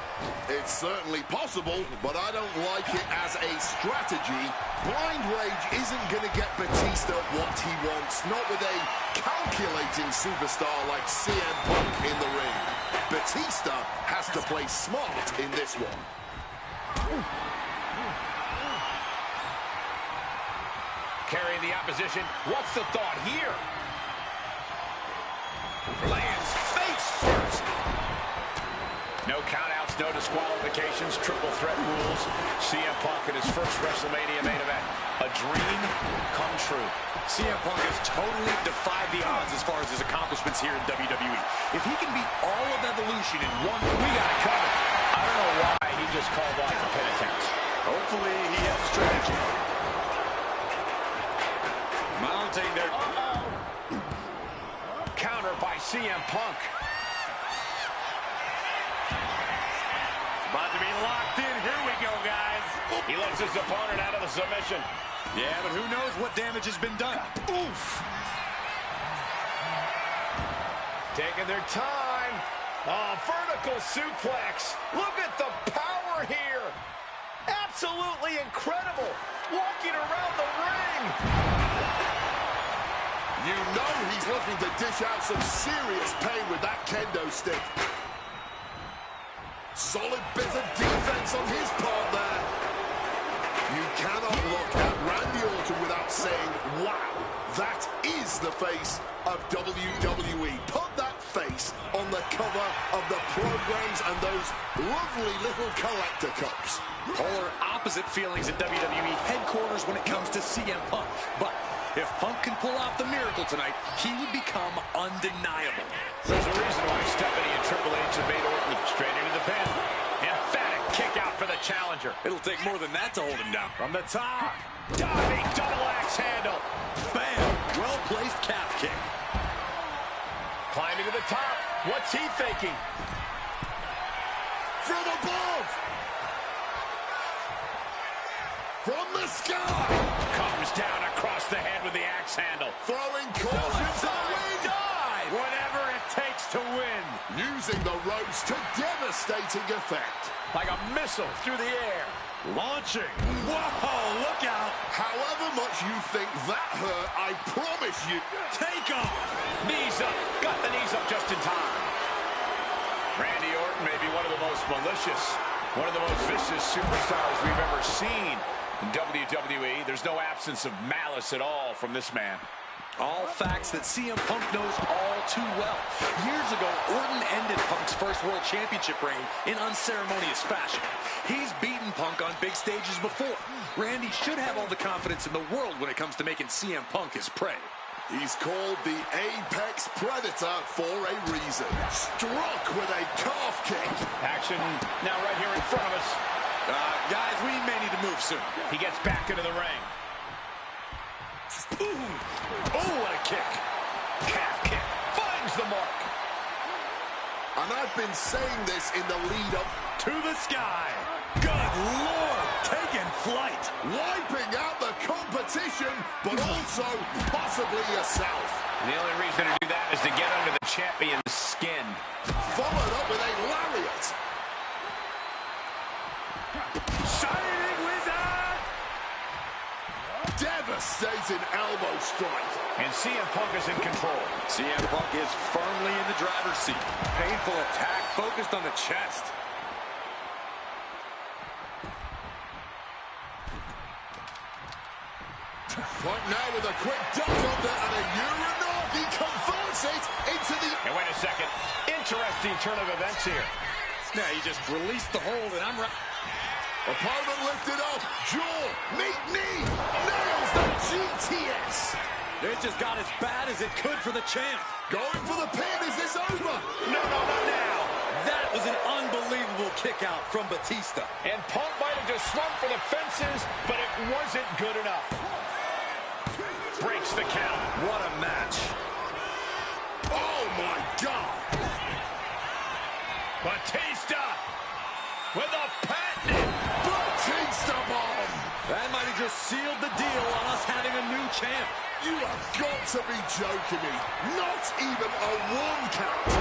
It's certainly possible, but I don't like it as a strategy. Blind Rage isn't going to get Batista what he wants, not with a calculating superstar like CM Punk in the ring. Batista has to play smart in this one. Carrying the opposition. What's the thought here? Lands face first. No countouts, no disqualifications, triple threat rules. CM Punk in his first WrestleMania main event. A dream come true. CM Punk has totally defied the odds as far as his accomplishments here in WWE. If he can beat all of Evolution in one, We got it covered. I don't know why he just called off the pin attempt. hopefully he has a strategy. Mounting their... Counter by CM Punk. About to be locked in. Here we go, guys. He lets his opponent out of the submission. Yeah, but who knows what damage has been done. Oof. Taking their time. Oh, vertical suplex. Look at the power here. Absolutely incredible. Walking around the ring. You know he's looking to dish out some serious pain with that kendo stick. Solid bit of defense on his part there. You cannot look at Randy Orton without saying, wow, that is the face of WWE. Put that face on the cover of the programs and those lovely little collector cups. Polar opposite feelings at WWE headquarters when it comes to CM Punk. But if Punk can pull off the miracle tonight, he would become undeniable. There's a reason why Stephanie and Triple H have made Orton straight into the pin. Emphatic kick out for the challenger. It'll take more than that to hold him down. From the top, diving double axe handle. Bam! Well-placed calf kick. Climbing to the top. What's he thinking? From above. From the sky. Comes down across the head with the axe handle. Throwing caution to the wind. Dive. Whatever it takes to win. Using the ropes to devastating effect. Like a missile through the air. Launching. Whoa, look out. However much you think that hurt, I promise you. Take off. Knees up. Got the knees up just in time. Randy Orton may be one of the most malicious, one of the most vicious superstars we've ever seen in WWE. There's no absence of malice at all from this man. All facts that CM Punk knows all too well. Years ago, Orton ended Punk's first World Championship reign in unceremonious fashion. He's beaten Punk on big stages before. Randy should have all the confidence in the world when it comes to making CM Punk his prey. He's called the Apex Predator for a reason. Struck with a calf kick. Action now right here in front of us. Guys, we may need to move soon. He gets back into the ring. Ooh. Oh, what a kick. Calf kick. Finds the mark. And I've been saying this in the lead up To the sky. Good Lord, taking flight. wiping out the competition, but also possibly yourself. The only reason to do that is to get under the champion's skin. Followed up with a lariat. Shining Wizard! Devastating elbow strike. And CM Punk is in control. CM Punk is firmly in the driver's seat. Painful attack focused on the chest. Punk now with a quick duck under and a Uranagi converts it into the... And wait a second. Interesting turn of events here. Now you just released the hold and I'm right. Opponent lifted up. Jaw, meet knee. Nails the GTS. It just got as bad as it could for the champ. Going for the pin. Is this over? No, not now. That was an unbelievable kick out from Batista. And Punk might have just swung for the fences, but it wasn't good enough. Breaks the count. What a match. Oh, my God. Batista with a patented Batista bomb. That might have just sealed the deal on us having a new champ. You have got to be joking me. Not even a 1 count.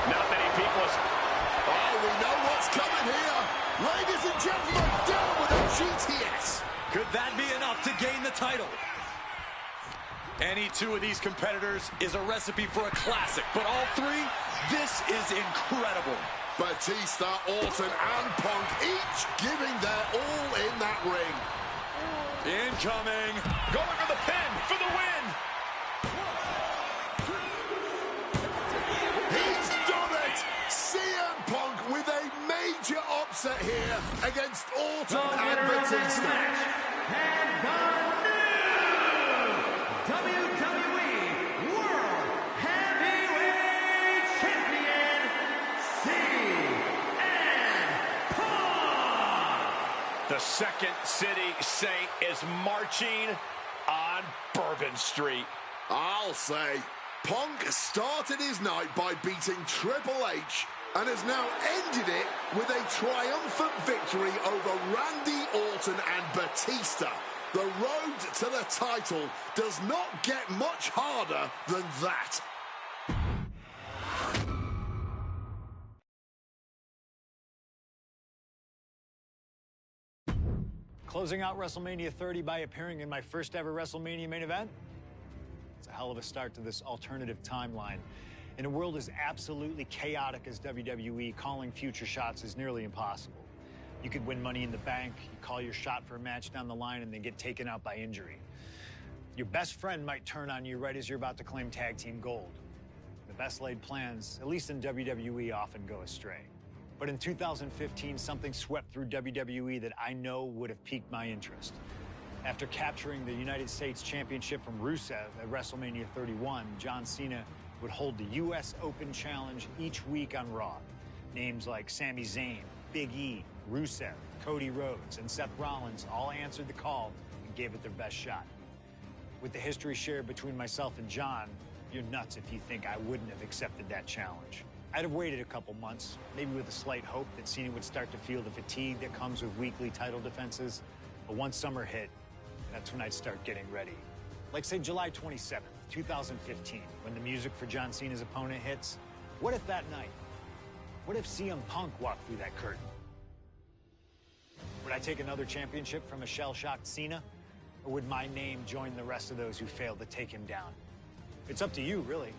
Not many people. Oh, we know what's coming here. Ladies and gentlemen, down with a GTS. Could that be enough to gain the title? Any two of these competitors is a recipe for a classic, but all three, this is incredible. Batista, Orton, and Punk each giving their all in that ring. Incoming. Going for the pin for the win. He's done it. CM Punk with a major upset here against Orton and Batista. And the new WWE World Heavyweight Champion, CM Punk. The Second City Saint is marching on Bourbon Street. I'll say, Punk started his night by beating Triple H and has now ended it with a triumphant victory over Randy Orton and Batista. The road to the title does not get much harder than that. Closing out WrestleMania 30 by appearing in my first ever WrestleMania main event. It's a hell of a start to this alternative timeline. In a world as absolutely chaotic as WWE, calling future shots is nearly impossible. You could win Money in the Bank, you call your shot for a match down the line, and then get taken out by injury. Your best friend might turn on you right as you're about to claim tag team gold. The best laid plans, at least in WWE, often go astray. But in 2015, something swept through WWE that I know would have piqued my interest. After capturing the United States Championship from Rusev at WrestleMania 31, John Cena would hold the U.S. Open Challenge each week on Raw. Names like Sami Zayn, Big E, Rusev, Cody Rhodes, and Seth Rollins all answered the call and gave it their best shot. With the history shared between myself and John, you're nuts if you think I wouldn't have accepted that challenge. I'd have waited a couple months, maybe with a slight hope that Cena would start to feel the fatigue that comes with weekly title defenses. But once summer hit, that's when I'd start getting ready. Like, say, July 27th, 2015, when the music for John Cena's opponent hits. What if that night? What if CM Punk walked through that curtain? Would I take another championship from a shell-shocked Cena? Or would my name join the rest of those who failed to take him down? It's up to you, really.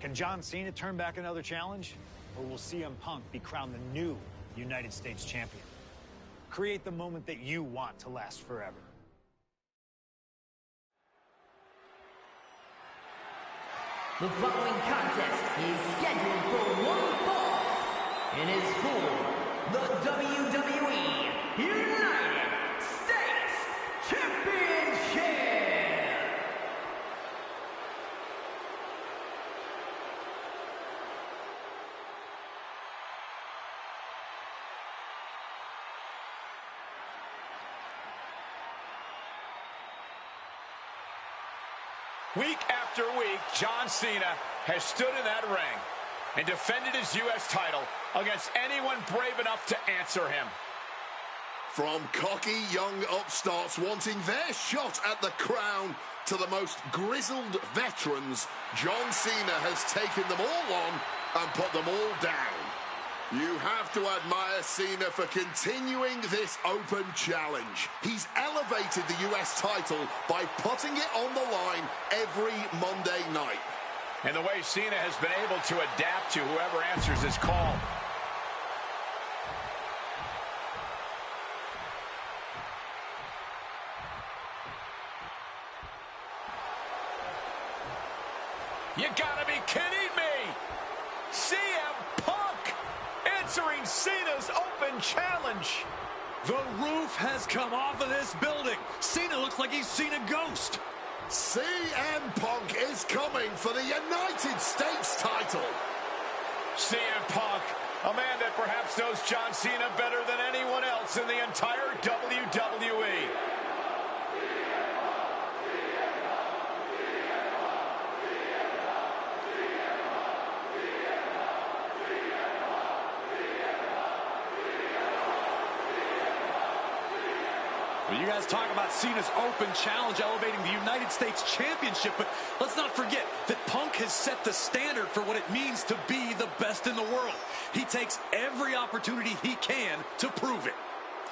Can John Cena turn back another challenge? Or will CM Punk be crowned the new United States champion? Create the moment that you want to last forever. The following contest is scheduled for one fall and is for the WWE United States Championship. Week after week, John Cena has stood in that ring and defended his U.S. title against anyone brave enough to answer him. From cocky young upstarts wanting their shot at the crown to the most grizzled veterans, John Cena has taken them all on and put them all down. You have to admire Cena for continuing this open challenge. He's elevated the US title by putting it on the line every Monday night. And the way Cena has been able to adapt to whoever answers his call. You gotta be kidding me! CM Punk answering Cena's open challenge. The roof has come off of this building. Cena looks like he's seen a ghost. CM Punk is coming for the United States title. CM Punk, a man that perhaps knows John Cena better than anyone else in the entire WWE. Well, you guys talk about Cena's open challenge elevating the United States Championship, but let's not forget that Punk has set the standard for what it means to be the best in the world. He takes every opportunity he can to prove it.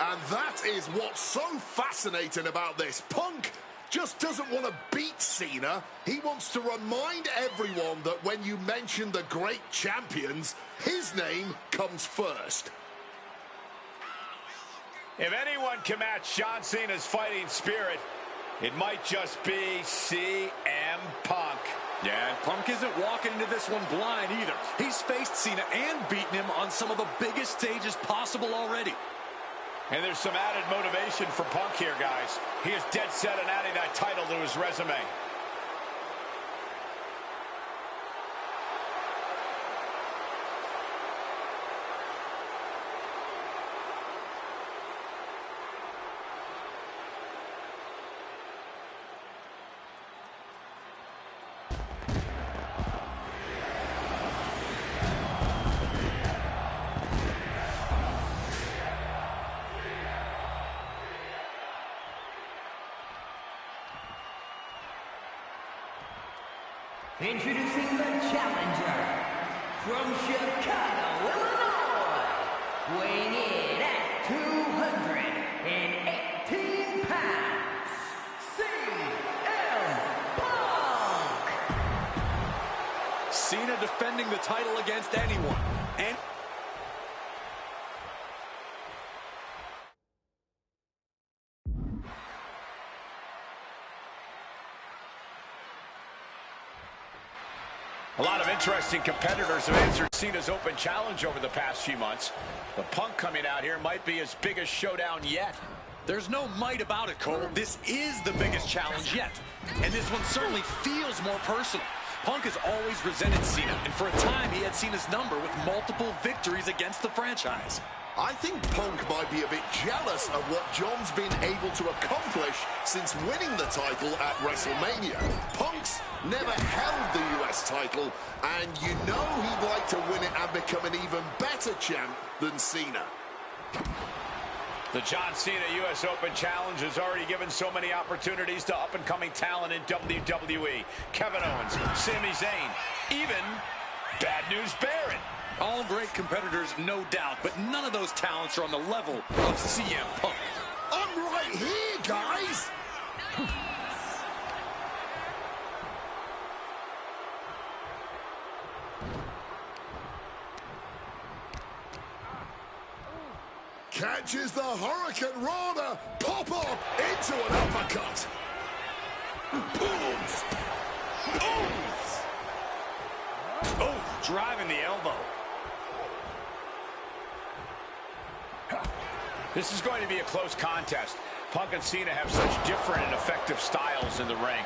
And that is what's so fascinating about this. Punk just doesn't want to beat Cena. He wants to remind everyone that when you mention the great champions, his name comes first. If anyone can match John Cena's fighting spirit, it might just be CM Punk. Yeah, and Punk isn't walking into this one blind either. He's faced Cena and beaten him on some of the biggest stages possible already. And there's some added motivation for Punk here, guys. He is dead set on adding that title to his resume. Introducing the challenger from Chicago, Illinois, weighing in at 218 pounds, CM Punk. Cena defending just anyone. And a lot of interesting competitors have answered Cena's open challenge over the past few months. The Punk coming out here might be his biggest showdown yet. there's no might about it, Cole. This is the biggest challenge yet. And this one certainly feels more personal. Punk has always resented Cena, and for a time he had Cena's number with multiple victories against the franchise. I think Punk might be a bit jealous of what John's been able to accomplish since winning the title at WrestleMania. Punk's never held the US title, and you know he'd like to win it and become an even better champ than Cena. The John Cena US Open Challenge has already given so many opportunities to up-and-coming talent in WWE. Kevin Owens, Sami Zayn, even Bad News Barrett. All great competitors, no doubt, but none of those talents are on the level of CM Punk. I'm right here, guys! Catches the Hurricane Rana, pop up into an uppercut. Booms! Booms! Oh, driving the elbow. This is going to be a close contest. Punk and Cena have such different and effective styles in the ring.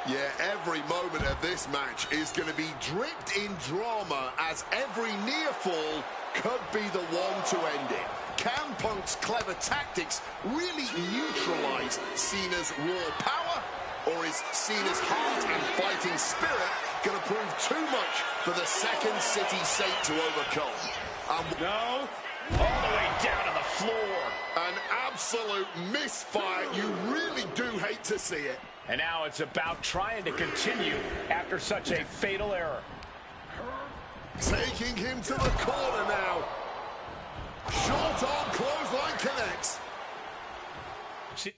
Yeah, every moment of this match is going to be dripped in drama, as every near fall could be the one to end it. Can Punk's clever tactics really neutralize Cena's raw power? Or is Cena's heart and fighting spirit going to prove too much for the Second City Saint to overcome? No, all the way down to the floor. An absolute misfire. You really do hate to see it. And now it's about trying to continue after such a fatal error. Taking him to the corner now. Short arm clothesline connects. CM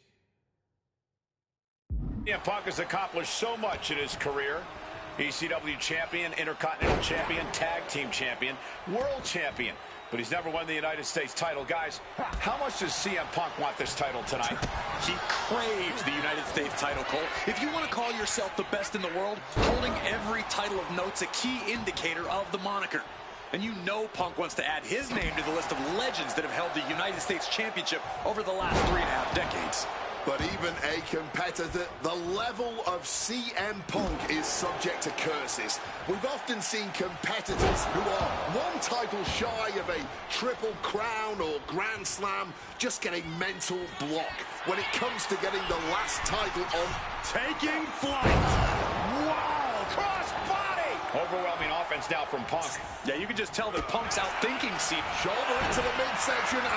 Punk has accomplished so much in his career. ECW champion, Intercontinental champion, tag team champion, world champion. But he's never won the United States title. Guys, how much does CM Punk want this title tonight? He craves the United States title, Cole. If you want to call yourself the best in the world, holding every title of note's a key indicator of the moniker. And you know Punk wants to add his name to the list of legends that have held the United States Championship over the last 3.5 decades. But even a competitor the level of CM Punk is subject to curses. We've often seen competitors who are one title shy of a triple crown or grand slam just get a mental block when it comes to getting the last title on. Taking flight. Wow, cross body. Overwhelming offense now from Punk. Yeah, you can just tell that Punk's outthinking Cena. Shoulder into the midsection and a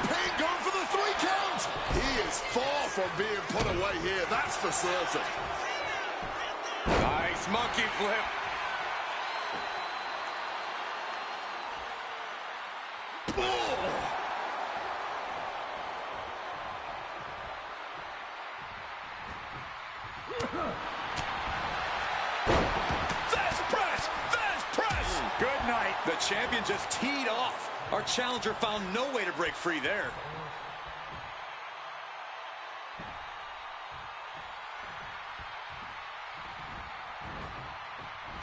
pin going for the 3 count. He is far from being put away here, that's for certain. Nice monkey flip. Good night. The champion just teed off. Our challenger found no way to break free there.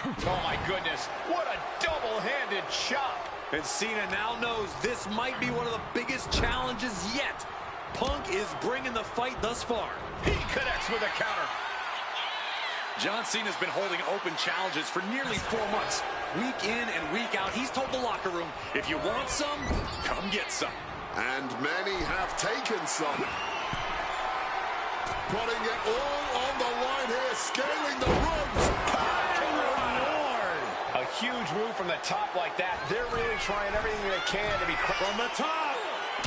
Oh my goodness, what a double-handed chop. And Cena now knows this might be one of the biggest challenges yet. Punk is bringing the fight thus far. He connects with a counter. John Cena's been holding open challenges for nearly 4 months. Week in and week out, he's told the locker room, if you want some, come get some. And many have taken some. Putting it all on the line here, scaling the ropes. A huge move from the top like that. They're really trying everything they can to be from the top,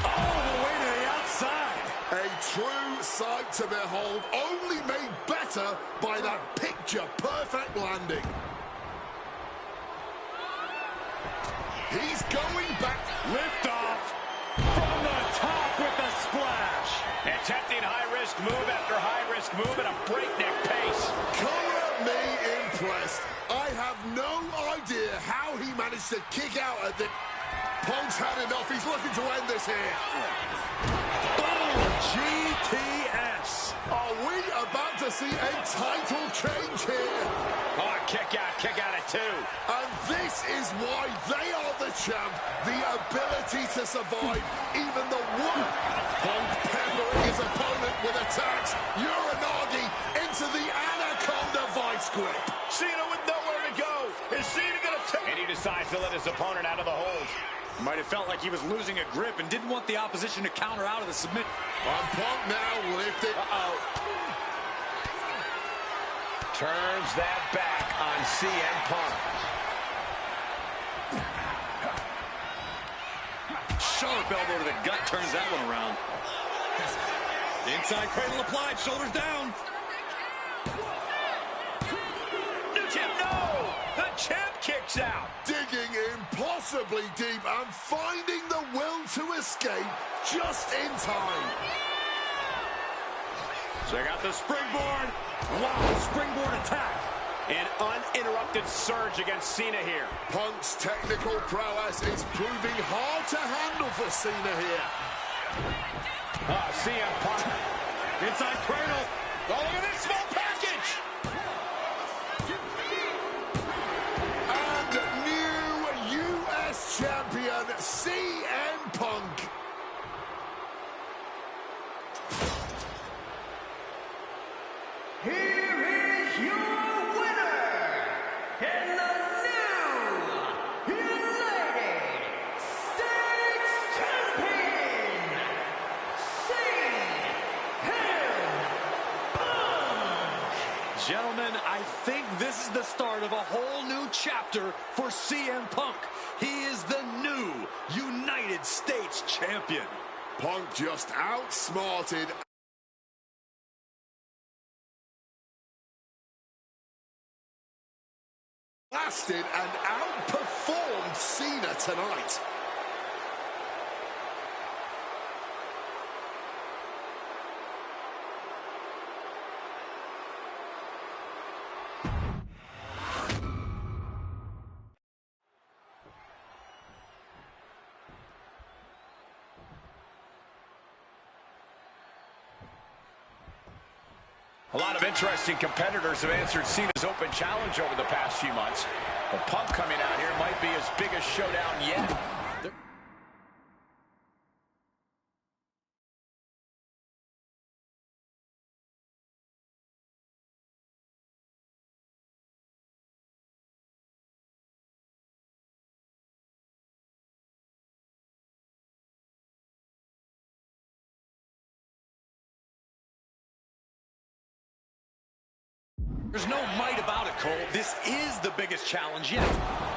all the way to the outside. A true sight to behold, only made better by that picture-perfect landing. He's going back. Lift off from the top with the splash. Attempting high-risk move after high-risk move at a breakneck pace. Color me impressed. I have no idea how he managed managed to kick out at the... Punk's had enough. He's looking to end this here. Boom! GTS. Are we about to see a title change here? Oh, kick out at 2. And this is why they are the champ. The ability to survive even the one. Punk peppering his opponent with attacks. Uranagi into the Anaconda vice grip. Cena with nowhere to go. Is Cena going to take... And he decides to let his opponent out of the hold. Might have felt like he was losing a grip and didn't want the opposition to counter out of the submit. And Punk now lifted. Turns that back on CM Punk. Sharp elbow to the gut turns that one around. Inside cradle applied, shoulders down. The champ, no! The champ kicks out. Digging impossibly deep and finding the will to escape just in time. Check out the springboard. Wow, springboard attack. An uninterrupted surge against Cena here. Punk's technical prowess is proving hard to handle for Cena here. CM Punk. Inside cradle. Oh, look at this small package. And new U.S. champion, CM Punk. Here is your winner, and the new United States Champion, CM Punk. Gentlemen, I think this is the start of a whole new chapter for CM Punk. He is the new United States Champion. Punk just outsmarted lasted and outperformed Cena tonight. A lot of interesting competitors have answered Cena's open challenge over the past few months. But Punk coming out here might be his biggest showdown yet. There's no might about it, Cole. This is the biggest challenge yet.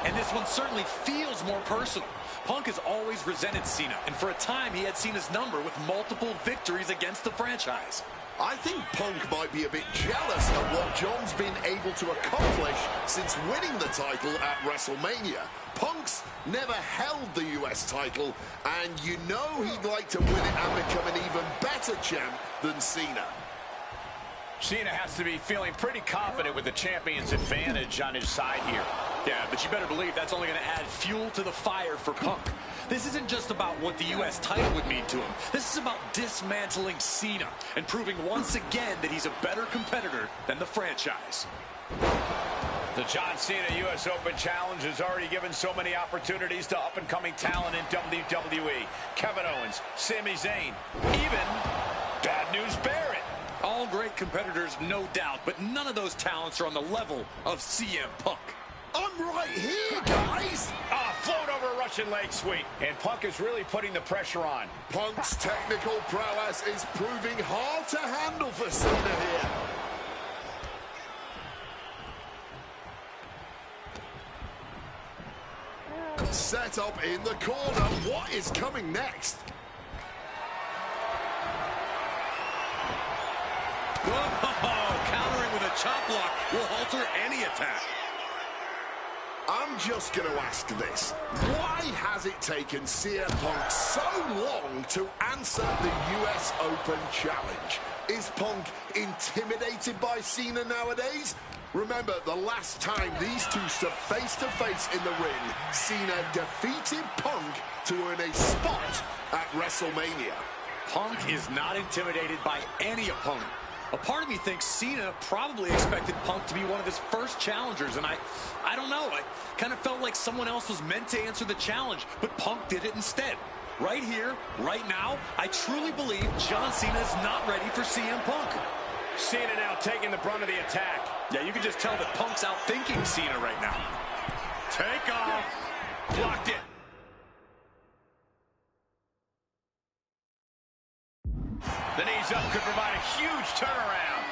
And this one certainly feels more personal. Punk has always resented Cena, and for a time he had Cena's number with multiple victories against the franchise. I think Punk might be a bit jealous of what John's been able to accomplish since winning the title at WrestleMania. Punk's never held the US title, and you know he'd like to win it and become an even better champ than Cena. Cena has to be feeling pretty confident with the champion's advantage on his side here. Yeah, but you better believe that's only going to add fuel to the fire for Punk. This isn't just about what the U.S. title would mean to him. This is about dismantling Cena and proving once again that he's a better competitor than the franchise. The John Cena U.S. Open Challenge has already given so many opportunities to up-and-coming talent in WWE. Kevin Owens, Sami Zayn, even Bad News Barrett. All great competitors, no doubt, but none of those talents are on the level of CM Punk. I'm right here, guys! Float over a Russian leg sweep. And Punk is really putting the pressure on. Punk's technical prowess is proving hard to handle for Cena here. Set up in the corner. What is coming next? Whoa, countering with a chop block will alter any attack. I'm just going to ask this. Why has it taken CM Punk so long to answer the US Open Challenge? Is Punk intimidated by Cena nowadays? Remember, the last time these two stood face-to-face in the ring, Cena defeated Punk to earn a spot at WrestleMania. Punk is not intimidated by any opponent. A part of me thinks Cena probably expected Punk to be one of his first challengers, and I don't know. I kind of felt like someone else was meant to answer the challenge, but Punk did it instead. Right here, right now, I truly believe John Cena is not ready for CM Punk. Cena now taking the brunt of the attack. Yeah, you can just tell that Punk's outthinking Cena right now. Take off. Blocked it. The knees up could provide a huge turnaround.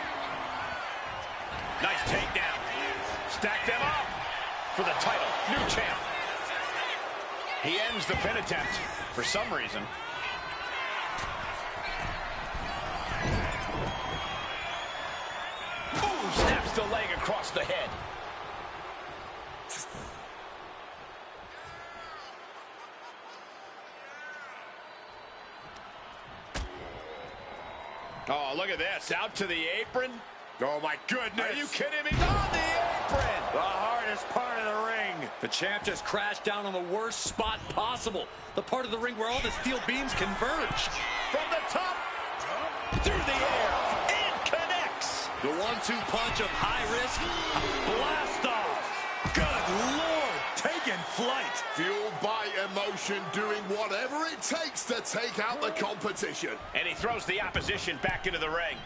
Nice takedown. Stack them up for the title. New champ. He ends the pin attempt for some reason. Ooh, snaps the leg across the head. Oh, look at this. Out to the apron. Oh, my goodness. Are you kidding me? On the apron. The hardest part of the ring. The champ just crashed down on the worst spot possible. The part of the ring where all the steel beams converge. From the top. Through the air. And connects. The 1-2 punch of high risk. Blast off. Good Lord. Taking flight. Fueled by emotion, doing whatever it takes to take out the competition. And he throws the opposition back into the ring.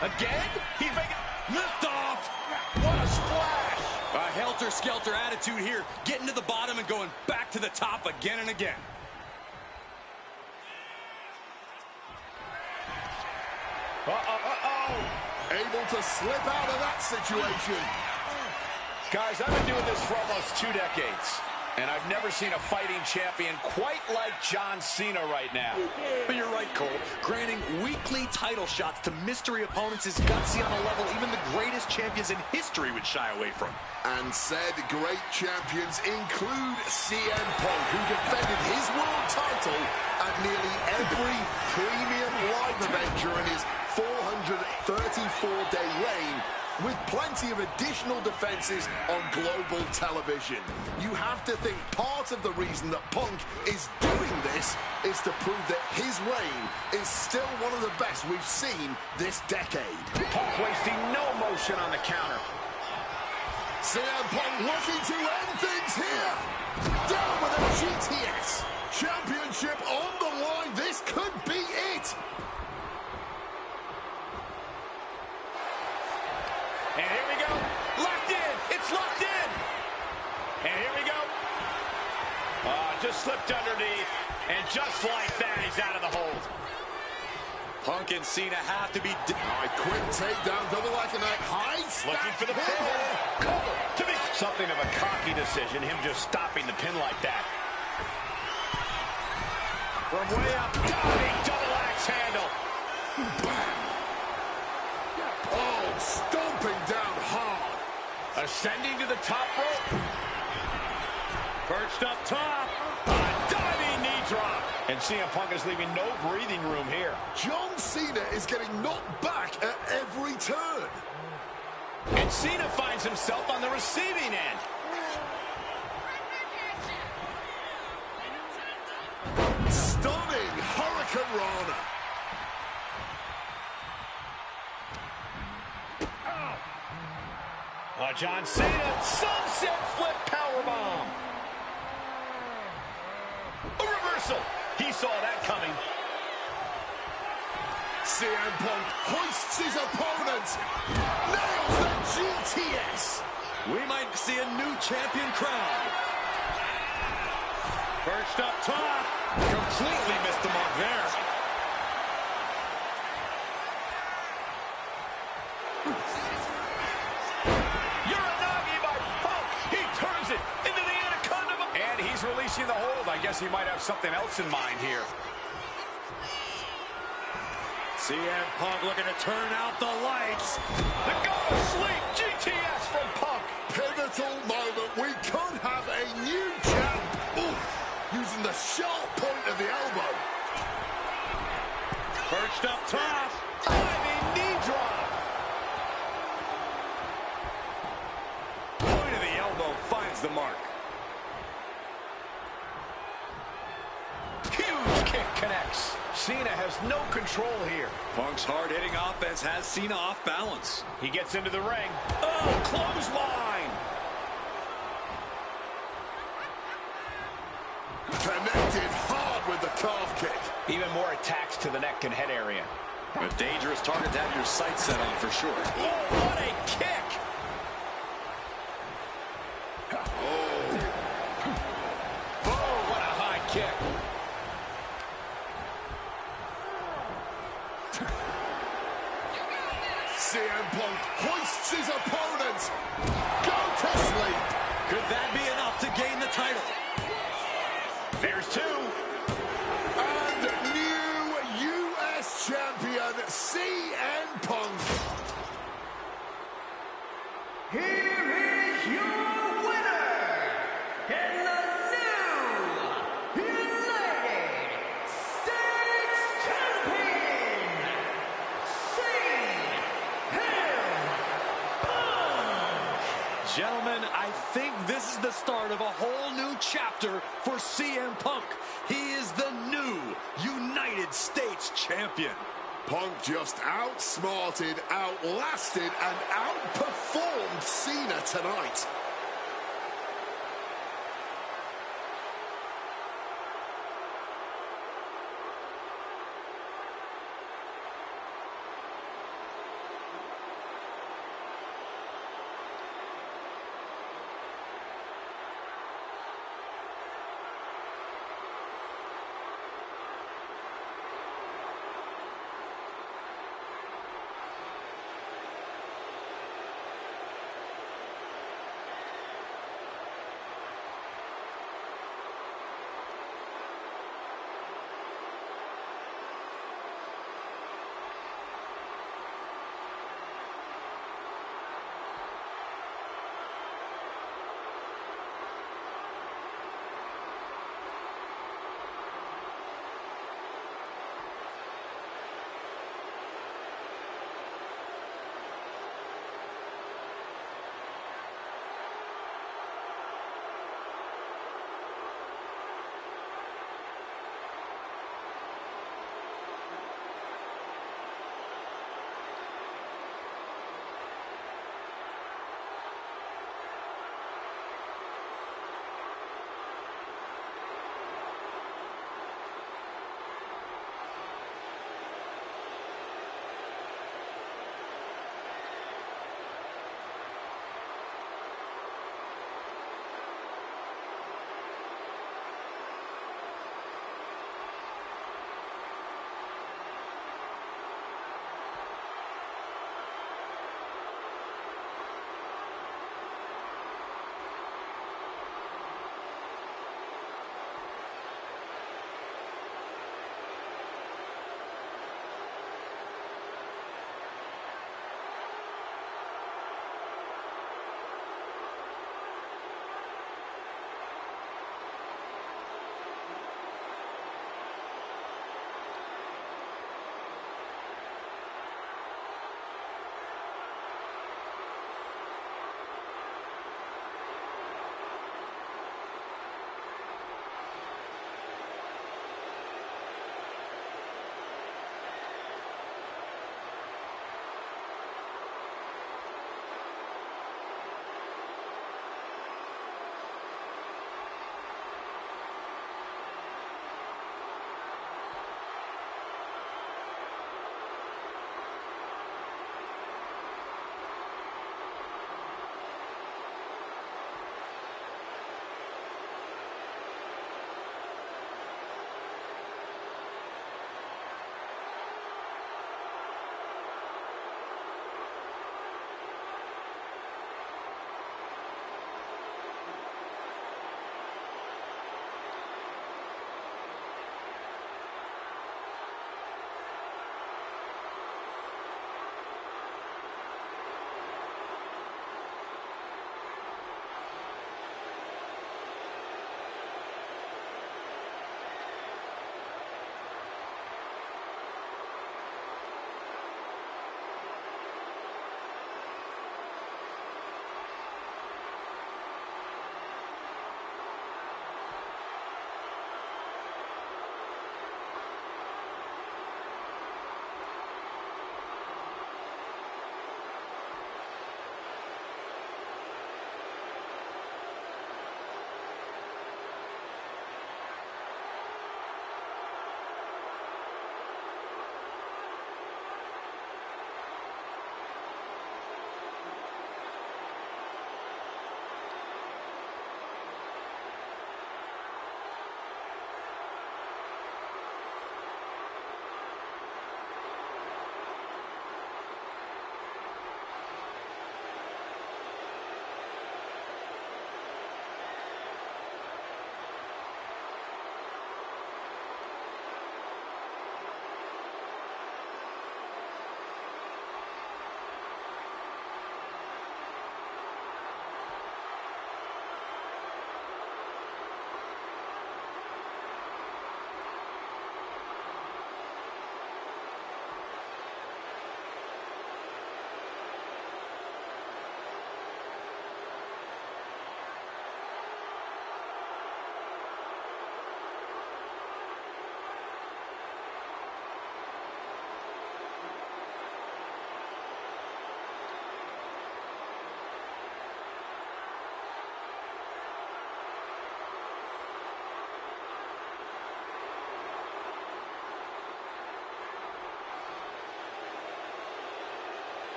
Again? He's making liftoff. What a splash. A helter-skelter attitude here. Getting to the bottom and going back to the top again and again. Able to slip out of that situation. Guys, I've been doing this for almost 2 decades, and I've never seen a fighting champion quite like John Cena right now. But you're right, Cole. Granting weekly title shots to mystery opponents is gutsy on a level even the greatest champions in history would shy away from. And said great champions include CM Punk, who defended his world title at nearly every premium live event during his 434-day reign, with plenty of additional defenses on global television. You have to think part of the reason that Punk is doing this is to prove that his reign is still one of the best we've seen this decade. Punk wasting no motion on the counter. CM Punk looking to end things here. Down with a GTS. Championship on the line. This could be it. And here we go. Locked in. It's locked in. And here we go. Just slipped underneath. And just like that, he's out of the hold. Punk and Cena have to be... Quick takedown, double like a night. High stack. Looking for the pin. Cover. To be something of a cocky decision, him just stopping the pin like that. From way up, diving double axe handle. Bam. Oh, stomping down hard. Ascending to the top rope. Perched up top. A diving knee drop. And CM Punk is leaving no breathing room here. John Cena is getting knocked back at every turn. And Cena finds himself on the receiving end. Stunning Hurricane Rana. John Cena, sunset flip powerbomb. A reversal. He saw that coming. CM Punk hoists his opponent. Nails the GTS. We might see a new champion crown. Perched up top. Completely missed the mark there. Uranagi by Punk. He turns it into the anaconda. And he's releasing the hold. I guess he might have something else in mind here. CM Punk looking to turn out the lights. The go to sleep GTS from Punk. Pivotal moment. We could have a new champ. Oof. Using the sharp point of the elbow. Perched up top. Diving finds the mark. Huge kick connects. Cena has no control here. Punk's hard-hitting offense has Cena off balance. He gets into the ring. Oh, clothesline. Connected hard with the calf kick. Even more attacks to the neck and head area. A dangerous target to have your sights set on for sure. Oh, what a kick. Oh, what a high kick. CM Punk hoists his opponent. Go to sleep. Could that be enough to gain the title? There's two. And new U.S. champion, CM Punk. Here is your winner, and the new United States Champion, CM Punk. Gentlemen, I think this is the start of a whole new chapter for CM Punk. He is the new United States Champion. Punk just outsmarted, outlasted, and outperformed Cena tonight.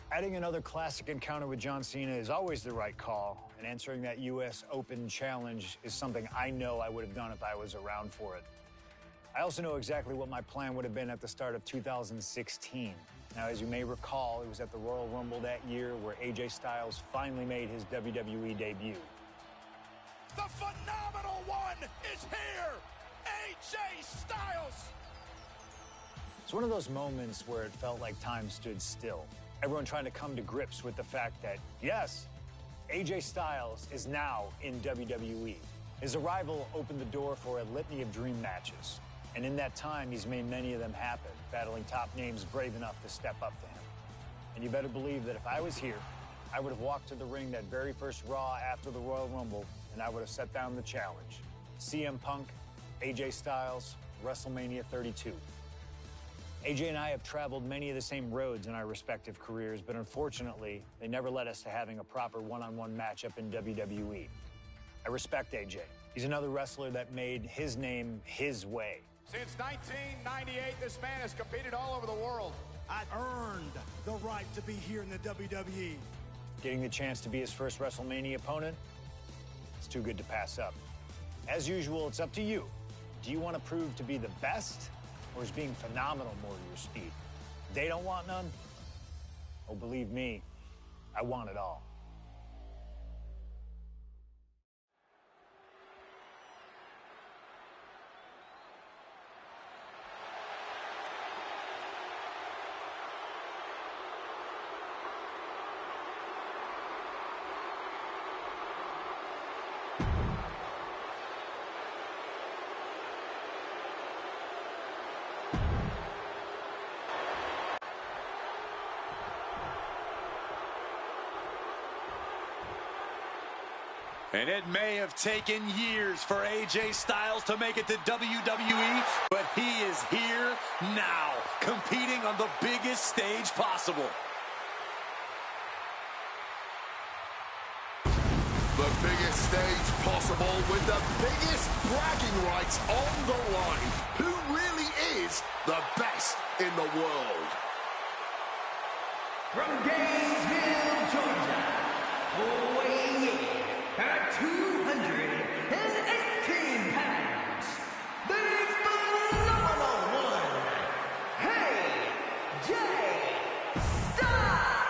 Adding another classic encounter with John Cena is always the right call, and answering that U.S. Open challenge is something I know I would have done if I was around for it. I also know exactly what my plan would have been at the start of 2016. Now, as you may recall, it was at the Royal Rumble that year where AJ Styles finally made his WWE debut. The phenomenal one is here! AJ Styles! It's one of those moments where it felt like time stood still. Everyone trying to come to grips with the fact that, yes, AJ Styles is now in WWE. His arrival opened the door for a litany of dream matches. And in that time, he's made many of them happen, battling top names brave enough to step up to him. And you better believe that if I was here, I would have walked to the ring that very first Raw after the Royal Rumble, and I would have set down the challenge. CM Punk, AJ Styles, WrestleMania 32. AJ and I have traveled many of the same roads in our respective careers, but unfortunately, they never led us to having a proper one-on-one matchup in WWE. I respect AJ. He's another wrestler that made his name his way. Since 1998, this man has competed all over the world. I've earned the right to be here in the WWE. Getting the chance to be his first WrestleMania opponent, it's too good to pass up. As usual, it's up to you. Do you want to prove to be the best, or is being phenomenal more your speed? They don't want none? Oh, believe me, I want it all. And it may have taken years for AJ Styles to make it to WWE, but he is here now, competing on the biggest stage possible. The biggest stage possible with the biggest bragging rights on the line. Who really is the best in the world? From Gainesville, Georgia, weighing in at 218 pounds, the phenomenal one, AJ Styles!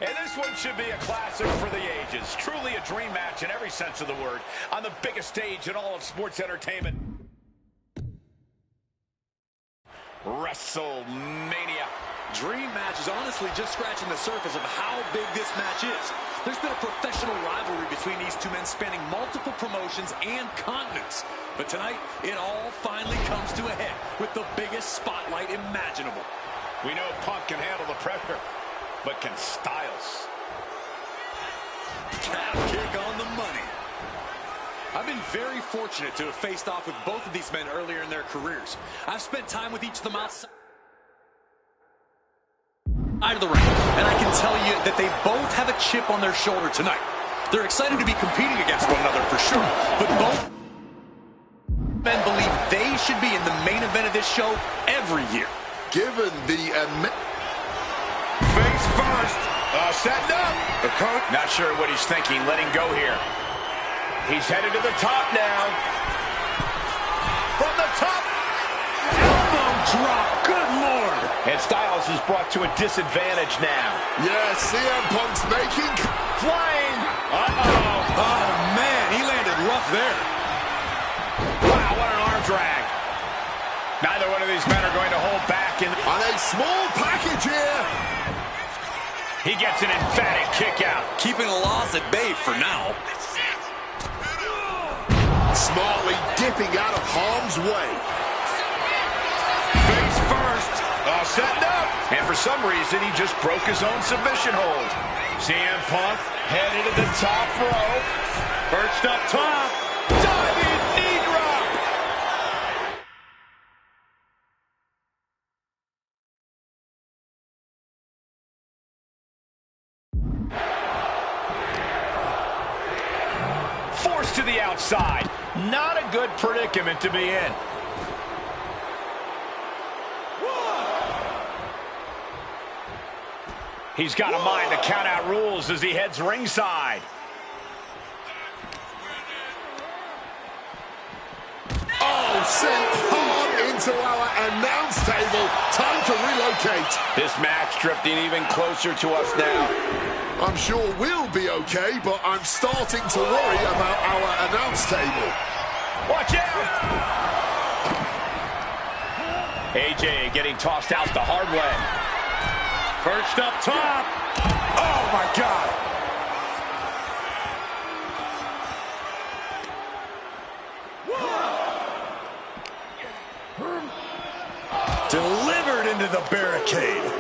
And this one should be a classic for the ages. Truly a dream match in every sense of the word, on the biggest stage in all of sports entertainment. WrestleMania. Dream match is honestly just scratching the surface of how big this match is. There's been a professional rivalry between these two men spanning multiple promotions and continents. But tonight, it all finally comes to a head with the biggest spotlight imaginable. We know Punk can handle the pressure, but can Styles? Calf kick on the money. I've been very fortunate to have faced off with both of these men earlier in their careers. I've spent time with each of them outside of the ring, and I can tell you that they both have a chip on their shoulder tonight. They're excited to be competing against one another for sure, but both men believe they should be in the main event of this show every year. Given the face first, setting up. The coach not sure what he's thinking, letting go here. He's headed to the top now. From the top. Elbow drop. Good Lord. And Styles is brought to a disadvantage now. yeah, CM Punk's making Flying. Uh-oh. Oh, man, he landed rough there. Wow, what an arm drag. Neither one of these men are going to hold back. on a small package here. He gets an emphatic kick out. Keeping a loss at bay for now. Smartly dipping out of harm's way. Face first. Setting up. And for some reason, he just broke his own submission hold. CM Punk headed to the top rope. Perched up top. Diving knee drop. Forced to the outside. ringside. Not a good predicament to be in. He's got a mind to count out rules as he heads ringside. Oh, sent hard into our announce table. Time to relocate. This match drifting even closer to us now. I'm sure we'll be okay, but I'm starting to worry about our announce table. Watch out! AJ getting tossed out the hard way. Perched up top. Oh, my God. Delivered into the barricade.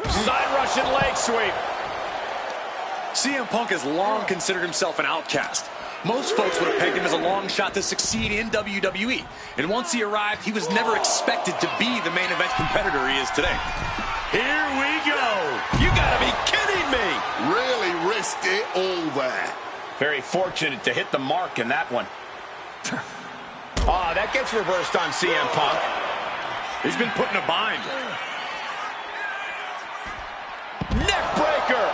Side Russian leg sweep. CM Punk has long considered himself an outcast. Most folks would have pegged him as a long shot to succeed in WWE. And once he arrived, he was never expected to be the main event competitor he is today. Here we go. You gotta be kidding me. Really risked it all there. Very fortunate to hit the mark in that one. That gets reversed on CM Punk. He's been put in a bind. Neck breaker.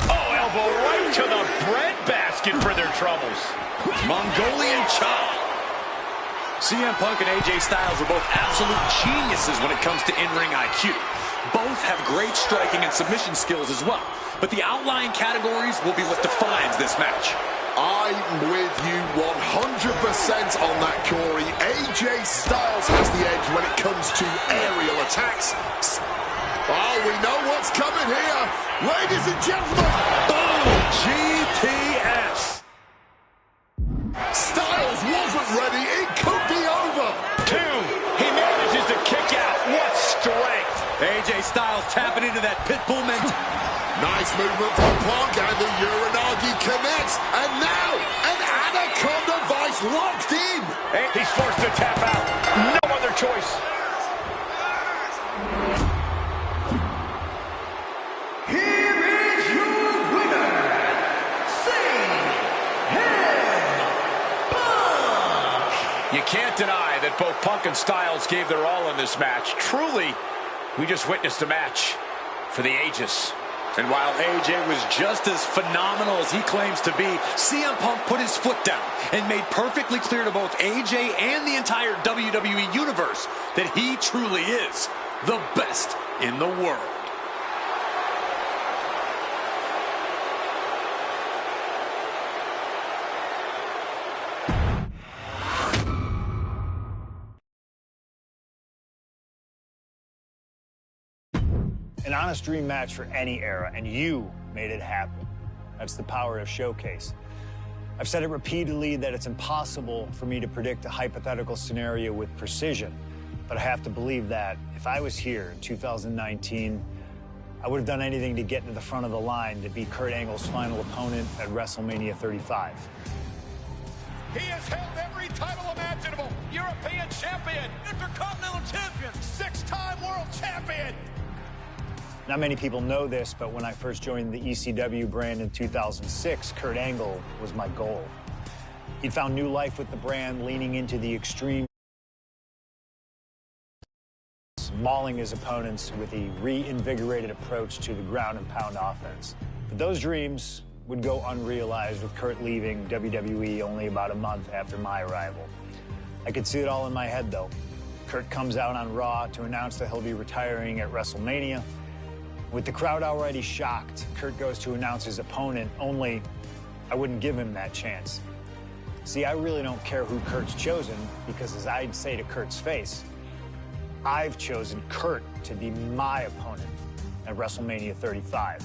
Oh, elbow right to the breadbasket for their troubles. Mongolian chop. CM Punk and AJ Styles are both absolute geniuses when it comes to in-ring IQ. Both have great striking and submission skills as well. But the outlying categories will be what defines this match. I'm with you 100% on that, Corey. AJ Styles has the edge when it comes to aerial attacks. Oh, we know what's coming here. Ladies and gentlemen. Boom! GTS. Styles wasn't ready. It could be over. 2. He manages to kick out. What strength. AJ Styles tapping into that Pitbull mentality. Nice movement from Punk, and the Uranagi connects. And now, an Anaconda Vice locked in. And he's forced to tap out. No other choice. Here is your winner, CM Punk. You can't deny that both Punk and Styles gave their all in this match. Truly, we just witnessed a match for the ages. And while AJ was just as phenomenal as he claims to be, CM Punk put his foot down and made perfectly clear to both AJ and the entire WWE Universe that he truly is the best in the world. An honest dream match for any era, and you made it happen. That's the power of Showcase. I've said it repeatedly that it's impossible for me to predict a hypothetical scenario with precision, but I have to believe that if I was here in 2019, I would have done anything to get into the front of the line to beat Kurt Angle's final opponent at WrestleMania 35. He has held every title imaginable. European champion, Intercontinental champion, 6-time world champion. Not many people know this, but when I first joined the ECW brand in 2006, Kurt Angle was my goal. He'd found new life with the brand, leaning into the extreme, mauling his opponents with a reinvigorated approach to the ground and pound offense. But those dreams would go unrealized with Kurt leaving WWE only about a month after my arrival. I could see it all in my head, though. Kurt comes out on Raw to announce that he'll be retiring at WrestleMania. With the crowd already shocked, Kurt goes to announce his opponent, only I wouldn't give him that chance. See, I really don't care who Kurt's chosen, because as I'd say to Kurt's face, I've chosen Kurt to be my opponent at WrestleMania 35.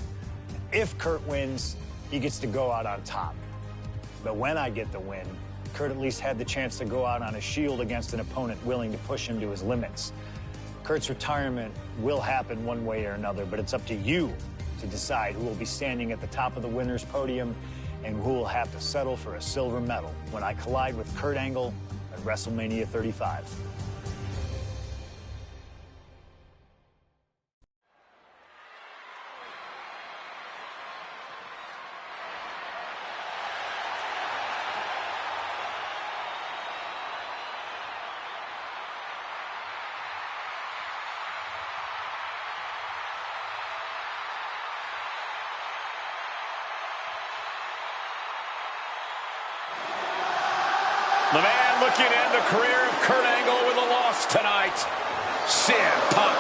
If Kurt wins, he gets to go out on top. But when I get the win, Kurt at least had the chance to go out on a shield against an opponent willing to push him to his limits. Kurt's retirement will happen one way or another, but it's up to you to decide who will be standing at the top of the winner's podium and who will have to settle for a silver medal when I collide with Kurt Angle at WrestleMania 35. looking to end the career of Kurt Angle with a loss tonight. CM Punk.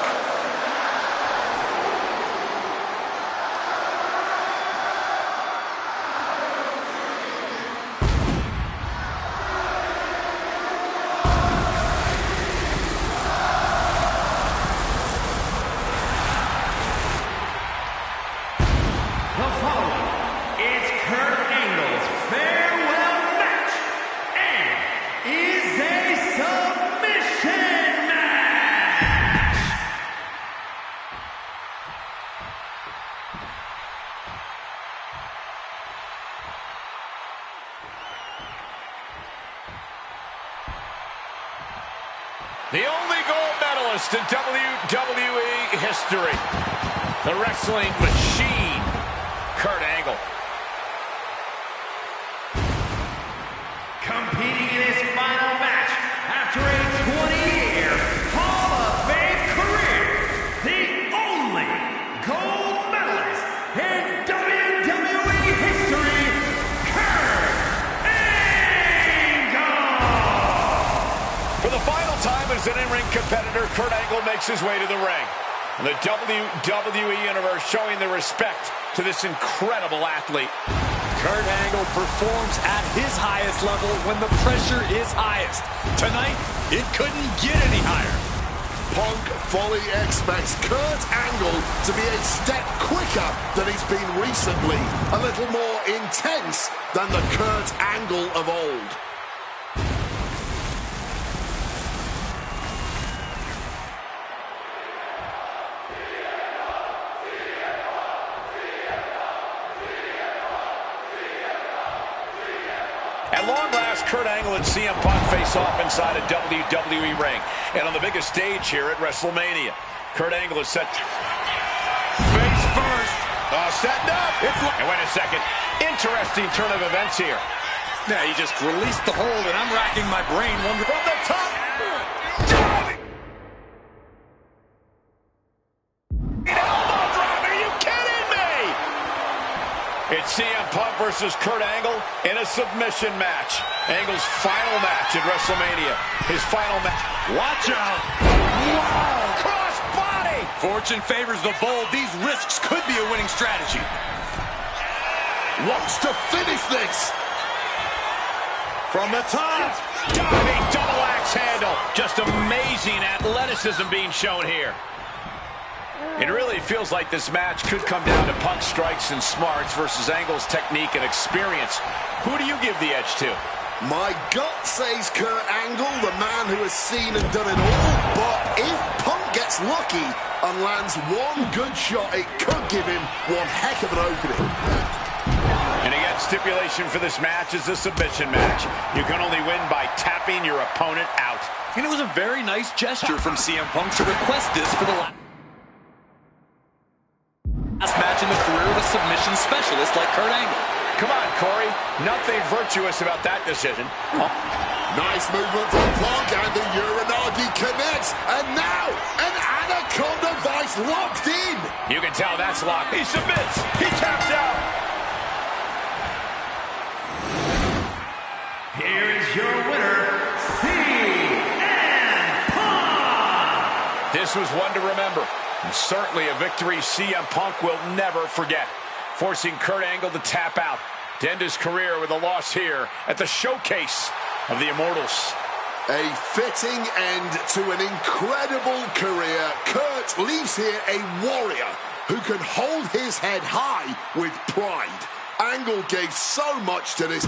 The only gold medalist in WWE history. The wrestling machine, Kurt Angle. Competing in his final match after a 20-year Hall of Fame career, the only gold medalist in WWE history, Kurt Angle! For the final time as an in-ring competitor, Kurt Angle makes his way to the ring. And the WWE Universe showing the respect to this incredible athlete. Kurt Angle performs at his highest level when the pressure is highest. Tonight, it couldn't get any higher. Punk fully expects Kurt Angle to be a step quicker than he's been recently. A little more intense than the Kurt Angle of old. At long last, Kurt Angle and CM Punk face off inside a WWE ring. And on the biggest stage here at WrestleMania, Kurt Angle is set face first. Setting up. And wait a second. Interesting turn of events here. Yeah, he just released the hold, and I'm racking my brain wondering. From the top. Elbow drop. Are you kidding me? It's CM Punk versus Kurt Angle in a submission match. Angle's final match at WrestleMania. His final match. Watch out. Wow. Cross body. Fortune favors the bold. These risks could be a winning strategy. Wants to finish this. From the top. Diving double axe handle. Just amazing athleticism being shown here. It really feels like this match could come down to Punk's strikes and smarts versus Angle's technique and experience. Who do you give the edge to? My gut says Kurt Angle, the man who has seen and done it all. But if Punk gets lucky and lands one good shot, it could give him one heck of an opening. And again, stipulation for this match is a submission match. You can only win by tapping your opponent out. And it was a very nice gesture from CM Punk to request this for the last match in the career of a submission specialist like Kurt Angle. Come on, Corey. Nothing virtuous about that decision. Nice movement from Punk, and the Uranagi connects. And now, an Anaconda Vice locked in. You can tell that's locked. He submits. He taps out. Here is your winner, CM Punk! This was one to remember. And certainly a victory CM Punk will never forget. Forcing Kurt Angle to tap out to end his career with a loss here at the showcase of the Immortals. A fitting end to an incredible career. Kurt leaves here a warrior who can hold his head high with pride. Angle gave so much to this.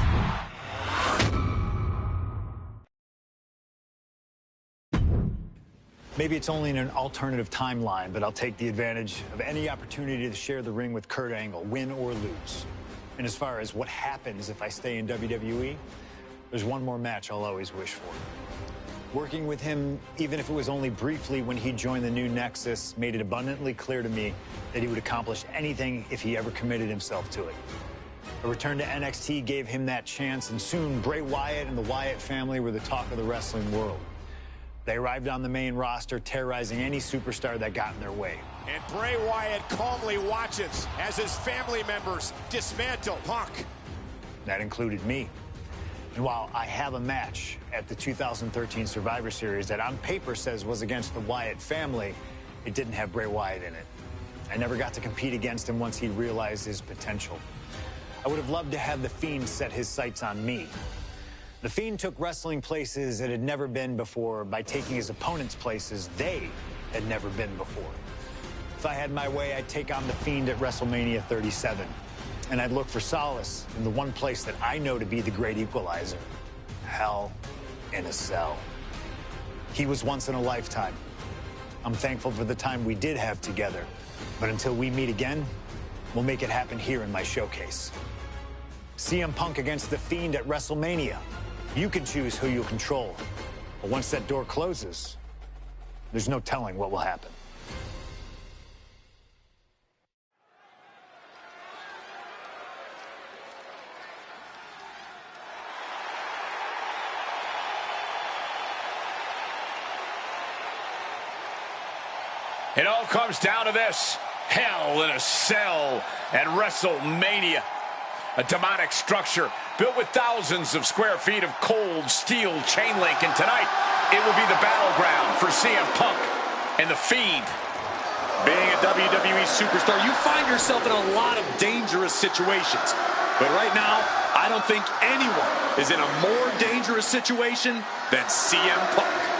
Maybe it's only in an alternative timeline, but I'll take the advantage of any opportunity to share the ring with Kurt Angle, win or lose. And as far as what happens if I stay in WWE, there's one more match I'll always wish for. Working with him, even if it was only briefly when he joined the new Nexus, made it abundantly clear to me that he would accomplish anything if he ever committed himself to it. A return to NXT gave him that chance, and soon Bray Wyatt and the Wyatt family were the talk of the wrestling world. They arrived on the main roster, terrorizing any superstar that got in their way. And Bray Wyatt calmly watches as his family members dismantle Punk. That included me. And while I have a match at the 2013 Survivor Series that on paper says was against the Wyatt family, it didn't have Bray Wyatt in it. I never got to compete against him once he realized his potential. I would have loved to have The Fiend set his sights on me. The Fiend took wrestling places it had never been before by taking his opponents places they had never been before. If I had my way, I'd take on The Fiend at WrestleMania 37. And I'd look for solace in the one place that I know to be the great equalizer: Hell in a Cell. He was once in a lifetime. I'm thankful for the time we did have together. But until we meet again, we'll make it happen here in my showcase. CM Punk against The Fiend at WrestleMania. You can choose who you'll control. But once that door closes, there's no telling what will happen. It all comes down to this: Hell in a Cell at WrestleMania. A demonic structure built with thousands of square feet of cold steel chain link. And tonight, it will be the battleground for CM Punk and The Fiend. Being a WWE superstar, you find yourself in a lot of dangerous situations. But right now, I don't think anyone is in a more dangerous situation than CM Punk.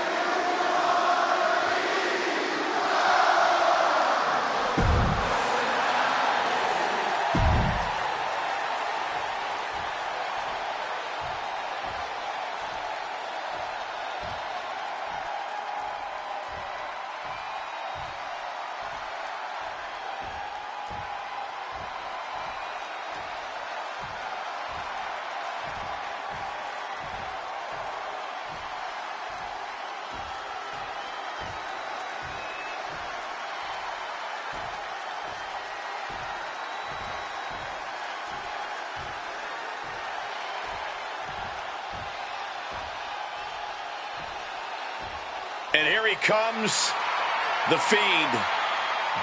And here he comes, The Fiend,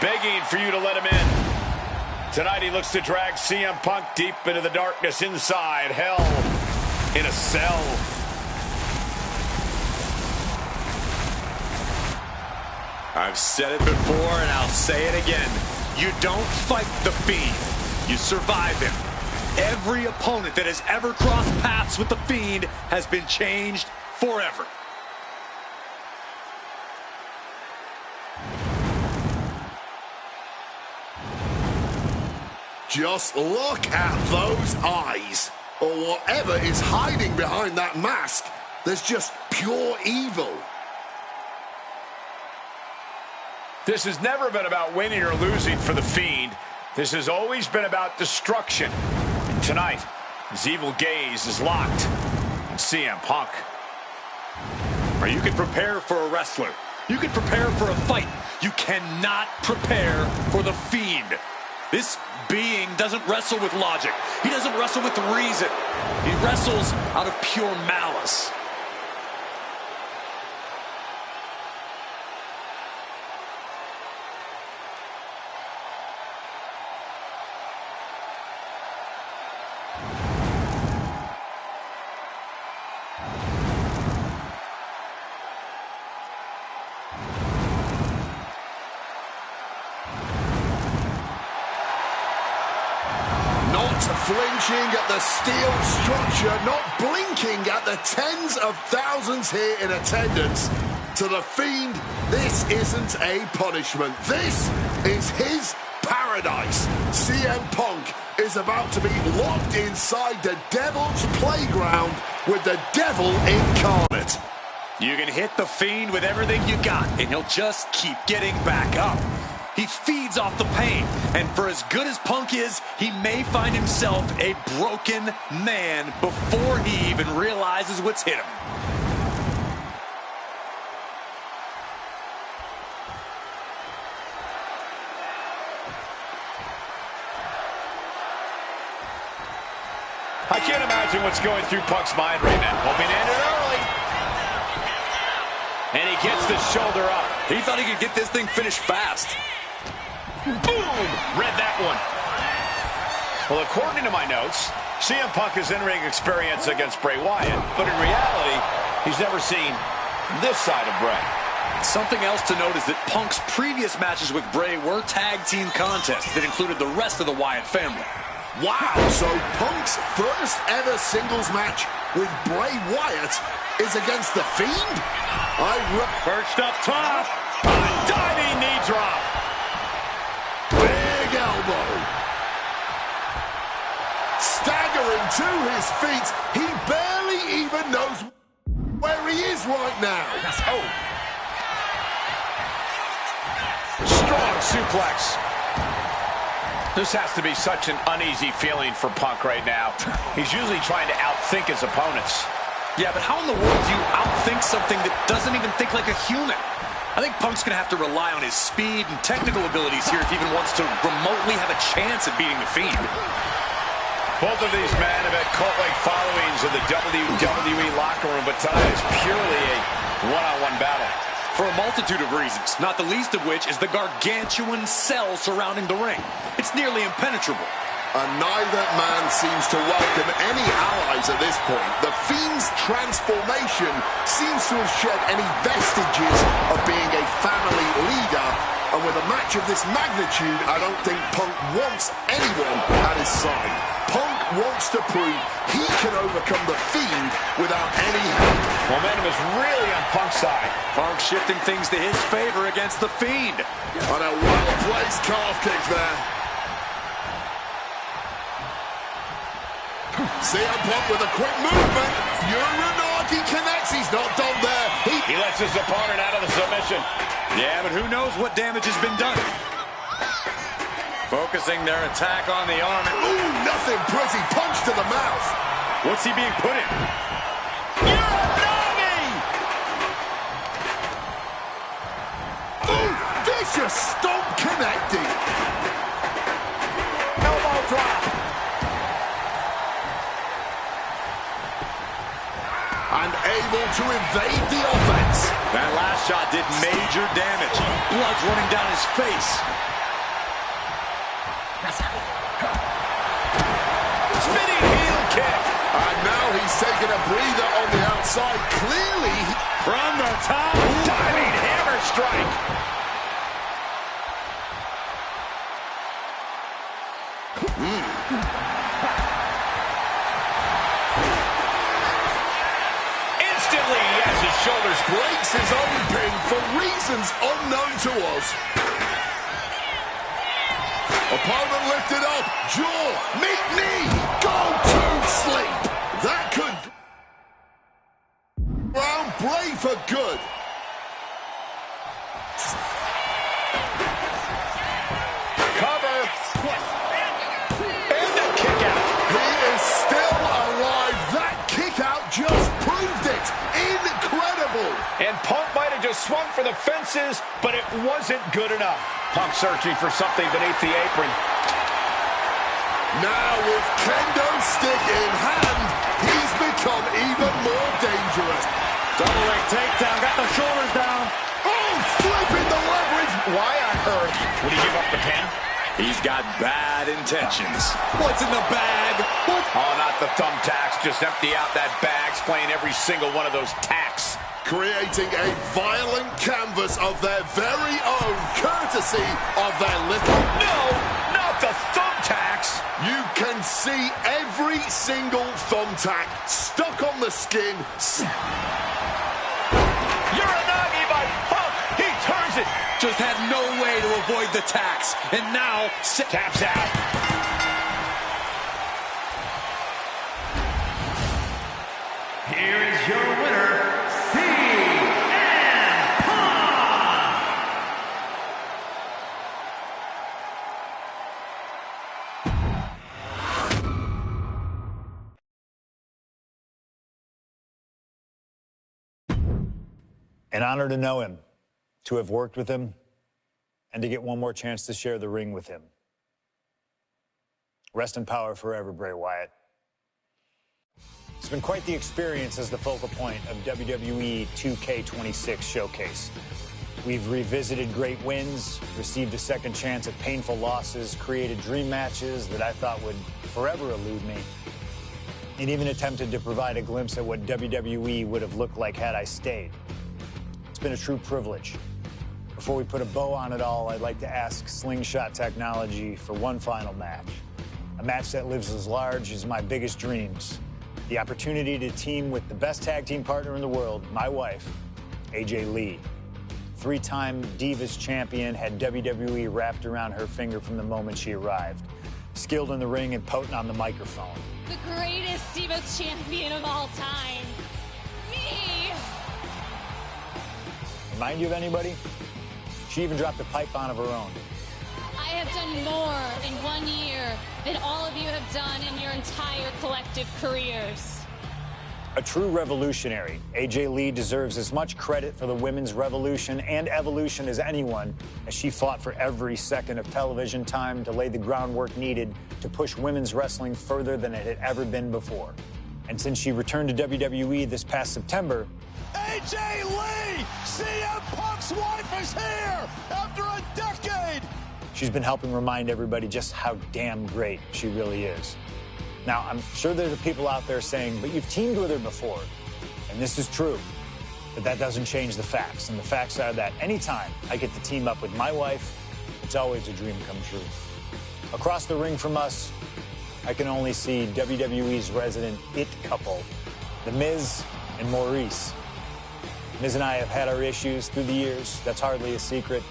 begging for you to let him in. Tonight he looks to drag CM Punk deep into the darkness inside Hell in a Cell. I've said it before and I'll say it again. You don't fight The Fiend, you survive him. Every opponent that has ever crossed paths with The Fiend has been changed forever. Just look at those eyes, or whatever is hiding behind that mask. There's just pure evil. This has never been about winning or losing for The Fiend. This has always been about destruction. And tonight, his evil gaze is locked on CM Punk. Or you can prepare for a wrestler. You can prepare for a fight. You cannot prepare for The Fiend. This being doesn't wrestle with logic. He doesn't wrestle with reason. He wrestles out of pure malice. Flinching at the steel structure, not blinking at the tens of thousands here in attendance. To The Fiend, this isn't a punishment. This is his paradise. CM Punk is about to be locked inside the devil's playground with the devil incarnate. You can hit The Fiend with everything you got, and he'll just keep getting back up. He feeds off the pain, and for as good as Punk is, he may find himself a broken man before he even realizes what's hit him. I can't imagine what's going through Punk's mind right now. Hoping to end it early. And he gets the shoulder up. He thought he could get this thing finished fast. Boom! Read that one. Well, according to my notes, CM Punk has in-ring experience against Bray Wyatt, but in reality, he's never seen this side of Bray. Something else to note is that Punk's previous matches with Bray were tag team contests that included the rest of the Wyatt family. Wow, so Punk's first ever singles match with Bray Wyatt is against The Fiend? Perched up top, a diving knee drop. Big elbow. Staggering to his feet, he barely even knows where he is right now. Oh. Strong suplex. This has to be such an uneasy feeling for Punk right now. He's usually trying to outthink his opponents. Yeah, but how in the world do you outthink something that doesn't even think like a human? I think Punk's going to have to rely on his speed and technical abilities here if he even wants to remotely have a chance at beating The Fiend. Both of these men have had cult-like followings in the WWE locker room, but tonight is purely a one-on-one battle. For a multitude of reasons, not the least of which is the gargantuan cell surrounding the ring. It's nearly impenetrable. And neither man seems to welcome any allies at this point. The Fiend's transformation seems to have shed any vestiges of being a family leader. And with a match of this magnitude, I don't think Punk wants anyone at his side. Punk wants to prove he can overcome The Fiend without any help. Momentum is really on Punk's side. Punk shifting things to his favor against The Fiend. On a well-placed calf kick there. CM Punk with a quick movement. Uranagi connects. He's not done there. He lets his opponent out of the submission. Yeah, but who knows what damage has been done. Focusing their attack on the arm. Ooh, nothing pretty. Punch to the mouth. What's he being put in? Uranagi! Ooh, vicious stomp connecting. Elbow drop. And able to evade the offense. That last shot did major damage. Blood's running down his face. Spinning heel kick. And now he's taking a breather on the outside. Clearly. From the top. Diving hammer strike. Instantly, he has his shoulders. Breaks his own pin for reasons unknown to us. Opponent lifted up. Jaw. Meet knee. Go to sleep. That could round Bray for good. Cover. And a kick out. He is still alive. That kick out just proved it. Incredible. And Punk might have just swung for the fences, but it wasn't good enough. Punk searching for something beneath the apron. Now with kendo stick in hand, he's become even more dangerous. Double leg takedown, got the shoulders down. Oh, flipping the leverage. Why on earth would he give up the pin? He's got bad intentions. What's in the bag? What? Oh, not the thumbtacks. Just empty out that bag, playing every single one of those tacks. Creating a violent canvas of their very own, courtesy of their little... No, not the thumbtacks. You can see every single thumbtack stuck on the skin. Uranagi by Punk. He turns it. Just had no way to avoid the tacks. And now... Taps out. Here is your winner, CM Punk! An honor to know him, to have worked with him, and to get one more chance to share the ring with him. Rest in power forever, Bray Wyatt. It's been quite the experience as the focal point of WWE 2K26 Showcase. We've revisited great wins, received a second chance at painful losses, created dream matches that I thought would forever elude me, and even attempted to provide a glimpse at what WWE would have looked like had I stayed. It's been a true privilege. Before we put a bow on it all, I'd like to ask Slingshot Technology for one final match. A match that lives as large as my biggest dreams. The opportunity to team with the best tag team partner in the world, my wife, AJ Lee. Three-time Divas champion, had WWE wrapped around her finger from the moment she arrived. Skilled in the ring and potent on the microphone. The greatest Divas champion of all time. Me! Remind you of anybody? She even dropped a pipe on of her own. I have done more in 1 year than all of you have done in your entire collective careers. A true revolutionary, AJ Lee deserves as much credit for the women's revolution and evolution as anyone, as she fought for every second of television time to lay the groundwork needed to push women's wrestling further than it had ever been before. And since she returned to WWE this past September, AJ Lee, CM Punk's wife, is here after a decade. she's been helping remind everybody just how damn great she really is. Now, I'm sure there's people out there saying, but you've teamed with her before. And this is true. But that doesn't change the facts. And the facts are that anytime I get to team up with my wife, it's always a dream come true. Across the ring from us, I can only see WWE's resident it couple, The Miz and Maurice. Miz and I have had our issues through the years. That's hardly a secret.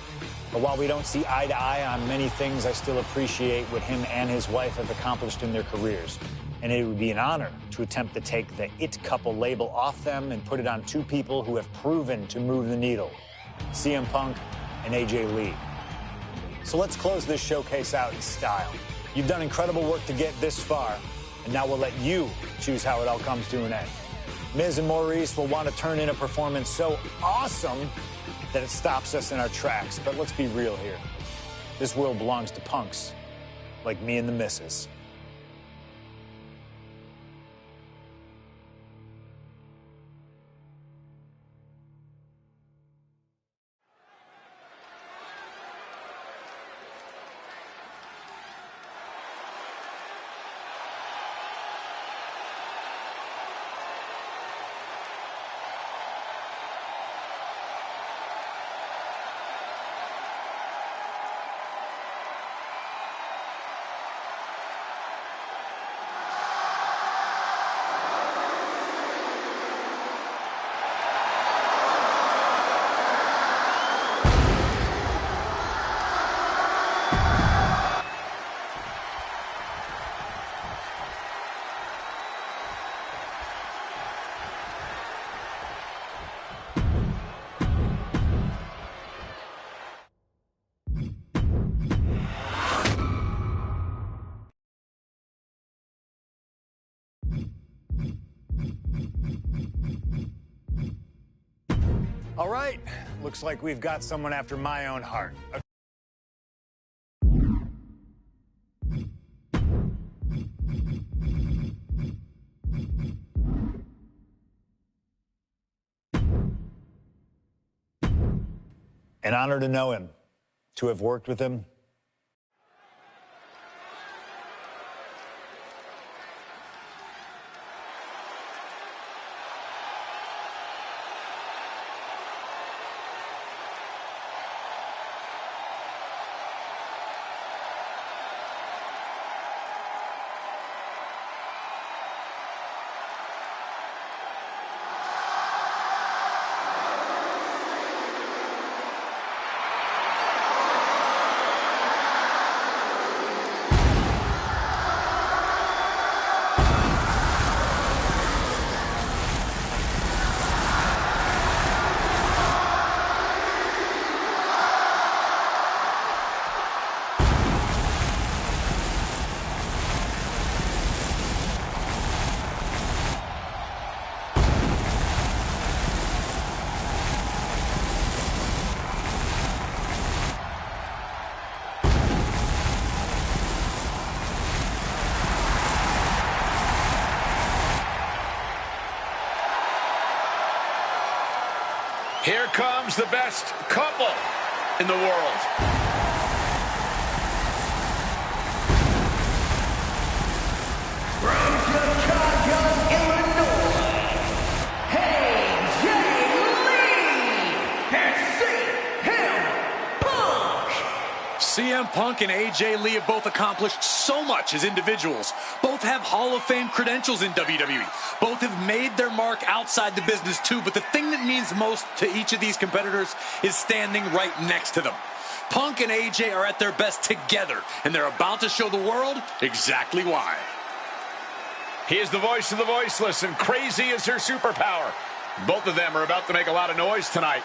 But while we don't see eye to eye on many things, I still appreciate what him and his wife have accomplished in their careers. And it would be an honor to attempt to take the it couple label off them and put it on two people who have proven to move the needle, CM Punk and AJ Lee. So let's close this showcase out in style. You've done incredible work to get this far, and now we'll let you choose how it all comes to an end. Miz and Maurice will want to turn in a performance so awesome that it stops us in our tracks. But let's be real here. This world belongs to punks like me and the missus. All right, looks like we've got someone after my own heart. An honor to know him, to have worked with him. Here comes the best couple in the world. From Chicago, CM Punk and AJ Lee have both accomplished so much as individuals. Both have Hall of Fame credentials in WWE. Both have made their mark outside the business too, but the thing that means most to each of these competitors is standing right next to them. Punk and AJ are at their best together, and they're about to show the world exactly why. He is the voice of the voiceless, and crazy is her superpower. Both of them are about to make a lot of noise tonight.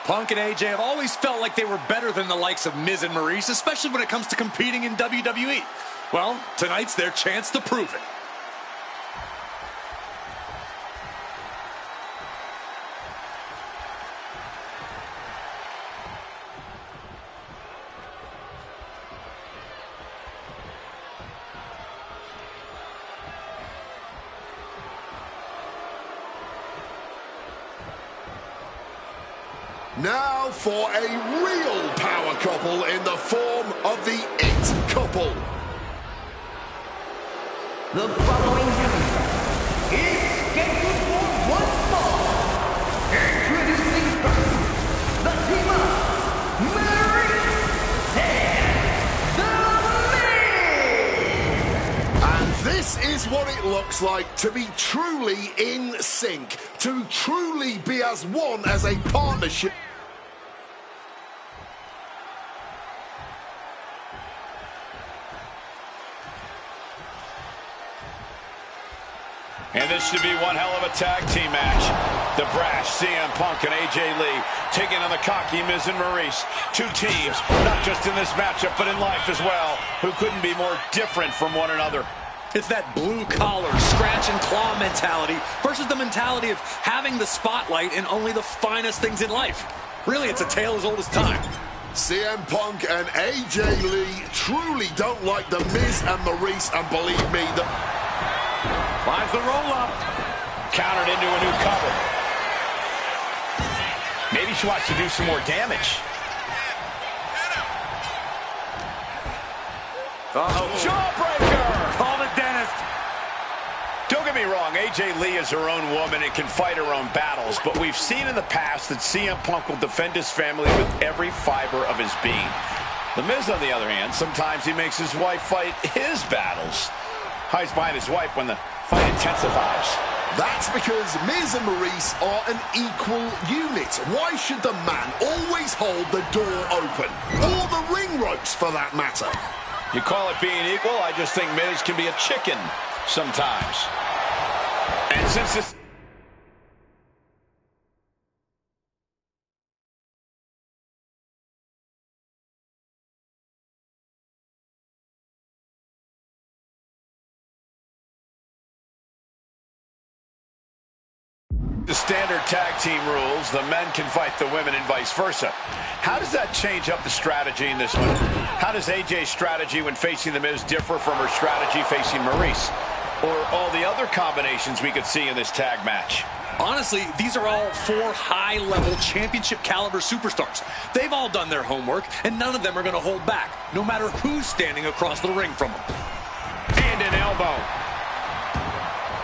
Punk and AJ have always felt like they were better than the likes of Miz and Maurice, especially when it comes to competing in WWE. Well, tonight's their chance to prove it. Now for a real power couple in the form of the It Couple. The following match is scheduled for one fall. Introducing first, the team of Maurice and The Miz. And this is what it looks like to be truly in sync, to truly be as one as a partnership. And this should be one hell of a tag team match. The brash CM Punk and AJ Lee taking on the cocky Miz and Maurice. Two teams, not just in this matchup, but in life as well, who couldn't be more different from one another. It's that blue-collar, scratch-and-claw mentality versus the mentality of having the spotlight in only the finest things in life. Really, it's a tale as old as time. CM Punk and AJ Lee truly don't like the Miz and Maurice, and believe me, Finds the roll-up. Countered into a new cover. Maybe she wants to do some more damage. Uh-oh. Jawbreaker! Call the dentist. Don't get me wrong, AJ Lee is her own woman and can fight her own battles, but we've seen in the past that CM Punk will defend his family with every fiber of his being. The Miz, on the other hand, sometimes he makes his wife fight his battles. Hides behind his wife when the fight intensifies. that's because Miz and Maurice are an equal unit. Why should the man always hold the door open? Or the ring ropes, for that matter? You call it being equal? I just think Miz can be a chicken sometimes. And since this... the standard tag team rules, the men can fight the women and vice versa. How does that change up the strategy in this one? How does AJ's strategy when facing the Miz differ from her strategy facing Maurice? Or all the other combinations we could see in this tag match? Honestly, these are all four high-level championship-caliber superstars. They've all done their homework, and none of them are going to hold back, no matter who's standing across the ring from them. And an elbow.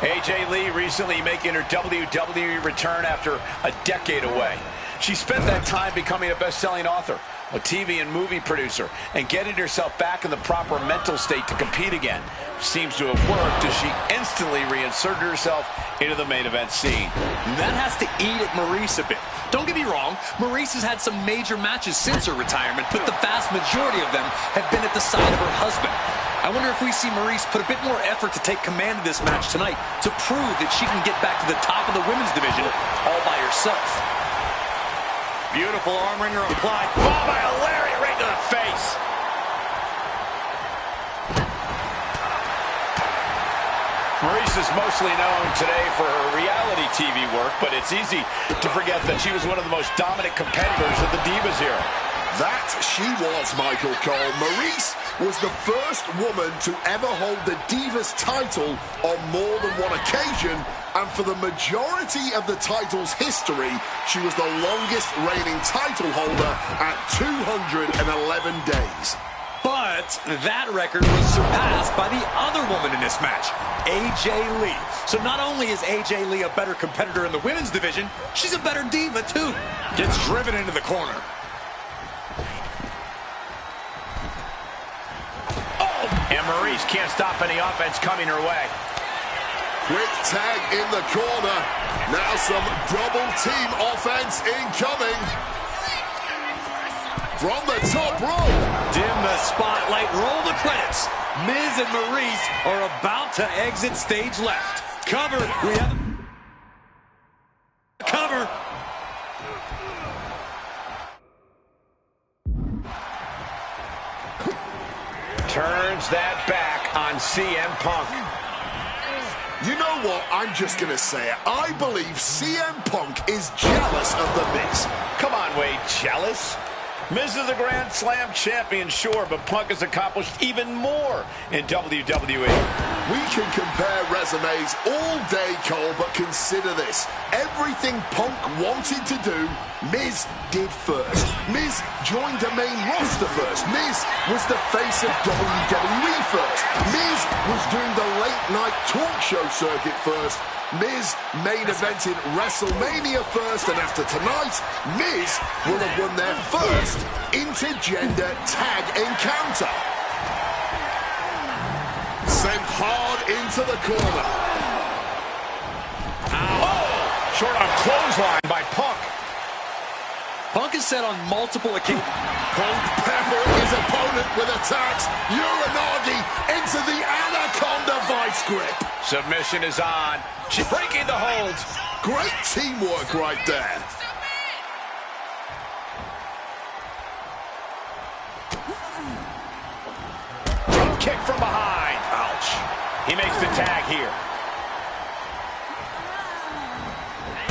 AJ Lee recently making her WWE return after a decade away. She spent that time becoming a best-selling author, a TV and movie producer, and getting herself back in the proper mental state to compete again. Seems to have worked as she instantly reinserted herself into the main event scene. That has to eat at Maurice a bit. Don't get me wrong, Maurice has had some major matches since her retirement, but the vast majority of them have been at the side of her husband. I wonder if we see Maurice put a bit more effort to take command of this match tonight to prove that she can get back to the top of the women's division all by herself. Beautiful arm wringer applied. Ball by a lariat right to the face. Maurice is mostly known today for her reality TV work, but it's easy to forget that she was one of the most dominant competitors of the Divas era. That she was, Michael Cole. Maurice was the first woman to ever hold the Divas title on more than one occasion, and for the majority of the title's history, she was the longest reigning title holder at 211 days. But that record was surpassed by the other woman in this match, AJ Lee. So not only is AJ Lee a better competitor in the women's division, she's a better diva too. Gets driven into the corner. And Maurice can't stop any offense coming her way. Quick tag in the corner. Now some double team offense incoming. From the top rope. Dim the spotlight, roll the credits. Miz and Maurice are about to exit stage left. Cover. We have cover. Turns that back on CM Punk. You know what? I'm just going to say it. I believe CM Punk is jealous of The Miz. Come on, Wade, jealous? Miz is a Grand Slam champion, sure, but Punk has accomplished even more in WWE. We can compare resumes all day, Cole, but consider this. Everything Punk wanted to do, Miz did first. Miz joined the main roster first. Miz was the face of WWE first. Miz was doing the late-night talk show circuit first. Miz main evented WrestleMania first, and after tonight, Miz will have won their first intergender tag encounter. Sent hard into the corner. Oh! Short on clothesline by Punk. Punk is set on multiple occasions. Punk peppering his opponent with attacks. Uranagi into the Anaconda vice grip. Submission is on. She's breaking the holds. Great teamwork right there. Drop kick from behind. Ouch. He makes the tag here.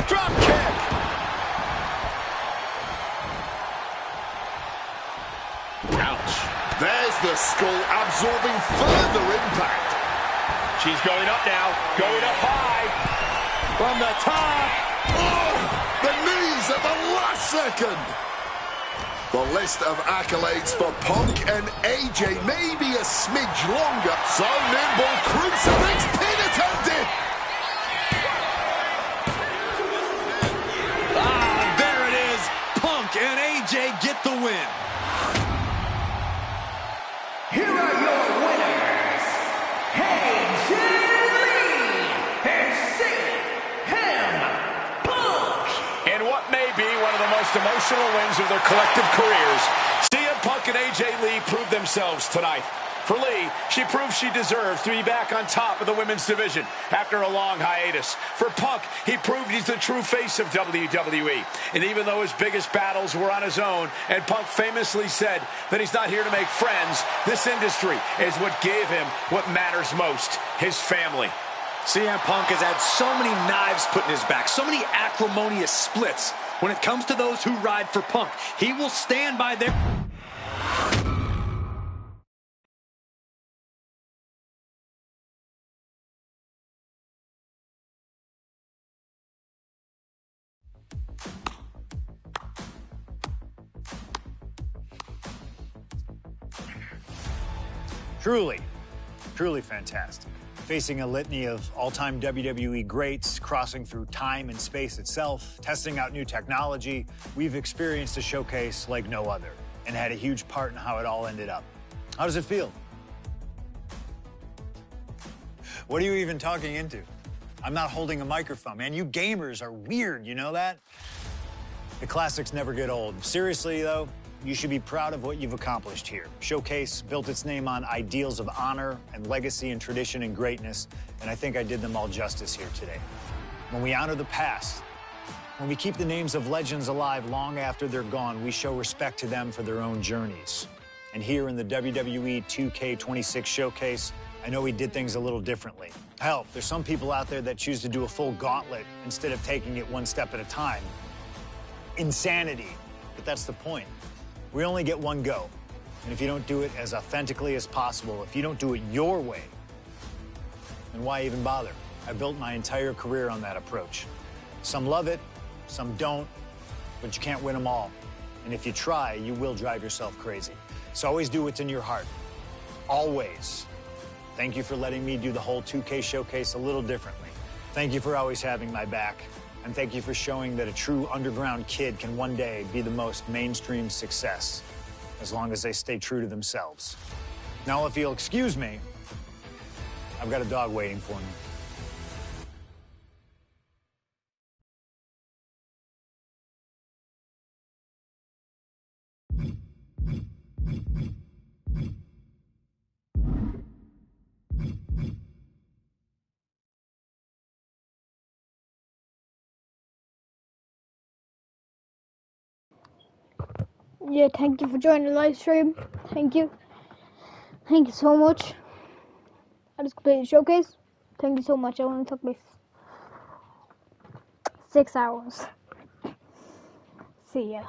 Drop kick. Ouch. There's the skull absorbing further impact. She's going up now. Going up high. From the top. Oh, the knees at the last second. The list of accolades for Punk and AJ may be a smidge longer. So nimble, crucifix pin attempted. Ah, there it is. Punk and AJ get the win. Here are your winners, AJ Lee and CM Punk. And what may be one of the most emotional wins of their collective careers, CM Punk and AJ Lee proved themselves tonight. For Lee, she proved she deserves to be back on top of the women's division after a long hiatus. For Punk, he proved he's the true face of WWE. And even though his biggest battles were on his own, and Punk famously said that he's not here to make friends, this industry is what gave him what matters most, his family. CM Punk has had so many knives put in his back, so many acrimonious splits. When it comes to those who ride for Punk, he will stand by their... Truly, truly fantastic. Facing a litany of all-time WWE greats, crossing through time and space itself, testing out new technology, we've experienced a showcase like no other and had a huge part in how it all ended up. How does it feel? What are you even talking into? I'm not holding a microphone, man. You gamers are weird, you know that? The classics never get old. Seriously, though, you should be proud of what you've accomplished here. Showcase built its name on ideals of honor and legacy and tradition and greatness, and I think I did them all justice here today. When we honor the past, when we keep the names of legends alive long after they're gone, we show respect to them for their own journeys. And here in the WWE 2K26 Showcase, I know he did things a little differently. Hell, there's some people out there that choose to do a full gauntlet instead of taking it one step at a time. Insanity. But that's the point. We only get one go. And if you don't do it as authentically as possible, if you don't do it your way, then why even bother? I built my entire career on that approach. Some love it, some don't, but you can't win them all. And if you try, you will drive yourself crazy. So always do what's in your heart. Always. Thank you for letting me do the whole 2K showcase a little differently. Thank you for always having my back. And thank you for showing that a true underground kid can one day be the most mainstream success, as long as they stay true to themselves. Now, if you'll excuse me, I've got a dog waiting for me. Yeah, thank you for joining the live stream. Thank you. Thank you so much. I just completed the showcase. Thank you so much. It only took me 6 hours. See ya.